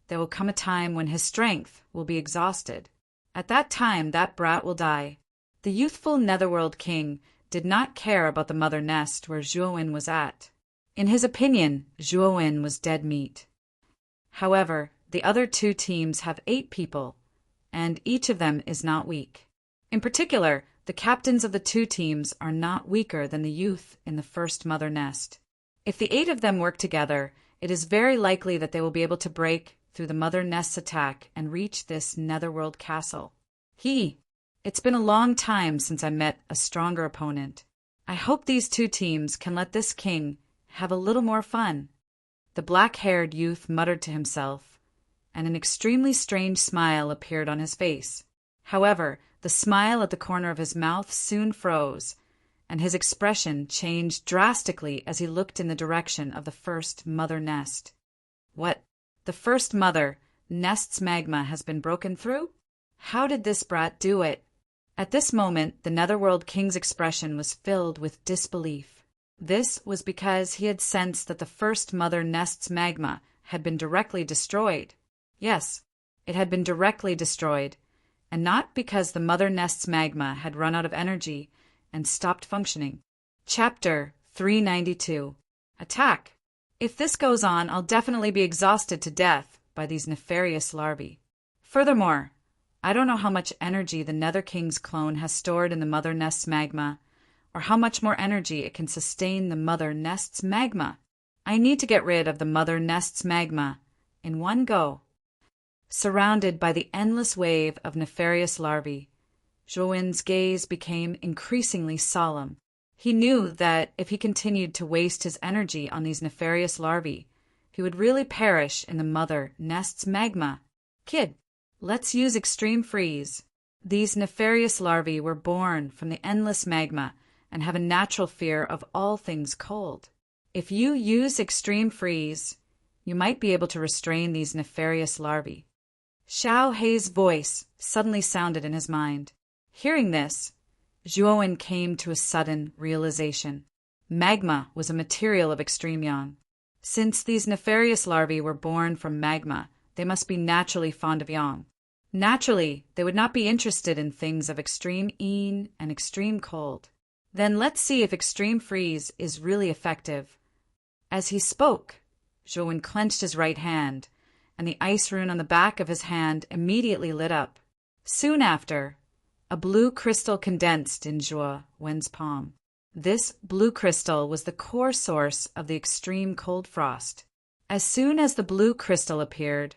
there will come a time when his strength will be exhausted. At that time, that brat will die. The youthful Netherworld king did not care about the mother nest where Zhuowen was at. In his opinion, Zhuowen was dead meat. However, the other two teams have 8 people, and each of them is not weak. In particular, the captains of the 2 teams are not weaker than the youth in the first mother nest. If the 8 of them work together, it is very likely that they will be able to break through the mother nest's attack and reach this Netherworld castle. It's been a long time since I met a stronger opponent. I hope these 2 teams can let this king have a little more fun. The black-haired youth muttered to himself, and an extremely strange smile appeared on his face. However, the smile at the corner of his mouth soon froze, and his expression changed drastically as he looked in the direction of the first mother nest. What? The first mother nest's magma has been broken through? How did this brat do it? At this moment, the Netherworld king's expression was filled with disbelief. This was because he had sensed that the first mother nest's magma had been directly destroyed. Yes, it had been directly destroyed, and not because the mother nest's magma had run out of energy and stopped functioning. Chapter 392. Attack. If this goes on, I'll definitely be exhausted to death by these nefarious larvae. Furthermore, I don't know how much energy the Nether King's clone has stored in the mother nest's magma, or how much more energy it can sustain the mother nest's magma. I need to get rid of the mother nest's magma in one go. Surrounded by the endless wave of nefarious larvae, Zhuowen's gaze became increasingly solemn. He knew that if he continued to waste his energy on these nefarious larvae, he would really perish in the mother nest's magma. Kid, let's use extreme freeze. These nefarious larvae were born from the endless magma and have a natural fear of all things cold. If you use extreme freeze, you might be able to restrain these nefarious larvae. Xiao Hei's voice suddenly sounded in his mind. Hearing this, Zhuowen came to a sudden realization. Magma was a material of extreme yang. Since these nefarious larvae were born from magma, they must be naturally fond of yang. Naturally, they would not be interested in things of extreme yin and extreme cold. Then let's see if extreme freeze is really effective. As he spoke, Zhuowen clenched his right hand, and the ice rune on the back of his hand immediately lit up. Soon after, a blue crystal condensed in Zhuowen's palm. This blue crystal was the core source of the extreme cold frost. As soon as the blue crystal appeared,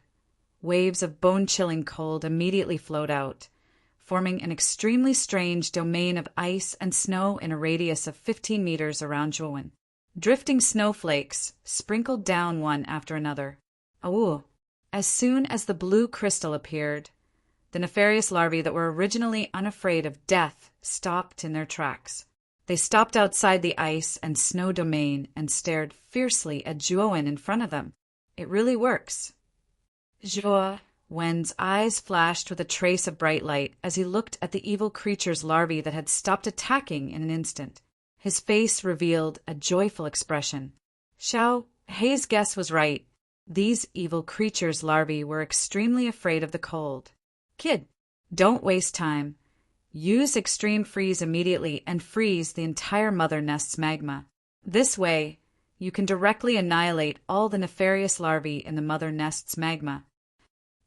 waves of bone-chilling cold immediately flowed out, forming an extremely strange domain of ice and snow in a radius of 15 meters around Zhuowen. Drifting snowflakes sprinkled down one after another. Awoo! As soon as the blue crystal appeared, the nefarious larvae that were originally unafraid of death stopped in their tracks. They stopped outside the ice and snow domain and stared fiercely at Zhuowen in front of them. It really works. Zhuowen's eyes flashed with a trace of bright light as he looked at the evil creature's larvae that had stopped attacking in an instant. His face revealed a joyful expression. Xiao Hei's guess was right. These evil creatures' larvae were extremely afraid of the cold. Kid, don't waste time. Use extreme freeze immediately and freeze the entire mother nest's magma. This way, you can directly annihilate all the nefarious larvae in the mother nest's magma.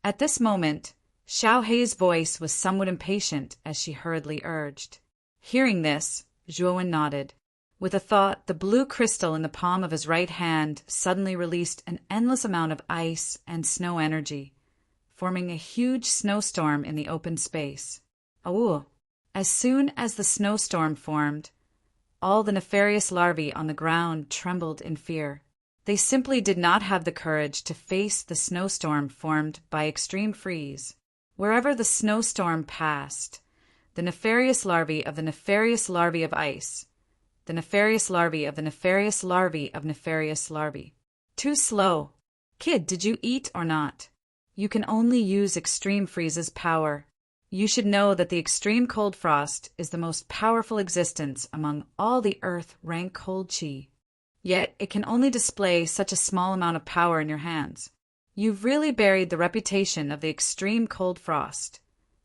At this moment, Xiao Hei's voice was somewhat impatient as she hurriedly urged. Hearing this, Zhuowen nodded. With a thought, the blue crystal in the palm of his right hand suddenly released an endless amount of ice and snow energy, forming a huge snowstorm in the open space. Awoo! As soon as the snowstorm formed, all the nefarious larvae on the ground trembled in fear. They simply did not have the courage to face the snowstorm formed by extreme freeze. Wherever the snowstorm passed, the nefarious larvae of the nefarious larvae of ice, the nefarious larvae of the nefarious larvae of nefarious larvae. Too slow. Kid, did you eat or not? You can only use extreme freeze's power. You should know that the extreme cold frost is the most powerful existence among all the earth rank cold chi. Yet it can only display such a small amount of power in your hands. You've really buried the reputation of the extreme cold frost,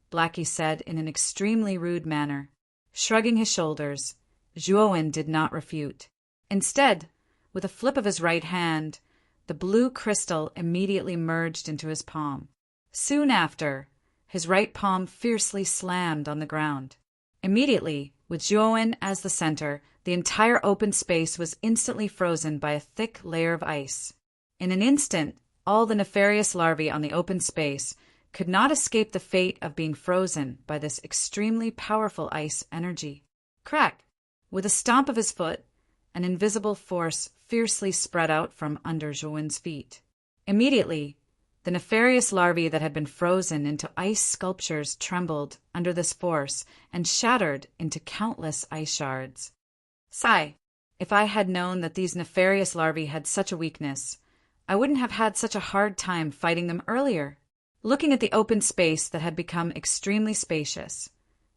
Blackie said in an extremely rude manner. Shrugging his shoulders, Zhuowen did not refute. Instead, with a flip of his right hand, the blue crystal immediately merged into his palm. Soon after, his right palm fiercely slammed on the ground. Immediately, with Zhuowen as the center, the entire open space was instantly frozen by a thick layer of ice. In an instant, all the nefarious larvae on the open space could not escape the fate of being frozen by this extremely powerful ice energy. Crack! With a stomp of his foot, an invisible force fiercely spread out from under Zhuowen's feet. Immediately, the nefarious larvae that had been frozen into ice sculptures trembled under this force and shattered into countless ice shards. Sigh, if I had known that these nefarious larvae had such a weakness, I wouldn't have had such a hard time fighting them earlier. Looking at the open space that had become extremely spacious,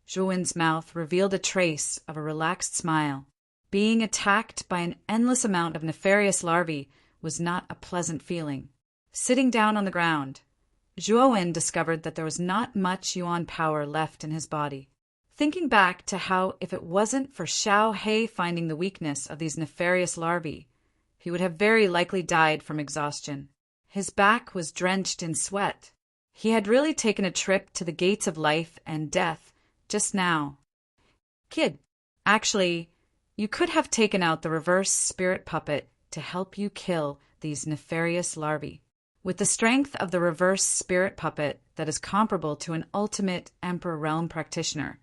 Zhuowen's mouth revealed a trace of a relaxed smile. Being attacked by an endless amount of nefarious larvae was not a pleasant feeling. Sitting down on the ground, Zhuowen discovered that there was not much yuan power left in his body. Thinking back to how if it wasn't for Xiao He finding the weakness of these nefarious larvae, he would have very likely died from exhaustion. His back was drenched in sweat. He had really taken a trip to the gates of life and death just now. Kid, actually, you could have taken out the reverse spirit puppet to help you kill these nefarious larvae. With the strength of the reverse spirit puppet that is comparable to an ultimate Emperor Realm practitioner,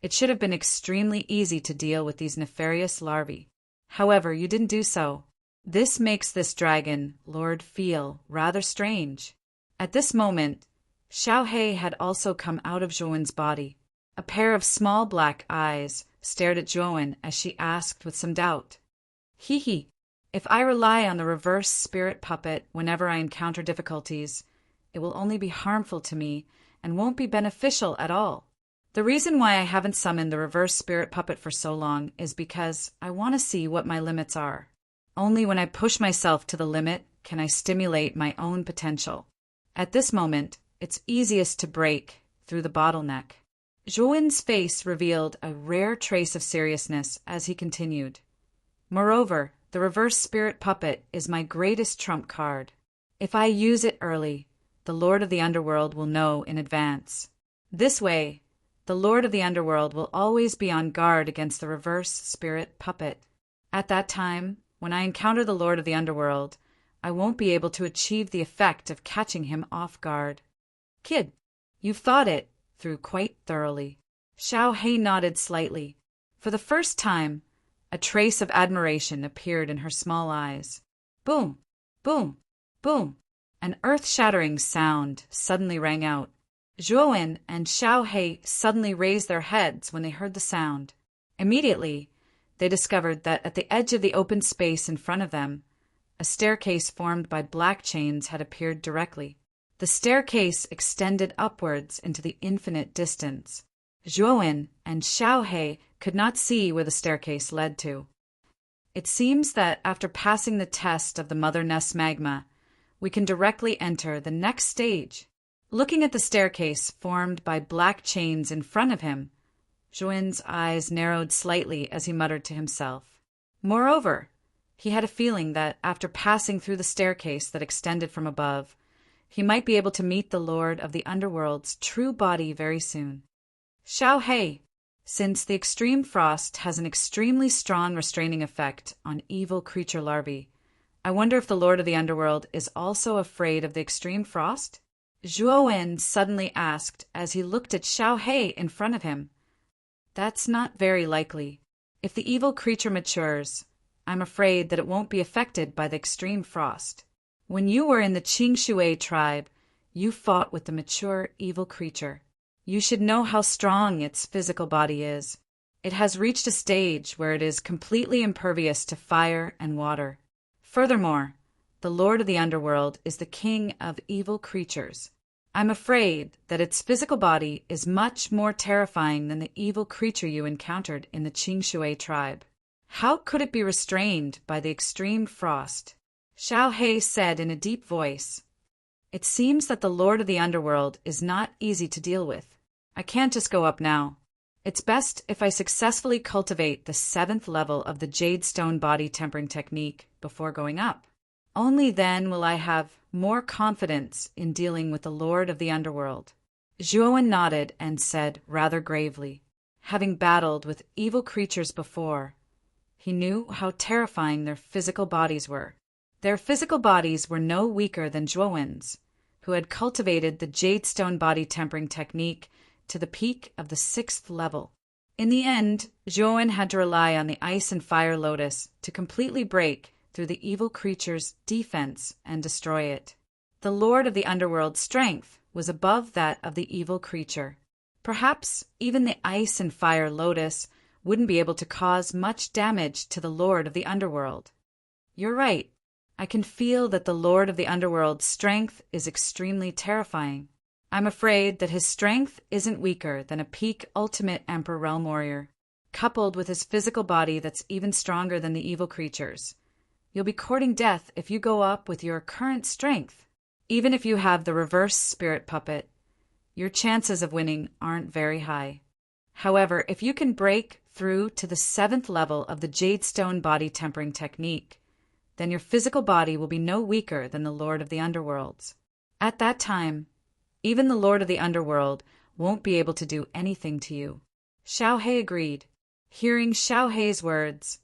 it should have been extremely easy to deal with these nefarious larvae. However, you didn't do so. This makes this dragon lord feel rather strange. At this moment, Xiao He had also come out of Zhuowen's body. A pair of small black eyes stared at Zhuowen as she asked with some doubt, Hee, if I rely on the reverse spirit puppet whenever I encounter difficulties, it will only be harmful to me and won't be beneficial at all. The reason why I haven't summoned the reverse spirit puppet for so long is because I want to see what my limits are. Only when I push myself to the limit can I stimulate my own potential. At this moment, it's easiest to break through the bottleneck. Zhuowen's face revealed a rare trace of seriousness as he continued. Moreover, the reverse spirit puppet is my greatest trump card. If I use it early, the Lord of the Underworld will know in advance. This way, the Lord of the Underworld will always be on guard against the reverse spirit puppet. At that time, when I encounter the Lord of the Underworld, I won't be able to achieve the effect of catching him off guard. Kid, you've thought it through quite thoroughly. Xiao He nodded slightly. For the first time, a trace of admiration appeared in her small eyes. Boom, boom, boom. An earth-shattering sound suddenly rang out. Zhuowen and Xiao He suddenly raised their heads when they heard the sound. Immediately, they discovered that at the edge of the open space in front of them, a staircase formed by black chains had appeared directly. The staircase extended upwards into the infinite distance. Zhuowen and Xiao He could not see where the staircase led to. It seems that after passing the test of the Mother Nest magma, we can directly enter the next stage. Looking at the staircase formed by black chains in front of him, Zhuowen's eyes narrowed slightly as he muttered to himself. Moreover, he had a feeling that after passing through the staircase that extended from above, he might be able to meet the Lord of the Underworld's true body very soon. Xiao He, since the extreme frost has an extremely strong restraining effect on evil creature larvae, I wonder if the Lord of the Underworld is also afraid of the extreme frost? Zhuowen suddenly asked as he looked at Xiao He in front of him. That's not very likely. If the evil creature matures, I'm afraid that it won't be affected by the extreme frost. When you were in the Qingshui tribe, you fought with the mature evil creature. You should know how strong its physical body is. It has reached a stage where it is completely impervious to fire and water. Furthermore, the Lord of the Underworld is the king of evil creatures. I'm afraid that its physical body is much more terrifying than the evil creature you encountered in the Qingshui tribe. How could it be restrained by the extreme frost? Xiao He said in a deep voice. It seems that the Lord of the Underworld is not easy to deal with. I can't just go up now. It's best if I successfully cultivate the 7th level of the Jade Stone Body Tempering Technique before going up. Only then will I have more confidence in dealing with the Lord of the Underworld. Zhuowen nodded and said rather gravely, having battled with evil creatures before, he knew how terrifying their physical bodies were. Their physical bodies were no weaker than Zhuowen's, who had cultivated the Jade Stone Body Tempering Technique to the peak of the 6th level. In the end, Zhuowen had to rely on the Ice and Fire Lotus to completely break through the evil creature's defense and destroy it. The Lord of the Underworld's strength was above that of the evil creature. Perhaps even the Ice and Fire Lotus wouldn't be able to cause much damage to the Lord of the Underworld. You're right. I can feel that the Lord of the Underworld's strength is extremely terrifying. I'm afraid that his strength isn't weaker than a peak ultimate Emperor Realm Warrior, coupled with his physical body that's even stronger than the evil creatures. You'll be courting death if you go up with your current strength. Even if you have the reverse spirit puppet, your chances of winning aren't very high. However, if you can break through to the 7th level of the Jade Stone Body Tempering Technique, then your physical body will be no weaker than the Lord of the Underworld's. At that time, even the Lord of the Underworld won't be able to do anything to you. Xiaohe agreed. Hearing Xiaohe's words,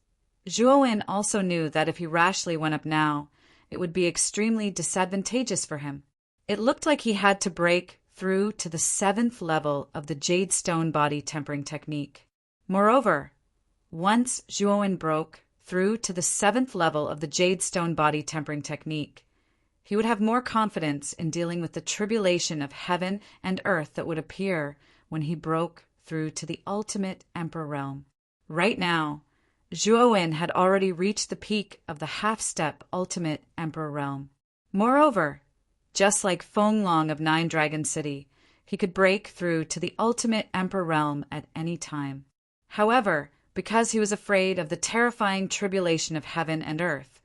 Zhuowen also knew that if he rashly went up now, it would be extremely disadvantageous for him. It looked like he had to break through to the 7th level of the Jade Stone Body Tempering Technique. Moreover, once Zhuowen broke through to the 7th level of the Jade Stone Body Tempering Technique, he would have more confidence in dealing with the tribulation of heaven and earth that would appear when he broke through to the ultimate Emperor Realm. Right now, Zhuowen had already reached the peak of the half-step ultimate Emperor Realm. Moreover, just like Feng Long of Nine Dragon City, he could break through to the ultimate Emperor Realm at any time. However, because he was afraid of the terrifying tribulation of heaven and earth,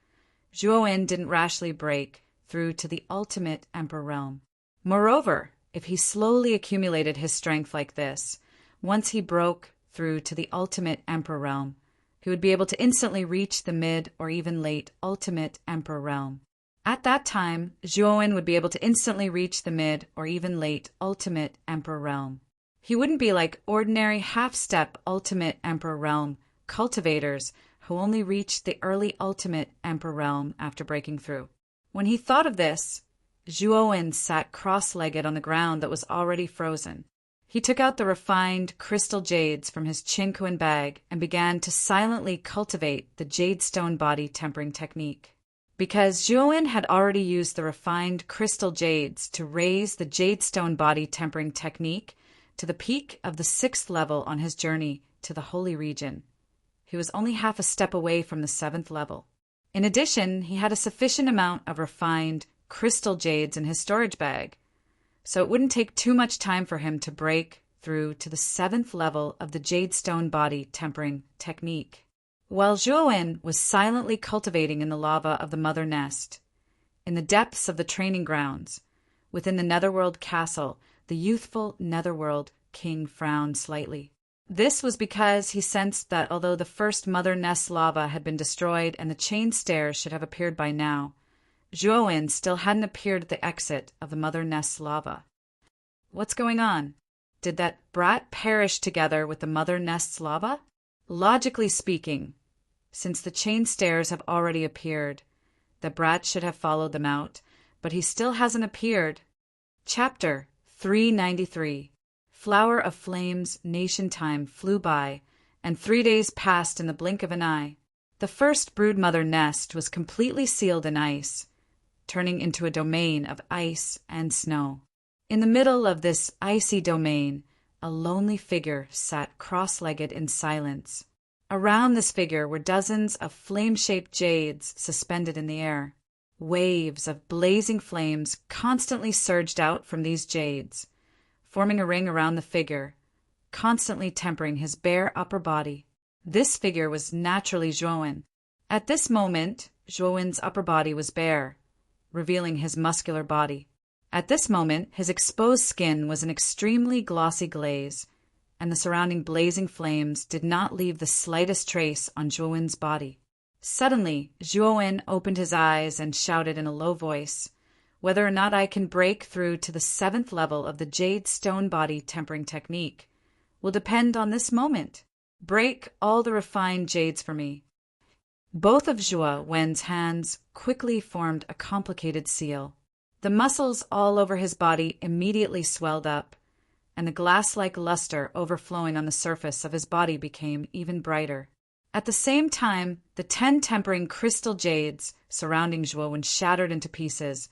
Zhuowen didn't rashly break through to the ultimate Emperor Realm. Moreover, if he slowly accumulated his strength like this, once he broke through to the ultimate Emperor Realm, he would be able to instantly reach the mid or even late ultimate Emperor Realm. At that time, Zhuowen would be able to instantly reach the mid or even late ultimate Emperor Realm. He wouldn't be like ordinary half-step ultimate Emperor Realm cultivators who only reached the early ultimate Emperor Realm after breaking through. When he thought of this, Zhuowen sat cross-legged on the ground that was already frozen. He took out the refined crystal jades from his Qinkuan bag and began to silently cultivate the Jade Stone Body Tempering Technique. Because Zhuowen had already used the refined crystal jades to raise the Jade Stone Body Tempering Technique to the peak of the 6th level on his journey to the Holy Region, he was only half a step away from the 7th level. In addition, he had a sufficient amount of refined crystal jades in his storage bag, so it wouldn't take too much time for him to break through to the 7th level of the Jade Stone Body Tempering Technique. While Zhuowen was silently cultivating in the lava of the Mother Nest, in the depths of the training grounds, within the Netherworld Castle, the youthful Netherworld King frowned slightly. This was because he sensed that although the first Mother Nest lava had been destroyed and the chain stairs should have appeared by now, Zhuowen still hadn't appeared at the exit of the Mother Nest's lava. What's going on? Did that brat perish together with the Mother Nest's lava? Logically speaking, since the chain stairs have already appeared, the brat should have followed them out, but he still hasn't appeared. Chapter 393. Flower of Flames Nation time flew by, and 3 days passed in the blink of an eye. The first broodmother nest was completely sealed in ice, turning into a domain of ice and snow. In the middle of this icy domain, a lonely figure sat cross-legged in silence. Around this figure were dozens of flame-shaped jades suspended in the air. Waves of blazing flames constantly surged out from these jades, forming a ring around the figure, constantly tempering his bare upper body. This figure was naturally Zhuowen. At this moment, Zhuowen's upper body was bare, revealing his muscular body. At this moment, his exposed skin was an extremely glossy glaze, and the surrounding blazing flames did not leave the slightest trace on Zhuowen's body. Suddenly, Zhuowen opened his eyes and shouted in a low voice, "Whether or not I can break through to the 7th level of the jade stone body tempering technique will depend on this moment. Break all the refined jades for me." Both of Zhuo Wen's hands quickly formed a complicated seal. The muscles all over his body immediately swelled up, and the glass-like luster overflowing on the surface of his body became even brighter. At the same time, the 10 tempering crystal jades surrounding Zhuowen shattered into pieces,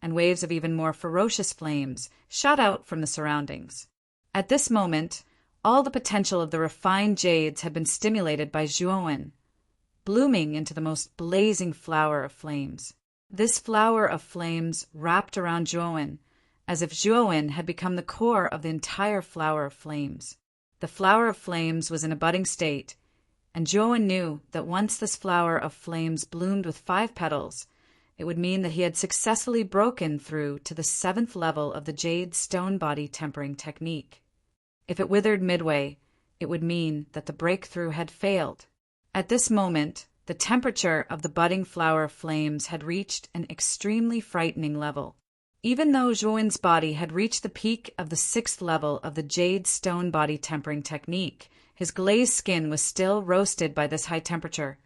and waves of even more ferocious flames shot out from the surroundings. At this moment, all the potential of the refined jades had been stimulated by Zhuowen, blooming into the most blazing flower of flames. This flower of flames wrapped around Zhuowen, as if Zhuowen had become the core of the entire flower of flames. The flower of flames was in a budding state, and Zhuowen knew that once this flower of flames bloomed with 5 petals, it would mean that he had successfully broken through to the 7th level of the jade stone body tempering technique. If it withered midway, it would mean that the breakthrough had failed. At this moment, the temperature of the budding flower of flames had reached an extremely frightening level. Even though Zhuowen's body had reached the peak of the 6th level of the jade stone body tempering technique, his glazed skin was still roasted by this high temperature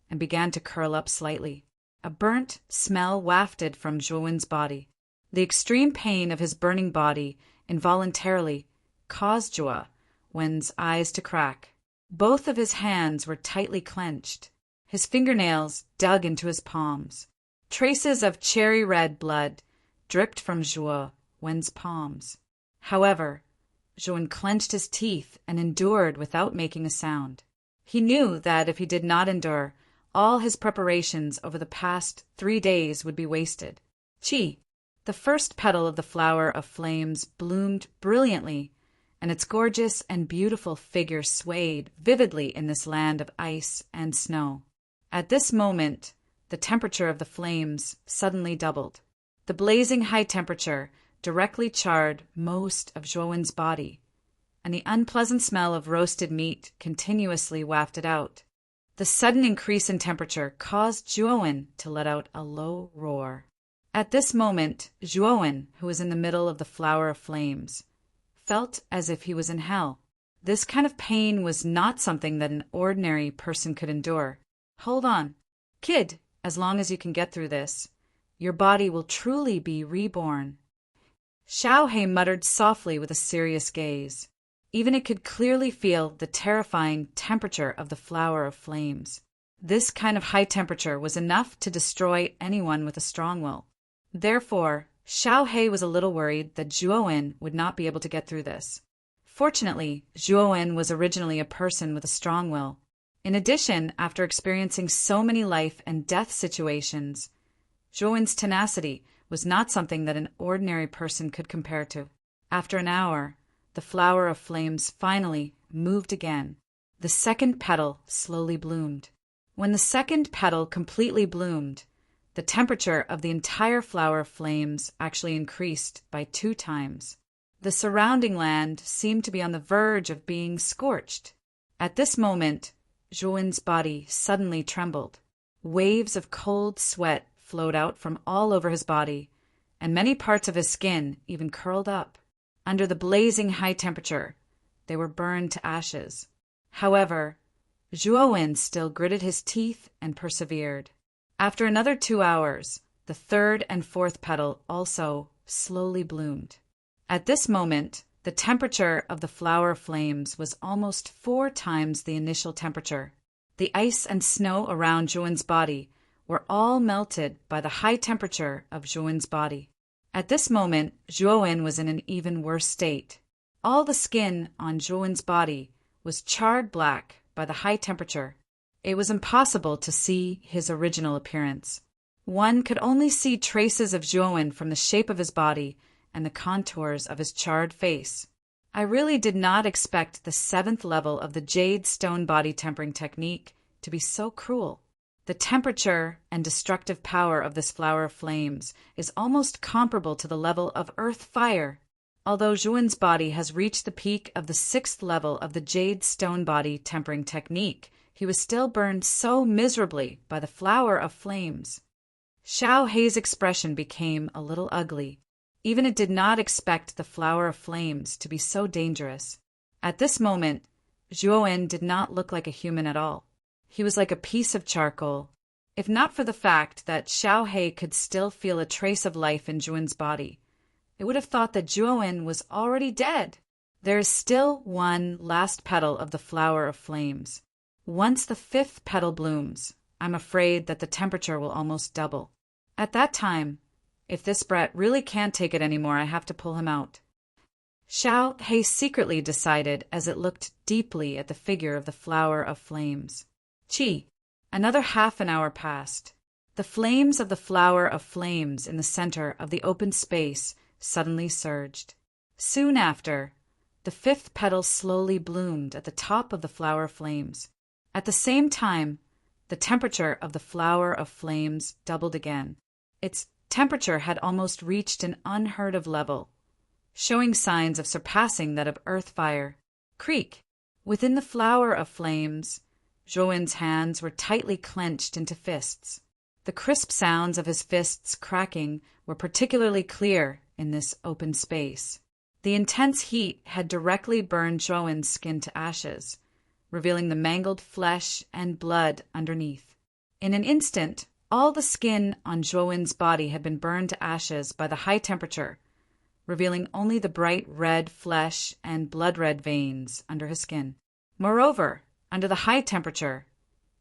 and began to curl up slightly. A burnt smell wafted from Zhuowen's body. The extreme pain of his burning body involuntarily caused Zhuowen's eyes to crack. Both of his hands were tightly clenched. His fingernails dug into his palms. Traces of cherry-red blood dripped from Zhuowen's palms. However, Zhuowen clenched his teeth and endured without making a sound. He knew that if he did not endure, all his preparations over the past 3 days would be wasted. Qi, the first petal of the flower of flames, bloomed brilliantly, and its gorgeous and beautiful figure swayed vividly in this land of ice and snow. At this moment, the temperature of the flames suddenly doubled. The blazing high temperature directly charred most of Zhuowen's body, and the unpleasant smell of roasted meat continuously wafted out. The sudden increase in temperature caused Zhuowen to let out a low roar. At this moment, Zhuowen, who was in the middle of the flower of flames, felt as if he was in hell. This kind of pain was not something that an ordinary person could endure. "Hold on, kid, as long as you can get through this, your body will truly be reborn." Xiaohe muttered softly with a serious gaze. Even it could clearly feel the terrifying temperature of the flower of flames. This kind of high temperature was enough to destroy anyone with a strong will. Therefore, Xiaohe was a little worried that Zhuowen would not be able to get through this. Fortunately, Zhuowen was originally a person with a strong will. In addition, after experiencing so many life and death situations, Zhuowen's tenacity was not something that an ordinary person could compare to. After an hour, the flower of flames finally moved again. The 2nd petal slowly bloomed. When the 2nd petal completely bloomed, the temperature of the entire flower of flames actually increased by 2 times. The surrounding land seemed to be on the verge of being scorched. At this moment, Zhuowen's body suddenly trembled. Waves of cold sweat flowed out from all over his body, and many parts of his skin even curled up. Under the blazing high temperature, they were burned to ashes. However, Zhuowen still gritted his teeth and persevered. After another 2 hours, the 3rd and 4th petal also slowly bloomed. At this moment, the temperature of the flower of flames was almost 4 times the initial temperature. The ice and snow around Zhuowen's body were all melted by the high temperature of Zhuowen's body. At this moment, Zhuowen was in an even worse state. All the skin on Zhuowen's body was charred black by the high temperature. It was impossible to see his original appearance. One could only see traces of Zhuowen from the shape of his body and the contours of his charred face. I really did not expect the 7th level of the jade stone body tempering technique to be so cruel. The temperature and destructive power of this flower of flames is almost comparable to the level of earth fire. Although Zhuan's body has reached the peak of the 6th level of the jade stone body tempering technique, he was still burned so miserably by the flower of flames. Xiao Hei's expression became a little ugly. Even it did not expect the flower of flames to be so dangerous. At this moment, Zhuowen did not look like a human at all. He was like a piece of charcoal. If not for the fact that Xiao Hei could still feel a trace of life in Zhuan's body, it would have thought that Zhuowen was already dead. There is still one last petal of the flower of flames. Once the 5th petal blooms, I'm afraid that the temperature will almost double. At that time, if this brat really can't take it anymore, I have to pull him out. Xiao Hei secretly decided as it looked deeply at the figure of the flower of flames. Chi. Another half an hour passed. The flames of the flower of flames in the center of the open space suddenly surged. Soon after, the 5th petal slowly bloomed at the top of the flower of flames. At the same time, the temperature of the flower of flames doubled again. Its temperature had almost reached an unheard of level, showing signs of surpassing that of earth fire. Creak! Within the flower of flames, Zhuowen's hands were tightly clenched into fists. The crisp sounds of his fists cracking were particularly clear in this open space. The intense heat had directly burned Zhuowen's skin to ashes, revealing the mangled flesh and blood underneath. In an instant, all the skin on Zhuowen's body had been burned to ashes by the high temperature, revealing only the bright red flesh and blood-red veins under his skin. Moreover, under the high temperature,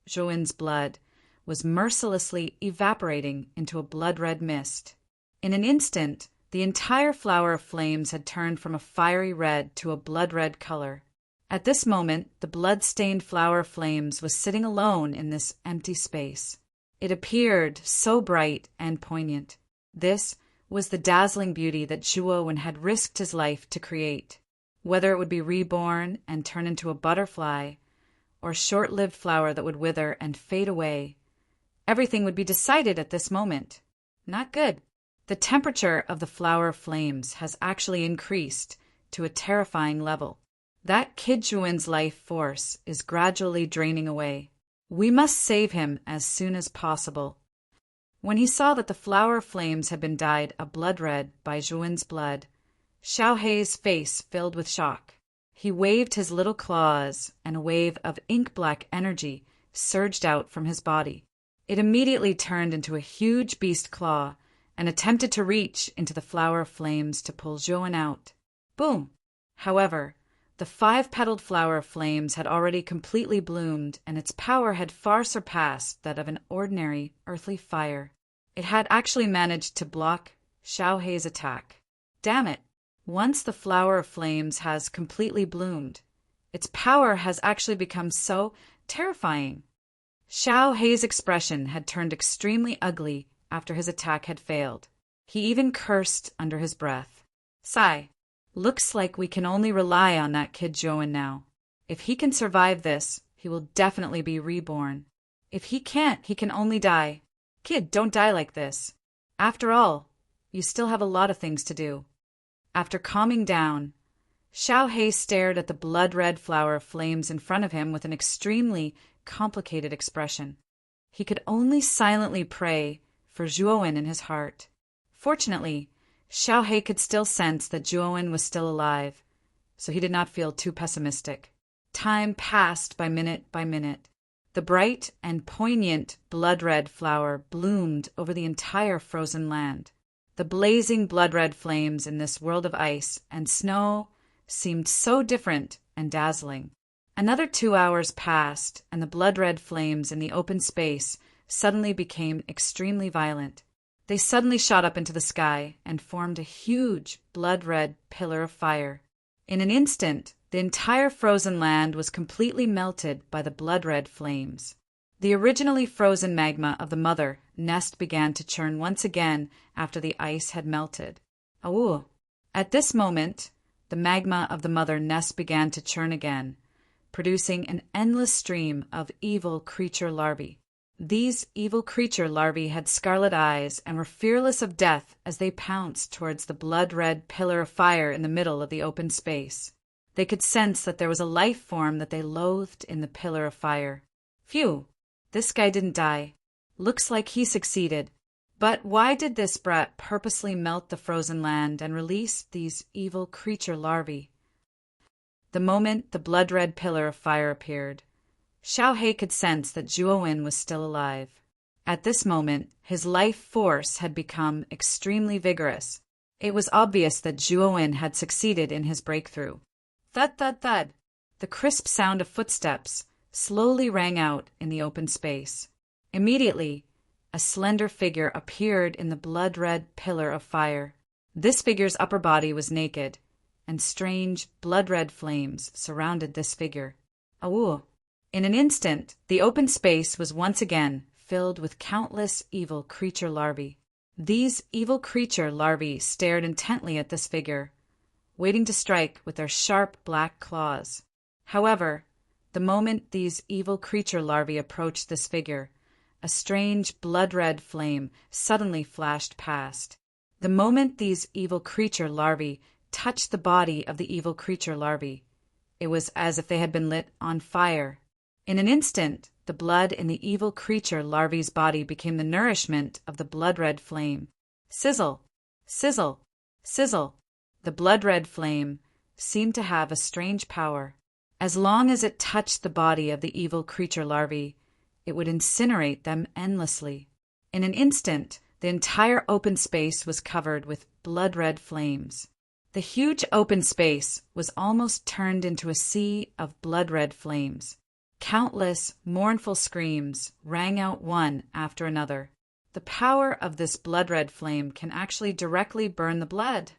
Zhuowen's blood was mercilessly evaporating into a blood-red mist. In an instant, the entire flower of flames had turned from a fiery red to a blood-red color. At this moment, the blood-stained flower of flames was sitting alone in this empty space. It appeared so bright and poignant. This was the dazzling beauty that Zhuowen had risked his life to create. Whether it would be reborn and turn into a butterfly, or short-lived flower that would wither and fade away, everything would be decided at this moment. Not good. The temperature of the flower of flames has actually increased to a terrifying level. That kid Zhuowen's life force is gradually draining away. We must save him as soon as possible. When he saw that the flower of flames had been dyed a blood red by Zhuowen's blood, Xiao Hei's face filled with shock. He waved his little claws, and a wave of ink-black energy surged out from his body. It immediately turned into a huge beast claw and attempted to reach into the flower of flames to pull Zhuowen out. Boom! However, the 5-petaled flower of flames had already completely bloomed, and its power had far surpassed that of an ordinary earthly fire. It had actually managed to block Xiao Hei's attack. Damn it! Once the flower of flames has completely bloomed, its power has actually become so terrifying. Xiao Hei's expression had turned extremely ugly after his attack had failed. He even cursed under his breath. Sigh. Looks like we can only rely on that kid Zhuowen now. If he can survive this, he will definitely be reborn. If he can't, he can only die. Kid, don't die like this. After all, you still have a lot of things to do. After calming down, Xiao Hei stared at the blood-red flower of flames in front of him with an extremely complicated expression. He could only silently pray for Zhuowen in his heart. Fortunately, Xiao Hei could still sense that Zhuowen was still alive, so he did not feel too pessimistic. Time passed by minute. The bright and poignant blood-red flower bloomed over the entire frozen land. The blazing blood-red flames in this world of ice and snow seemed so different and dazzling. Another 2 hours passed, and the blood-red flames in the open space suddenly became extremely violent. They suddenly shot up into the sky and formed a huge blood-red pillar of fire. In an instant, the entire frozen land was completely melted by the blood-red flames. The originally frozen magma of the mother nest began to churn once again after the ice had melted. Awoo! At this moment, the magma of the mother nest began to churn again, producing an endless stream of evil creature larvae. These evil creature larvae had scarlet eyes and were fearless of death as they pounced towards the blood-red pillar of fire in the middle of the open space. They could sense that there was a life form that they loathed in the pillar of fire. Phew, this guy didn't die. Looks like he succeeded. But why did this brat purposely melt the frozen land and release these evil creature larvae? The moment the blood-red pillar of fire appeared, Xiaohei could sense that Zhuowen was still alive. At this moment, his life force had become extremely vigorous. It was obvious that Zhuowen had succeeded in his breakthrough. Thud, thud, thud. The crisp sound of footsteps slowly rang out in the open space. Immediately, a slender figure appeared in the blood-red pillar of fire. This figure's upper body was naked, and strange blood-red flames surrounded this figure. Awoo! In an instant, the open space was once again filled with countless evil creature larvae. These evil creature larvae stared intently at this figure, waiting to strike with their sharp black claws. However, the moment these evil creature larvae approached this figure, a strange blood-red flame suddenly flashed past. The moment these evil creature larvae touched the body of the evil creature larvae, it was as if they had been lit on fire. In an instant, the blood in the evil creature larvae's body became the nourishment of the blood-red flame. Sizzle, sizzle, sizzle. The blood-red flame seemed to have a strange power. As long as it touched the body of the evil creature larvae, it would incinerate them endlessly. In an instant, the entire open space was covered with blood-red flames. The huge open space was almost turned into a sea of blood-red flames. Countless mournful screams rang out one after another. The power of this blood-red flame can actually directly burn the blood.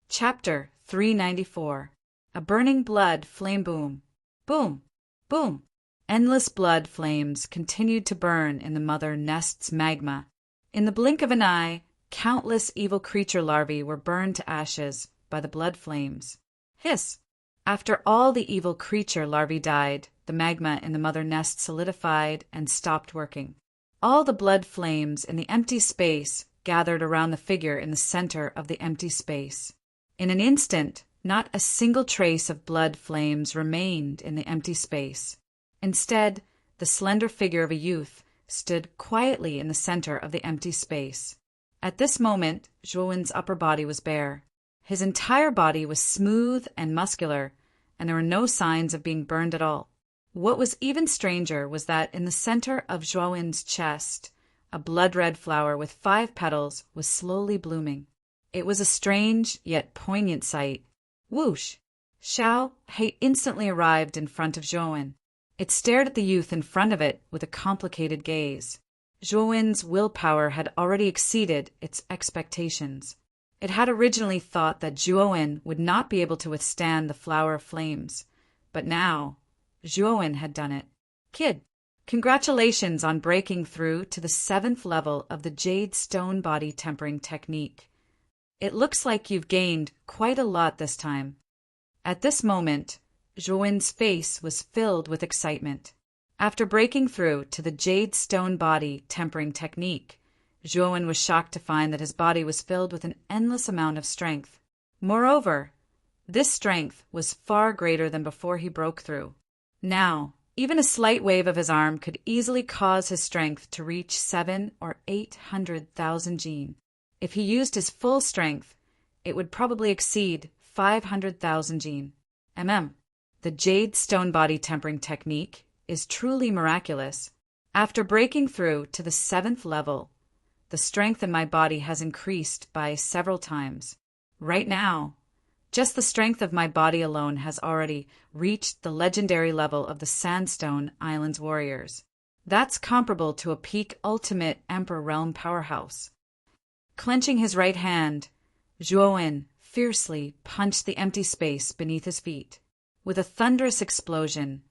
Chapter 394. A Burning Blood Flame Boom. Boom! Boom! Endless blood flames continued to burn in the mother nest's magma. In the blink of an eye, countless evil creature larvae were burned to ashes by the blood flames. Hiss! After all the evil creature larvae died, the magma in the mother nest solidified and stopped working. All the blood flames in the empty space gathered around the figure in the center of the empty space. In an instant, not a single trace of blood flames remained in the empty space. Instead, the slender figure of a youth stood quietly in the center of the empty space. At this moment, Zhuowen's upper body was bare. His entire body was smooth and muscular, and there were no signs of being burned at all. What was even stranger was that in the center of Zhuowen's chest, a blood-red flower with 5 petals was slowly blooming. It was a strange yet poignant sight. Whoosh! Xiaohei instantly arrived in front of Zhuowen. It stared at the youth in front of it with a complicated gaze. Zhuowen's willpower had already exceeded its expectations. It had originally thought that Zhuowen would not be able to withstand the flower of flames, but now Zhuowen had done it. Kid, congratulations on breaking through to the 7th level of the Jade Stone Body Tempering Technique. It looks like you've gained quite a lot this time. At this moment, Zhuowen's face was filled with excitement. After breaking through to the Jade Stone Body Tempering Technique, Zhuowen was shocked to find that his body was filled with an endless amount of strength. Moreover, this strength was far greater than before he broke through. Now, even a slight wave of his arm could easily cause his strength to reach 700,000 or 800,000 jin. If he used his full strength, it would probably exceed 500,000 jin. The Jade Stone Body Tempering Technique is truly miraculous. After breaking through to the 7th level, the strength in my body has increased by several times. Right now, just the strength of my body alone has already reached the legendary level of the Sandstone Islands warriors. That's comparable to a peak ultimate Emperor Realm powerhouse. Clenching his right hand, Zhuowen fiercely punched the empty space beneath his feet. With a thunderous explosion,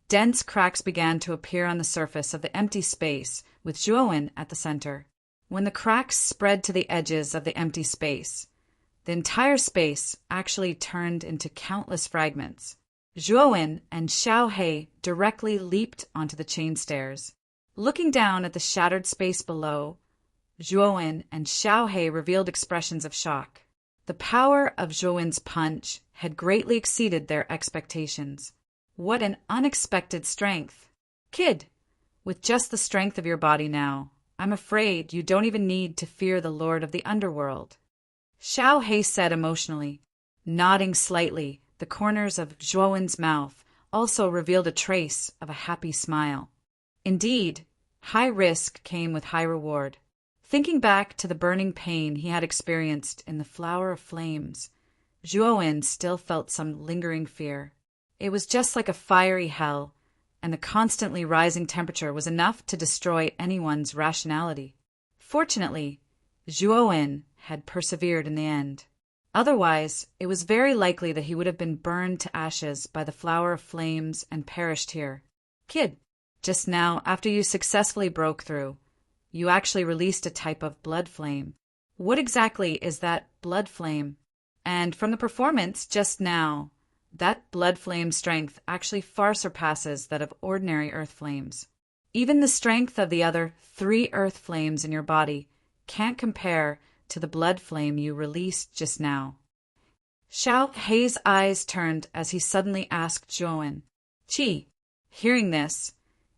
dense cracks began to appear on the surface of the empty space with Zhuowen at the center. When the cracks spread to the edges of the empty space, the entire space actually turned into countless fragments. Zhuowen and Xiaohei directly leaped onto the chain stairs. Looking down at the shattered space below, Zhuowen and Xiaohe revealed expressions of shock. The power of Zhuowen's punch had greatly exceeded their expectations. What an unexpected strength! Kid, with just the strength of your body now, I'm afraid you don't even need to fear the Lord of the Underworld. Xiaohe said emotionally. Nodding slightly, the corners of Zhuowen's mouth also revealed a trace of a happy smile. Indeed, high risk came with high reward. Thinking back to the burning pain he had experienced in the Flower of Flames, Zhuowen still felt some lingering fear. It was just like a fiery hell, and the constantly rising temperature was enough to destroy anyone's rationality. Fortunately, Zhuowen had persevered in the end. Otherwise, it was very likely that he would have been burned to ashes by the Flower of Flames and perished here. Kid, just now, after you successfully broke through, you actually released a type of blood flame. What exactly is that blood flame? And from the performance just now, that blood flame strength actually far surpasses that of ordinary earth flames. Even the strength of the other 3 earth flames in your body can't compare to the blood flame you released just now. Xiaohe's eyes turned as he suddenly asked Zhuowen. Qi. Hearing this,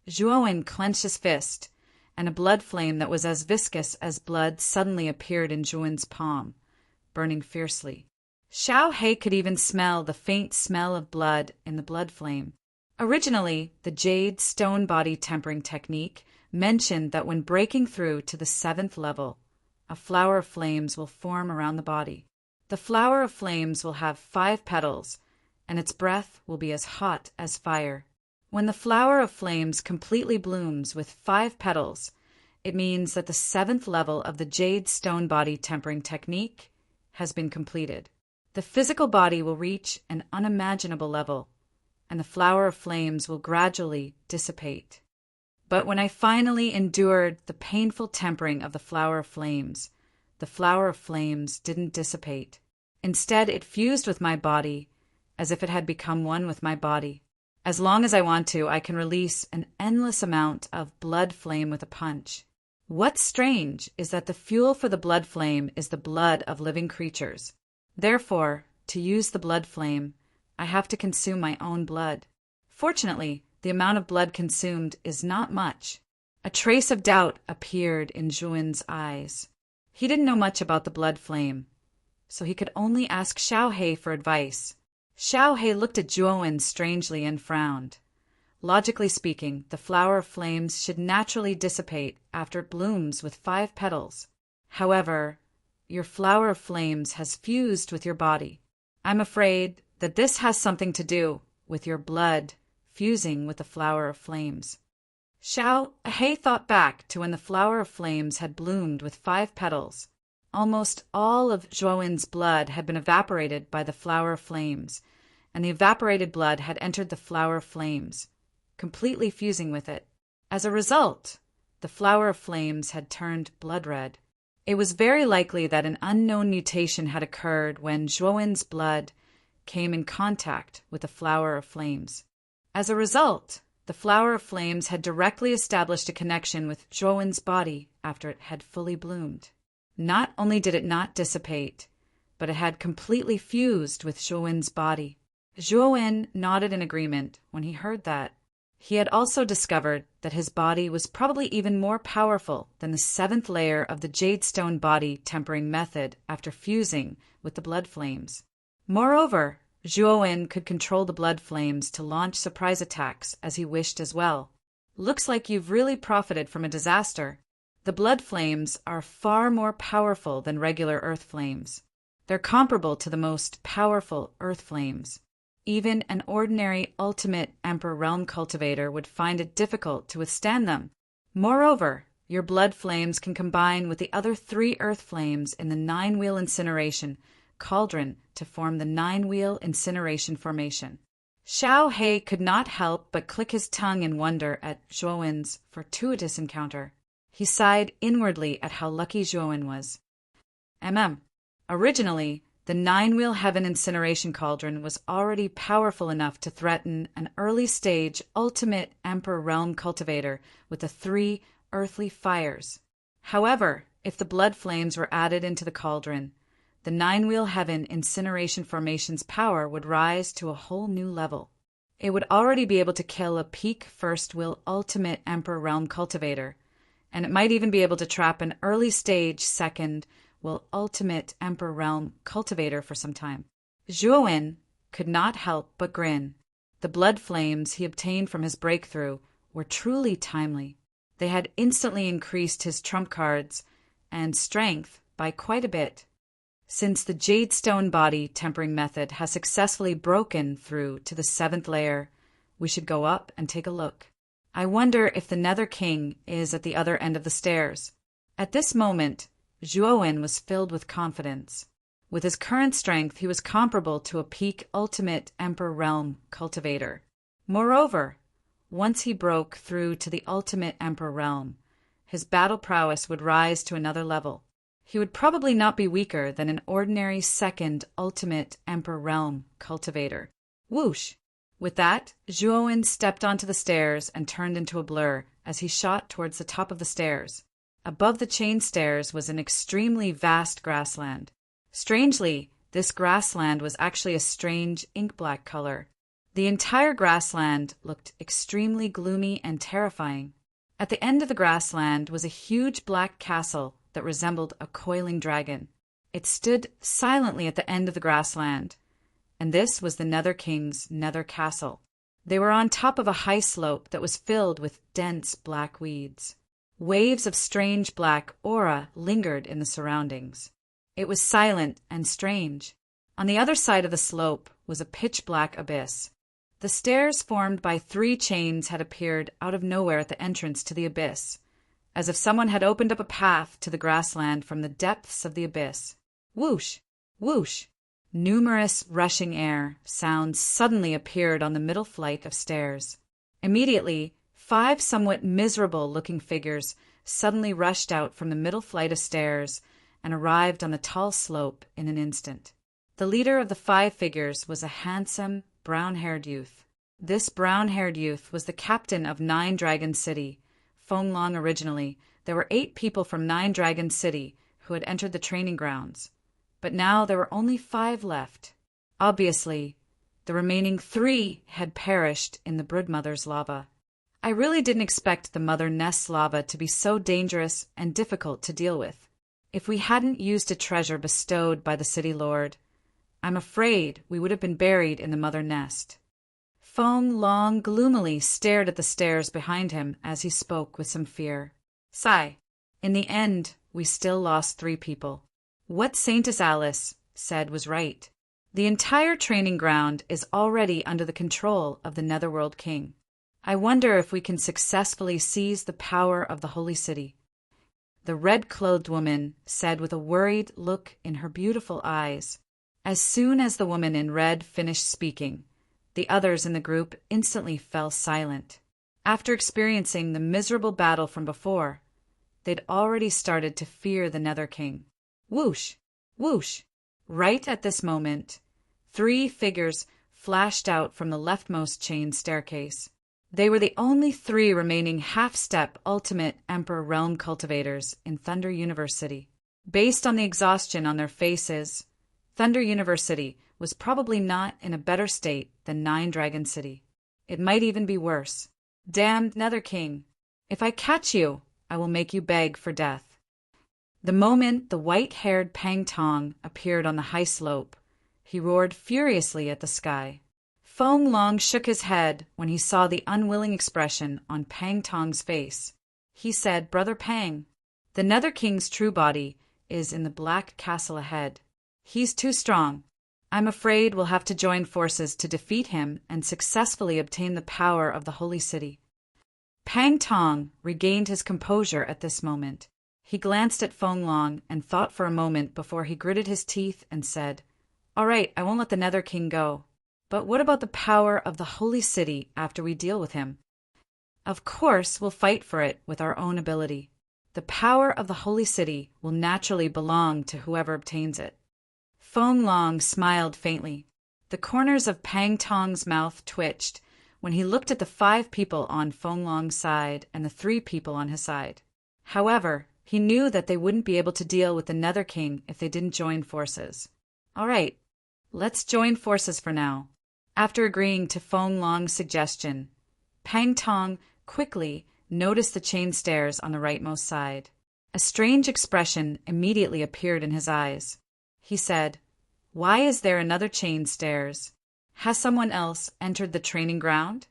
Zhuowen clenched his fist, and a blood flame that was as viscous as blood suddenly appeared in Zhuowen's palm, burning fiercely. Xiaohe could even smell the faint smell of blood in the blood flame. Originally, the jade stone body tempering technique mentioned that when breaking through to the 7th level, a flower of flames will form around the body. The flower of flames will have 5 petals, and its breath will be as hot as fire. When the flower of flames completely blooms with 5 petals, it means that the 7th level of the jade stone body tempering technique has been completed. The physical body will reach an unimaginable level, and the flower of flames will gradually dissipate. But when I finally endured the painful tempering of the flower of flames didn't dissipate. Instead, it fused with my body as if it had become one with my body. As long as I want to, I can release an endless amount of blood flame with a punch. What's strange is that the fuel for the blood flame is the blood of living creatures. Therefore, to use the blood flame, I have to consume my own blood. Fortunately, the amount of blood consumed is not much. A trace of doubt appeared in Zhuowen's eyes. He didn't know much about the blood flame, so he could only ask Xiaohe for advice. Xiaohe looked at Zhuowen strangely and frowned. Logically speaking, the flower of flames should naturally dissipate after it blooms with 5 petals. However, your flower of flames has fused with your body. I'm afraid that this has something to do with your blood fusing with the flower of flames. Xiaohe thought back to when the flower of flames had bloomed with 5 petals. Almost all of Zhuowen's blood had been evaporated by the flower of flames, and the evaporated blood had entered the flower of flames, completely fusing with it. As a result, the flower of flames had turned blood red. It was very likely that an unknown mutation had occurred when Zhuowen's blood came in contact with the flower of flames. As a result, the flower of flames had directly established a connection with Zhuowen's body after it had fully bloomed. Not only did it not dissipate, but it had completely fused with Zhuowen's body. Zhuowen nodded in agreement when he heard that. He had also discovered that his body was probably even more powerful than the 7th layer of the jadestone body tempering method after fusing with the blood flames. Moreover, Zhuowen could control the blood flames to launch surprise attacks as he wished as well. Looks like you've really profited from a disaster. The blood flames are far more powerful than regular earth flames. They're comparable to the most powerful earth flames. Even an ordinary ultimate Emperor Realm cultivator would find it difficult to withstand them. Moreover, your blood flames can combine with the other 3 earth flames in the 9-wheel incineration cauldron to form the 9-wheel incineration formation. Xiaohe could not help but click his tongue in wonder at Zhuowen's fortuitous encounter. He sighed inwardly at how lucky Zhuowen was. Originally, The nine-wheel heaven incineration cauldron was already powerful enough to threaten an early-stage ultimate Emperor realm cultivator with the 3 earthly fires. However, if the blood flames were added into the cauldron, the nine-wheel heaven incineration formation's power would rise to a whole new level. It would already be able to kill a peak first-will ultimate Emperor realm cultivator, and it might even be able to trap an early-stage second-will ultimate Emperor realm cultivator for some time. Zhuowen could not help but grin. The blood flames he obtained from his breakthrough were truly timely. They had instantly increased his trump cards and strength by quite a bit. Since the Jadestone body tempering method has successfully broken through to the 7th layer, we should go up and take a look. I wonder if the Nether King is at the other end of the stairs. At this moment, Zhuowen was filled with confidence. With his current strength, he was comparable to a peak ultimate Emperor realm cultivator. Moreover, once he broke through to the ultimate Emperor realm, his battle prowess would rise to another level. He would probably not be weaker than an ordinary second ultimate Emperor realm cultivator. Whoosh! With that, Zhuowen stepped onto the stairs and turned into a blur as he shot towards the top of the stairs. Above the chain stairs was an extremely vast grassland. Strangely, this grassland was actually a strange ink-black color. The entire grassland looked extremely gloomy and terrifying. At the end of the grassland was a huge black castle that resembled a coiling dragon. It stood silently at the end of the grassland, and this was the Nether King's Nether Castle. They were on top of a high slope that was filled with dense black weeds. Waves of strange black aura lingered in the surroundings. It was silent and strange. On the other side of the slope was a pitch-black abyss. The stairs formed by 3 chains had appeared out of nowhere at the entrance to the abyss, as if someone had opened up a path to the grassland from the depths of the abyss. Whoosh! Whoosh! Numerous rushing air sounds suddenly appeared on the middle flight of stairs. Immediately, 5 somewhat miserable-looking figures suddenly rushed out from the middle flight of stairs and arrived on the tall slope in an instant. The leader of the 5 figures was a handsome, brown-haired youth. This brown-haired youth was the captain of Nine Dragon City. Fenglong originally, there were 8 people from Nine Dragon City who had entered the training grounds, but now there were only 5 left. Obviously, the remaining 3 had perished in the Broodmother's lava. I really didn't expect the Mother Nest's lava to be so dangerous and difficult to deal with. If we hadn't used a treasure bestowed by the City Lord, I'm afraid we would have been buried in the Mother Nest. Fenglong gloomily stared at the stairs behind him as he spoke with some fear. Sigh. In the end, we still lost 3 people. What Saintess Alice said was right. The entire training ground is already under the control of the Netherworld King. I wonder if we can successfully seize the power of the Holy City. The red-clothed woman said with a worried look in her beautiful eyes. As soon as the woman in red finished speaking, the others in the group instantly fell silent. After experiencing the miserable battle from before, they'd already started to fear the Nether King. Whoosh! Whoosh! Right at this moment, 3 figures flashed out from the leftmost chain staircase. They were the only 3 remaining half-step ultimate Emperor realm cultivators in Thunder University. Based on the exhaustion on their faces, Thunder University was probably not in a better state than Nine Dragon City. It might even be worse. Damned Nether King! If I catch you, I will make you beg for death. The moment the white-haired Pang Tong appeared on the high slope, he roared furiously at the sky. Fenglong shook his head when he saw the unwilling expression on Pang Tong's face. He said, Brother Pang, the Nether King's true body is in the Black Castle ahead. He's too strong. I'm afraid we'll have to join forces to defeat him and successfully obtain the power of the Holy City. Pang Tong regained his composure at this moment. He glanced at Fenglong and thought for a moment before he gritted his teeth and said, All right, I won't let the Nether King go. But what about the power of the Holy City after we deal with him? Of course, we'll fight for it with our own ability. The power of the Holy City will naturally belong to whoever obtains it. Feng Long smiled faintly. The corners of Pang Tong's mouth twitched when he looked at the 5 people on Feng Long's side and the 3 people on his side. However, he knew that they wouldn't be able to deal with the Nether King if they didn't join forces. All right, let's join forces for now. After agreeing to Feng Long's suggestion, Pang Tong quickly noticed the chain stairs on the rightmost side. A strange expression immediately appeared in his eyes. He said, "Why is there another chain stairs? Has someone else entered the training ground?"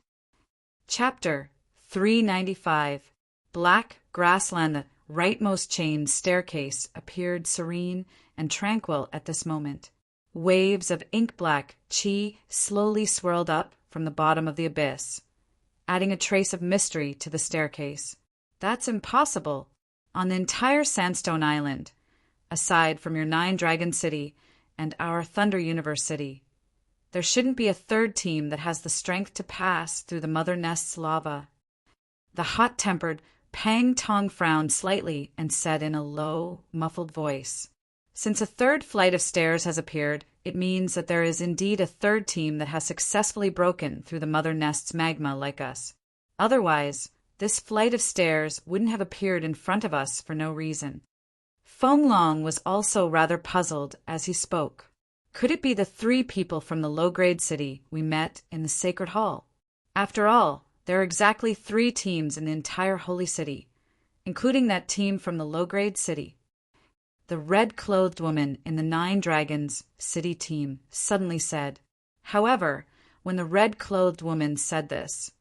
Chapter 395. Black Grassland. The rightmost chain staircase appeared serene and tranquil at this moment. Waves of ink-black chi slowly swirled up from the bottom of the abyss, adding a trace of mystery to the staircase. That's impossible. On the entire Sandstone Island, aside from your 9-Dragon City and our Thunder Universe City, there shouldn't be a third team that has the strength to pass through the Mother Nest's lava. The hot-tempered Pang Tong frowned slightly and said in a low, muffled voice, "Since a third flight of stairs has appeared, it means that there is indeed a third team that has successfully broken through the Mother Nest's magma like us. Otherwise, this flight of stairs wouldn't have appeared in front of us for no reason." Feng Long was also rather puzzled as he spoke. Could it be the 3 people from the low-grade city we met in the Sacred Hall? After all, there are exactly 3 teams in the entire Holy City, including that team from the low-grade city. The red-clothed woman in the 9 Dragons City team suddenly said. However, when the red-clothed woman said this,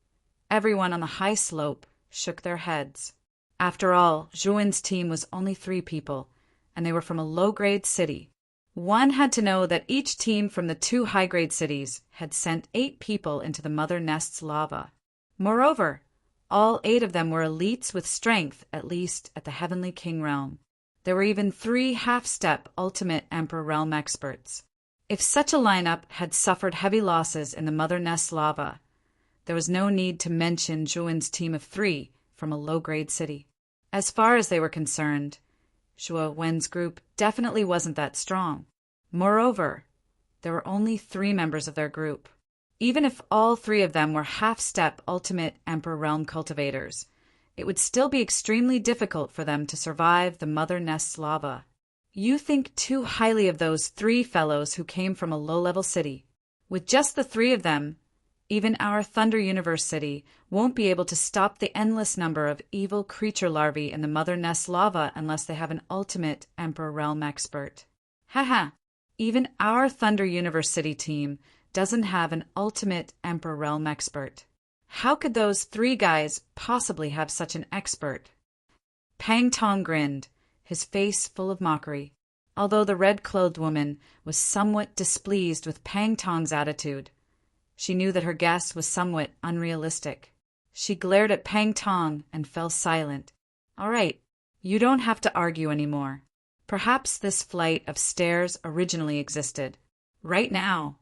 everyone on the high slope shook their heads. After all, Zhuan's team was only 3 people, and they were from a low-grade city. One had to know that each team from the 2 high-grade cities had sent 8 people into the Mother Nest's lava. Moreover, all 8 of them were elites with strength, at least at the Heavenly King realm. There were even 3 half-step Ultimate Emperor realm experts. If such a lineup had suffered heavy losses in the Mother Nest's lava, there was no need to mention Zhuan's team of 3 from a low-grade city. As far as they were concerned, Zhou Wen's group definitely wasn't that strong. Moreover, there were only 3 members of their group. Even if all 3 of them were half-step Ultimate Emperor realm cultivators, it would still be extremely difficult for them to survive the Mother Nest's lava. You think too highly of those 3 fellows who came from a low-level city. With just the 3 of them, even our Thunder Universe City won't be able to stop the endless number of evil creature larvae in the Mother Nest lava unless they have an Ultimate Emperor realm expert. Haha, even our Thunder Universe City team doesn't have an Ultimate Emperor realm expert. How could those 3 guys possibly have such an expert? Pang Tong grinned, his face full of mockery. Although the red-clothed woman was somewhat displeased with Pang Tong's attitude, she knew that her guess was somewhat unrealistic. She glared at Pang Tong and fell silent. All right, you don't have to argue anymore. Perhaps this flight of stairs originally existed. Right now,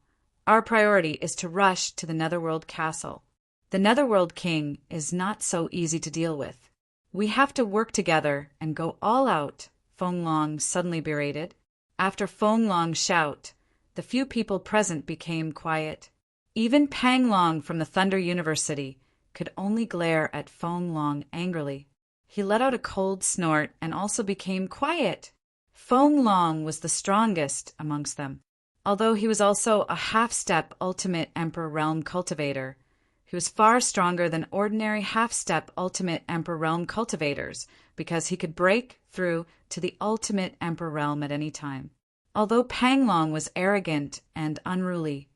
our priority is to rush to the Netherworld Castle. The Netherworld King is not so easy to deal with. We have to work together and go all out, Feng Long suddenly berated. After Feng Long's shout, the few people present became quiet. Even Pang Long from the Thunder Universe City could only glare at Feng Long angrily. He let out a cold snort and also became quiet. Feng Long was the strongest amongst them. Although he was also a half-step Ultimate Emperor realm cultivator, he was far stronger than ordinary half-step Ultimate Emperor realm cultivators because he could break through to the Ultimate Emperor realm at any time. Although Pang Long was arrogant and unruly,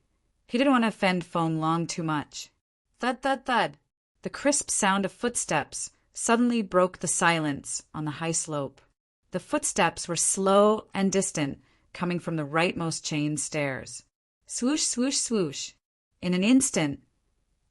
he didn't want to offend Feng Long too much. Thud, thud, thud. The crisp sound of footsteps suddenly broke the silence on the high slope. The footsteps were slow and distant, coming from the rightmost chain stairs. Swoosh, swoosh, swoosh. In an instant,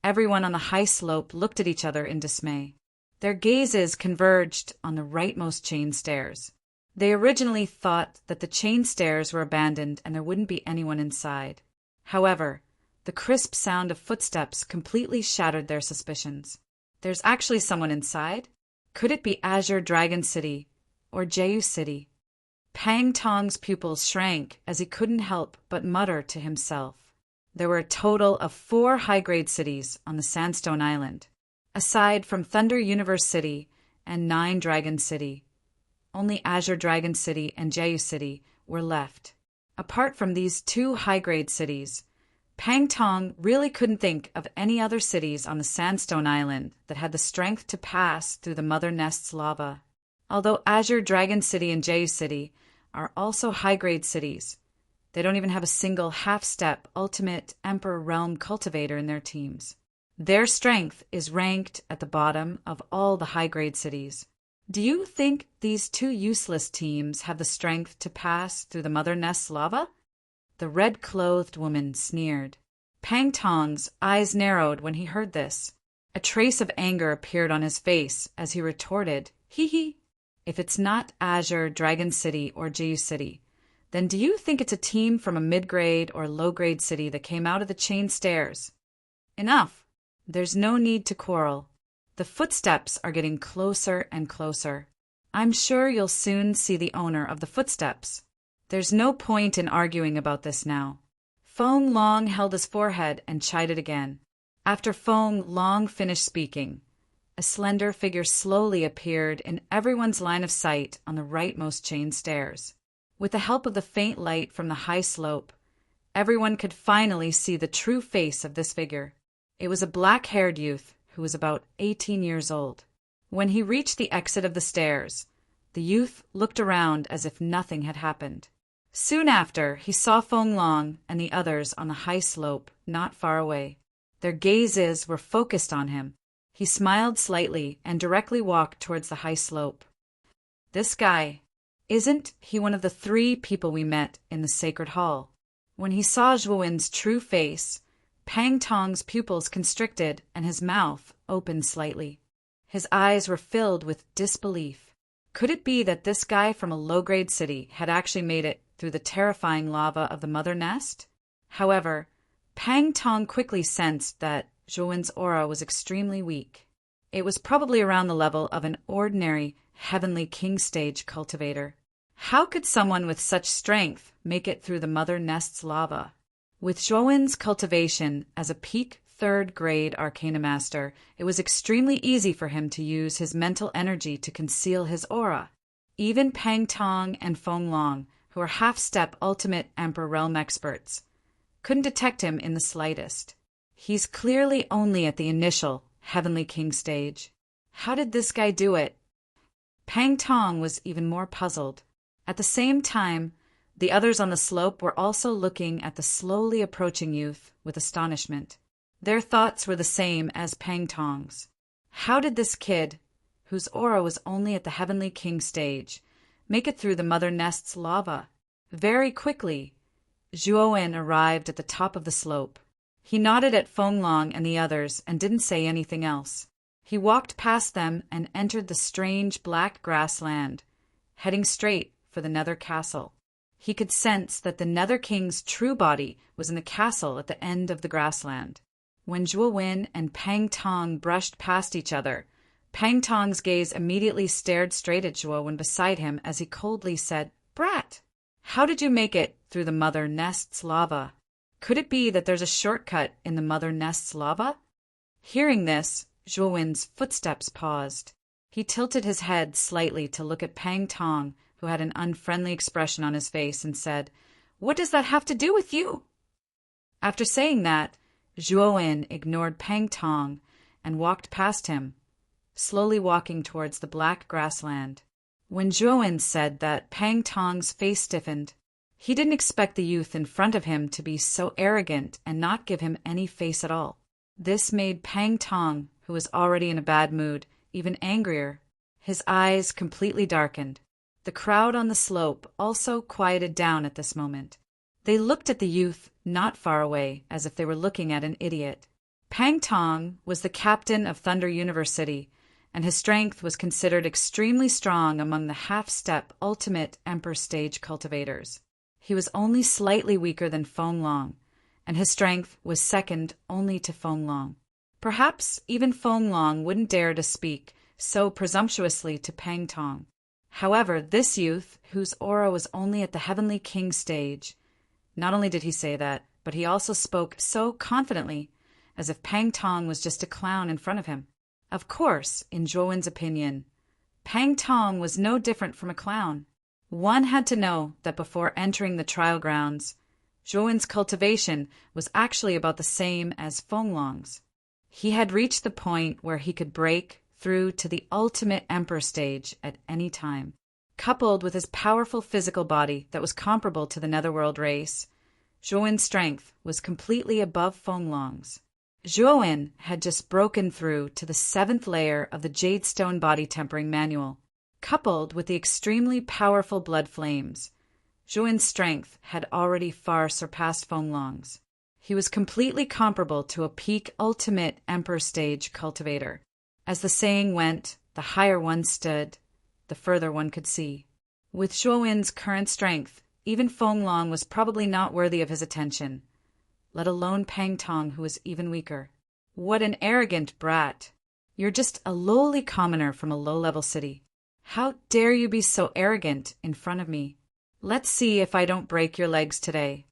everyone on the high slope looked at each other in dismay. Their gazes converged on the rightmost chain stairs. They originally thought that the chain stairs were abandoned and there wouldn't be anyone inside. However, the crisp sound of footsteps completely shattered their suspicions. There's actually someone inside? Could it be Azure Dragon City or Jeju City? Pang Tong's pupils shrank as he couldn't help but mutter to himself. There were a total of 4 high-grade cities on the Sandstone Island, aside from Thunder Universe City and 9 Dragon City. Only Azure Dragon City and Jeju City were left. Apart from these 2 high-grade cities, Pang Tong really couldn't think of any other cities on the Sandstone Island that had the strength to pass through the Mother Nest's lava. Although Azure Dragon City and Jeju City are also high-grade cities, they don't even have a single half-step Ultimate Emperor Realm cultivator in their teams. Their strength is ranked at the bottom of all the high-grade cities. Do you think these 2 useless teams have the strength to pass through the Mother Nest's lava? The red-clothed woman sneered. Pang Tong's eyes narrowed when he heard this. A trace of anger appeared on his face as he retorted, "Hee hee. If it's not Azure, Dragon City, or Jeju City, then do you think it's a team from a mid-grade or low-grade city that came out of the chain stairs? Enough. There's no need to quarrel. The footsteps are getting closer and closer. I'm sure you'll soon see the owner of the footsteps. There's no point in arguing about this now." Feng Long held his forehead and chided again. After Feng Long finished speaking, a slender figure slowly appeared in everyone's line of sight on the rightmost chain stairs. With the help of the faint light from the high slope, everyone could finally see the true face of this figure. It was a black-haired youth who was about 18 years old. When he reached the exit of the stairs, the youth looked around as if nothing had happened. Soon after, he saw Feng Long and the others on the high slope not far away. Their gazes were focused on him. He smiled slightly and directly walked towards the high slope. "This guy, isn't he one of the 3 people we met in the Sacred Hall?" When he saw Zhuowen's true face, Pang Tong's pupils constricted and his mouth opened slightly. His eyes were filled with disbelief. Could it be that this guy from a low-grade city had actually made it through the terrifying lava of the Mother Nest? However, Pang Tong quickly sensed that Zhuowen's aura was extremely weak. It was probably around the level of an ordinary Heavenly King Stage cultivator. How could someone with such strength make it through the Mother Nest's lava? With Zhuowen's cultivation as a peak 3rd grade Arcana Master, it was extremely easy for him to use his mental energy to conceal his aura. Even Pang Tong and Feng Long, who are half-step Ultimate Emperor Realm experts, couldn't detect him in the slightest. He's clearly only at the initial Heavenly King stage. How did this guy do it? Pang Tong was even more puzzled. At the same time, the others on the slope were also looking at the slowly approaching youth with astonishment. Their thoughts were the same as Pang Tong's. How did this kid, whose aura was only at the Heavenly King stage, make it through the Mother Nest's lava? Very quickly, Zhuowen arrived at the top of the slope. He nodded at Feng Long and the others and didn't say anything else. He walked past them and entered the strange black grassland, heading straight for the Nether Castle. He could sense that the Nether King's true body was in the castle at the end of the grassland. When Zhuowen and Pang Tong brushed past each other, Pang Tong's gaze immediately stared straight at Zhuowen beside him as he coldly said, "Brat, how did you make it through the Mother Nest's lava? Could it be that there's a shortcut in the Mother Nest's lava?" Hearing this, Zhuowen's footsteps paused. He tilted his head slightly to look at Pang Tong, who had an unfriendly expression on his face, and said, "What does that have to do with you?" After saying that, Zhuowen ignored Pang Tong and walked past him, slowly walking towards the black grassland. When Zhuowen said that, Pang Tong's face stiffened. He didn't expect the youth in front of him to be so arrogant and not give him any face at all. This made Pang Tong, who was already in a bad mood, even angrier. His eyes completely darkened. The crowd on the slope also quieted down at this moment. They looked at the youth not far away, as if they were looking at an idiot. Pang Tong was the captain of Thunder University, and his strength was considered extremely strong among the half-step Ultimate Emperor Stage cultivators. He was only slightly weaker than Feng Long, and his strength was second only to Feng Long. Perhaps even Feng Long wouldn't dare to speak so presumptuously to Pang Tong. However, this youth, whose aura was only at the Heavenly King stage, not only did he say that, but he also spoke so confidently, as if Pang Tong was just a clown in front of him. Of course, in Zhuowen's opinion, Pang Tong was no different from a clown. One had to know that before entering the trial grounds, Zhuowen's cultivation was actually about the same as Fenglong's. He had reached the point where he could break through to the ultimate emperor stage at any time. Coupled with his powerful physical body that was comparable to the Netherworld race, Zhuowen's strength was completely above Fenglong's. Zhuowen had just broken through to the 7th layer of the Jadestone Body Tempering Manual. Coupled with the extremely powerful blood flames, Zhuowen's strength had already far surpassed Fenglong's. He was completely comparable to a peak ultimate emperor stage cultivator. As the saying went, the higher one stood, the further one could see. With Zhuowen's current strength, even Fenglong was probably not worthy of his attention, let alone Pang Tong, who was even weaker. What an arrogant brat! You're just a lowly commoner from a low-level city. How dare you be so arrogant in front of me? Let's see if I don't break your legs today.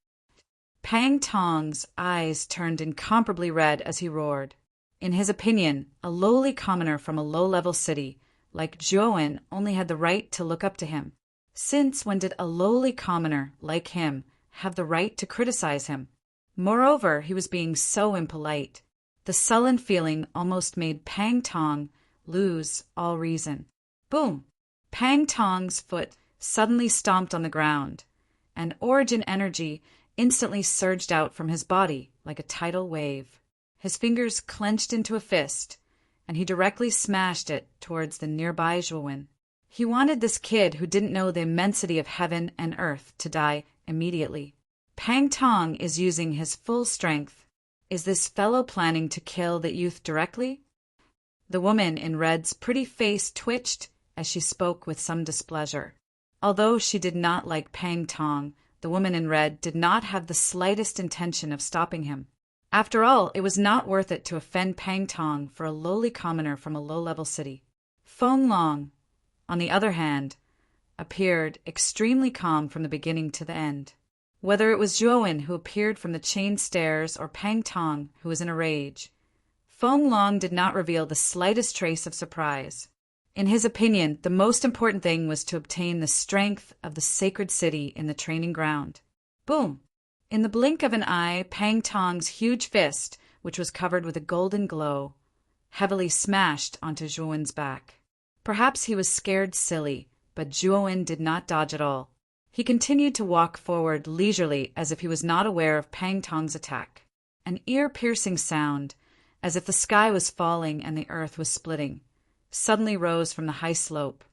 Pang Tong's eyes turned incomparably red as he roared. In his opinion, a lowly commoner from a low-level city like Zhuowen only had the right to look up to him. Since when did a lowly commoner like him have the right to criticize him? Moreover, he was being so impolite. The sullen feeling almost made Pang Tong lose all reason. Boom! Pang Tong's foot suddenly stomped on the ground, and origin energy instantly surged out from his body like a tidal wave. His fingers clenched into a fist, and he directly smashed it towards the nearby Zhuowen. He wanted this kid who didn't know the immensity of heaven and earth to die immediately. Pang Tong is using his full strength. Is this fellow planning to kill the youth directly? The woman in red's pretty face twitched as she spoke with some displeasure. Although she did not like Pang Tong, the woman in red did not have the slightest intention of stopping him. After all, it was not worth it to offend Pang Tong for a lowly commoner from a low-level city. Fenglong, on the other hand, appeared extremely calm from the beginning to the end. Whether it was Zhuowen who appeared from the chain stairs or Pang Tong who was in a rage, Fenglong did not reveal the slightest trace of surprise. In his opinion, the most important thing was to obtain the strength of the sacred city in the training ground. Boom! In the blink of an eye, Pang Tong's huge fist, which was covered with a golden glow, heavily smashed onto Zhuowen's back. Perhaps he was scared silly, but Zhuowen did not dodge at all. He continued to walk forward leisurely as if he was not aware of Pang Tong's attack. An ear-piercing sound, as if the sky was falling and the earth was splitting, suddenly rose from the high slope.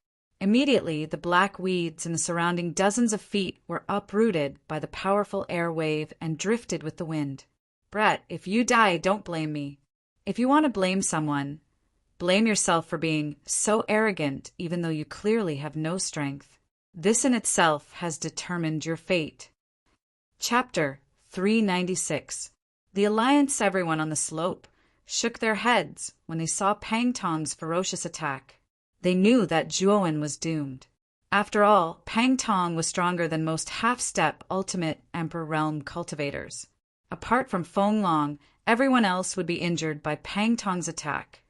Immediately, the black weeds in the surrounding dozens of feet were uprooted by the powerful air wave and drifted with the wind. Brett, if you die, don't blame me. If you want to blame someone, blame yourself for being so arrogant even though you clearly have no strength. This in itself has determined your fate. Chapter 396. The Alliance everyone on the slope shook their heads when they saw Pang Tong's ferocious attack. They knew that Zhuowen was doomed. After all, Pang Tong was stronger than most half-step ultimate Emperor Realm cultivators. Apart from Fenglong, everyone else would be injured by Pang Tong's attack,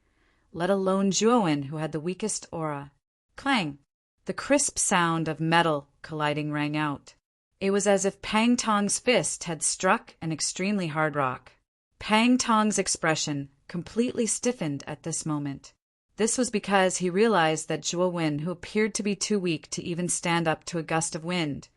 let alone Zhuowen, who had the weakest aura. Clang! The crisp sound of metal colliding rang out. It was as if Pang Tong's fist had struck an extremely hard rock. Pang Tong's expression completely stiffened at this moment. This was because he realized that Zhuowen, who appeared to be too weak to even stand up to a gust of wind,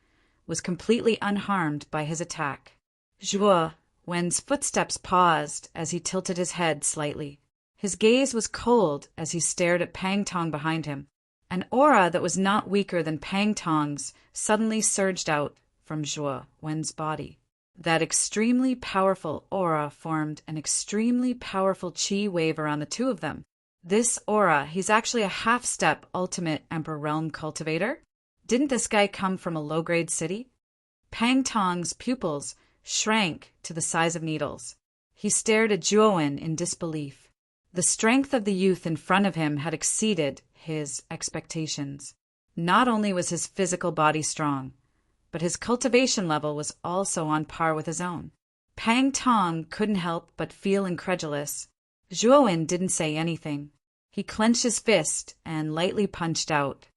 was completely unharmed by his attack. Zhuowen's footsteps paused as he tilted his head slightly. His gaze was cold as he stared at Pang Tong behind him. An aura that was not weaker than Pang Tong's suddenly surged out from Zhuowen's body. That extremely powerful aura formed an extremely powerful chi wave around the two of them. This aura, he's actually a half-step ultimate Emperor Realm cultivator? Didn't this guy come from a low-grade city? Pang Tong's pupils shrank to the size of needles. He stared at Zhuowen in disbelief. The strength of the youth in front of him had exceeded his expectations. Not only was his physical body strong, but his cultivation level was also on par with his own. Pang Tong couldn't help but feel incredulous. Zhuowen didn't say anything. He clenched his fist and lightly punched out.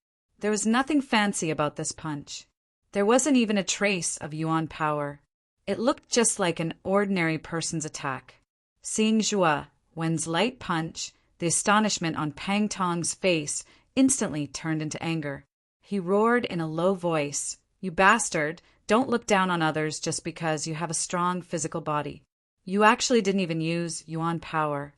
There was nothing fancy about this punch. There wasn't even a trace of yuan power. It looked just like an ordinary person's attack. Seeing Zhuowen's light punch, the astonishment on Pang Tong's face instantly turned into anger. He roared in a low voice, "You bastard, don't look down on others just because you have a strong physical body. You actually didn't even use yuan power."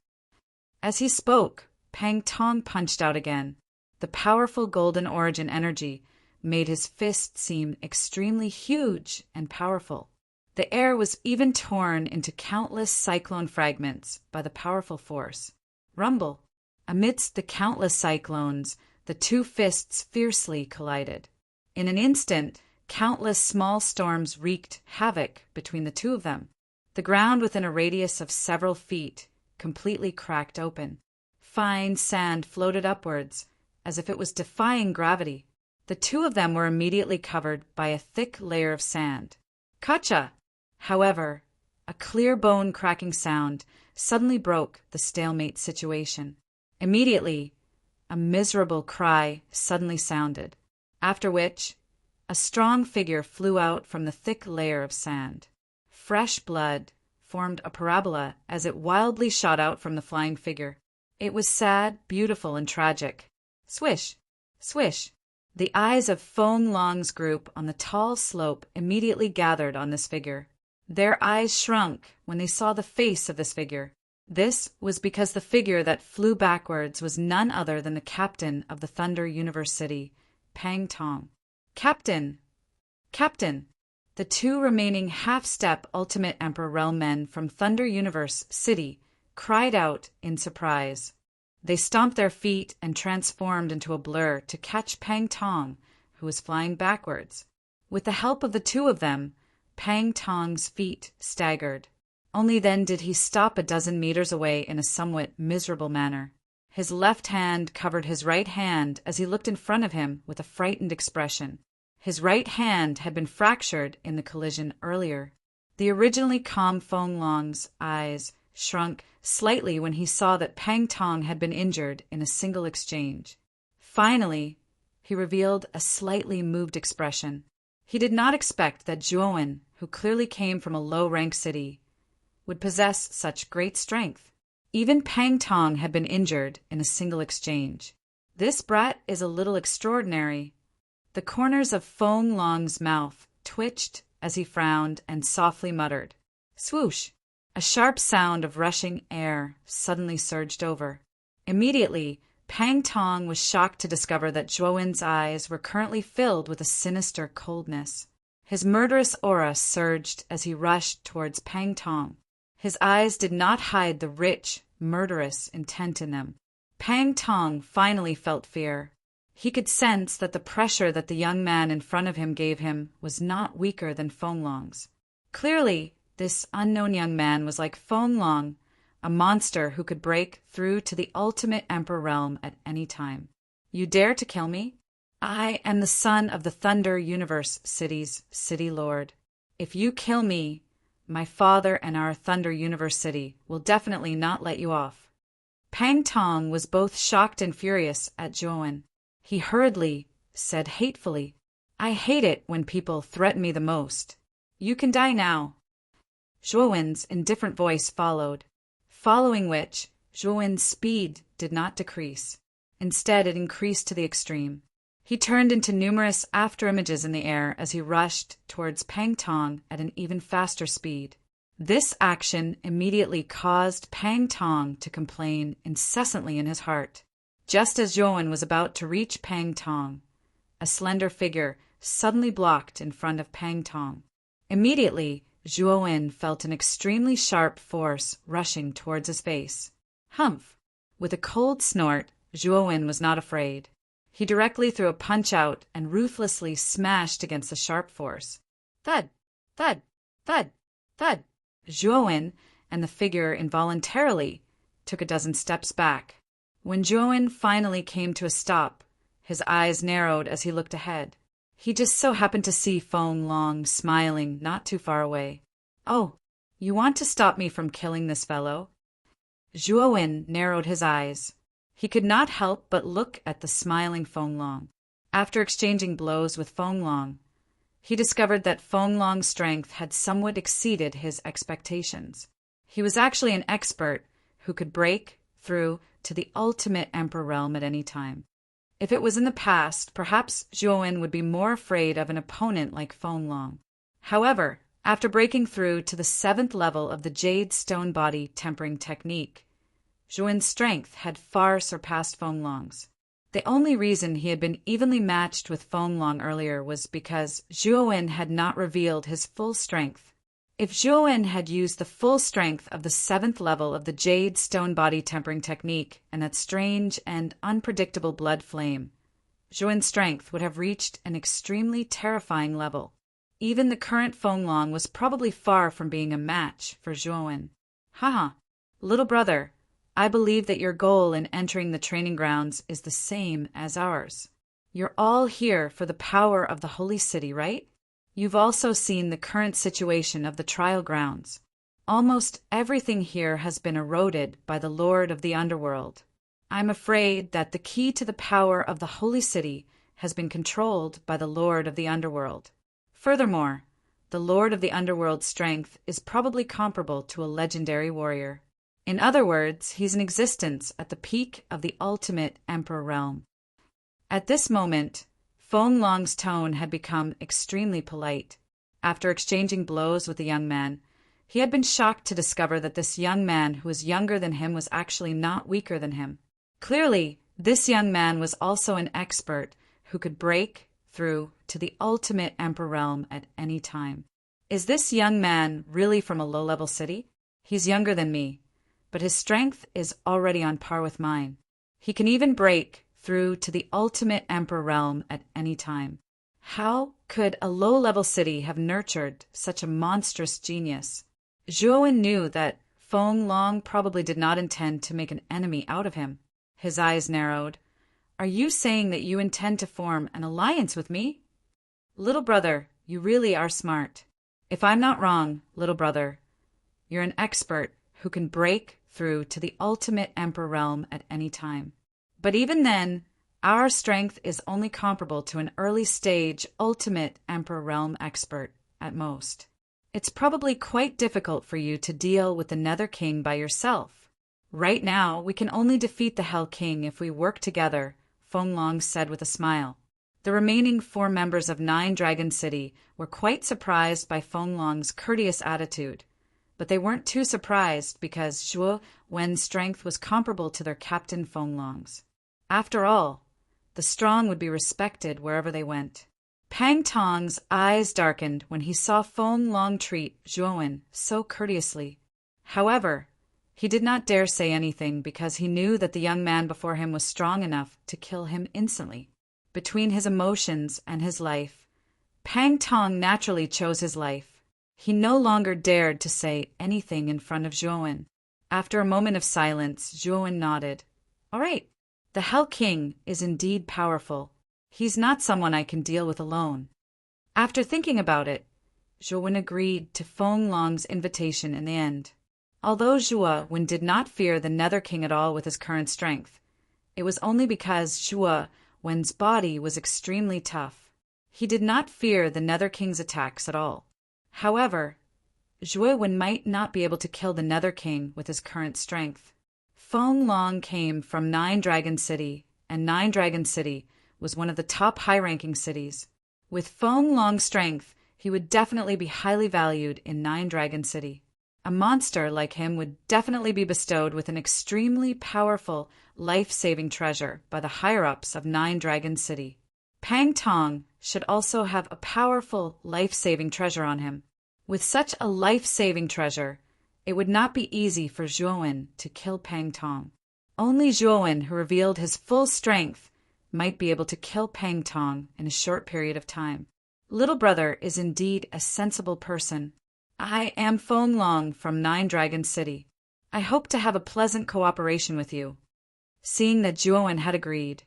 As he spoke, Pang Tong punched out again. The powerful golden origin energy made his fist seem extremely huge and powerful. The air was even torn into countless cyclone fragments by the powerful force. Rumble! Amidst the countless cyclones, the two fists fiercely collided. In an instant, countless small storms wreaked havoc between the two of them. The ground within a radius of several feet completely cracked open. Fine sand floated upwards, as if it was defying gravity. The two of them were immediately covered by a thick layer of sand. Kacha! However, a clear bone-cracking sound suddenly broke the stalemate situation. Immediately, a miserable cry suddenly sounded, after which a strong figure flew out from the thick layer of sand. Fresh blood formed a parabola as it wildly shot out from the flying figure. It was sad, beautiful, and tragic. Swish! Swish! The eyes of Feng Long's group on the tall slope immediately gathered on this figure. Their eyes shrunk when they saw the face of this figure. This was because the figure that flew backwards was none other than the captain of the Thunder Universe City, Pang Tong. Captain! Captain! The two remaining half-step Ultimate Emperor Realm men from Thunder Universe City cried out in surprise. They stomped their feet and transformed into a blur to catch Pang Tong, who was flying backwards. With the help of the two of them, Pang Tong's feet staggered. Only then did he stop a dozen meters away in a somewhat miserable manner. His left hand covered his right hand as he looked in front of him with a frightened expression. His right hand had been fractured in the collision earlier. The originally calm Feng Long's eyes shrunk slightly when he saw that Pang Tong had been injured in a single exchange. Finally, he revealed a slightly moved expression. He did not expect that Zhuowen, who clearly came from a low-rank city, would possess such great strength. Even Pang Tong had been injured in a single exchange. This brat is a little extraordinary. The corners of Feng Long's mouth twitched as he frowned and softly muttered, "Swoosh!" A sharp sound of rushing air suddenly surged over. Immediately, Pang Tong was shocked to discover that Zhuowen's eyes were currently filled with a sinister coldness. His murderous aura surged as he rushed towards Pang Tong. His eyes did not hide the rich, murderous intent in them. Pang Tong finally felt fear. He could sense that the pressure that the young man in front of him gave him was not weaker than Feng Long's. Clearly, this unknown young man was like Feng Long, a monster who could break through to the ultimate Emperor realm at any time. "You dare to kill me? I am the son of the Thunder Universe City's City Lord. If you kill me, my father and our Thunder Universe City will definitely not let you off." Pang Tong was both shocked and furious at Zhuowen. He hurriedly said hatefully, "I hate it when people threaten me the most. You can die now." Zhuowen's indifferent voice followed, following which Zhuowen's speed did not decrease. Instead, it increased to the extreme. He turned into numerous afterimages in the air as he rushed towards Pang Tong at an even faster speed. This action immediately caused Pang Tong to complain incessantly in his heart. Just as Zhuowen was about to reach Pang Tong, a slender figure suddenly blocked in front of Pang Tong. Immediately, Zhuowen felt an extremely sharp force rushing towards his face. Humph! With a cold snort, Zhuowen was not afraid. He directly threw a punch out and ruthlessly smashed against the sharp force. Thud! Thud! Thud! Thud! Zhuowen and the figure involuntarily took a dozen steps back. When Zhuowen finally came to a stop, His eyes narrowed as he looked ahead. He just so happened to see Feng Long smiling not too far away. "Oh, you want to stop me from killing this fellow?" Zhuo Wen narrowed his eyes. He could not help but look at the smiling Feng Long. After exchanging blows with Feng Long, he discovered that Feng Long's strength had somewhat exceeded his expectations. He was actually an expert who could break through to the ultimate Emperor realm at any time. If it was in the past, perhaps Zhuo Wen would be more afraid of an opponent like Feng Long. However, after breaking through to the 7th level of the Jade Stone Body Tempering Technique, Zhuo Wen's strength had far surpassed Feng Long's. The only reason he had been evenly matched with Feng Long earlier was because Zhuo Wen had not revealed his full strength. If Zhuo Wen had used the full strength of the 7th level of the Jade Stone Body Tempering Technique and that strange and unpredictable blood flame, Zhuo Wen's strength would have reached an extremely terrifying level. Even the current Feng Long was probably far from being a match for Zhuo Wen. Haha, little brother, I believe that your goal in entering the training grounds is the same as ours. You're all here for the power of the holy city, right? You've also seen the current situation of the trial grounds. Almost everything here has been eroded by the Lord of the Underworld. I'm afraid that the key to the power of the holy city has been controlled by the Lord of the Underworld. Furthermore, the Lord of the Underworld's strength is probably comparable to a legendary warrior. In other words, he's in existence at the peak of the ultimate Emperor realm. At this moment, Feng Long's tone had become extremely polite. After exchanging blows with the young man, he had been shocked to discover that this young man who was younger than him was actually not weaker than him. Clearly, this young man was also an expert who could break through to the ultimate Emperor realm at any time. Is this young man really from a low-level city? He's younger than me, but his strength is already on par with mine. He can even break through to the ultimate Emperor realm at any time. How could a low-level city have nurtured such a monstrous genius? Zhuo Wen knew that Feng Long probably did not intend to make an enemy out of him. His eyes narrowed. Are you saying that you intend to form an alliance with me? Little brother, you really are smart. If I'm not wrong, little brother, you're an expert who can break through to the ultimate Emperor realm at any time. But even then, our strength is only comparable to an early-stage ultimate Emperor realm expert at most. It's probably quite difficult for you to deal with the Nether King by yourself. Right now, we can only defeat the Hell King if we work together, Feng Long said with a smile. The remaining 4 members of Nine Dragon City were quite surprised by Feng Long's courteous attitude. But they weren't too surprised because Zhuo Wen's strength was comparable to their captain Feng Long's. After all, the strong would be respected wherever they went. Pang Tong's eyes darkened when he saw Feng Long treat Zhuo Wen so courteously. However, he did not dare say anything because he knew that the young man before him was strong enough to kill him instantly. Between his emotions and his life, Pang Tong naturally chose his life. He no longer dared to say anything in front of Zhuo Wen. After a moment of silence, Zhuo Wen nodded. All right, the Hell King is indeed powerful. He's not someone I can deal with alone. After thinking about it, Zhuo Wen agreed to Feng Long's invitation in the end. Although Zhuo Wen did not fear the Nether King at all with his current strength, it was only because Zhuo Wen's body was extremely tough. He did not fear the Nether King's attacks at all. However, Zhuo Wen might not be able to kill the Nether King with his current strength. Feng Long came from Nine Dragon City, and Nine Dragon City was one of the top high-ranking cities. With Feng Long's strength, he would definitely be highly valued in Nine Dragon City. A monster like him would definitely be bestowed with an extremely powerful, life-saving treasure by the higher-ups of Nine Dragon City. Pang Tong should also have a powerful, life-saving treasure on him. With such a life-saving treasure, it would not be easy for Zhuo Wen to kill Pang Tong. Only Zhuo Wen, who revealed his full strength, might be able to kill Pang Tong in a short period of time. Little brother is indeed a sensible person. I am Feng Long from Nine Dragon City. I hope to have a pleasant cooperation with you. Seeing that Zhuo Wen had agreed,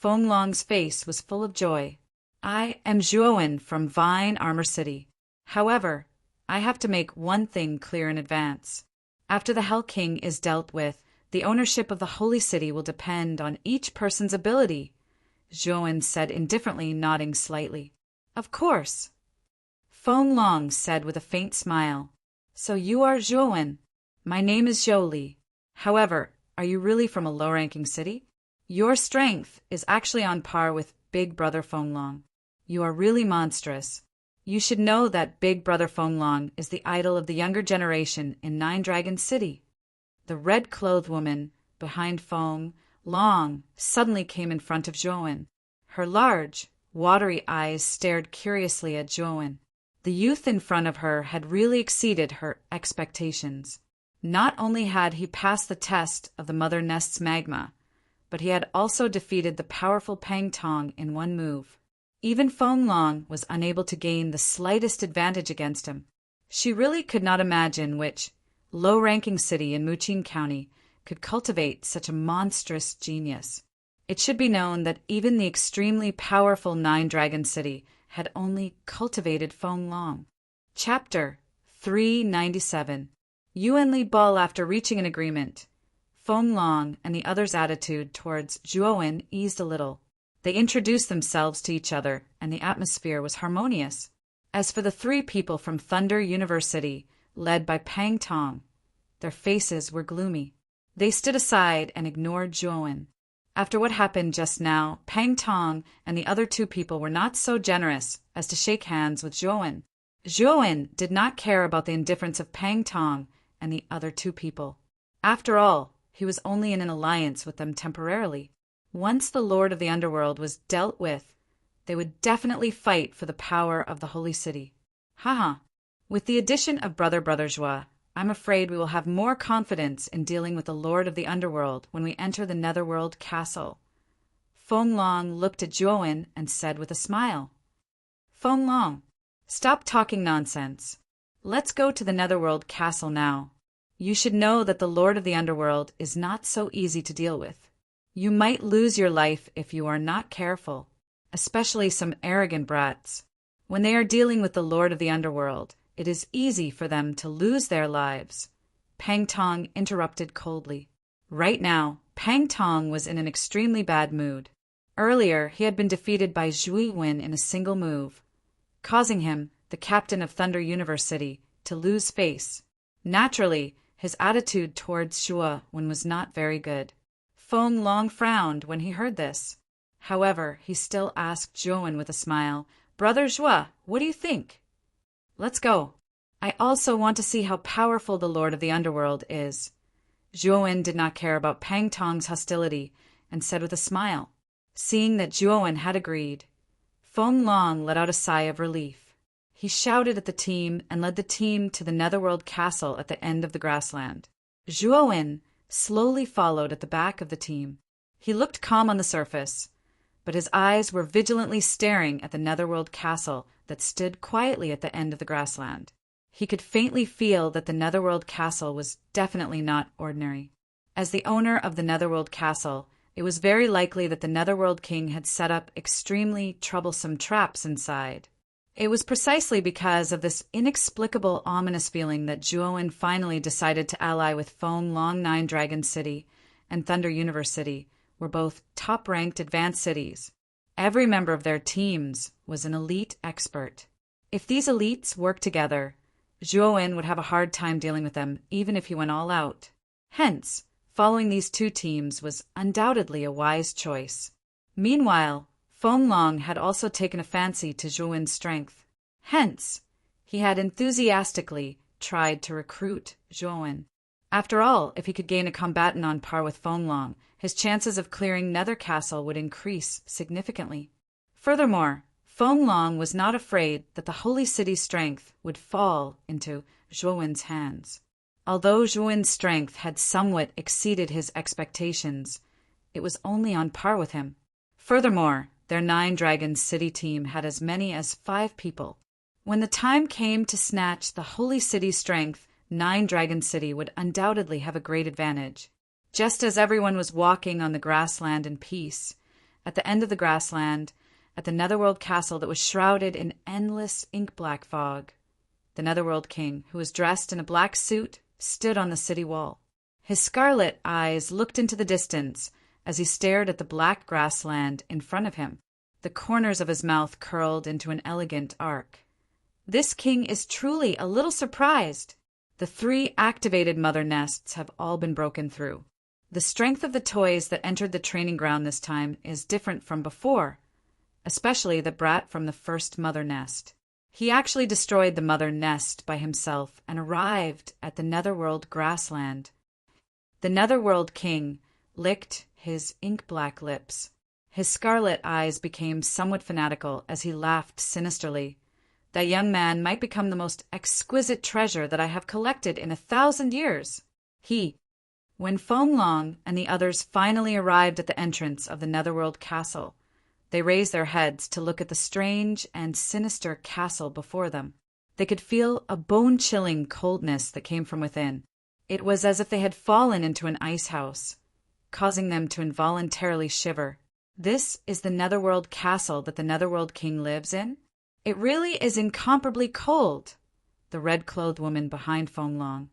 Feng Long's face was full of joy. I am Zhuowen from Vine Armor City. However, I have to make one thing clear in advance. After the Hell King is dealt with, the ownership of the Holy City will depend on each person's ability, Zhuowen said indifferently, nodding slightly. Of course. Feng Long said with a faint smile. So you are Zhuowen. My name is Zhou Li. However, are you really from a low-ranking city? Your strength is actually on par with Big Brother Feng Long. You are really monstrous. You should know that Big Brother Feng Long is the idol of the younger generation in Nine Dragon City. The red-clothed woman behind Feng Long suddenly came in front of Zhuowen. Her large, watery eyes stared curiously at Zhuowen. The youth in front of her had really exceeded her expectations. Not only had he passed the test of the Mother Nest's magma, but he had also defeated the powerful Pang Tong in one move. Even Feng Long was unable to gain the slightest advantage against him. She really could not imagine which low-ranking city in Muqin County could cultivate such a monstrous genius. It should be known that even the extremely powerful Nine Dragon City had only cultivated Feng Long. Chapter 397. Yuan Li Ball. After reaching an agreement, Feng Long and the others' attitude towards Zhuowen eased a little. They introduced themselves to each other, and the atmosphere was harmonious. As for the three people from Thunder University, led by Pang Tong, their faces were gloomy. They stood aside and ignored Zhuowen. After what happened just now, Pang Tong and the other two people were not so generous as to shake hands with Zhuowen. Zhuowen did not care about the indifference of Pang Tong and the other two people. After all, he was only in an alliance with them temporarily. Once the Lord of the Underworld was dealt with, they would definitely fight for the power of the Holy City. Haha. With the addition of Brother Zhua, I'm afraid we will have more confidence in dealing with the Lord of the Underworld when we enter the Netherworld Castle. Feng Long looked at Zhuowen and said with a smile. Feng Long, stop talking nonsense. Let's go to the Netherworld Castle now. You should know that the Lord of the Underworld is not so easy to deal with. You might lose your life if you are not careful, especially some arrogant brats. When they are dealing with the Lord of the Underworld, it is easy for them to lose their lives. Pang Tong interrupted coldly. Right now, Pang Tong was in an extremely bad mood. Earlier, he had been defeated by Zhuowen in a single move, causing him, the captain of Thunder University, to lose face. Naturally, his attitude towards Zhuowen was not very good. Feng Long frowned when he heard this. However, he still asked Zhuowen with a smile, Brother Zhua, what do you think? Let's go. I also want to see how powerful the Lord of the Underworld is. Zhuowen did not care about Pang Tong's hostility and said with a smile. Seeing that Zhuowen had agreed, Feng Long let out a sigh of relief. He shouted at the team and led the team to the Netherworld Castle at the end of the grassland. Zhuowen slowly followed at the back of the team. He looked calm on the surface, but his eyes were vigilantly staring at the Netherworld Castle that stood quietly at the end of the grassland. He could faintly feel that the Netherworld Castle was definitely not ordinary. As the owner of the Netherworld Castle, it was very likely that the Netherworld King had set up extremely troublesome traps inside. It was precisely because of this inexplicable ominous feeling that Zhuowen finally decided to ally with Feng Long. Nine Dragon City and Thunder University were both top-ranked advanced cities. Every member of their teams was an elite expert. If these elites worked together, Zhuowen would have a hard time dealing with them even if he went all out. Hence, following these two teams was undoubtedly a wise choice. Meanwhile, Feng Long had also taken a fancy to Zhuowen's strength. Hence, he had enthusiastically tried to recruit Zhuowen. After all, if he could gain a combatant on par with Feng Long, his chances of clearing Nether Castle would increase significantly. Furthermore, Feng Long was not afraid that the Holy City's strength would fall into Zhuowen's hands. Although Zhuowen's strength had somewhat exceeded his expectations, it was only on par with him. Furthermore, their Nine Dragons City team had as many as 5 people. When the time came to snatch the Holy City's strength, Nine Dragon City would undoubtedly have a great advantage. Just as everyone was walking on the grassland in peace, at the end of the grassland, at the Netherworld castle that was shrouded in endless ink-black fog. The Netherworld king, who was dressed in a black suit, stood on the city wall. His scarlet eyes looked into the distance as he stared at the black grassland in front of him. The corners of his mouth curled into an elegant arc. This king is truly a little surprised. The 3 activated mother nests have all been broken through. The strength of the toys that entered the training ground this time is different from before, especially the brat from the first mother nest. He actually destroyed the mother nest by himself and arrived at the Netherworld grassland. The Netherworld king licked his ink-black lips. His scarlet eyes became somewhat fanatical as he laughed sinisterly. That young man might become the most exquisite treasure that I have collected in 1,000 years. When Feng Long and the others finally arrived at the entrance of the Netherworld castle, they raised their heads to look at the strange and sinister castle before them. They could feel a bone-chilling coldness that came from within. It was as if they had fallen into an ice house, causing them to involuntarily shiver. This is the Netherworld castle that the Netherworld king lives in? It really is incomparably cold, the red-clothed woman behind Feng Long,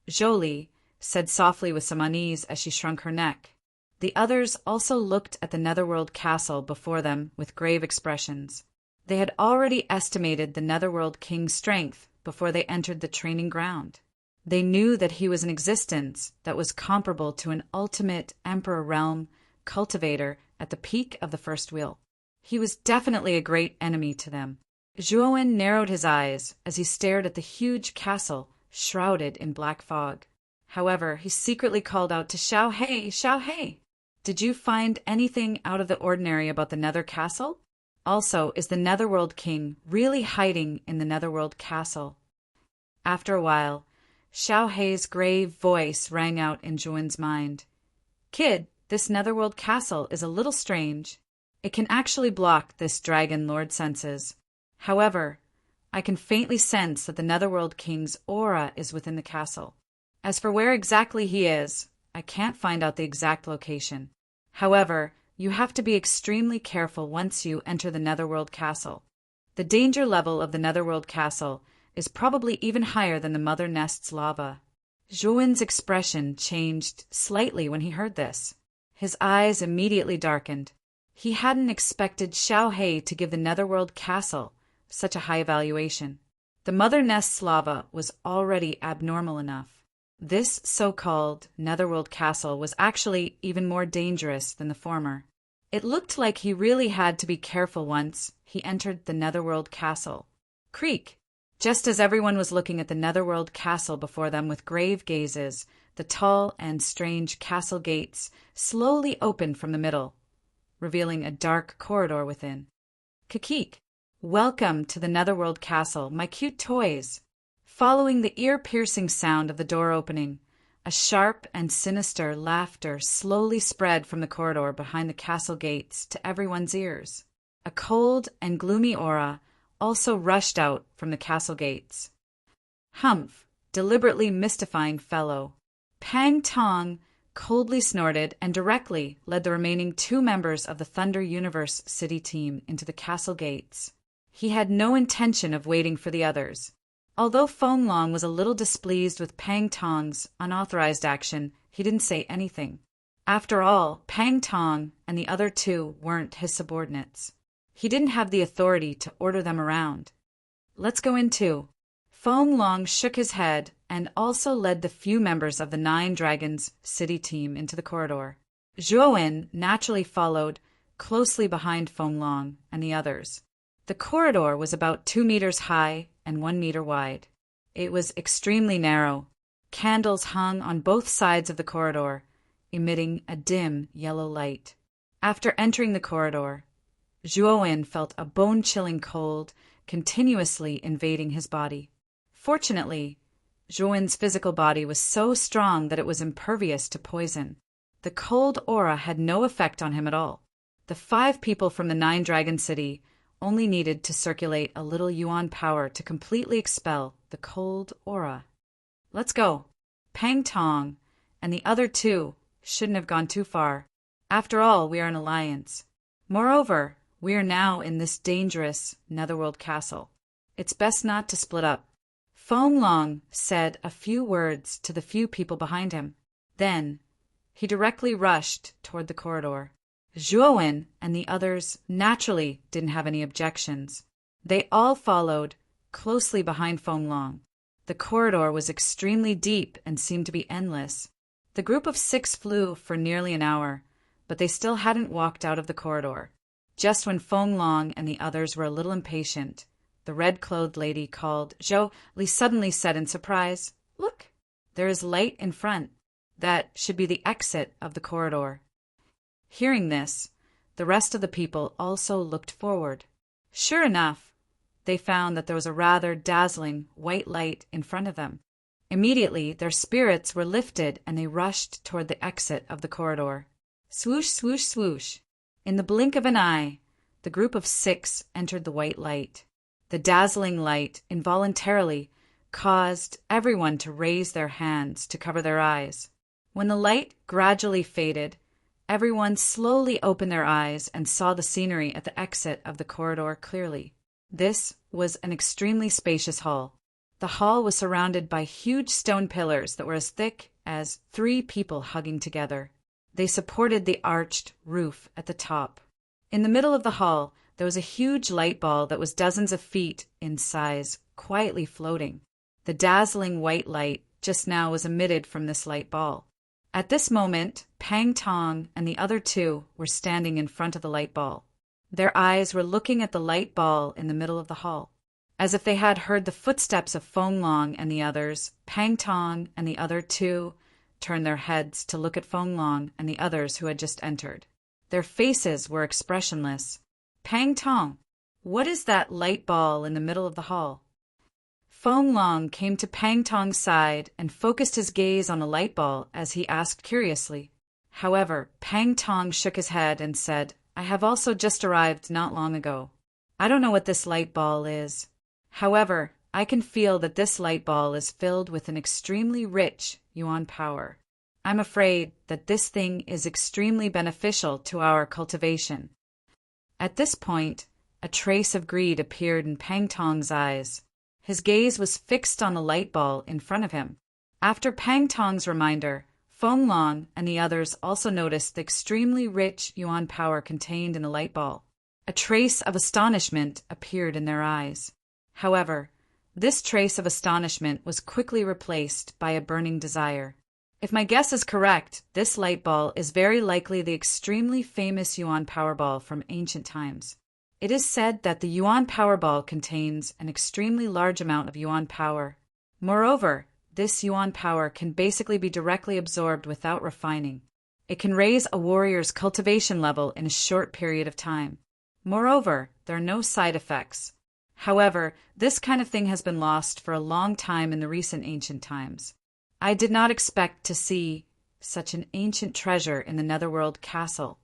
Jolie, said softly with some unease as she shrunk her neck. The others also looked at the Netherworld castle before them with grave expressions. They had already estimated the Netherworld king's strength before they entered the training ground. They knew that he was an existence that was comparable to an ultimate Emperor Realm cultivator at the peak of the first wheel. He was definitely a great enemy to them. Zhuowen narrowed his eyes as he stared at the huge castle shrouded in black fog. However, he secretly called out to Xiao Hei, Xiao Hei. Did you find anything out of the ordinary about the Nether Castle? Also, is the Netherworld king really hiding in the Netherworld castle? After a while, Xiao Hei's grave voice rang out in Zhuowen's mind. Kid, this Netherworld castle is a little strange. It can actually block this dragon lord's senses. However, I can faintly sense that the Netherworld king's aura is within the castle. As for where exactly he is, I can't find out the exact location. However, you have to be extremely careful once you enter the Netherworld castle. The danger level of the Netherworld castle is probably even higher than the mother nest's lava. Zhuowen's expression changed slightly when he heard this. His eyes immediately darkened. He hadn't expected Xiao Hei to give the Netherworld castle such a high evaluation. The mother nest's lava was already abnormal enough. This so-called Netherworld castle was actually even more dangerous than the former. It looked like he really had to be careful once he entered the Netherworld castle. Creak! Just as everyone was looking at the Netherworld castle before them with grave gazes, the tall and strange castle gates slowly opened from the middle, revealing a dark corridor within. Kakik! Welcome to the Netherworld castle, my cute toys! Following the ear-piercing sound of the door opening, a sharp and sinister laughter slowly spread from the corridor behind the castle gates to everyone's ears. A cold and gloomy aura also rushed out from the castle gates. Humph, deliberately mystifying fellow. Pang Tong coldly snorted and directly led the remaining 2 members of the Thunder Universe City team into the castle gates. He had no intention of waiting for the others. Although Feng Long was a little displeased with Pang Tong's unauthorized action, he didn't say anything. After all, Pang Tong and the other 2 weren't his subordinates. He didn't have the authority to order them around. Let's go in too. Feng Long shook his head and also led the few members of the 9 Dragons City team into the corridor. Zhuowen naturally followed closely behind Feng Long and the others. The corridor was about 2 meters high and 1 meter wide. It was extremely narrow. Candles hung on both sides of the corridor, emitting a dim yellow light. After entering the corridor, Zhuowen felt a bone-chilling cold continuously invading his body. Fortunately, Zhuowen's physical body was so strong that it was impervious to poison. The cold aura had no effect on him at all. The 5 people from the 9 Dragon City only needed to circulate a little yuan power to completely expel the cold aura. Let's go. Pang Tong and the other 2 shouldn't have gone too far. After all, we are an alliance. Moreover, we are now in this dangerous netherworld castle. It's best not to split up. Feng Long said a few words to the few people behind him. Then, he directly rushed toward the corridor. Zhuowen and the others naturally didn't have any objections. They all followed closely behind Feng Long. The corridor was extremely deep and seemed to be endless. The group of 6 flew for nearly an hour, but they still hadn't walked out of the corridor. Just when Feng Long and the others were a little impatient, the red-clothed lady called Zhou Li suddenly said in surprise, "Look, there is light in front. That should be the exit of the corridor." Hearing this, the rest of the people also looked forward. Sure enough, they found that there was a rather dazzling white light in front of them. Immediately, their spirits were lifted and they rushed toward the exit of the corridor. Swoosh, swoosh, swoosh. In the blink of an eye, the group of 6 entered the white light. The dazzling light involuntarily caused everyone to raise their hands to cover their eyes. When the light gradually faded, everyone slowly opened their eyes and saw the scenery at the exit of the corridor clearly. This was an extremely spacious hall. The hall was surrounded by huge stone pillars that were as thick as 3 people hugging together. They supported the arched roof at the top. In the middle of the hall, there was a huge light ball that was dozens of feet in size, quietly floating. The dazzling white light just now was emitted from this light ball. At this moment, Pang Tong and the other 2 were standing in front of the light ball. Their eyes were looking at the light ball in the middle of the hall. As if they had heard the footsteps of Feng Long and the others, Pang Tong and the other 2 turned their heads to look at Feng Long and the others who had just entered. Their faces were expressionless. "Pang Tong, what is that light ball in the middle of the hall?" Feng Long came to Pang Tong's side and focused his gaze on a light ball as he asked curiously. However, Pang Tong shook his head and said, "I have also just arrived not long ago. I don't know what this light ball is. However, I can feel that this light ball is filled with an extremely rich yuan power. I'm afraid that this thing is extremely beneficial to our cultivation." At this point, a trace of greed appeared in Pang Tong's eyes. His gaze was fixed on the light ball in front of him. After Pang Tong's reminder, Feng Long and the others also noticed the extremely rich yuan power contained in the light ball. A trace of astonishment appeared in their eyes. However, this trace of astonishment was quickly replaced by a burning desire. If my guess is correct, this light ball is very likely the extremely famous yuan power ball from ancient times. It is said that the yuan power ball contains an extremely large amount of yuan power. Moreover, this yuan power can basically be directly absorbed without refining. It can raise a warrior's cultivation level in a short period of time. Moreover, there are no side effects. However, this kind of thing has been lost for a long time in the recent ancient times. I did not expect to see such an ancient treasure in the Netherworld castle.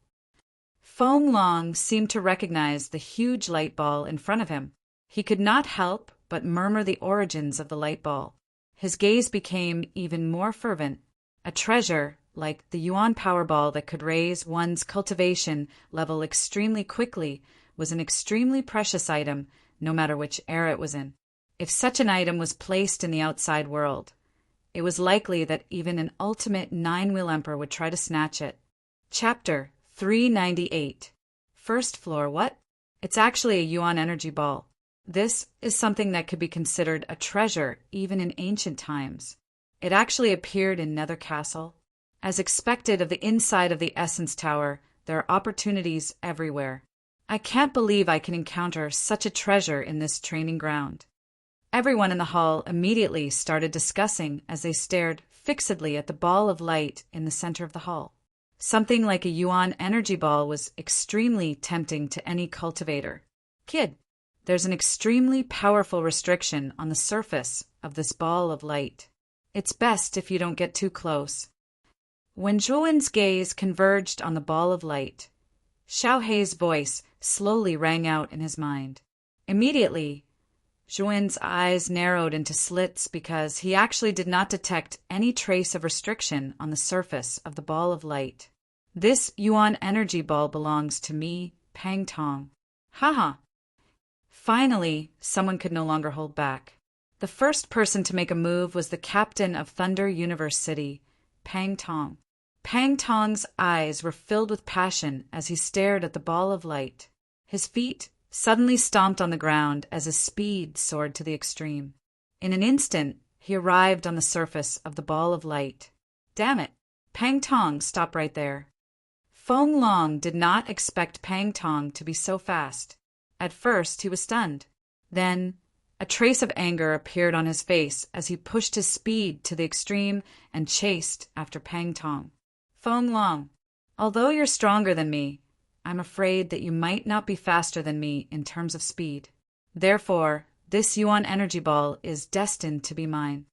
Feng Long seemed to recognize the huge light ball in front of him. He could not help but murmur the origins of the light ball. His gaze became even more fervent. A treasure, like the yuan power ball that could raise one's cultivation level extremely quickly, was an extremely precious item, no matter which era it was in. If such an item was placed in the outside world, it was likely that even an ultimate 9-wheel emperor would try to snatch it. Chapter 398. First floor, what? It's actually a yuan energy ball. This is something that could be considered a treasure even in ancient times. It actually appeared in Nether Castle. As expected of the inside of the Essence Tower, there are opportunities everywhere. I can't believe I can encounter such a treasure in this training ground. Everyone in the hall immediately started discussing as they stared fixedly at the ball of light in the center of the hall. Something like a yuan energy ball was extremely tempting to any cultivator. "Kid, there's an extremely powerful restriction on the surface of this ball of light. It's best if you don't get too close." When Zhuowen's gaze converged on the ball of light, Xiaohei's voice slowly rang out in his mind. Immediately, Zhuowen's eyes narrowed into slits because he actually did not detect any trace of restriction on the surface of the ball of light. "This yuan energy ball belongs to me, Pang Tong. Haha! Finally, someone could no longer hold back. The first person to make a move was the captain of Thunder Universe City, Pang Tong. Pang Tong's eyes were filled with passion as he stared at the ball of light. His feet suddenly stomped on the ground as his speed soared to the extreme. In an instant, he arrived on the surface of the ball of light. Damn it! Pang Tong stopped right there. Feng Long did not expect Pang Tong to be so fast. At first, he was stunned. Then, a trace of anger appeared on his face as he pushed his speed to the extreme and chased after Pang Tong. Feng Long, although you're stronger than me, I'm afraid that you might not be faster than me in terms of speed. Therefore, this Yuan energy ball is destined to be mine.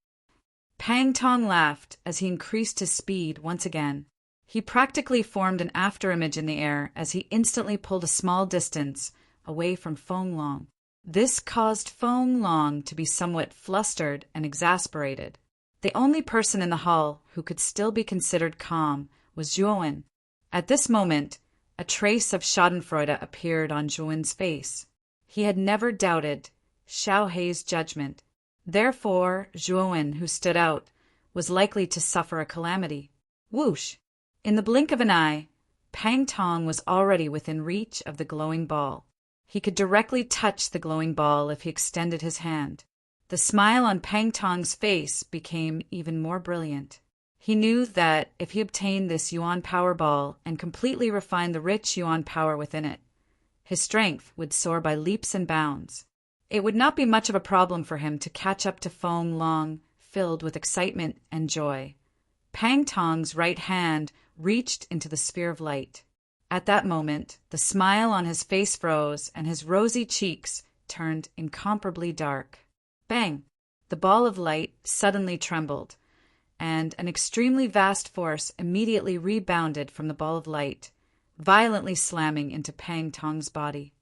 Pang Tong laughed as he increased his speed once again. He practically formed an afterimage in the air as he instantly pulled a small distance away from Feng Long. This caused Feng Long to be somewhat flustered and exasperated. The only person in the hall who could still be considered calm was Zhuowen. At this moment, a trace of schadenfreude appeared on Zhuowen's face. He had never doubted Xiao Hei's judgment. Therefore, Zhuowen, who stood out, was likely to suffer a calamity. Whoosh! In the blink of an eye, Pang Tong was already within reach of the glowing ball. He could directly touch the glowing ball if he extended his hand. The smile on Pang Tong's face became even more brilliant. He knew that if he obtained this Yuan power ball and completely refined the rich Yuan power within it, his strength would soar by leaps and bounds. It would not be much of a problem for him to catch up to Feng Long, filled with excitement and joy. Pang Tong's right hand reached into the sphere of light. At that moment, the smile on his face froze and his rosy cheeks turned incomparably dark. Bang! The ball of light suddenly trembled, and an extremely vast force immediately rebounded from the ball of light, violently slamming into Pang Tong's body.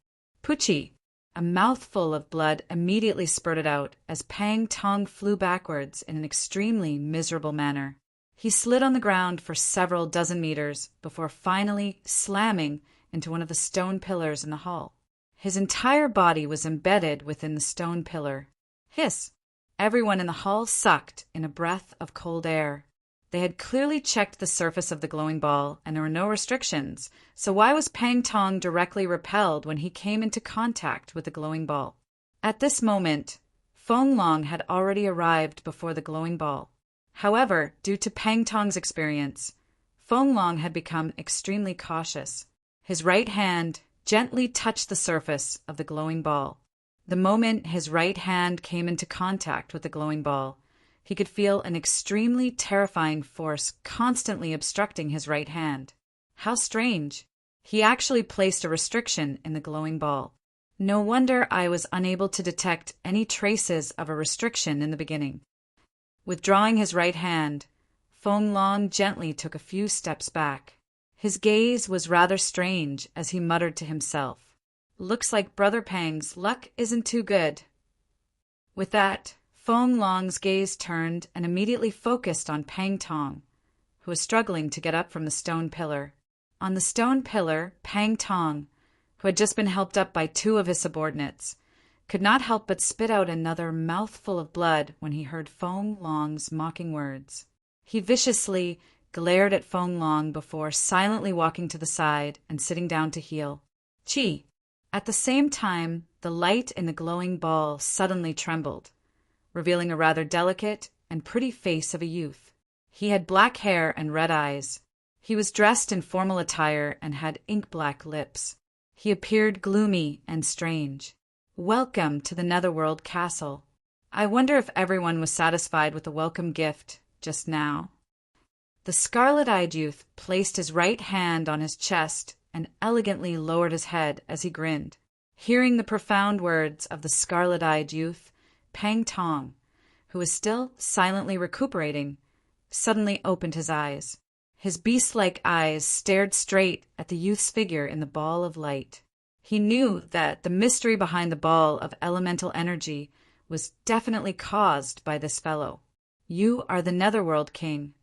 Puchi! A mouthful of blood immediately spurted out as Pang Tong flew backwards in an extremely miserable manner. He slid on the ground for several dozen meters before finally slamming into one of the stone pillars in the hall. His entire body was embedded within the stone pillar. Hiss! Everyone in the hall sucked in a breath of cold air. They had clearly checked the surface of the glowing ball, and there were no restrictions, so why was Pang Tong directly repelled when he came into contact with the glowing ball? At this moment, Feng Long had already arrived before the glowing ball. However, due to Pang Tong's experience, Feng Long had become extremely cautious. His right hand gently touched the surface of the glowing ball. The moment his right hand came into contact with the glowing ball, he could feel an extremely terrifying force constantly obstructing his right hand. How strange! He actually placed a restriction in the glowing ball. No wonder I was unable to detect any traces of a restriction in the beginning. Withdrawing his right hand, Feng Long gently took a few steps back. His gaze was rather strange as he muttered to himself, "Looks like Brother Pang's luck isn't too good." With that, Feng Long's gaze turned and immediately focused on Pang Tong, who was struggling to get up from the stone pillar. On the stone pillar, Pang Tong, who had just been helped up by two of his subordinates, could not help but spit out another mouthful of blood when he heard Feng Long's mocking words. He viciously glared at Feng Long before silently walking to the side and sitting down to heal. Chi! At the same time, the light in the glowing ball suddenly trembled, revealing a rather delicate and pretty face of a youth. He had black hair and red eyes. He was dressed in formal attire and had ink-black lips. He appeared gloomy and strange. "Welcome to the Netherworld Castle. I wonder if everyone was satisfied with the welcome gift just now." The scarlet-eyed youth placed his right hand on his chest and elegantly lowered his head as he grinned. Hearing the profound words of the scarlet-eyed youth, Pang Tong, who was still silently recuperating, suddenly opened his eyes. His beast-like eyes stared straight at the youth's figure in the ball of light. He knew that the mystery behind the ball of elemental energy was definitely caused by this fellow. "You are the Netherworld King."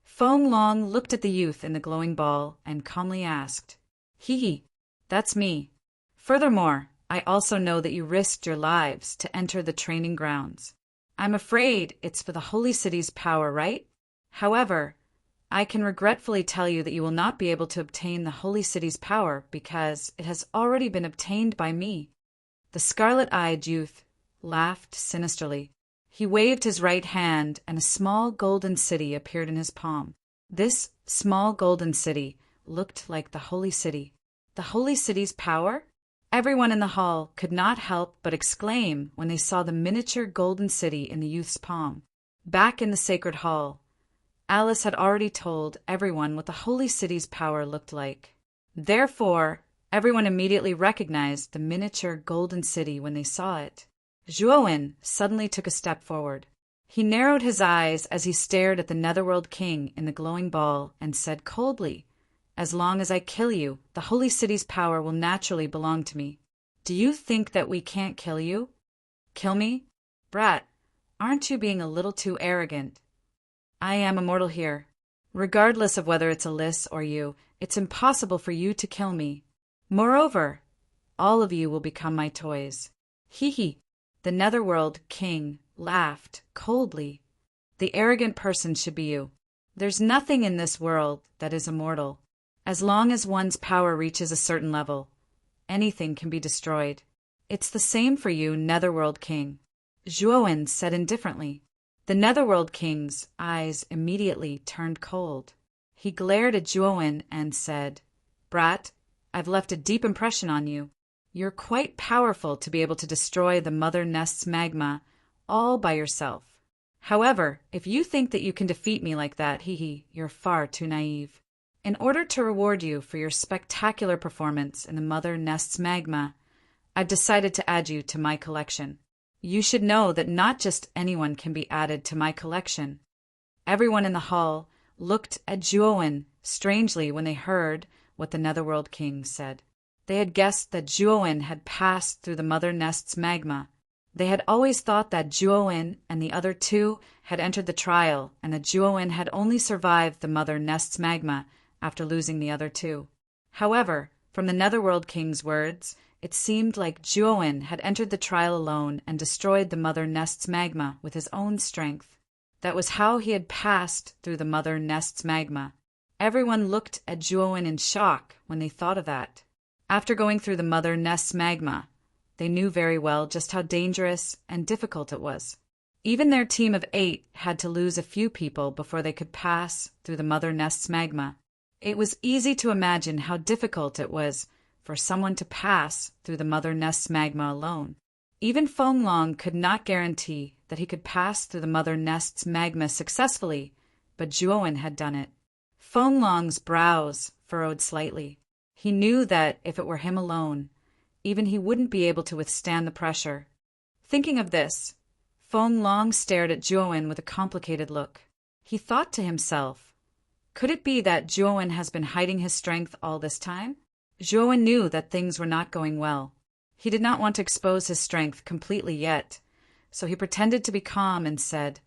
Feng Long looked at the youth in the glowing ball and calmly asked, "Hee." That's me. Furthermore, I also know that you risked your lives to enter the training grounds. I'm afraid it's for the Holy City's power, right? However, I can regretfully tell you that you will not be able to obtain the Holy City's power because it has already been obtained by me." The scarlet-eyed youth laughed sinisterly. He waved his right hand, and a small golden city appeared in his palm. This small golden city looked like the Holy City. The Holy City's power? Everyone in the hall could not help but exclaim when they saw the miniature golden city in the youth's palm. Back in the sacred hall, Alice had already told everyone what the Holy City's power looked like. Therefore, everyone immediately recognized the miniature golden city when they saw it. Zhuowen suddenly took a step forward. He narrowed his eyes as he stared at the Netherworld King in the glowing ball and said coldly, "As long as I kill you, the Holy City's power will naturally belong to me. Do you think that we can't kill you? Kill me? Brat, aren't you being a little too arrogant? I am immortal here. Regardless of whether it's Alice or you, it's impossible for you to kill me. Moreover, all of you will become my toys." Hee hee. The Netherworld King laughed coldly. "The arrogant person should be you. There's nothing in this world that is immortal. As long as one's power reaches a certain level, anything can be destroyed. It's the same for you, Netherworld King." Zhuowen said indifferently. The Netherworld King's eyes immediately turned cold. He glared at Zhuowen and said, "Brat, I've left a deep impression on you. You're quite powerful to be able to destroy the mother nest's magma all by yourself. However, if you think that you can defeat me like that, you're far too naive. In order to reward you for your spectacular performance in the mother nest's magma, I've decided to add you to my collection. You should know that not just anyone can be added to my collection." Everyone in the hall looked at Zhuowen strangely when they heard what the Netherworld King said. They had guessed that Zhuowen had passed through the mother nest's magma. They had always thought that Zhuowen and the other two had entered the trial and that Zhuowen had only survived the mother nest's magma after losing the other two. However, from the Netherworld King's words, it seemed like Zhuowen had entered the trial alone and destroyed the mother nest's magma with his own strength. That was how he had passed through the mother nest's magma. Everyone looked at Zhuowen in shock when they thought of that. After going through the mother nest's magma, they knew very well just how dangerous and difficult it was. Even their team of 8 had to lose a few people before they could pass through the mother nest's magma. It was easy to imagine how difficult it was for someone to pass through the mother nest's magma alone. Even Feng Long could not guarantee that he could pass through the mother nest's magma successfully, but Zhuowen had done it. Feng Long's brows furrowed slightly. He knew that if it were him alone, even he wouldn't be able to withstand the pressure. Thinking of this, Feng Long stared at Zhuowen with a complicated look. He thought to himself, could it be that Zhuowen has been hiding his strength all this time? Zhuowen knew that things were not going well. He did not want to expose his strength completely yet, so he pretended to be calm and said,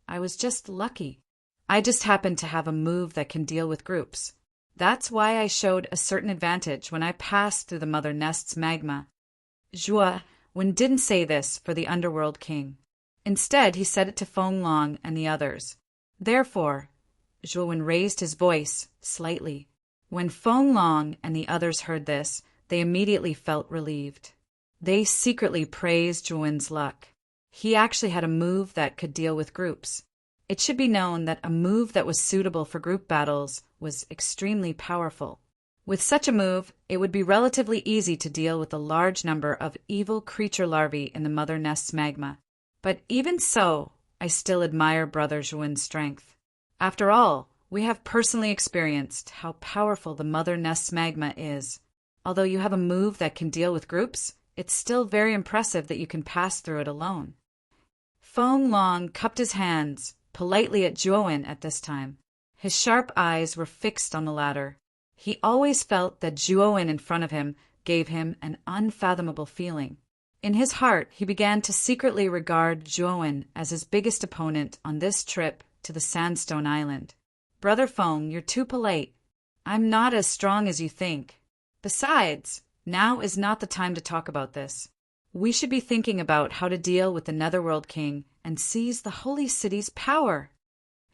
"I was just lucky. I just happened to have a move that can deal with groups. That's why I showed a certain advantage when I passed through the mother nest's magma." Zhuowen didn't say this for the Underworld King. Instead, he said it to Feng Long and the others. Therefore, Zhuowen raised his voice slightly. When Feng Long and the others heard this, they immediately felt relieved. They secretly praised Zhuowen's luck. He actually had a move that could deal with groups. It should be known that a move that was suitable for group battles was extremely powerful. With such a move, it would be relatively easy to deal with a large number of evil creature larvae in the mother nest's magma. But even so, I still admire Brother Zhuowen's strength. After all, we have personally experienced how powerful the mother nest's magma is. Although you have a move that can deal with groups, it's still very impressive that you can pass through it alone. Feng Long cupped his hands politely at Zhuowen at this time. His sharp eyes were fixed on the latter. He always felt that Zhuowen in front of him gave him an unfathomable feeling. In his heart, he began to secretly regard Zhuowen as his biggest opponent on this trip to the Sandstone Island. "Brother Feng, you're too polite. I'm not as strong as you think. Besides, Now is not the time to talk about this. We should be thinking about how to deal with the Netherworld King and seize the Holy City's power."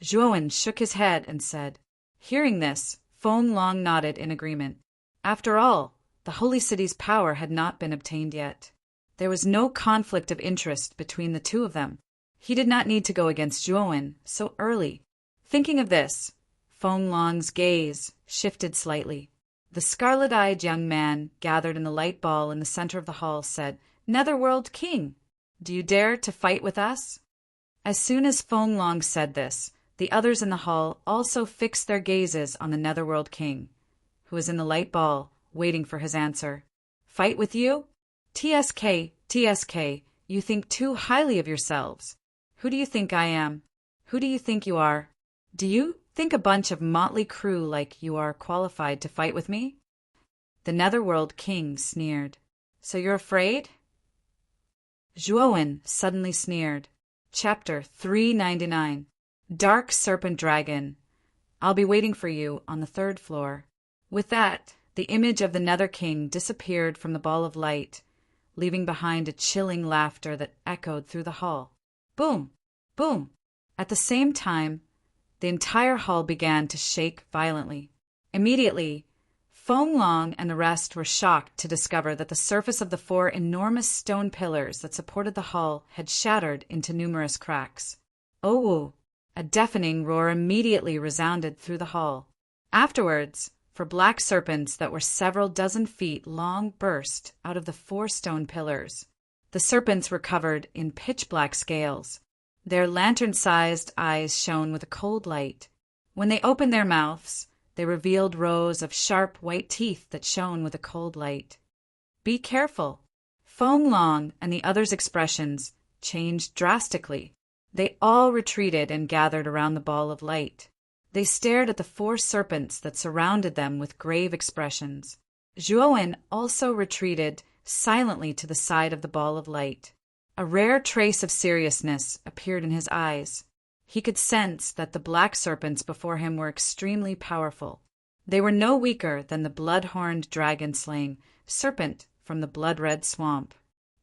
Zhuowen shook his head and said. Hearing this, Feng Long nodded in agreement. After all, the Holy City's power had not been obtained yet. There was no conflict of interest between the two of them. He did not need to go against Zhuowen so early. Thinking of this, Feng Long's gaze shifted slightly. The scarlet-eyed young man gathered in the light ball in the center of the hall said, "Netherworld King, do you dare to fight with us?" As soon as Feng Long said this, the others in the hall also fixed their gazes on the Netherworld King, who was in the light ball, waiting for his answer. "Fight with you? TSK, you think too highly of yourselves. Who do you think I am? Who do you think you are? Do you think a bunch of motley crew like you are qualified to fight with me?" The Netherworld King sneered. "So you're afraid?" Zhuowen suddenly sneered. Chapter 399. Dark Serpent Dragon. "I'll be waiting for you on the 3rd floor." With that, the image of the Nether King disappeared from the ball of light, leaving behind a chilling laughter that echoed through the hall. Boom! Boom! At the same time, the entire hall began to shake violently. Immediately, Feng Long and the rest were shocked to discover that the surface of the 4 enormous stone pillars that supported the hall had shattered into numerous cracks. Oh! A deafening roar immediately resounded through the hall. Afterwards, for black serpents that were several dozen feet long burst out of the 4 stone pillars. The serpents were covered in pitch-black scales. Their lantern-sized eyes shone with a cold light. When they opened their mouths, they revealed rows of sharp white teeth that shone with a cold light. Be careful! Feng Long and the others' expressions changed drastically. They all retreated and gathered around the ball of light. They stared at the 4 serpents that surrounded them with grave expressions. Zhuowen also retreated silently to the side of the ball of light. A rare trace of seriousness appeared in his eyes. He could sense that the black serpents before him were extremely powerful. They were no weaker than the blood-horned dragon-slaying serpent from the blood-red swamp.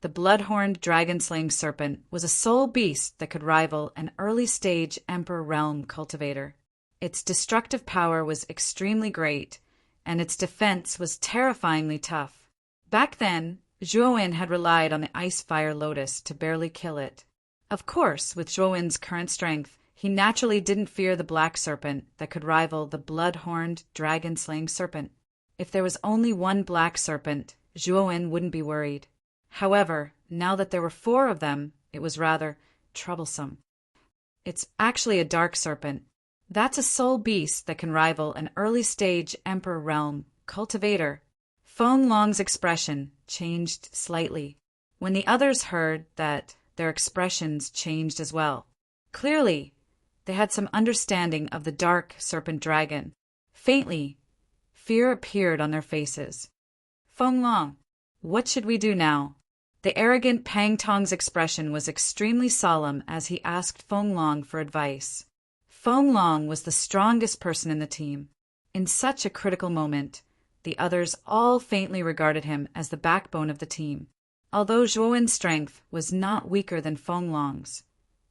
The blood-horned dragon-slaying serpent was a sole beast that could rival an early-stage Emperor Realm cultivator. Its destructive power was extremely great, and its defense was terrifyingly tough. Back then, Zhuowen had relied on the ice-fire lotus to barely kill it. Of course, with Zhuowen's current strength, he naturally didn't fear the black serpent that could rival the blood-horned dragon-slaying serpent. If there was only one black serpent, Zhuowen wouldn't be worried. However, now that there were 4 of them, it was rather troublesome. It's actually a dark serpent. That's a soul beast that can rival an early-stage Emperor Realm cultivator. Feng Long's expression changed slightly. When the others heard that, their expressions changed as well. Clearly, they had some understanding of the dark serpent dragon. Faintly, fear appeared on their faces. "Feng Long, what should we do now?" The arrogant Pang Tong's expression was extremely solemn as he asked Feng Long for advice. Feng Long was the strongest person in the team. In such a critical moment, the others all faintly regarded him as the backbone of the team. Although Zhuowen's strength was not weaker than Feng Long's,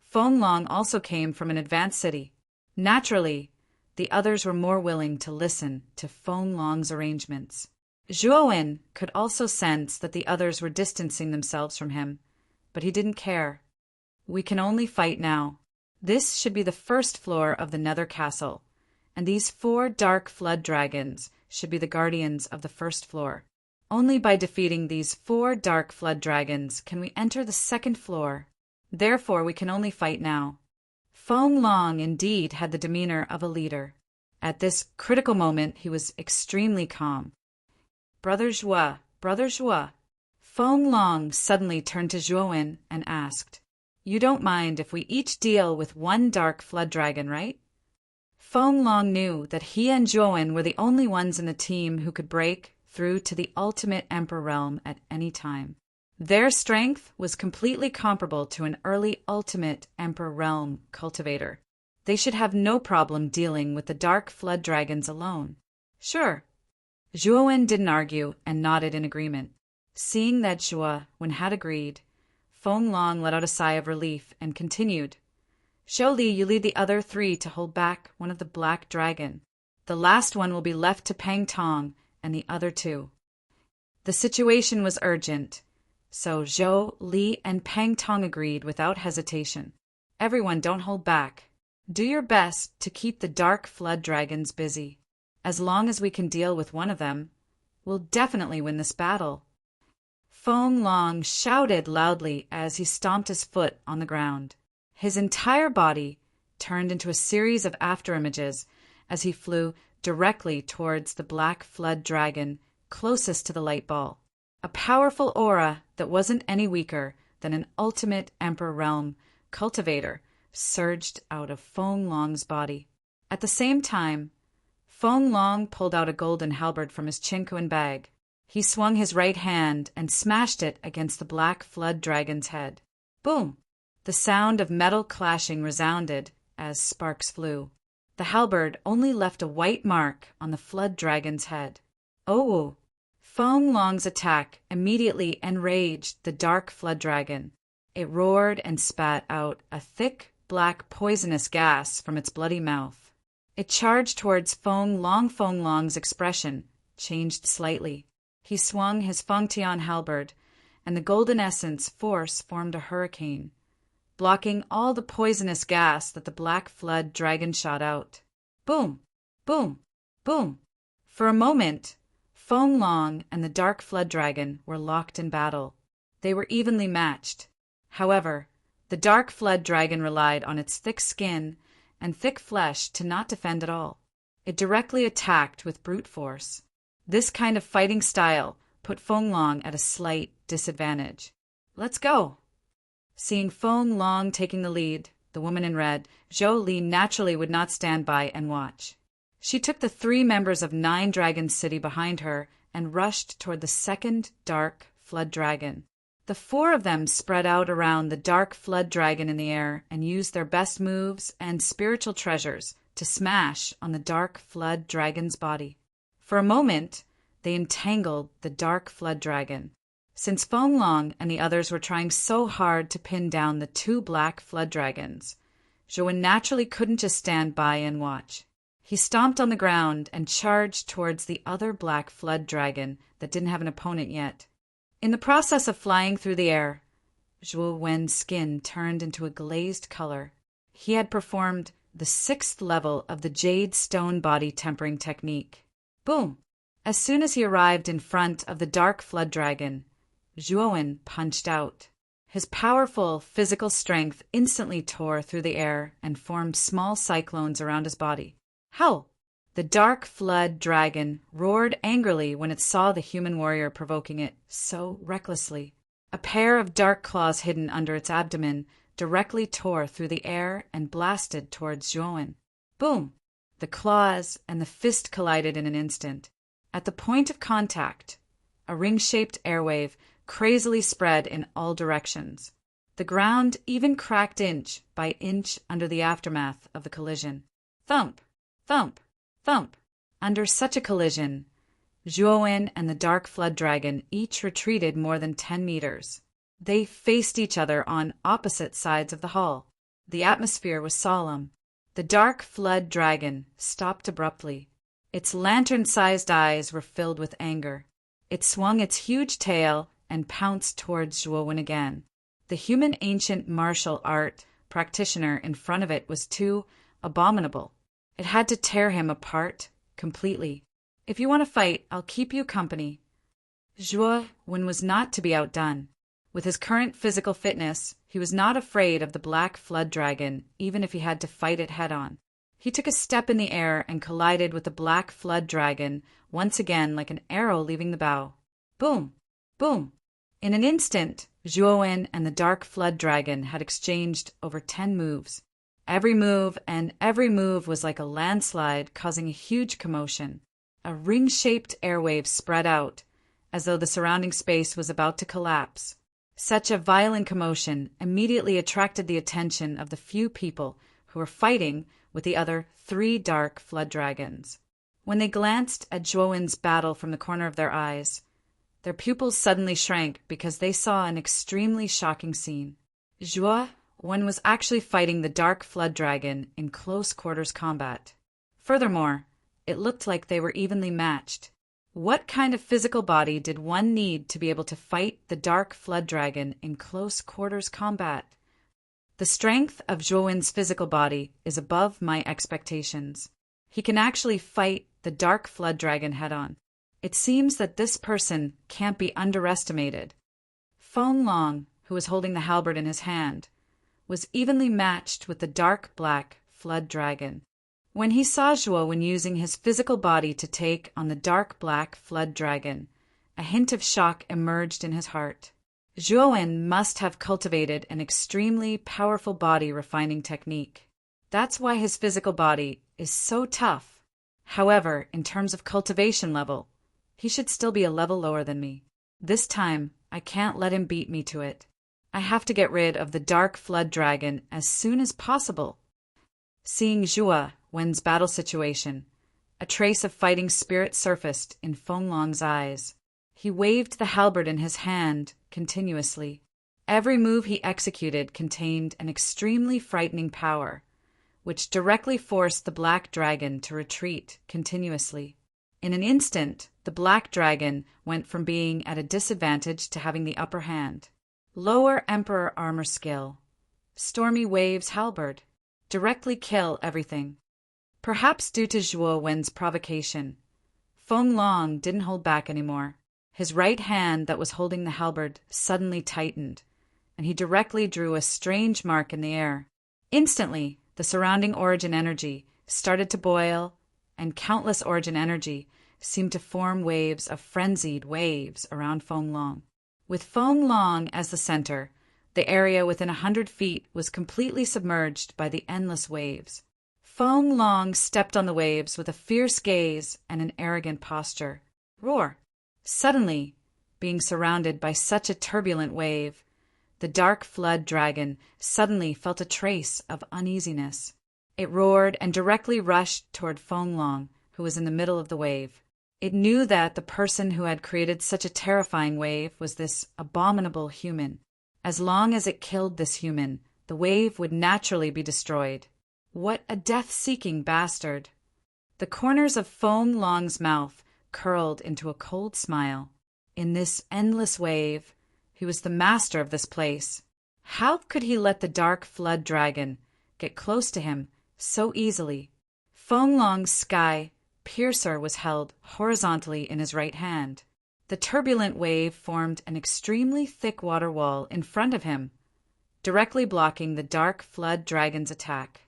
Feng Long also came from an advanced city. Naturally, the others were more willing to listen to Feng Long's arrangements. Zhuowen could also sense that the others were distancing themselves from him, but he didn't care. We can only fight now. This should be the 1st floor of the Nether Castle, and these 4 dark flood dragons should be the guardians of the 1st floor. Only by defeating these 4 dark flood dragons can we enter the 2nd floor. Therefore, we can only fight now. Feng Long indeed had the demeanor of a leader. At this critical moment, he was extremely calm. Brother Zhuo. Feng Long suddenly turned to Zhuowen and asked, "You don't mind if we each deal with 1 dark flood dragon, right?" Feng Long knew that he and Zhuowen were the only ones in the team who could break through to the ultimate Emperor Realm at any time. Their strength was completely comparable to an early ultimate Emperor Realm cultivator. They should have no problem dealing with the dark flood dragons alone. Sure, Zhuowen didn't argue and nodded in agreement. Seeing that Zhuowen had agreed, Feng Long let out a sigh of relief and continued. Zhou Li, you lead the other 3 to hold back one of the black dragon. The last one will be left to Pang Tong and the other 2. The situation was urgent, so Zhou Li and Pang Tong agreed without hesitation. Everyone, don't hold back. Do your best to keep the dark flood dragons busy. As long as we can deal with one of them, we'll definitely win this battle. Feng Long shouted loudly as he stomped his foot on the ground. His entire body turned into a series of afterimages as he flew directly towards the black flood dragon closest to the light ball. A powerful aura that wasn't any weaker than an ultimate Emperor Realm cultivator surged out of Feng Long's body. At the same time, Feng Long pulled out a golden halberd from his chinquan bag. He swung his right hand and smashed it against the black flood dragon's head. Boom! The sound of metal clashing resounded as sparks flew. The halberd only left a white mark on the flood dragon's head. Oh! Feng Long's attack immediately enraged the dark flood dragon. It roared and spat out a thick, black, poisonous gas from its bloody mouth. It charged towards Feng Long. Feng Long's expression changed slightly. He swung his Fengtian halberd, and the golden essence force formed a hurricane, blocking all the poisonous gas that the black flood dragon shot out. Boom! Boom! Boom! For a moment, Feng Long and the dark flood dragon were locked in battle. They were evenly matched. However, the dark flood dragon relied on its thick skin and thick flesh to not defend at all. It directly attacked with brute force. This kind of fighting style put Feng Long at a slight disadvantage. Let's go! Seeing Feng Long taking the lead, the woman in red, Zhou Li naturally would not stand by and watch. She took the 3 members of 9 Dragons City behind her and rushed toward the second dark flood dragon. The 4 of them spread out around the dark flood dragon in the air and used their best moves and spiritual treasures to smash on the dark flood dragon's body. For a moment, they entangled the dark flood dragon. Since Feng Long and the others were trying so hard to pin down the 2 black flood dragons, Zhuowen naturally couldn't just stand by and watch. He stomped on the ground and charged towards the other black flood dragon that didn't have an opponent yet. In the process of flying through the air, Zhuowen's skin turned into a glazed color. He had performed the 6th level of the jade stone body tempering technique. Boom! As soon as he arrived in front of the dark flood dragon, Zhuowen punched out. His powerful physical strength instantly tore through the air and formed small cyclones around his body. Howl! The dark flood dragon roared angrily when it saw the human warrior provoking it so recklessly. A pair of dark claws hidden under its abdomen directly tore through the air and blasted towards Zhuowen. Boom! The claws and the fist collided in an instant. At the point of contact, a ring-shaped airwave crazily spread in all directions. The ground even cracked inch by inch under the aftermath of the collision. Thump! Thump! Thump! Under such a collision, Zhuowen and the dark flood dragon each retreated more than 10 meters. They faced each other on opposite sides of the hall. The atmosphere was solemn. The dark flood dragon stopped abruptly. Its lantern-sized eyes were filled with anger. It swung its huge tail and pounced towards Zhuowen again. The human ancient martial art practitioner in front of it was too abominable. It had to tear him apart completely. If you want to fight, I'll keep you company. Zhuowen was not to be outdone. With his current physical fitness, he was not afraid of the black flood dragon, even if he had to fight it head-on. He took a step in the air and collided with the black flood dragon, once again like an arrow leaving the bow. Boom! Boom! In an instant, Zhuowen and the dark flood dragon had exchanged over 10 moves. Every move was like a landslide, causing a huge commotion. A ring-shaped airwave spread out, as though the surrounding space was about to collapse. Such a violent commotion immediately attracted the attention of the few people who were fighting with the other 3 dark flood dragons. When they glanced at Zhuowen's battle from the corner of their eyes, their pupils suddenly shrank because they saw an extremely shocking scene. Zhuowen was actually fighting the Dark Flood Dragon in close quarters combat. Furthermore, it looked like they were evenly matched. What kind of physical body did one need to be able to fight the Dark Flood Dragon in close quarters combat? The strength of Zhuowen's physical body is above my expectations. He can actually fight the Dark Flood Dragon head-on. It seems that this person can't be underestimated. Feng Long, who was holding the halberd in his hand, was evenly matched with the dark black Flood Dragon. When he saw Zhuowen using his physical body to take on the dark black Flood Dragon, a hint of shock emerged in his heart. Zhuowen must have cultivated an extremely powerful body refining technique. That's why his physical body is so tough. However, in terms of cultivation level, he should still be a level lower than me. This time, I can't let him beat me to it. I have to get rid of the Dark Flood Dragon as soon as possible. Seeing Zhuowen's battle situation, a trace of fighting spirit surfaced in Feng Long's eyes. He waved the halberd in his hand continuously. Every move he executed contained an extremely frightening power, which directly forced the black dragon to retreat continuously. In an instant, the black dragon went from being at a disadvantage to having the upper hand. Lower Emperor armor skill. Stormy Waves halberd. Directly kill everything. Perhaps due to Zhuowen's provocation, Feng Long didn't hold back anymore. His right hand that was holding the halberd suddenly tightened, and he directly drew a strange mark in the air. Instantly, the surrounding origin energy started to boil, and countless origin energy seemed to form waves of frenzied waves around Feng Long. With Feng Long as the center, the area within 100 feet was completely submerged by the endless waves. Feng Long stepped on the waves with a fierce gaze and an arrogant posture. Roar! Suddenly, being surrounded by such a turbulent wave, the Dark Flood Dragon suddenly felt a trace of uneasiness. It roared and directly rushed toward Feng Long, who was in the middle of the wave. It knew that the person who had created such a terrifying wave was this abominable human. As long as it killed this human, the wave would naturally be destroyed. What a death-seeking bastard! The corners of Feng Long's mouth curled into a cold smile. In this endless wave, he was the master of this place. How could he let the Dark Flood Dragon get close to him so easily? Feng Long's sky piercer was held horizontally in his right hand. The turbulent wave formed an extremely thick water wall in front of him, directly blocking the Dark Flood Dragon's attack.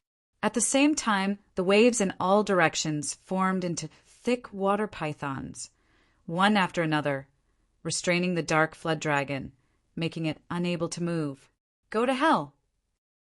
At the same time, the waves in all directions formed into thick water pythons, one after another, restraining the Dark Flood Dragon, making it unable to move. Go to hell!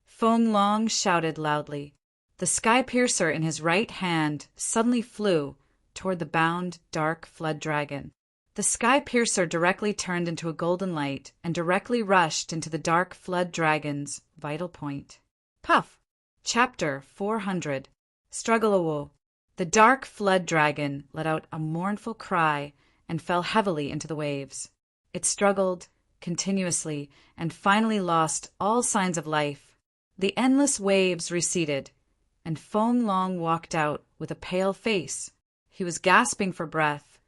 Feng Long shouted loudly. The sky piercer in his right hand suddenly flew toward the bound Dark Flood Dragon. The sky piercer directly turned into a golden light and directly rushed into the Dark Flood Dragon's vital point. Puff! Chapter 400. Struggle Awo. The Dark Flood Dragon let out a mournful cry and fell heavily into the waves. It struggled continuously and finally lost all signs of life. The endless waves receded, and Feng Long walked out with a pale face. He was gasping for breath,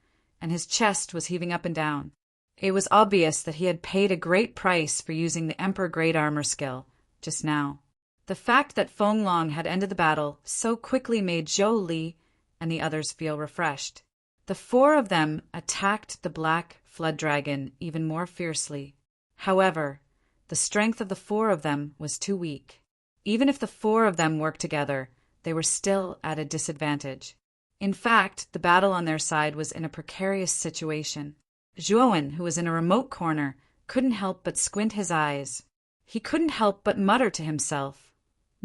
and his chest was heaving up and down. It was obvious that he had paid a great price for using the Emperor Great Armor skill just now. The fact that Feng Long had ended the battle so quickly made Zhou Li and the others feel refreshed. The four of them attacked the Black Flood Dragon even more fiercely. However, the strength of the four of them was too weak. Even if the four of them worked together, they were still at a disadvantage. In fact, the battle on their side was in a precarious situation. Zhuowen, who was in a remote corner, couldn't help but squint his eyes. He couldn't help but mutter to himself,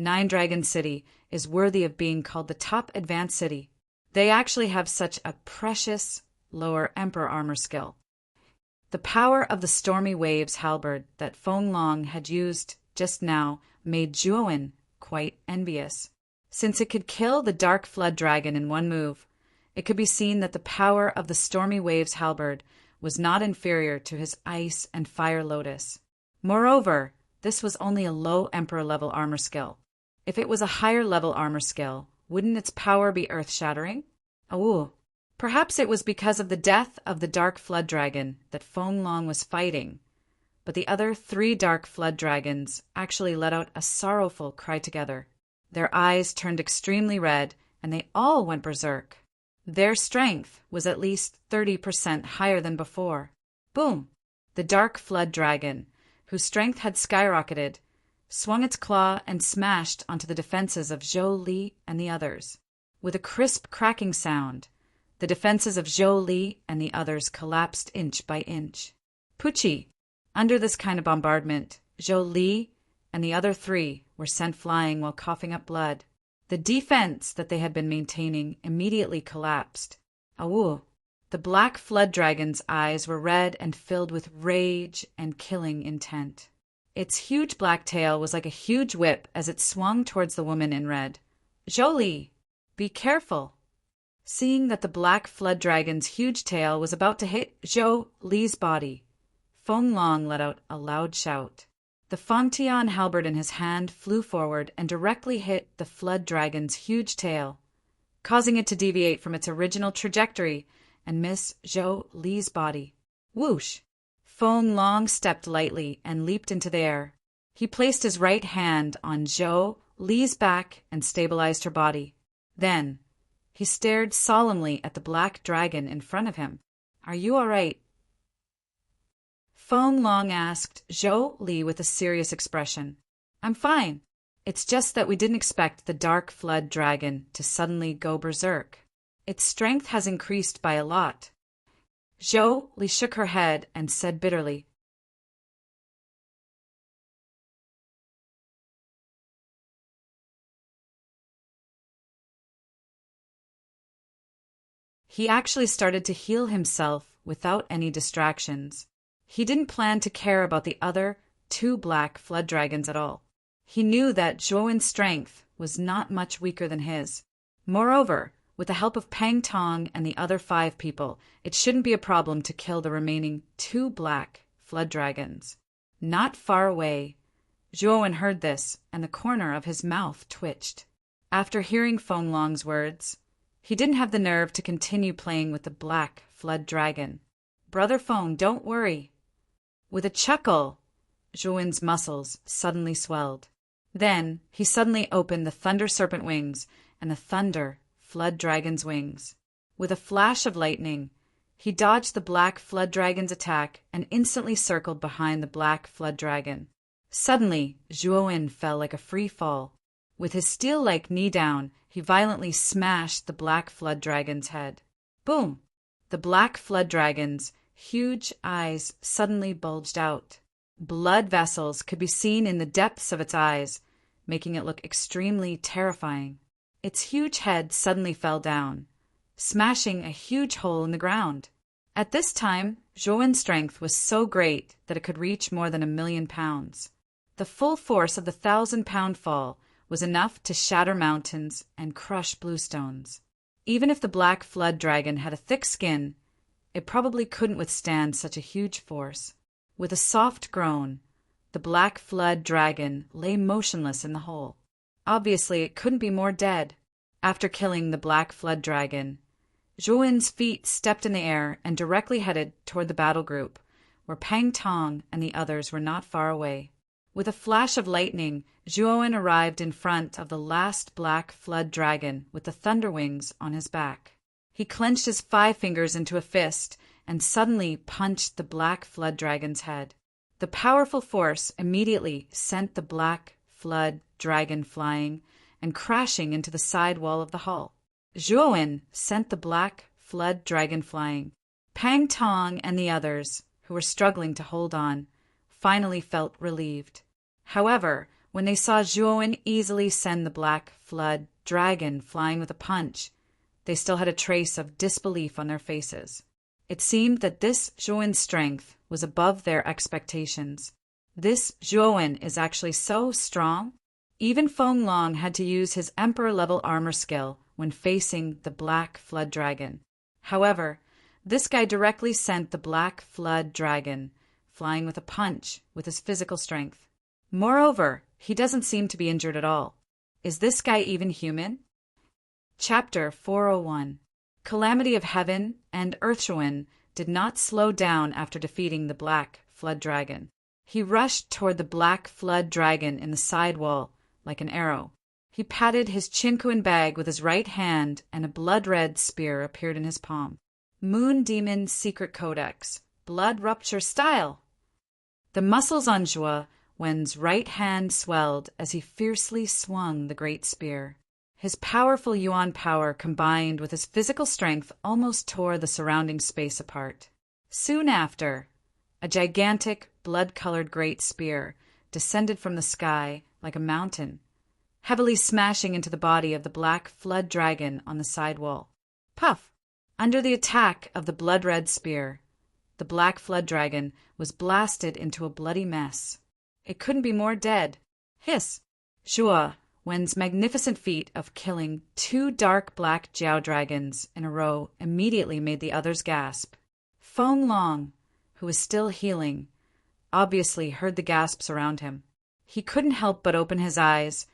Nine Dragon City is worthy of being called the top advanced city. They actually have such a precious lower Emperor armor skill. The power of the Stormy Waves halberd that Feng Long had used just now made Zhuowen quite envious. Since it could kill the Dark Flood Dragon in one move, it could be seen that the power of the Stormy Waves halberd was not inferior to his Ice and Fire Lotus. Moreover, this was only a low Emperor-level armor skill. If it was a higher-level armor skill, wouldn't its power be earth-shattering? Oh, perhaps it was because of the death of the Dark Flood Dragon that Feng Long was fighting, but the other 3 Dark Flood Dragons actually let out a sorrowful cry together. Their eyes turned extremely red, and they all went berserk. Their strength was at least 30% higher than before. Boom! The Dark Flood Dragon, whose strength had skyrocketed, swung its claw and smashed onto the defenses of Zhou Li and the others. With a crisp cracking sound, the defenses of Zhou Li and the others collapsed inch by inch. Pucci! Under this kind of bombardment, Zhou Li and the other 3 were sent flying while coughing up blood. The defense that they had been maintaining immediately collapsed. Awoo! The Black Flood Dragon's eyes were red and filled with rage and killing intent. Its huge black tail was like a huge whip as it swung towards the woman in red. Zhou Li, be careful! Seeing that the Black Flood Dragon's huge tail was about to hit Zhou Li's body, Feng Long let out a loud shout. The Fangtian halberd in his hand flew forward and directly hit the Flood Dragon's huge tail, causing it to deviate from its original trajectory and miss Zhou Li's body. Whoosh! Feng Long stepped lightly and leaped into the air. He placed his right hand on Zhou Li's back and stabilized her body. Then, he stared solemnly at the black dragon in front of him. Are you all right? Feng Long asked Zhou Li with a serious expression. I'm fine. It's just that we didn't expect the Dark Flood Dragon to suddenly go berserk. Its strength has increased by a lot. Zhou Li shook her head and said bitterly, he actually started to heal himself without any distractions. He didn't plan to care about the other 2 Black Flood Dragons at all. He knew that Zhuowen's strength was not much weaker than his. Moreover, with the help of Pang Tong and the other 5 people, it shouldn't be a problem to kill the remaining 2 Black Flood Dragons. Not far away, Zhuowen heard this, and the corner of his mouth twitched. After hearing Feng Long's words, he didn't have the nerve to continue playing with the Black Flood Dragon. Brother Feng, don't worry. With a chuckle, Zhuowen's muscles suddenly swelled. Then he suddenly opened the Thunder Serpent wings and the Thunder Flood Dragon's wings. With a flash of lightning, he dodged the Black Flood Dragon's attack and instantly circled behind the Black Flood Dragon. Suddenly, Zhuowen fell like a free fall. With his steel-like knee down, he violently smashed the Black Flood Dragon's head. Boom! The Black Flood Dragon's huge eyes suddenly bulged out. Blood vessels could be seen in the depths of its eyes, making it look extremely terrifying. Its huge head suddenly fell down, smashing a huge hole in the ground. At this time, Zhuowen's strength was so great that it could reach more than 1,000,000 pounds. The full force of the 1,000-pound fall was enough to shatter mountains and crush bluestones. Even if the Black Flood Dragon had a thick skin, it probably couldn't withstand such a huge force. With a soft groan, the Black Flood Dragon lay motionless in the hole. Obviously, it couldn't be more dead. After killing the Black Flood Dragon, Zhuowen's feet stepped in the air and directly headed toward the battle group, where Pang Tong and the others were not far away. With a flash of lightning, Zhuowen arrived in front of the last Black Flood Dragon with the thunder wings on his back. He clenched his 5 fingers into a fist and suddenly punched the Black Flood Dragon's head. The powerful force immediately sent the Black Flood Dragon flying and crashing into the side wall of the hall. Zhuowen sent the Black Flood Dragon flying. Pang Tong and the others, who were struggling to hold on, finally felt relieved. However, when they saw Zhuowen easily send the Black Flood Dragon flying with a punch, they still had a trace of disbelief on their faces. It seemed that this Zhuowen's strength was above their expectations. This Zhuowen is actually so strong. Even Feng Long had to use his Emperor-level armor skill when facing the Black Flood Dragon. However, this guy directly sent the Black Flood Dragon flying with a punch with his physical strength. Moreover, he doesn't seem to be injured at all. Is this guy even human? Chapter 401. Calamity of Heaven and Earthshoin did not slow down after defeating the Black Flood Dragon. He rushed toward the Black Flood Dragon in the side wall like an arrow. He patted his chinkuin bag with his right hand, and a blood-red spear appeared in his palm. Moon Demon Secret Codex. Blood Rupture Style. The muscles on Zhuo Wen's right hand swelled as he fiercely swung the great spear. His powerful yuan power combined with his physical strength almost tore the surrounding space apart. Soon after, a gigantic, blood-colored great spear descended from the sky like a mountain, heavily smashing into the body of the Black Flood Dragon on the side wall. Puff! Under the attack of the blood-red spear, the Black Flood Dragon was blasted into a bloody mess. It couldn't be more dead. Hiss! Zhuo Wen's magnificent feat of killing 2 dark black Jiao dragons in a row immediately made the others gasp. Feng Long, who was still healing, obviously heard the gasps around him. He couldn't help but open his eyes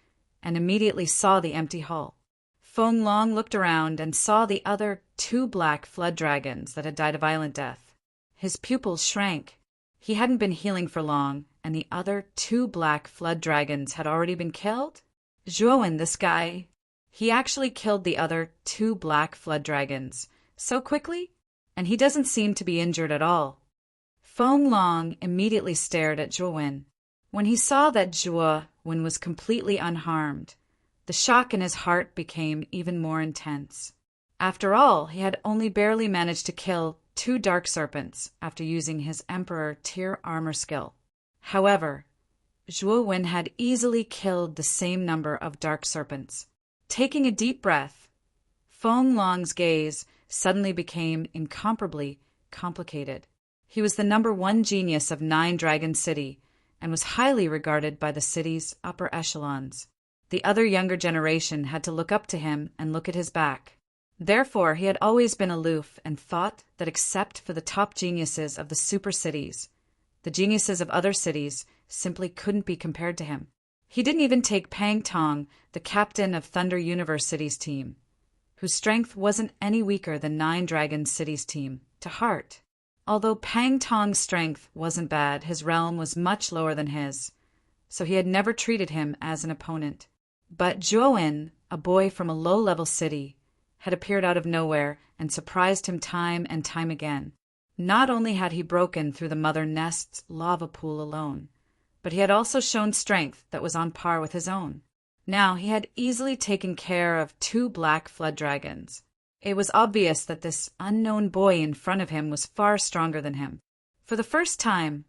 and immediately saw the empty hull. Feng Long looked around and saw the other 2 black flood dragons that had died a violent death. His pupils shrank. He hadn't been healing for long, and the other 2 black flood dragons had already been killed? Zhuo Wen, this guy, he actually killed the other 2 black flood dragons so quickly, and he doesn't seem to be injured at all. Feng Long immediately stared at Zhuo Wen. When he saw that Zhuo Wen was completely unharmed, the shock in his heart became even more intense. After all, he had only barely managed to kill 2 dark serpents after using his Emperor tier armor skill. However, Zhuo Wen had easily killed the same number of dark serpents. Taking a deep breath, Feng Long's gaze suddenly became incomparably complicated. He was the #1 genius of 9 Dragon City and was highly regarded by the city's upper echelons. The other younger generation had to look up to him and look at his back. Therefore, he had always been aloof and thought that except for the top geniuses of the super cities, the geniuses of other cities simply couldn't be compared to him. He didn't even take Pang Tong, the captain of Thunder Universe City's team, whose strength wasn't any weaker than 9 Dragon City's team, to heart. Although Pang Tong's strength wasn't bad, his realm was much lower than his, so he had never treated him as an opponent. But Zhuo Wen, a boy from a low-level city, had appeared out of nowhere and surprised him time and time again. Not only had he broken through the Mother Nest's lava pool alone, but he had also shown strength that was on par with his own. Now he had easily taken care of 2 black flood dragons. It was obvious that this unknown boy in front of him was far stronger than him. For the first time,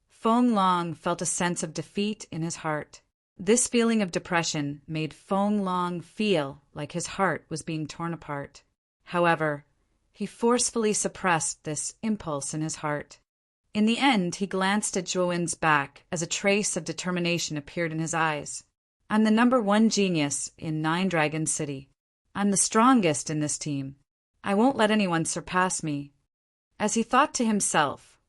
Feng Long felt a sense of defeat in his heart. This feeling of depression made Feng Long feel like his heart was being torn apart. However, he forcefully suppressed this impulse in his heart. In the end, he glanced at Zhuo Wen's back as a trace of determination appeared in his eyes. I'm the #1 genius in 9 Dragon City. I'm the strongest in this team. I won't let anyone surpass me. As he thought to himself,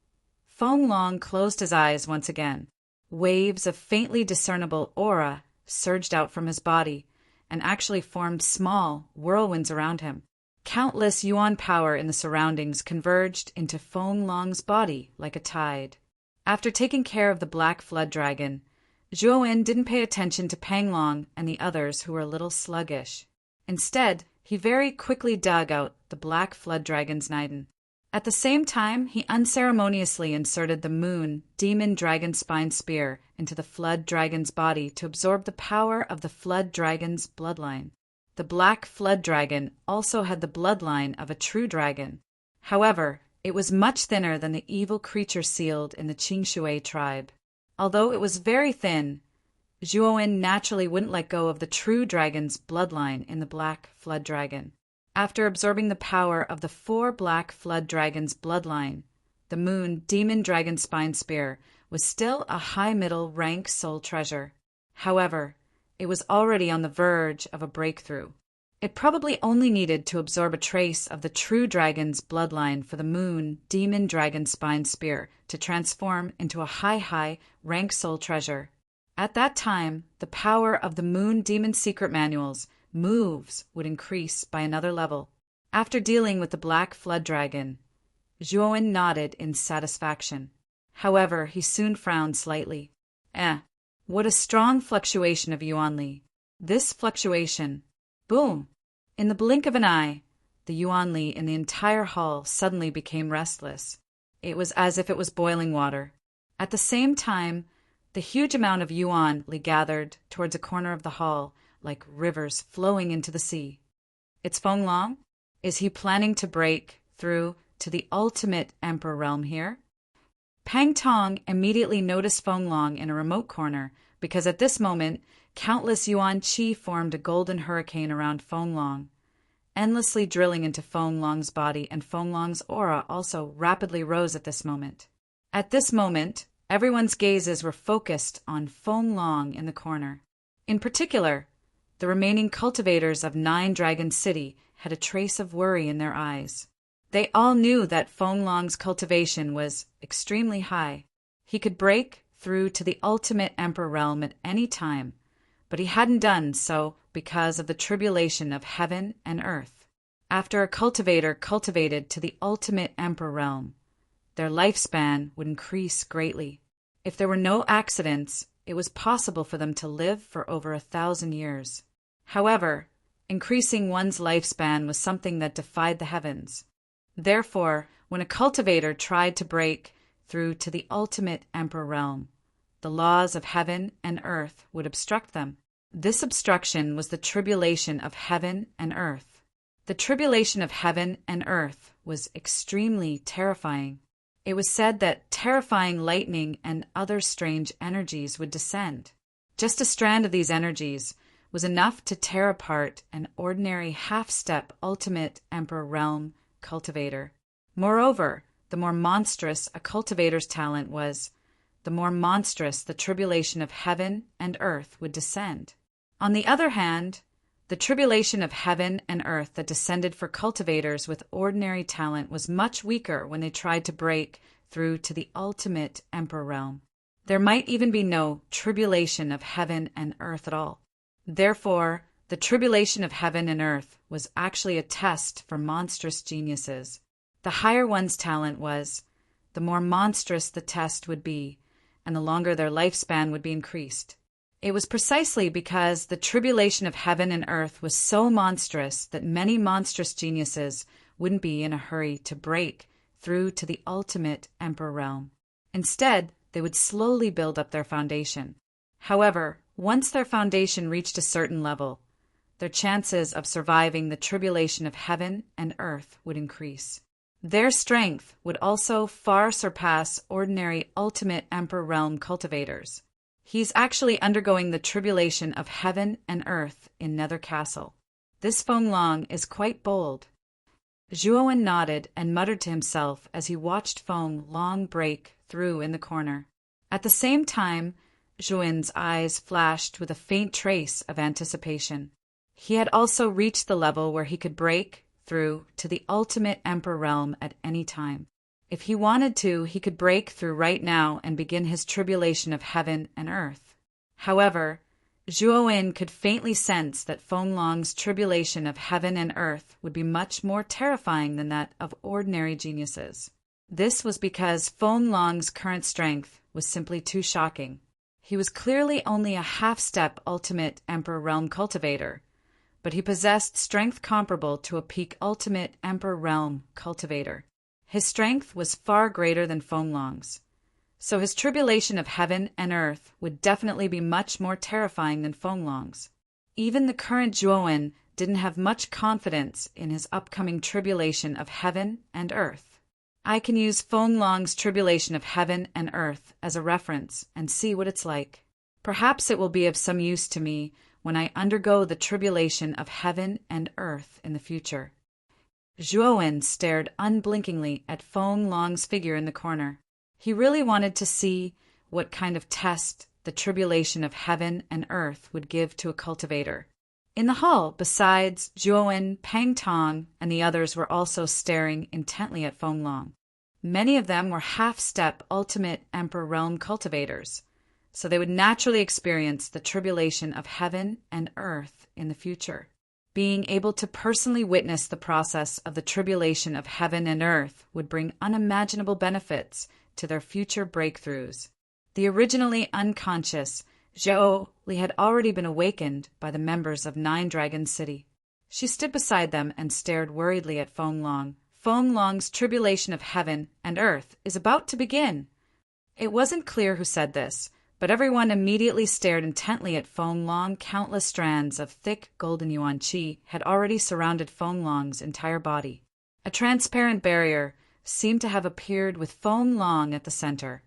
Feng Long closed his eyes once again. Waves of faintly discernible aura surged out from his body and actually formed small whirlwinds around him. Countless yuan power in the surroundings converged into Feng Long's body like a tide. After taking care of the Black Flood Dragon, Zhuo Wen didn't pay attention to Pang Long and the others who were a little sluggish. Instead, he very quickly dug out the Black Flood Dragon's Niden. At the same time, he unceremoniously inserted the Moon Demon Dragon Spine Spear into the Flood Dragon's body to absorb the power of the Flood Dragon's bloodline. The Black Flood Dragon also had the bloodline of a true dragon. However, it was much thinner than the evil creature sealed in the Qingshui tribe. Although it was very thin, Zhuo Wen naturally wouldn't let go of the true dragon's bloodline in the Black Flood Dragon. After absorbing the power of the 4 Black Flood Dragons' bloodline, the Moon Demon Dragon Spine Spear was still a high middle rank soul treasure. However, it was already on the verge of a breakthrough. It probably only needed to absorb a trace of the true dragon's bloodline for the moon demon dragon spine spear to transform into a high rank soul treasure. At that time, the power of the moon demon secret manual's moves would increase by another level. After dealing with the black flood dragon, Zhuowen nodded in satisfaction. However, he soon frowned slightly. What a strong fluctuation of Yuanli. This fluctuation. Boom! In the blink of an eye, the Yuanli in the entire hall suddenly became restless. It was as if it was boiling water. At the same time, the huge amount of Yuanli gathered towards a corner of the hall, like rivers flowing into the sea. It's Feng Long? Is he planning to break through to the ultimate emperor realm here? Pang Tong immediately noticed Feng Long in a remote corner, because at this moment, countless yuan qi formed a golden hurricane around Feng Long, endlessly drilling into Feng Long's body, and Feng Long's aura also rapidly rose at this moment. At this moment, everyone's gazes were focused on Feng Long in the corner. In particular, the remaining cultivators of Nine Dragon City had a trace of worry in their eyes. They all knew that Feng Long's cultivation was extremely high. He could break through to the ultimate emperor realm at any time, but he hadn't done so because of the tribulation of heaven and earth. After a cultivator cultivated to the ultimate emperor realm, their lifespan would increase greatly. If there were no accidents, it was possible for them to live for over 1,000 years. However, increasing one's lifespan was something that defied the heavens. Therefore, when a cultivator tried to break through to the ultimate emperor realm, the laws of heaven and earth would obstruct them. This obstruction was the tribulation of heaven and earth. The tribulation of heaven and earth was extremely terrifying. It was said that terrifying lightning and other strange energies would descend. Just a strand of these energies was enough to tear apart an ordinary half-step ultimate emperor realm cultivator. Moreover, the more monstrous a cultivator's talent was, the more monstrous the tribulation of heaven and earth would descend. On the other hand, the tribulation of heaven and earth that descended for cultivators with ordinary talent was much weaker when they tried to break through to the ultimate emperor realm. There might even be no tribulation of heaven and earth at all. Therefore, the tribulation of heaven and earth was actually a test for monstrous geniuses. The higher one's talent was, the more monstrous the test would be, and the longer their lifespan would be increased. It was precisely because the tribulation of heaven and earth was so monstrous that many monstrous geniuses wouldn't be in a hurry to break through to the ultimate emperor realm. Instead, they would slowly build up their foundation. However, once their foundation reached a certain level, their chances of surviving the tribulation of heaven and earth would increase. Their strength would also far surpass ordinary ultimate emperor realm cultivators. He's actually undergoing the tribulation of heaven and earth in Nether Castle. This Feng Long is quite bold. Zhuowen nodded and muttered to himself as he watched Feng Long break through in the corner. At the same time, Zhuowen's eyes flashed with a faint trace of anticipation. He had also reached the level where he could break through to the ultimate emperor realm at any time. If he wanted to, he could break through right now and begin his tribulation of heaven and earth. However, Zhuowen could faintly sense that Feng Long's tribulation of heaven and earth would be much more terrifying than that of ordinary geniuses. This was because Feng Long's current strength was simply too shocking. He was clearly only a half-step ultimate emperor realm cultivator, but he possessed strength comparable to a peak ultimate emperor realm cultivator. His strength was far greater than Feng Long's, so his tribulation of heaven and earth would definitely be much more terrifying than Feng Long's. Even the current Zhuowen didn't have much confidence in his upcoming tribulation of heaven and earth. I can use Feng Long's tribulation of heaven and earth as a reference and see what it's like. Perhaps it will be of some use to me when I undergo the tribulation of heaven and earth in the future. Zhuowen stared unblinkingly at Feng Long's figure in the corner. He really wanted to see what kind of test the tribulation of heaven and earth would give to a cultivator. In the hall, besides Zhuowen, Pang Tong, and the others were also staring intently at Feng Long. Many of them were half-step ultimate Emperor Realm cultivators, so they would naturally experience the tribulation of heaven and earth in the future. Being able to personally witness the process of the tribulation of heaven and earth would bring unimaginable benefits to their future breakthroughs. The originally unconscious Zhou Li had already been awakened by the members of Nine Dragon City. She stood beside them and stared worriedly at Feng Long. Feng Long's tribulation of heaven and earth is about to begin. It wasn't clear who said this, but everyone immediately stared intently at Feng Long. Countless strands of thick golden yuan qi had already surrounded Feng Long's entire body. A transparent barrier seemed to have appeared with Feng Long at the center,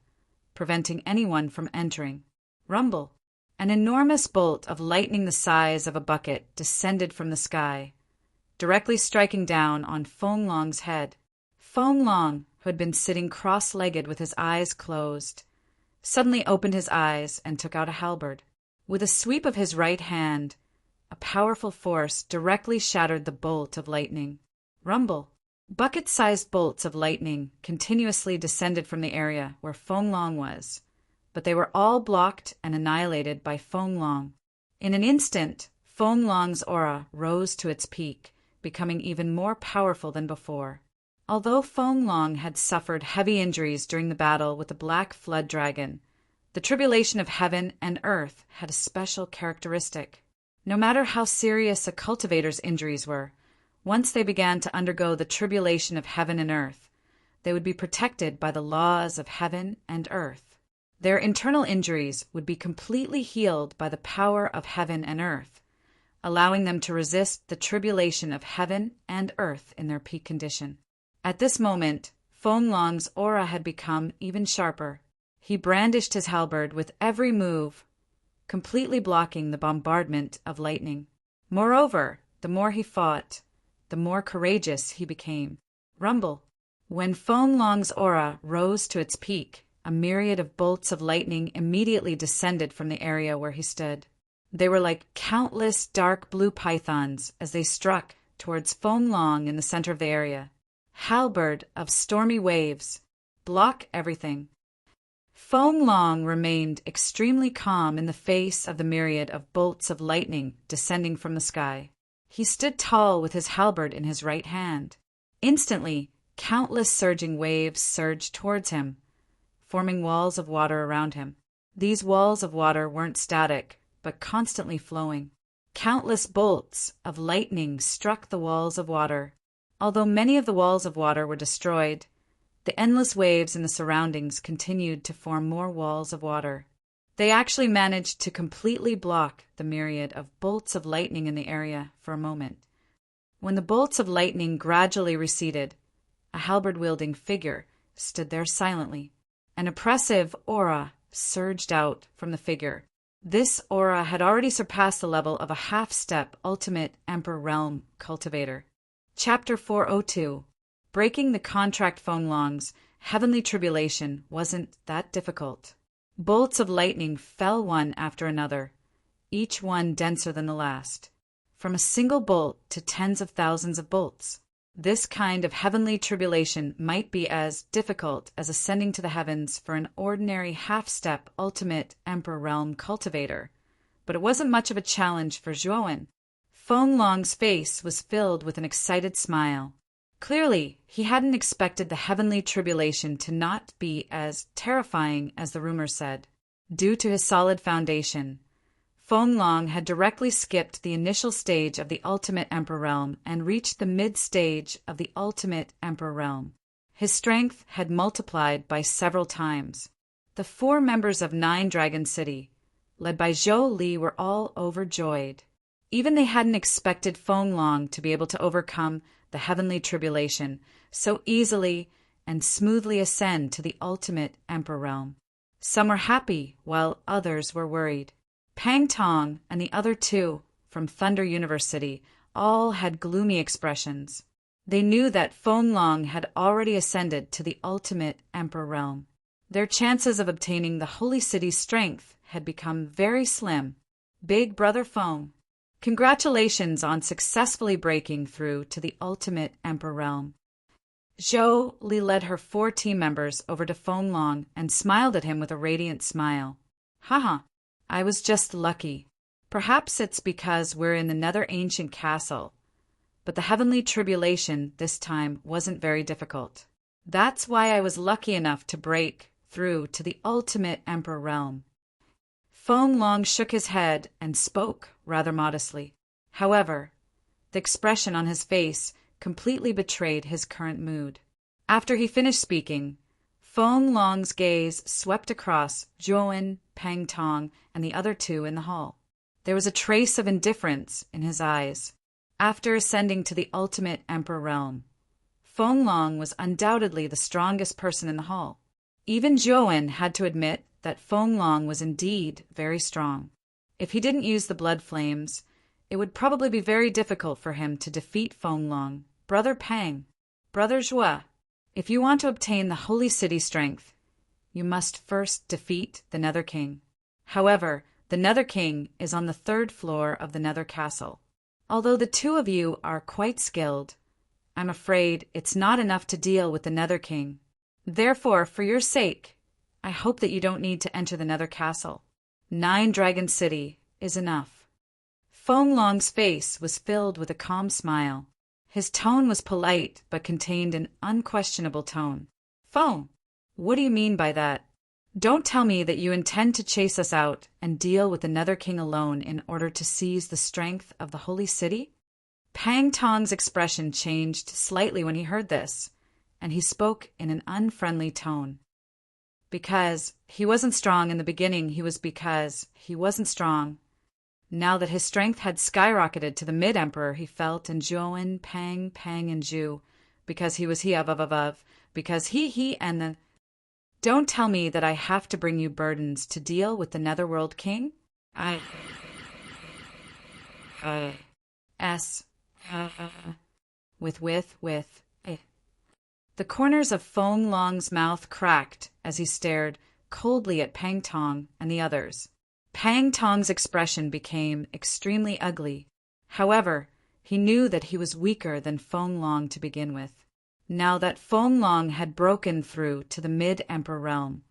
preventing anyone from entering. Rumble. An enormous bolt of lightning the size of a bucket descended from the sky, directly striking down on Feng Long's head. Feng Long, who had been sitting cross-legged with his eyes closed, suddenly opened his eyes and took out a halberd. With a sweep of his right hand, a powerful force directly shattered the bolt of lightning. Rumble. Bucket-sized bolts of lightning continuously descended from the area where Feng Long was, but they were all blocked and annihilated by Feng Long. In an instant, Feng Long's aura rose to its peak, becoming even more powerful than before. Although Feng Long had suffered heavy injuries during the battle with the Black Flood Dragon, the tribulation of heaven and earth had a special characteristic. No matter how serious a cultivator's injuries were, once they began to undergo the tribulation of heaven and earth, they would be protected by the laws of heaven and earth. Their internal injuries would be completely healed by the power of heaven and earth, allowing them to resist the tribulation of heaven and earth in their peak condition. At this moment, Feng Long's aura had become even sharper. He brandished his halberd with every move, completely blocking the bombardment of lightning. Moreover, the more he fought, the more courageous he became. Rumble. When Feng Long's aura rose to its peak, a myriad of bolts of lightning immediately descended from the area where he stood. They were like countless dark blue pythons as they struck towards Feng Long in the center of the area. Halberd of stormy waves, block everything. Feng Long remained extremely calm in the face of the myriad of bolts of lightning descending from the sky. He stood tall with his halberd in his right hand. Instantly, countless surging waves surged towards him, forming walls of water around him. These walls of water weren't static, but constantly flowing. Countless bolts of lightning struck the walls of water. Although many of the walls of water were destroyed, the endless waves in the surroundings continued to form more walls of water. They actually managed to completely block the myriad of bolts of lightning in the area for a moment. When the bolts of lightning gradually receded, a halberd-wielding figure stood there silently. An oppressive aura surged out from the figure. This aura had already surpassed the level of a half-step ultimate Emperor Realm cultivator. Chapter 402. Breaking the contract. Feng Long's heavenly tribulation wasn't that difficult. Bolts of lightning fell one after another, each one denser than the last. From a single bolt to tens of thousands of bolts. This kind of heavenly tribulation might be as difficult as ascending to the heavens for an ordinary half-step ultimate Emperor Realm cultivator, but it wasn't much of a challenge for Zhuowen. Feng Long's face was filled with an excited smile. Clearly, he hadn't expected the heavenly tribulation to not be as terrifying as the rumors said. Due to his solid foundation, Feng Long had directly skipped the initial stage of the Ultimate Emperor Realm and reached the mid-stage of the Ultimate Emperor Realm. His strength had multiplied by several times. The 4 members of Nine Dragon City, led by Zhou Li, were all overjoyed. Even they hadn't expected Feng Long to be able to overcome the heavenly tribulation so easily and smoothly ascend to the Ultimate Emperor Realm. Some were happy, while others were worried. Pang Tong and the other 2 from Thunder University all had gloomy expressions. They knew that Feng Long had already ascended to the Ultimate Emperor Realm. Their chances of obtaining the Holy City's strength had become very slim. Big Brother Feng, Congratulations on successfully breaking through to the ultimate Emperor realm. Zhou Li led her 4 team members over to Feng Long and smiled at him with a radiant smile. Haha, I was just lucky. Perhaps it's because we're in another ancient castle, but the heavenly tribulation this time wasn't very difficult. That's why I was lucky enough to break through to the ultimate Emperor realm. Feng Long shook his head and spoke rather modestly. However, the expression on his face completely betrayed his current mood. After he finished speaking, Feng Long's gaze swept across Zhuowen, Pang Tong, and the other 2 in the hall. There was a trace of indifference in his eyes. After ascending to the ultimate Emperor realm, Feng Long was undoubtedly the strongest person in the hall. Even Zhuowen had to admit that Feng Long was indeed very strong. If he didn't use the blood flames, it would probably be very difficult for him to defeat Feng Long. Brother Pang, Brother Zhua, if you want to obtain the Holy City strength, you must first defeat the Nether King. However, the Nether King is on the 3rd floor of the Nether Castle. Although the 2 of you are quite skilled, I'm afraid it's not enough to deal with the Nether King. Therefore, for your sake, I hope that you don't need to enter the Nether Castle. 9 Dragon City is enough. Feng Long's face was filled with a calm smile. His tone was polite but contained an unquestionable tone. Feng, what do you mean by that? Don't tell me that you intend to chase us out and deal with the Nether King alone in order to seize the strength of the Holy City? Pang Tong's expression changed slightly when he heard this, and he spoke in an unfriendly tone. Because he wasn't strong in the beginning, because he wasn't strong. Now that his strength had skyrocketed to the mid-emperor, he felt, and Zhuowen, Pang, and Zhu, because he was because he, and the... Don't tell me that I have to bring you burdens to deal with the Netherworld King? The corners of Feng Long's mouth cracked as he stared coldly at Pang Tong and the others. Pang Tong's expression became extremely ugly. However, he knew that he was weaker than Feng Long to begin with. Now that Feng Long had broken through to the mid-emperor realm,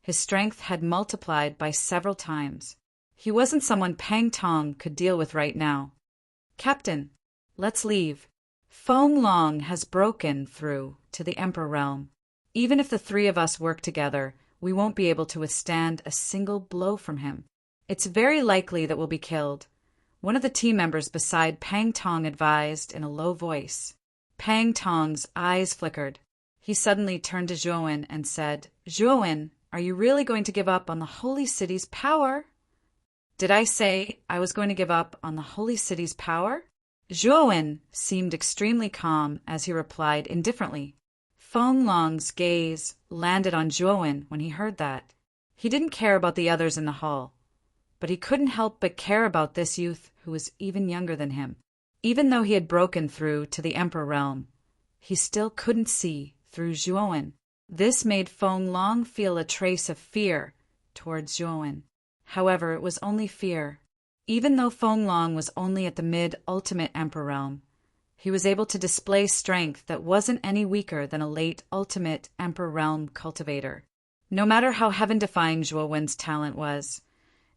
his strength had multiplied by several times. He wasn't someone Pang Tong could deal with right now. Captain, let's leave. Feng Long has broken through to the emperor realm. Even if the 3 of us work together, we won't be able to withstand a single blow from him. It's very likely that we'll be killed. One of the team members beside Pang Tong advised in a low voice. Pang Tong's eyes flickered. He suddenly turned to Zhuowen and said, Zhuowen, are you really going to give up on the Holy City's power? Did I say I was going to give up on the Holy City's power? Zhuowen seemed extremely calm as he replied indifferently. Feng Long's gaze landed on Zhuowen when he heard that. He didn't care about the others in the hall, but he couldn't help but care about this youth who was even younger than him. Even though he had broken through to the Emperor realm, he still couldn't see through Zhuowen. This made Feng Long feel a trace of fear towards Zhuowen. However, it was only fear. Even though Feng Long was only at the mid-ultimate Emperor realm, he was able to display strength that wasn't any weaker than a late ultimate Emperor realm cultivator. No matter how heaven-defying Zhuowen's talent was,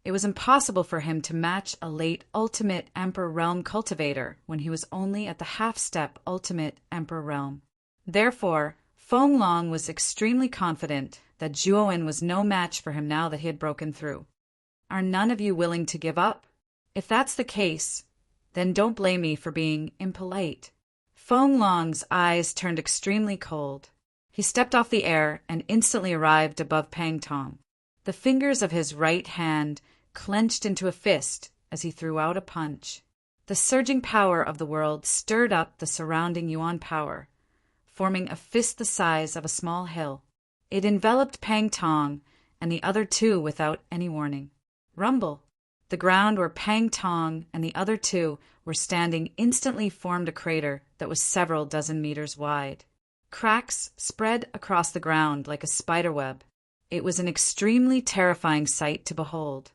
it was impossible for him to match a late ultimate Emperor realm cultivator when he was only at the half-step ultimate Emperor realm. Therefore, Feng Long was extremely confident that Zhuowen was no match for him now that he had broken through. Are none of you willing to give up? If that's the case, then don't blame me for being impolite. Feng Long's eyes turned extremely cold. He stepped off the air and instantly arrived above Pang Tong. The fingers of his right hand clenched into a fist as he threw out a punch. The surging power of the world stirred up the surrounding Yuan power, forming a fist the size of a small hill. It enveloped Pang Tong and the other 2 without any warning. Rumble! The ground where Pang Tong and the other 2 were standing instantly formed a crater that was several dozen meters wide. Cracks spread across the ground like a spiderweb. It was an extremely terrifying sight to behold.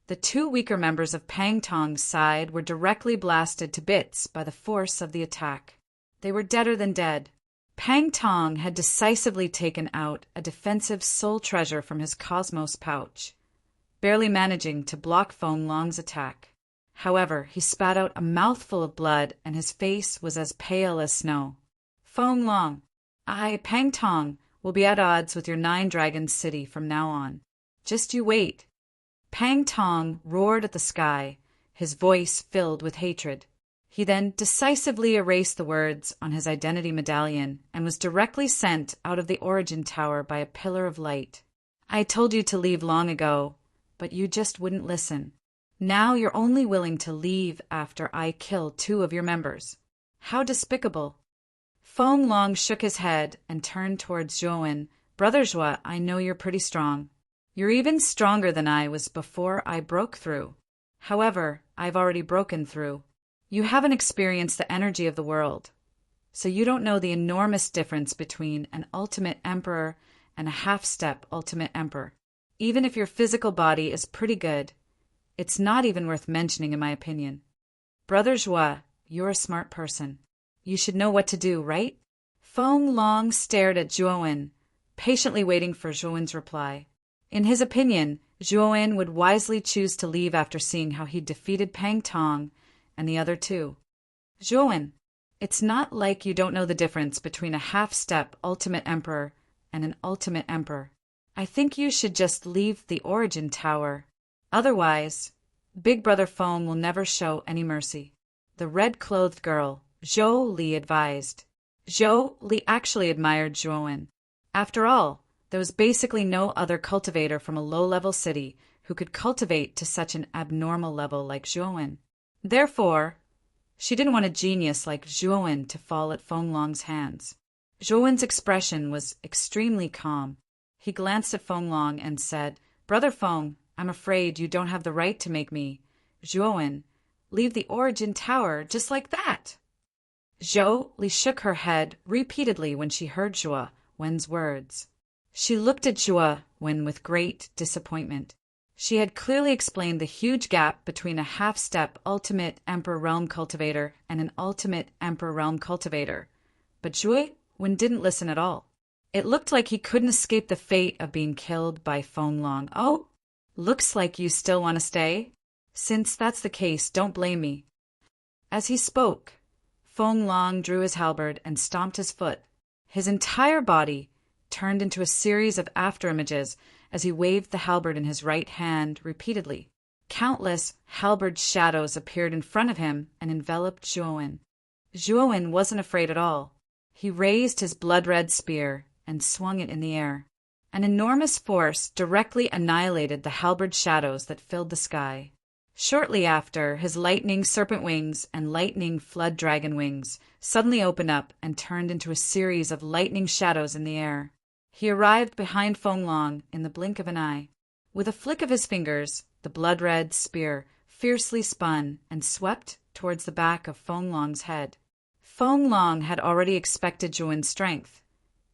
The two weaker members of Pang Tong's side were directly blasted to bits by the force of the attack. They were deader than dead. Pang Tong had decisively taken out a defensive soul treasure from his cosmos pouch, barely managing to block Feng Long's attack. However, he spat out a mouthful of blood, and his face was as pale as snow. Feng Long, I, Pang Tong, will be at odds with your 9 Dragons city from now on. Just you wait. Pang Tong roared at the sky, his voice filled with hatred. He then decisively erased the words on his identity medallion and was directly sent out of the origin tower by a pillar of light. I told you to leave long ago, but you just wouldn't listen. Now you're only willing to leave after I kill 2 of your members. How despicable. Feng Long shook his head and turned towards Zhou. Brother Zhou, I know you're pretty strong. You're even stronger than I was before I broke through. However, I've already broken through. You haven't experienced the energy of the world, so you don't know the enormous difference between an ultimate emperor and a half-step ultimate emperor. Even if your physical body is pretty good, it's not even worth mentioning in my opinion. Brother Zhou, you're a smart person. You should know what to do, right? Feng Long stared at Zhou, patiently waiting for Zhou's reply. In his opinion, Zhou would wisely choose to leave after seeing how he defeated Pang Tong and the other 2. Zhou, it's not like you don't know the difference between a half-step ultimate emperor and an ultimate emperor. I think you should just leave the origin tower. Otherwise, Big Brother Feng will never show any mercy. The red-clothed girl, Zhou Li, advised. Zhou Li actually admired Zhou. After all, there was basically no other cultivator from a low-level city who could cultivate to such an abnormal level like Zhou. Therefore, she didn't want a genius like Zhou to fall at Feng Long's hands. Zhou's expression was extremely calm. He glanced at Feng Long and said, Brother Feng, I'm afraid you don't have the right to make me, Zhou, leave the origin tower just like that. Zhou Li shook her head repeatedly when she heard Zhou Wen's words. She looked at Zhou Wen with great disappointment. She had clearly explained the huge gap between a half-step ultimate Emperor Realm cultivator and an ultimate Emperor Realm cultivator, but Zhou Wen didn't listen at all. It looked like he couldn't escape the fate of being killed by Feng Long. Oh, looks like you still want to stay? Since that's the case, don't blame me. As he spoke, Feng Long drew his halberd and stomped his foot. His entire body turned into a series of afterimages as he waved the halberd in his right hand repeatedly. Countless halberd shadows appeared in front of him and enveloped Zhou. Zhou wasn't afraid at all. He raised his blood-red spear and swung it in the air. An enormous force directly annihilated the halberd shadows that filled the sky. Shortly after, his lightning serpent wings and lightning flood dragon wings suddenly opened up and turned into a series of lightning shadows in the air. He arrived behind Feng Long in the blink of an eye. With a flick of his fingers, the blood-red spear fiercely spun and swept towards the back of Feng Long's head. Feng Long had already expected Zhou's strength,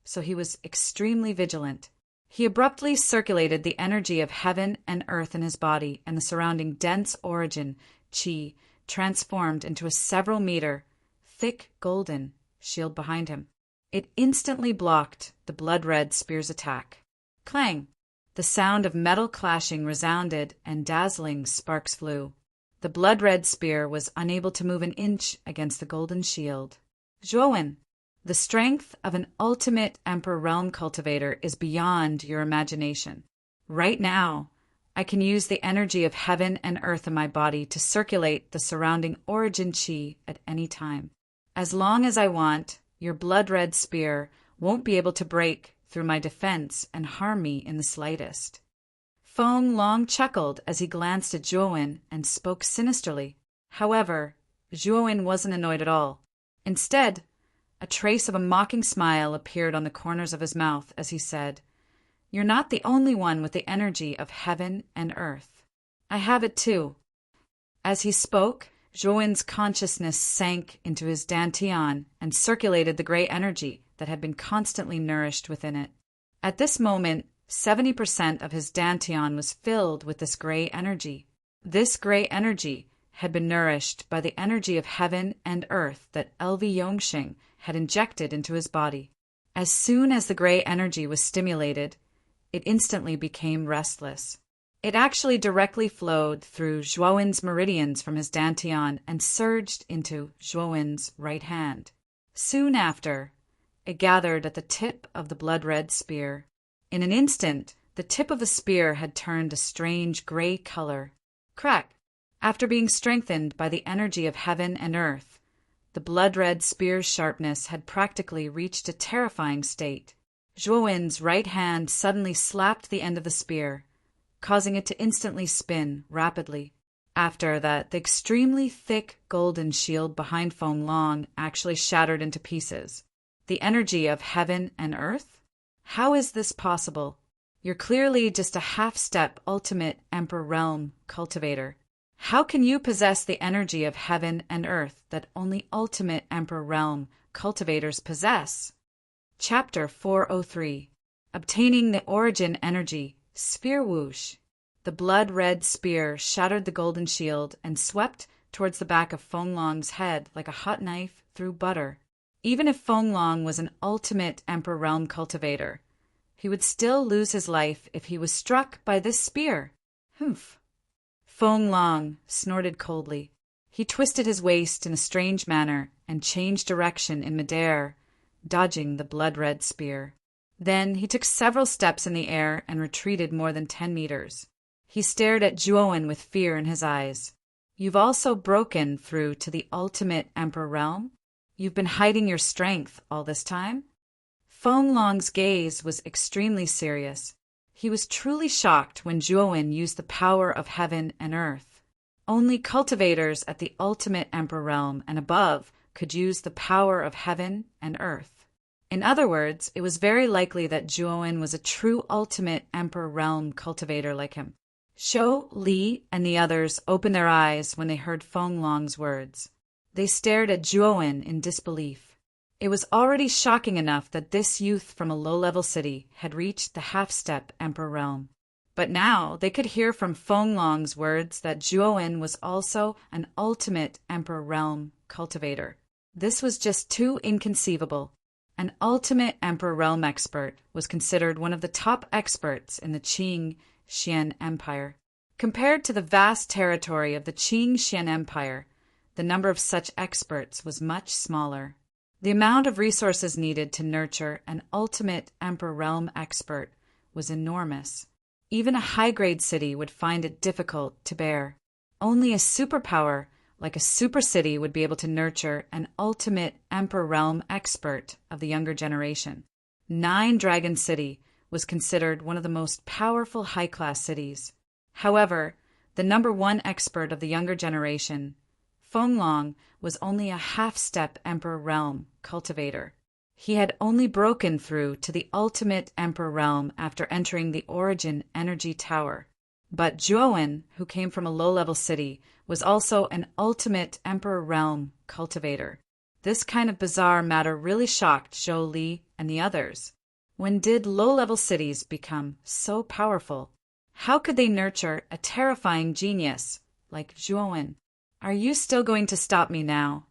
so he was extremely vigilant. He abruptly circulated the energy of heaven and earth in his body, and the surrounding dense origin, qi, transformed into a several-meter, thick golden shield behind him. It instantly blocked the blood-red spear's attack. Clang! The sound of metal clashing resounded, and dazzling sparks flew. The blood-red spear was unable to move an inch against the golden shield. Zhou, the strength of an ultimate Emperor Realm cultivator is beyond your imagination. Right now, I can use the energy of heaven and earth in my body to circulate the surrounding origin qi at any time. As long as I want, your blood-red spear won't be able to break through my defense and harm me in the slightest. Feng Long chuckled as he glanced at Zhou and spoke sinisterly. However, Zhou wasn't annoyed at all. Instead, a trace of a mocking smile appeared on the corners of his mouth as he said, You're not the only one with the energy of heaven and earth. I have it too. As he spoke, Zhou's consciousness sank into his dantian and circulated the gray energy that had been constantly nourished within it. At this moment, 70% of his dantian was filled with this gray energy. This gray energy had been nourished by the energy of heaven and earth that LV Yongxing had injected into his body. As soon as the gray energy was stimulated, it instantly became restless. It actually directly flowed through Zhuowen's meridians from his dantian and surged into Zhuowen's right hand. Soon after, it gathered at the tip of the blood-red spear. In an instant, the tip of the spear had turned a strange gray color. Crack! After being strengthened by the energy of heaven and earth, the blood-red spear's sharpness had practically reached a terrifying state. Zhuowen's right hand suddenly slapped the end of the spear, causing it to instantly spin rapidly. After that, the extremely thick golden shield behind Feng Long actually shattered into pieces. The energy of heaven and earth? How is this possible? You're clearly just a half-step ultimate Emperor Realm cultivator. How can you possess the energy of heaven and earth that only ultimate Emperor Realm cultivators possess? Chapter 403. Obtaining the Origin Energy. Spear whoosh. The blood-red spear shattered the golden shield and swept towards the back of Feng Long's head like a hot knife through butter. Even if Feng Long was an ultimate Emperor Realm cultivator, he would still lose his life if he was struck by this spear. Humph. Feng Long snorted coldly. He twisted his waist in a strange manner and changed direction in midair, dodging the blood-red spear. Then he took several steps in the air and retreated more than 10 meters. He stared at Zhuowen with fear in his eyes. You've also broken through to the ultimate Emperor Realm? You've been hiding your strength all this time? Feng Long's gaze was extremely serious. He was truly shocked when Zhuowen used the power of heaven and earth. Only cultivators at the ultimate Emperor Realm and above could use the power of heaven and earth. In other words, it was very likely that Zhuowen was a true ultimate Emperor Realm cultivator like him. Zhou, Li, and the others opened their eyes when they heard Feng Long's words. They stared at Zhuowen in disbelief. It was already shocking enough that this youth from a low-level city had reached the half-step Emperor Realm. But now they could hear from Feng Long's words that Zhuowen was also an ultimate Emperor Realm cultivator. This was just too inconceivable. An ultimate Emperor Realm expert was considered one of the top experts in the Qing Xian Empire. Compared to the vast territory of the Qing Xian Empire, the number of such experts was much smaller. The amount of resources needed to nurture an ultimate Emperor Realm expert was enormous. Even a high-grade city would find it difficult to bear. Only a superpower like a super city would be able to nurture an ultimate Emperor Realm expert of the younger generation. Nine Dragon City was considered one of the most powerful high-class cities. However, the number one expert of the younger generation, Feng Long, was only a half-step Emperor Realm cultivator. He had only broken through to the ultimate Emperor Realm after entering the Origin Energy Tower. But Zhuowen, who came from a low-level city, was also an ultimate Emperor Realm cultivator. This kind of bizarre matter really shocked Zhou Li and the others. When did low-level cities become so powerful? How could they nurture a terrifying genius like Zhuowen? Are you still going to stop me now?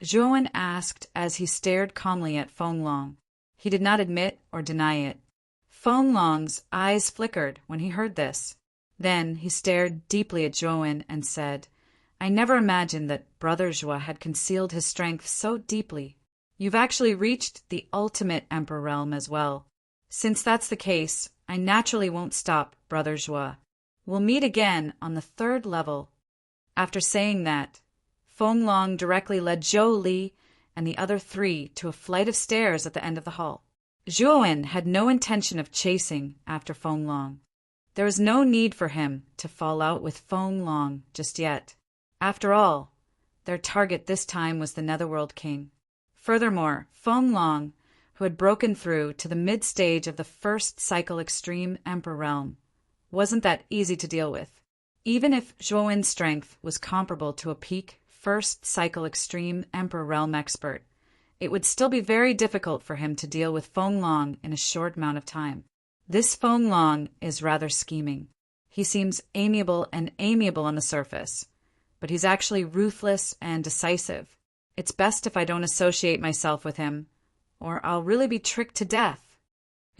Zhuowen asked as he stared calmly at Feng Long. He did not admit or deny it. Feng Long's eyes flickered when he heard this. Then he stared deeply at Zhuowen and said, I never imagined that Brother Zhua had concealed his strength so deeply. You've actually reached the ultimate Emperor Realm as well. Since that's the case, I naturally won't stop, Brother Zhua. We'll meet again on the 3rd level. After saying that, Feng Long directly led Zhou Li and the other 3 to a flight of stairs at the end of the hall. Zhuowen had no intention of chasing after Feng Long. There was no need for him to fall out with Feng Long just yet. After all, their target this time was the Netherworld King. Furthermore, Feng Long, who had broken through to the mid-stage of the 1st Cycle Extreme Emperor Realm, wasn't that easy to deal with. Even if Zhuowen's strength was comparable to a peak 1st Cycle Extreme Emperor Realm expert, it would still be very difficult for him to deal with Feng Long in a short amount of time. This Feng Long is rather scheming. He seems amiable on the surface, but he's actually ruthless and decisive. It's best if I don't associate myself with him, or I'll really be tricked to death."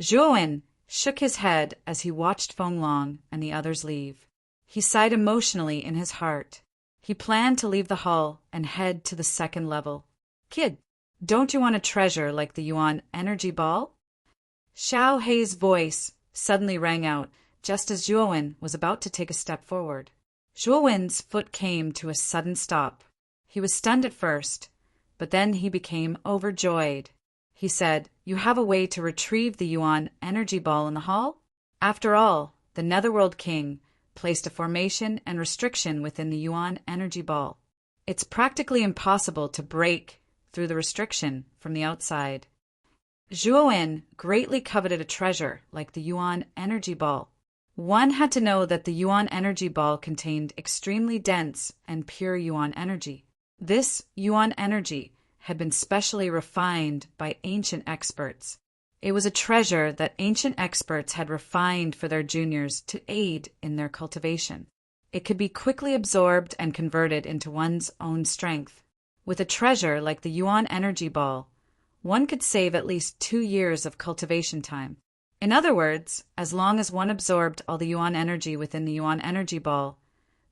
Zhuowen shook his head as he watched Feng Long and the others leave. He sighed emotionally in his heart. He planned to leave the hall and head to the second level. "Kid, don't you want a treasure like the Yuan energy ball?" Xiao Hei's voice suddenly rang out just as Zhuowen was about to take a step forward. Zhuowen's foot came to a sudden stop. He was stunned at first, but then he became overjoyed. He said, "You have a way to retrieve the Yuan energy ball in the hall?" After all, the Netherworld King placed a formation and restriction within the Yuan energy ball. It's practically impossible to break through the restriction from the outside. Zhuowen greatly coveted a treasure like the Yuan energy ball. One had to know that the Yuan energy ball contained extremely dense and pure Yuan energy. This Yuan energy had been specially refined by ancient experts. It was a treasure that ancient experts had refined for their juniors to aid in their cultivation. It could be quickly absorbed and converted into one's own strength. With a treasure like the Yuan energy ball, one could save at least 2 years of cultivation time. In other words, as long as one absorbed all the Yuan energy within the Yuan energy ball,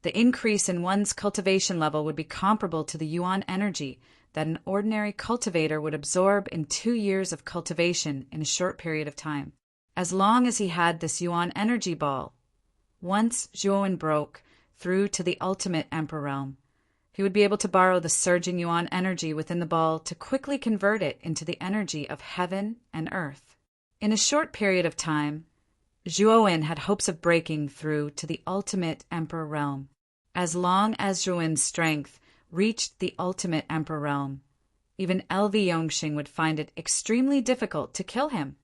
the increase in one's cultivation level would be comparable to the Yuan energy that an ordinary cultivator would absorb in 2 years of cultivation in a short period of time. As long as he had this Yuan energy ball, once Zhuowen broke through to the ultimate Emperor realm, he would be able to borrow the surging Yuan energy within the ball to quickly convert it into the energy of heaven and earth. In a short period of time, Zhuowen had hopes of breaking through to the ultimate Emperor realm. As long as Zhuowen's strength reached the ultimate Emperor realm, even LV Yongxing would find it extremely difficult to kill him.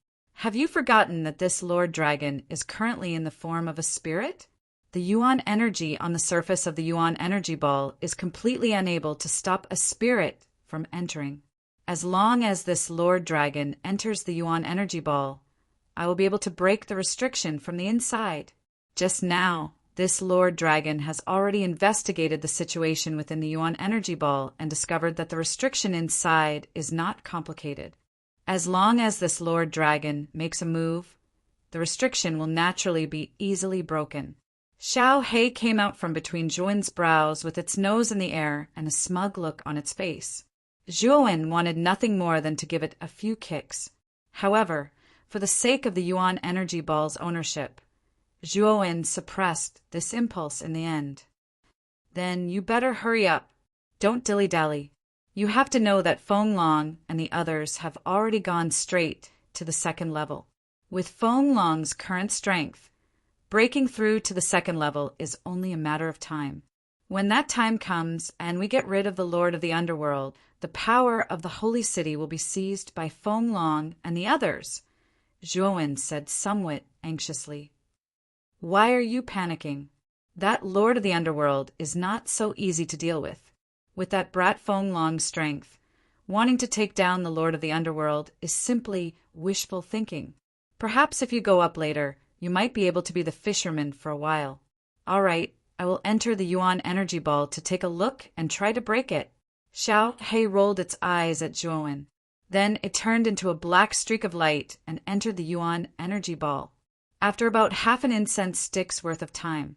Have you forgotten that this Lord Dragon is currently in the form of a spirit? The Yuan energy on the surface of the Yuan energy ball is completely unable to stop a spirit from entering. As long as this Lord Dragon enters the Yuan energy ball, I will be able to break the restriction from the inside. Just now, this Lord Dragon has already investigated the situation within the Yuan energy ball and discovered that the restriction inside is not complicated. As long as this Lord Dragon makes a move, the restriction will naturally be easily broken. Xiao Hei came out from between Zhuowen's brows with its nose in the air and a smug look on its face. Zhuowen wanted nothing more than to give it a few kicks. However, for the sake of the Yuan energy ball's ownership, Zhuowen suppressed this impulse in the end. "Then you better hurry up. Don't dilly-dally. You have to know that Feng Long and the others have already gone straight to the second level. With Feng Long's current strength, breaking through to the second level is only a matter of time. When that time comes and we get rid of the Lord of the Underworld, the power of the Holy City will be seized by Feng Long and the others," Zhuowen said somewhat anxiously. "Why are you panicking? That Lord of the Underworld is not so easy to deal with. With that brat Feng Long's strength, wanting to take down the Lord of the Underworld is simply wishful thinking. Perhaps if you go up later, you might be able to be the fisherman for a while. All right, I will enter the Yuan energy ball to take a look and try to break it." Xiao Hei rolled its eyes at Zhuowen. Then it turned into a black streak of light and entered the Yuan energy ball. After about half an incense stick's worth of time,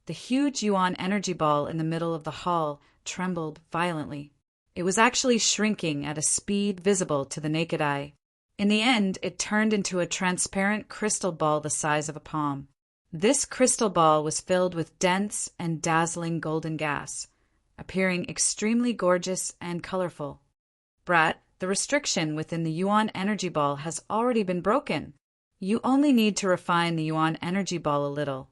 the huge Yuan energy ball in the middle of the hall trembled violently. It was actually shrinking at a speed visible to the naked eye. In the end, it turned into a transparent crystal ball the size of a palm. This crystal ball was filled with dense and dazzling golden gas, appearing extremely gorgeous and colorful. "Brat, the restriction within the Yuan energy ball has already been broken. You only need to refine the Yuan energy ball a little.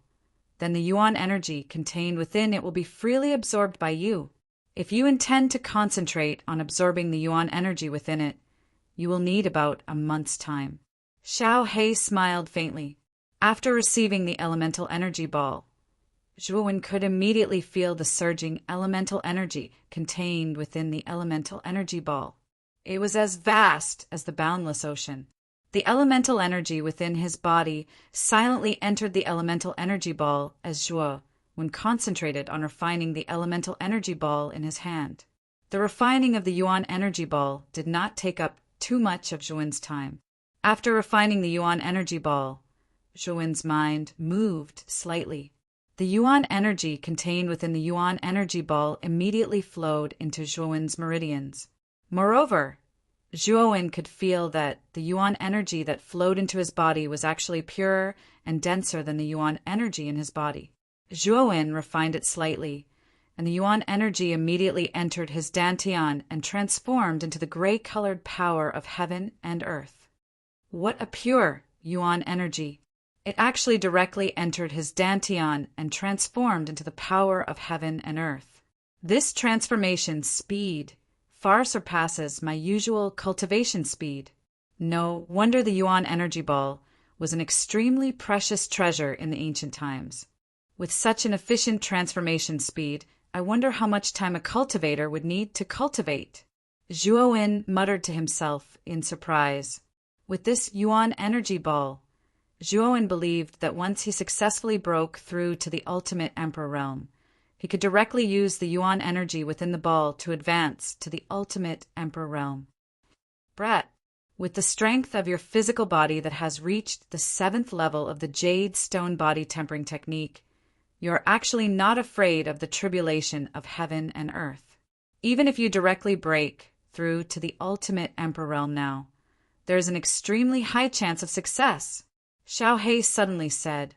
Then the Yuan energy contained within it will be freely absorbed by you. If you intend to concentrate on absorbing the Yuan energy within it, you will need about a month's time." Xiao Hei smiled faintly. After receiving the elemental energy ball, Zhuowen could immediately feel the surging elemental energy contained within the elemental energy ball. It was as vast as the boundless ocean. The elemental energy within his body silently entered the elemental energy ball as Zhuo, when concentrated on refining the elemental energy ball in his hand. The refining of the Yuan energy ball did not take up too much of Zhuowen's time. After refining the Yuan energy ball, Zhuowen's mind moved slightly. The Yuan energy contained within the Yuan energy ball immediately flowed into Zhuowen's meridians. Moreover, Zhuowen could feel that the Yuan energy that flowed into his body was actually purer and denser than the Yuan energy in his body. Zhuowen refined it slightly, and the Yuan energy immediately entered his dantian and transformed into the gray-colored power of heaven and earth. What a pure Yuan energy! It actually directly entered his dantian and transformed into the power of heaven and earth. This transformation speed far surpasses my usual cultivation speed. No wonder the Yuan energy ball was an extremely precious treasure in the ancient times. With such an efficient transformation speed, I wonder how much time a cultivator would need to cultivate. Zhuowen muttered to himself in surprise. With this Yuan energy ball, Zhuowen believed that once he successfully broke through to the ultimate emperor realm, he could directly use the Yuan energy within the ball to advance to the ultimate emperor realm. Brat, with the strength of your physical body that has reached the 7th level of the Jade Stone Body Tempering Technique, you are actually not afraid of the tribulation of heaven and earth. Even if you directly break through to the ultimate emperor realm now, there is an extremely high chance of success. Xiao He suddenly said,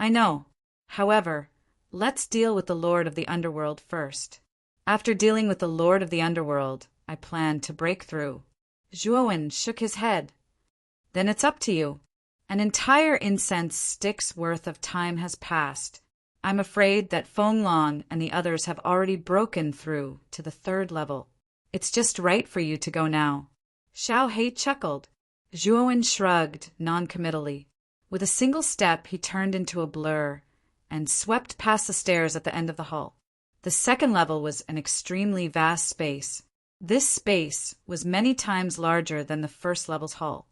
I know. However, let's deal with the Lord of the Underworld first. After dealing with the Lord of the Underworld, I plan to break through. Zhuowen shook his head. Then it's up to you. An entire incense stick's worth of time has passed. I'm afraid that Feng Long and the others have already broken through to the 3rd level. It's just right for you to go now. Xiao He chuckled. Zhuowen shrugged noncommittally. With a single step, he turned into a blur and swept past the stairs at the end of the hall. The 2nd level was an extremely vast space. This space was many times larger than the 1st level's hall.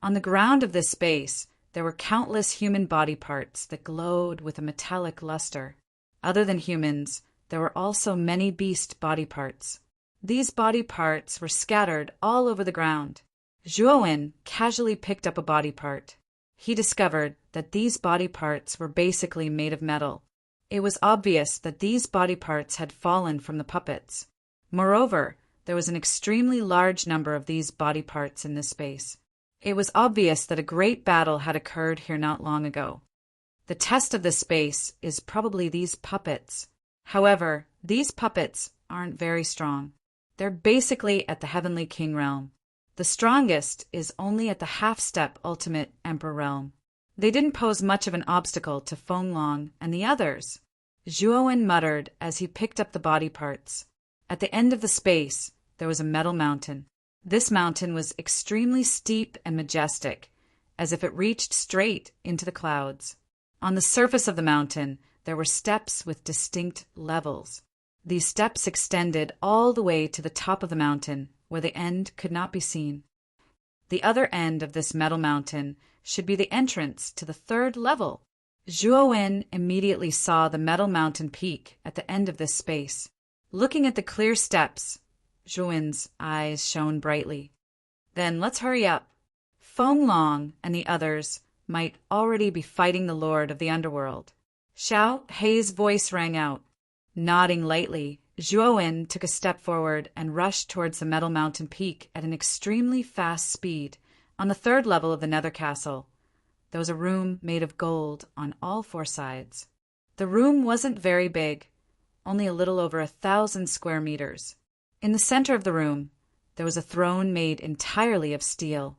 On the ground of this space, there were countless human body parts that glowed with a metallic luster. Other than humans, there were also many beast body parts. These body parts were scattered all over the ground. Zhuowen casually picked up a body part. He discovered that these body parts were basically made of metal. It was obvious that these body parts had fallen from the puppets. Moreover, there was an extremely large number of these body parts in this space. It was obvious that a great battle had occurred here not long ago. The test of this space is probably these puppets. However, these puppets aren't very strong. They're basically at the Heavenly King realm. The strongest is only at the half-step ultimate emperor realm. They didn't pose much of an obstacle to Feng Long and the others. Zhuowen muttered as he picked up the body parts. At the end of the space, there was a metal mountain. This mountain was extremely steep and majestic, as if it reached straight into the clouds. On the surface of the mountain, there were steps with distinct levels. These steps extended all the way to the top of the mountain, where the end could not be seen. The other end of this metal mountain should be the entrance to the 3rd level. Zhuowen immediately saw the metal mountain peak at the end of this space. Looking at the clear steps, Zhuowen's eyes shone brightly. Then let's hurry up. Feng Long and the others might already be fighting the Lord of the Underworld. Xiao He's voice rang out. Nodding lightly, Zhuowen took a step forward and rushed towards the metal mountain peak at an extremely fast speed. On the 3rd level of the Nether Castle, there was a room made of gold on all 4 sides. The room wasn't very big, only a little over 1,000 square meters. In the center of the room, there was a throne made entirely of steel.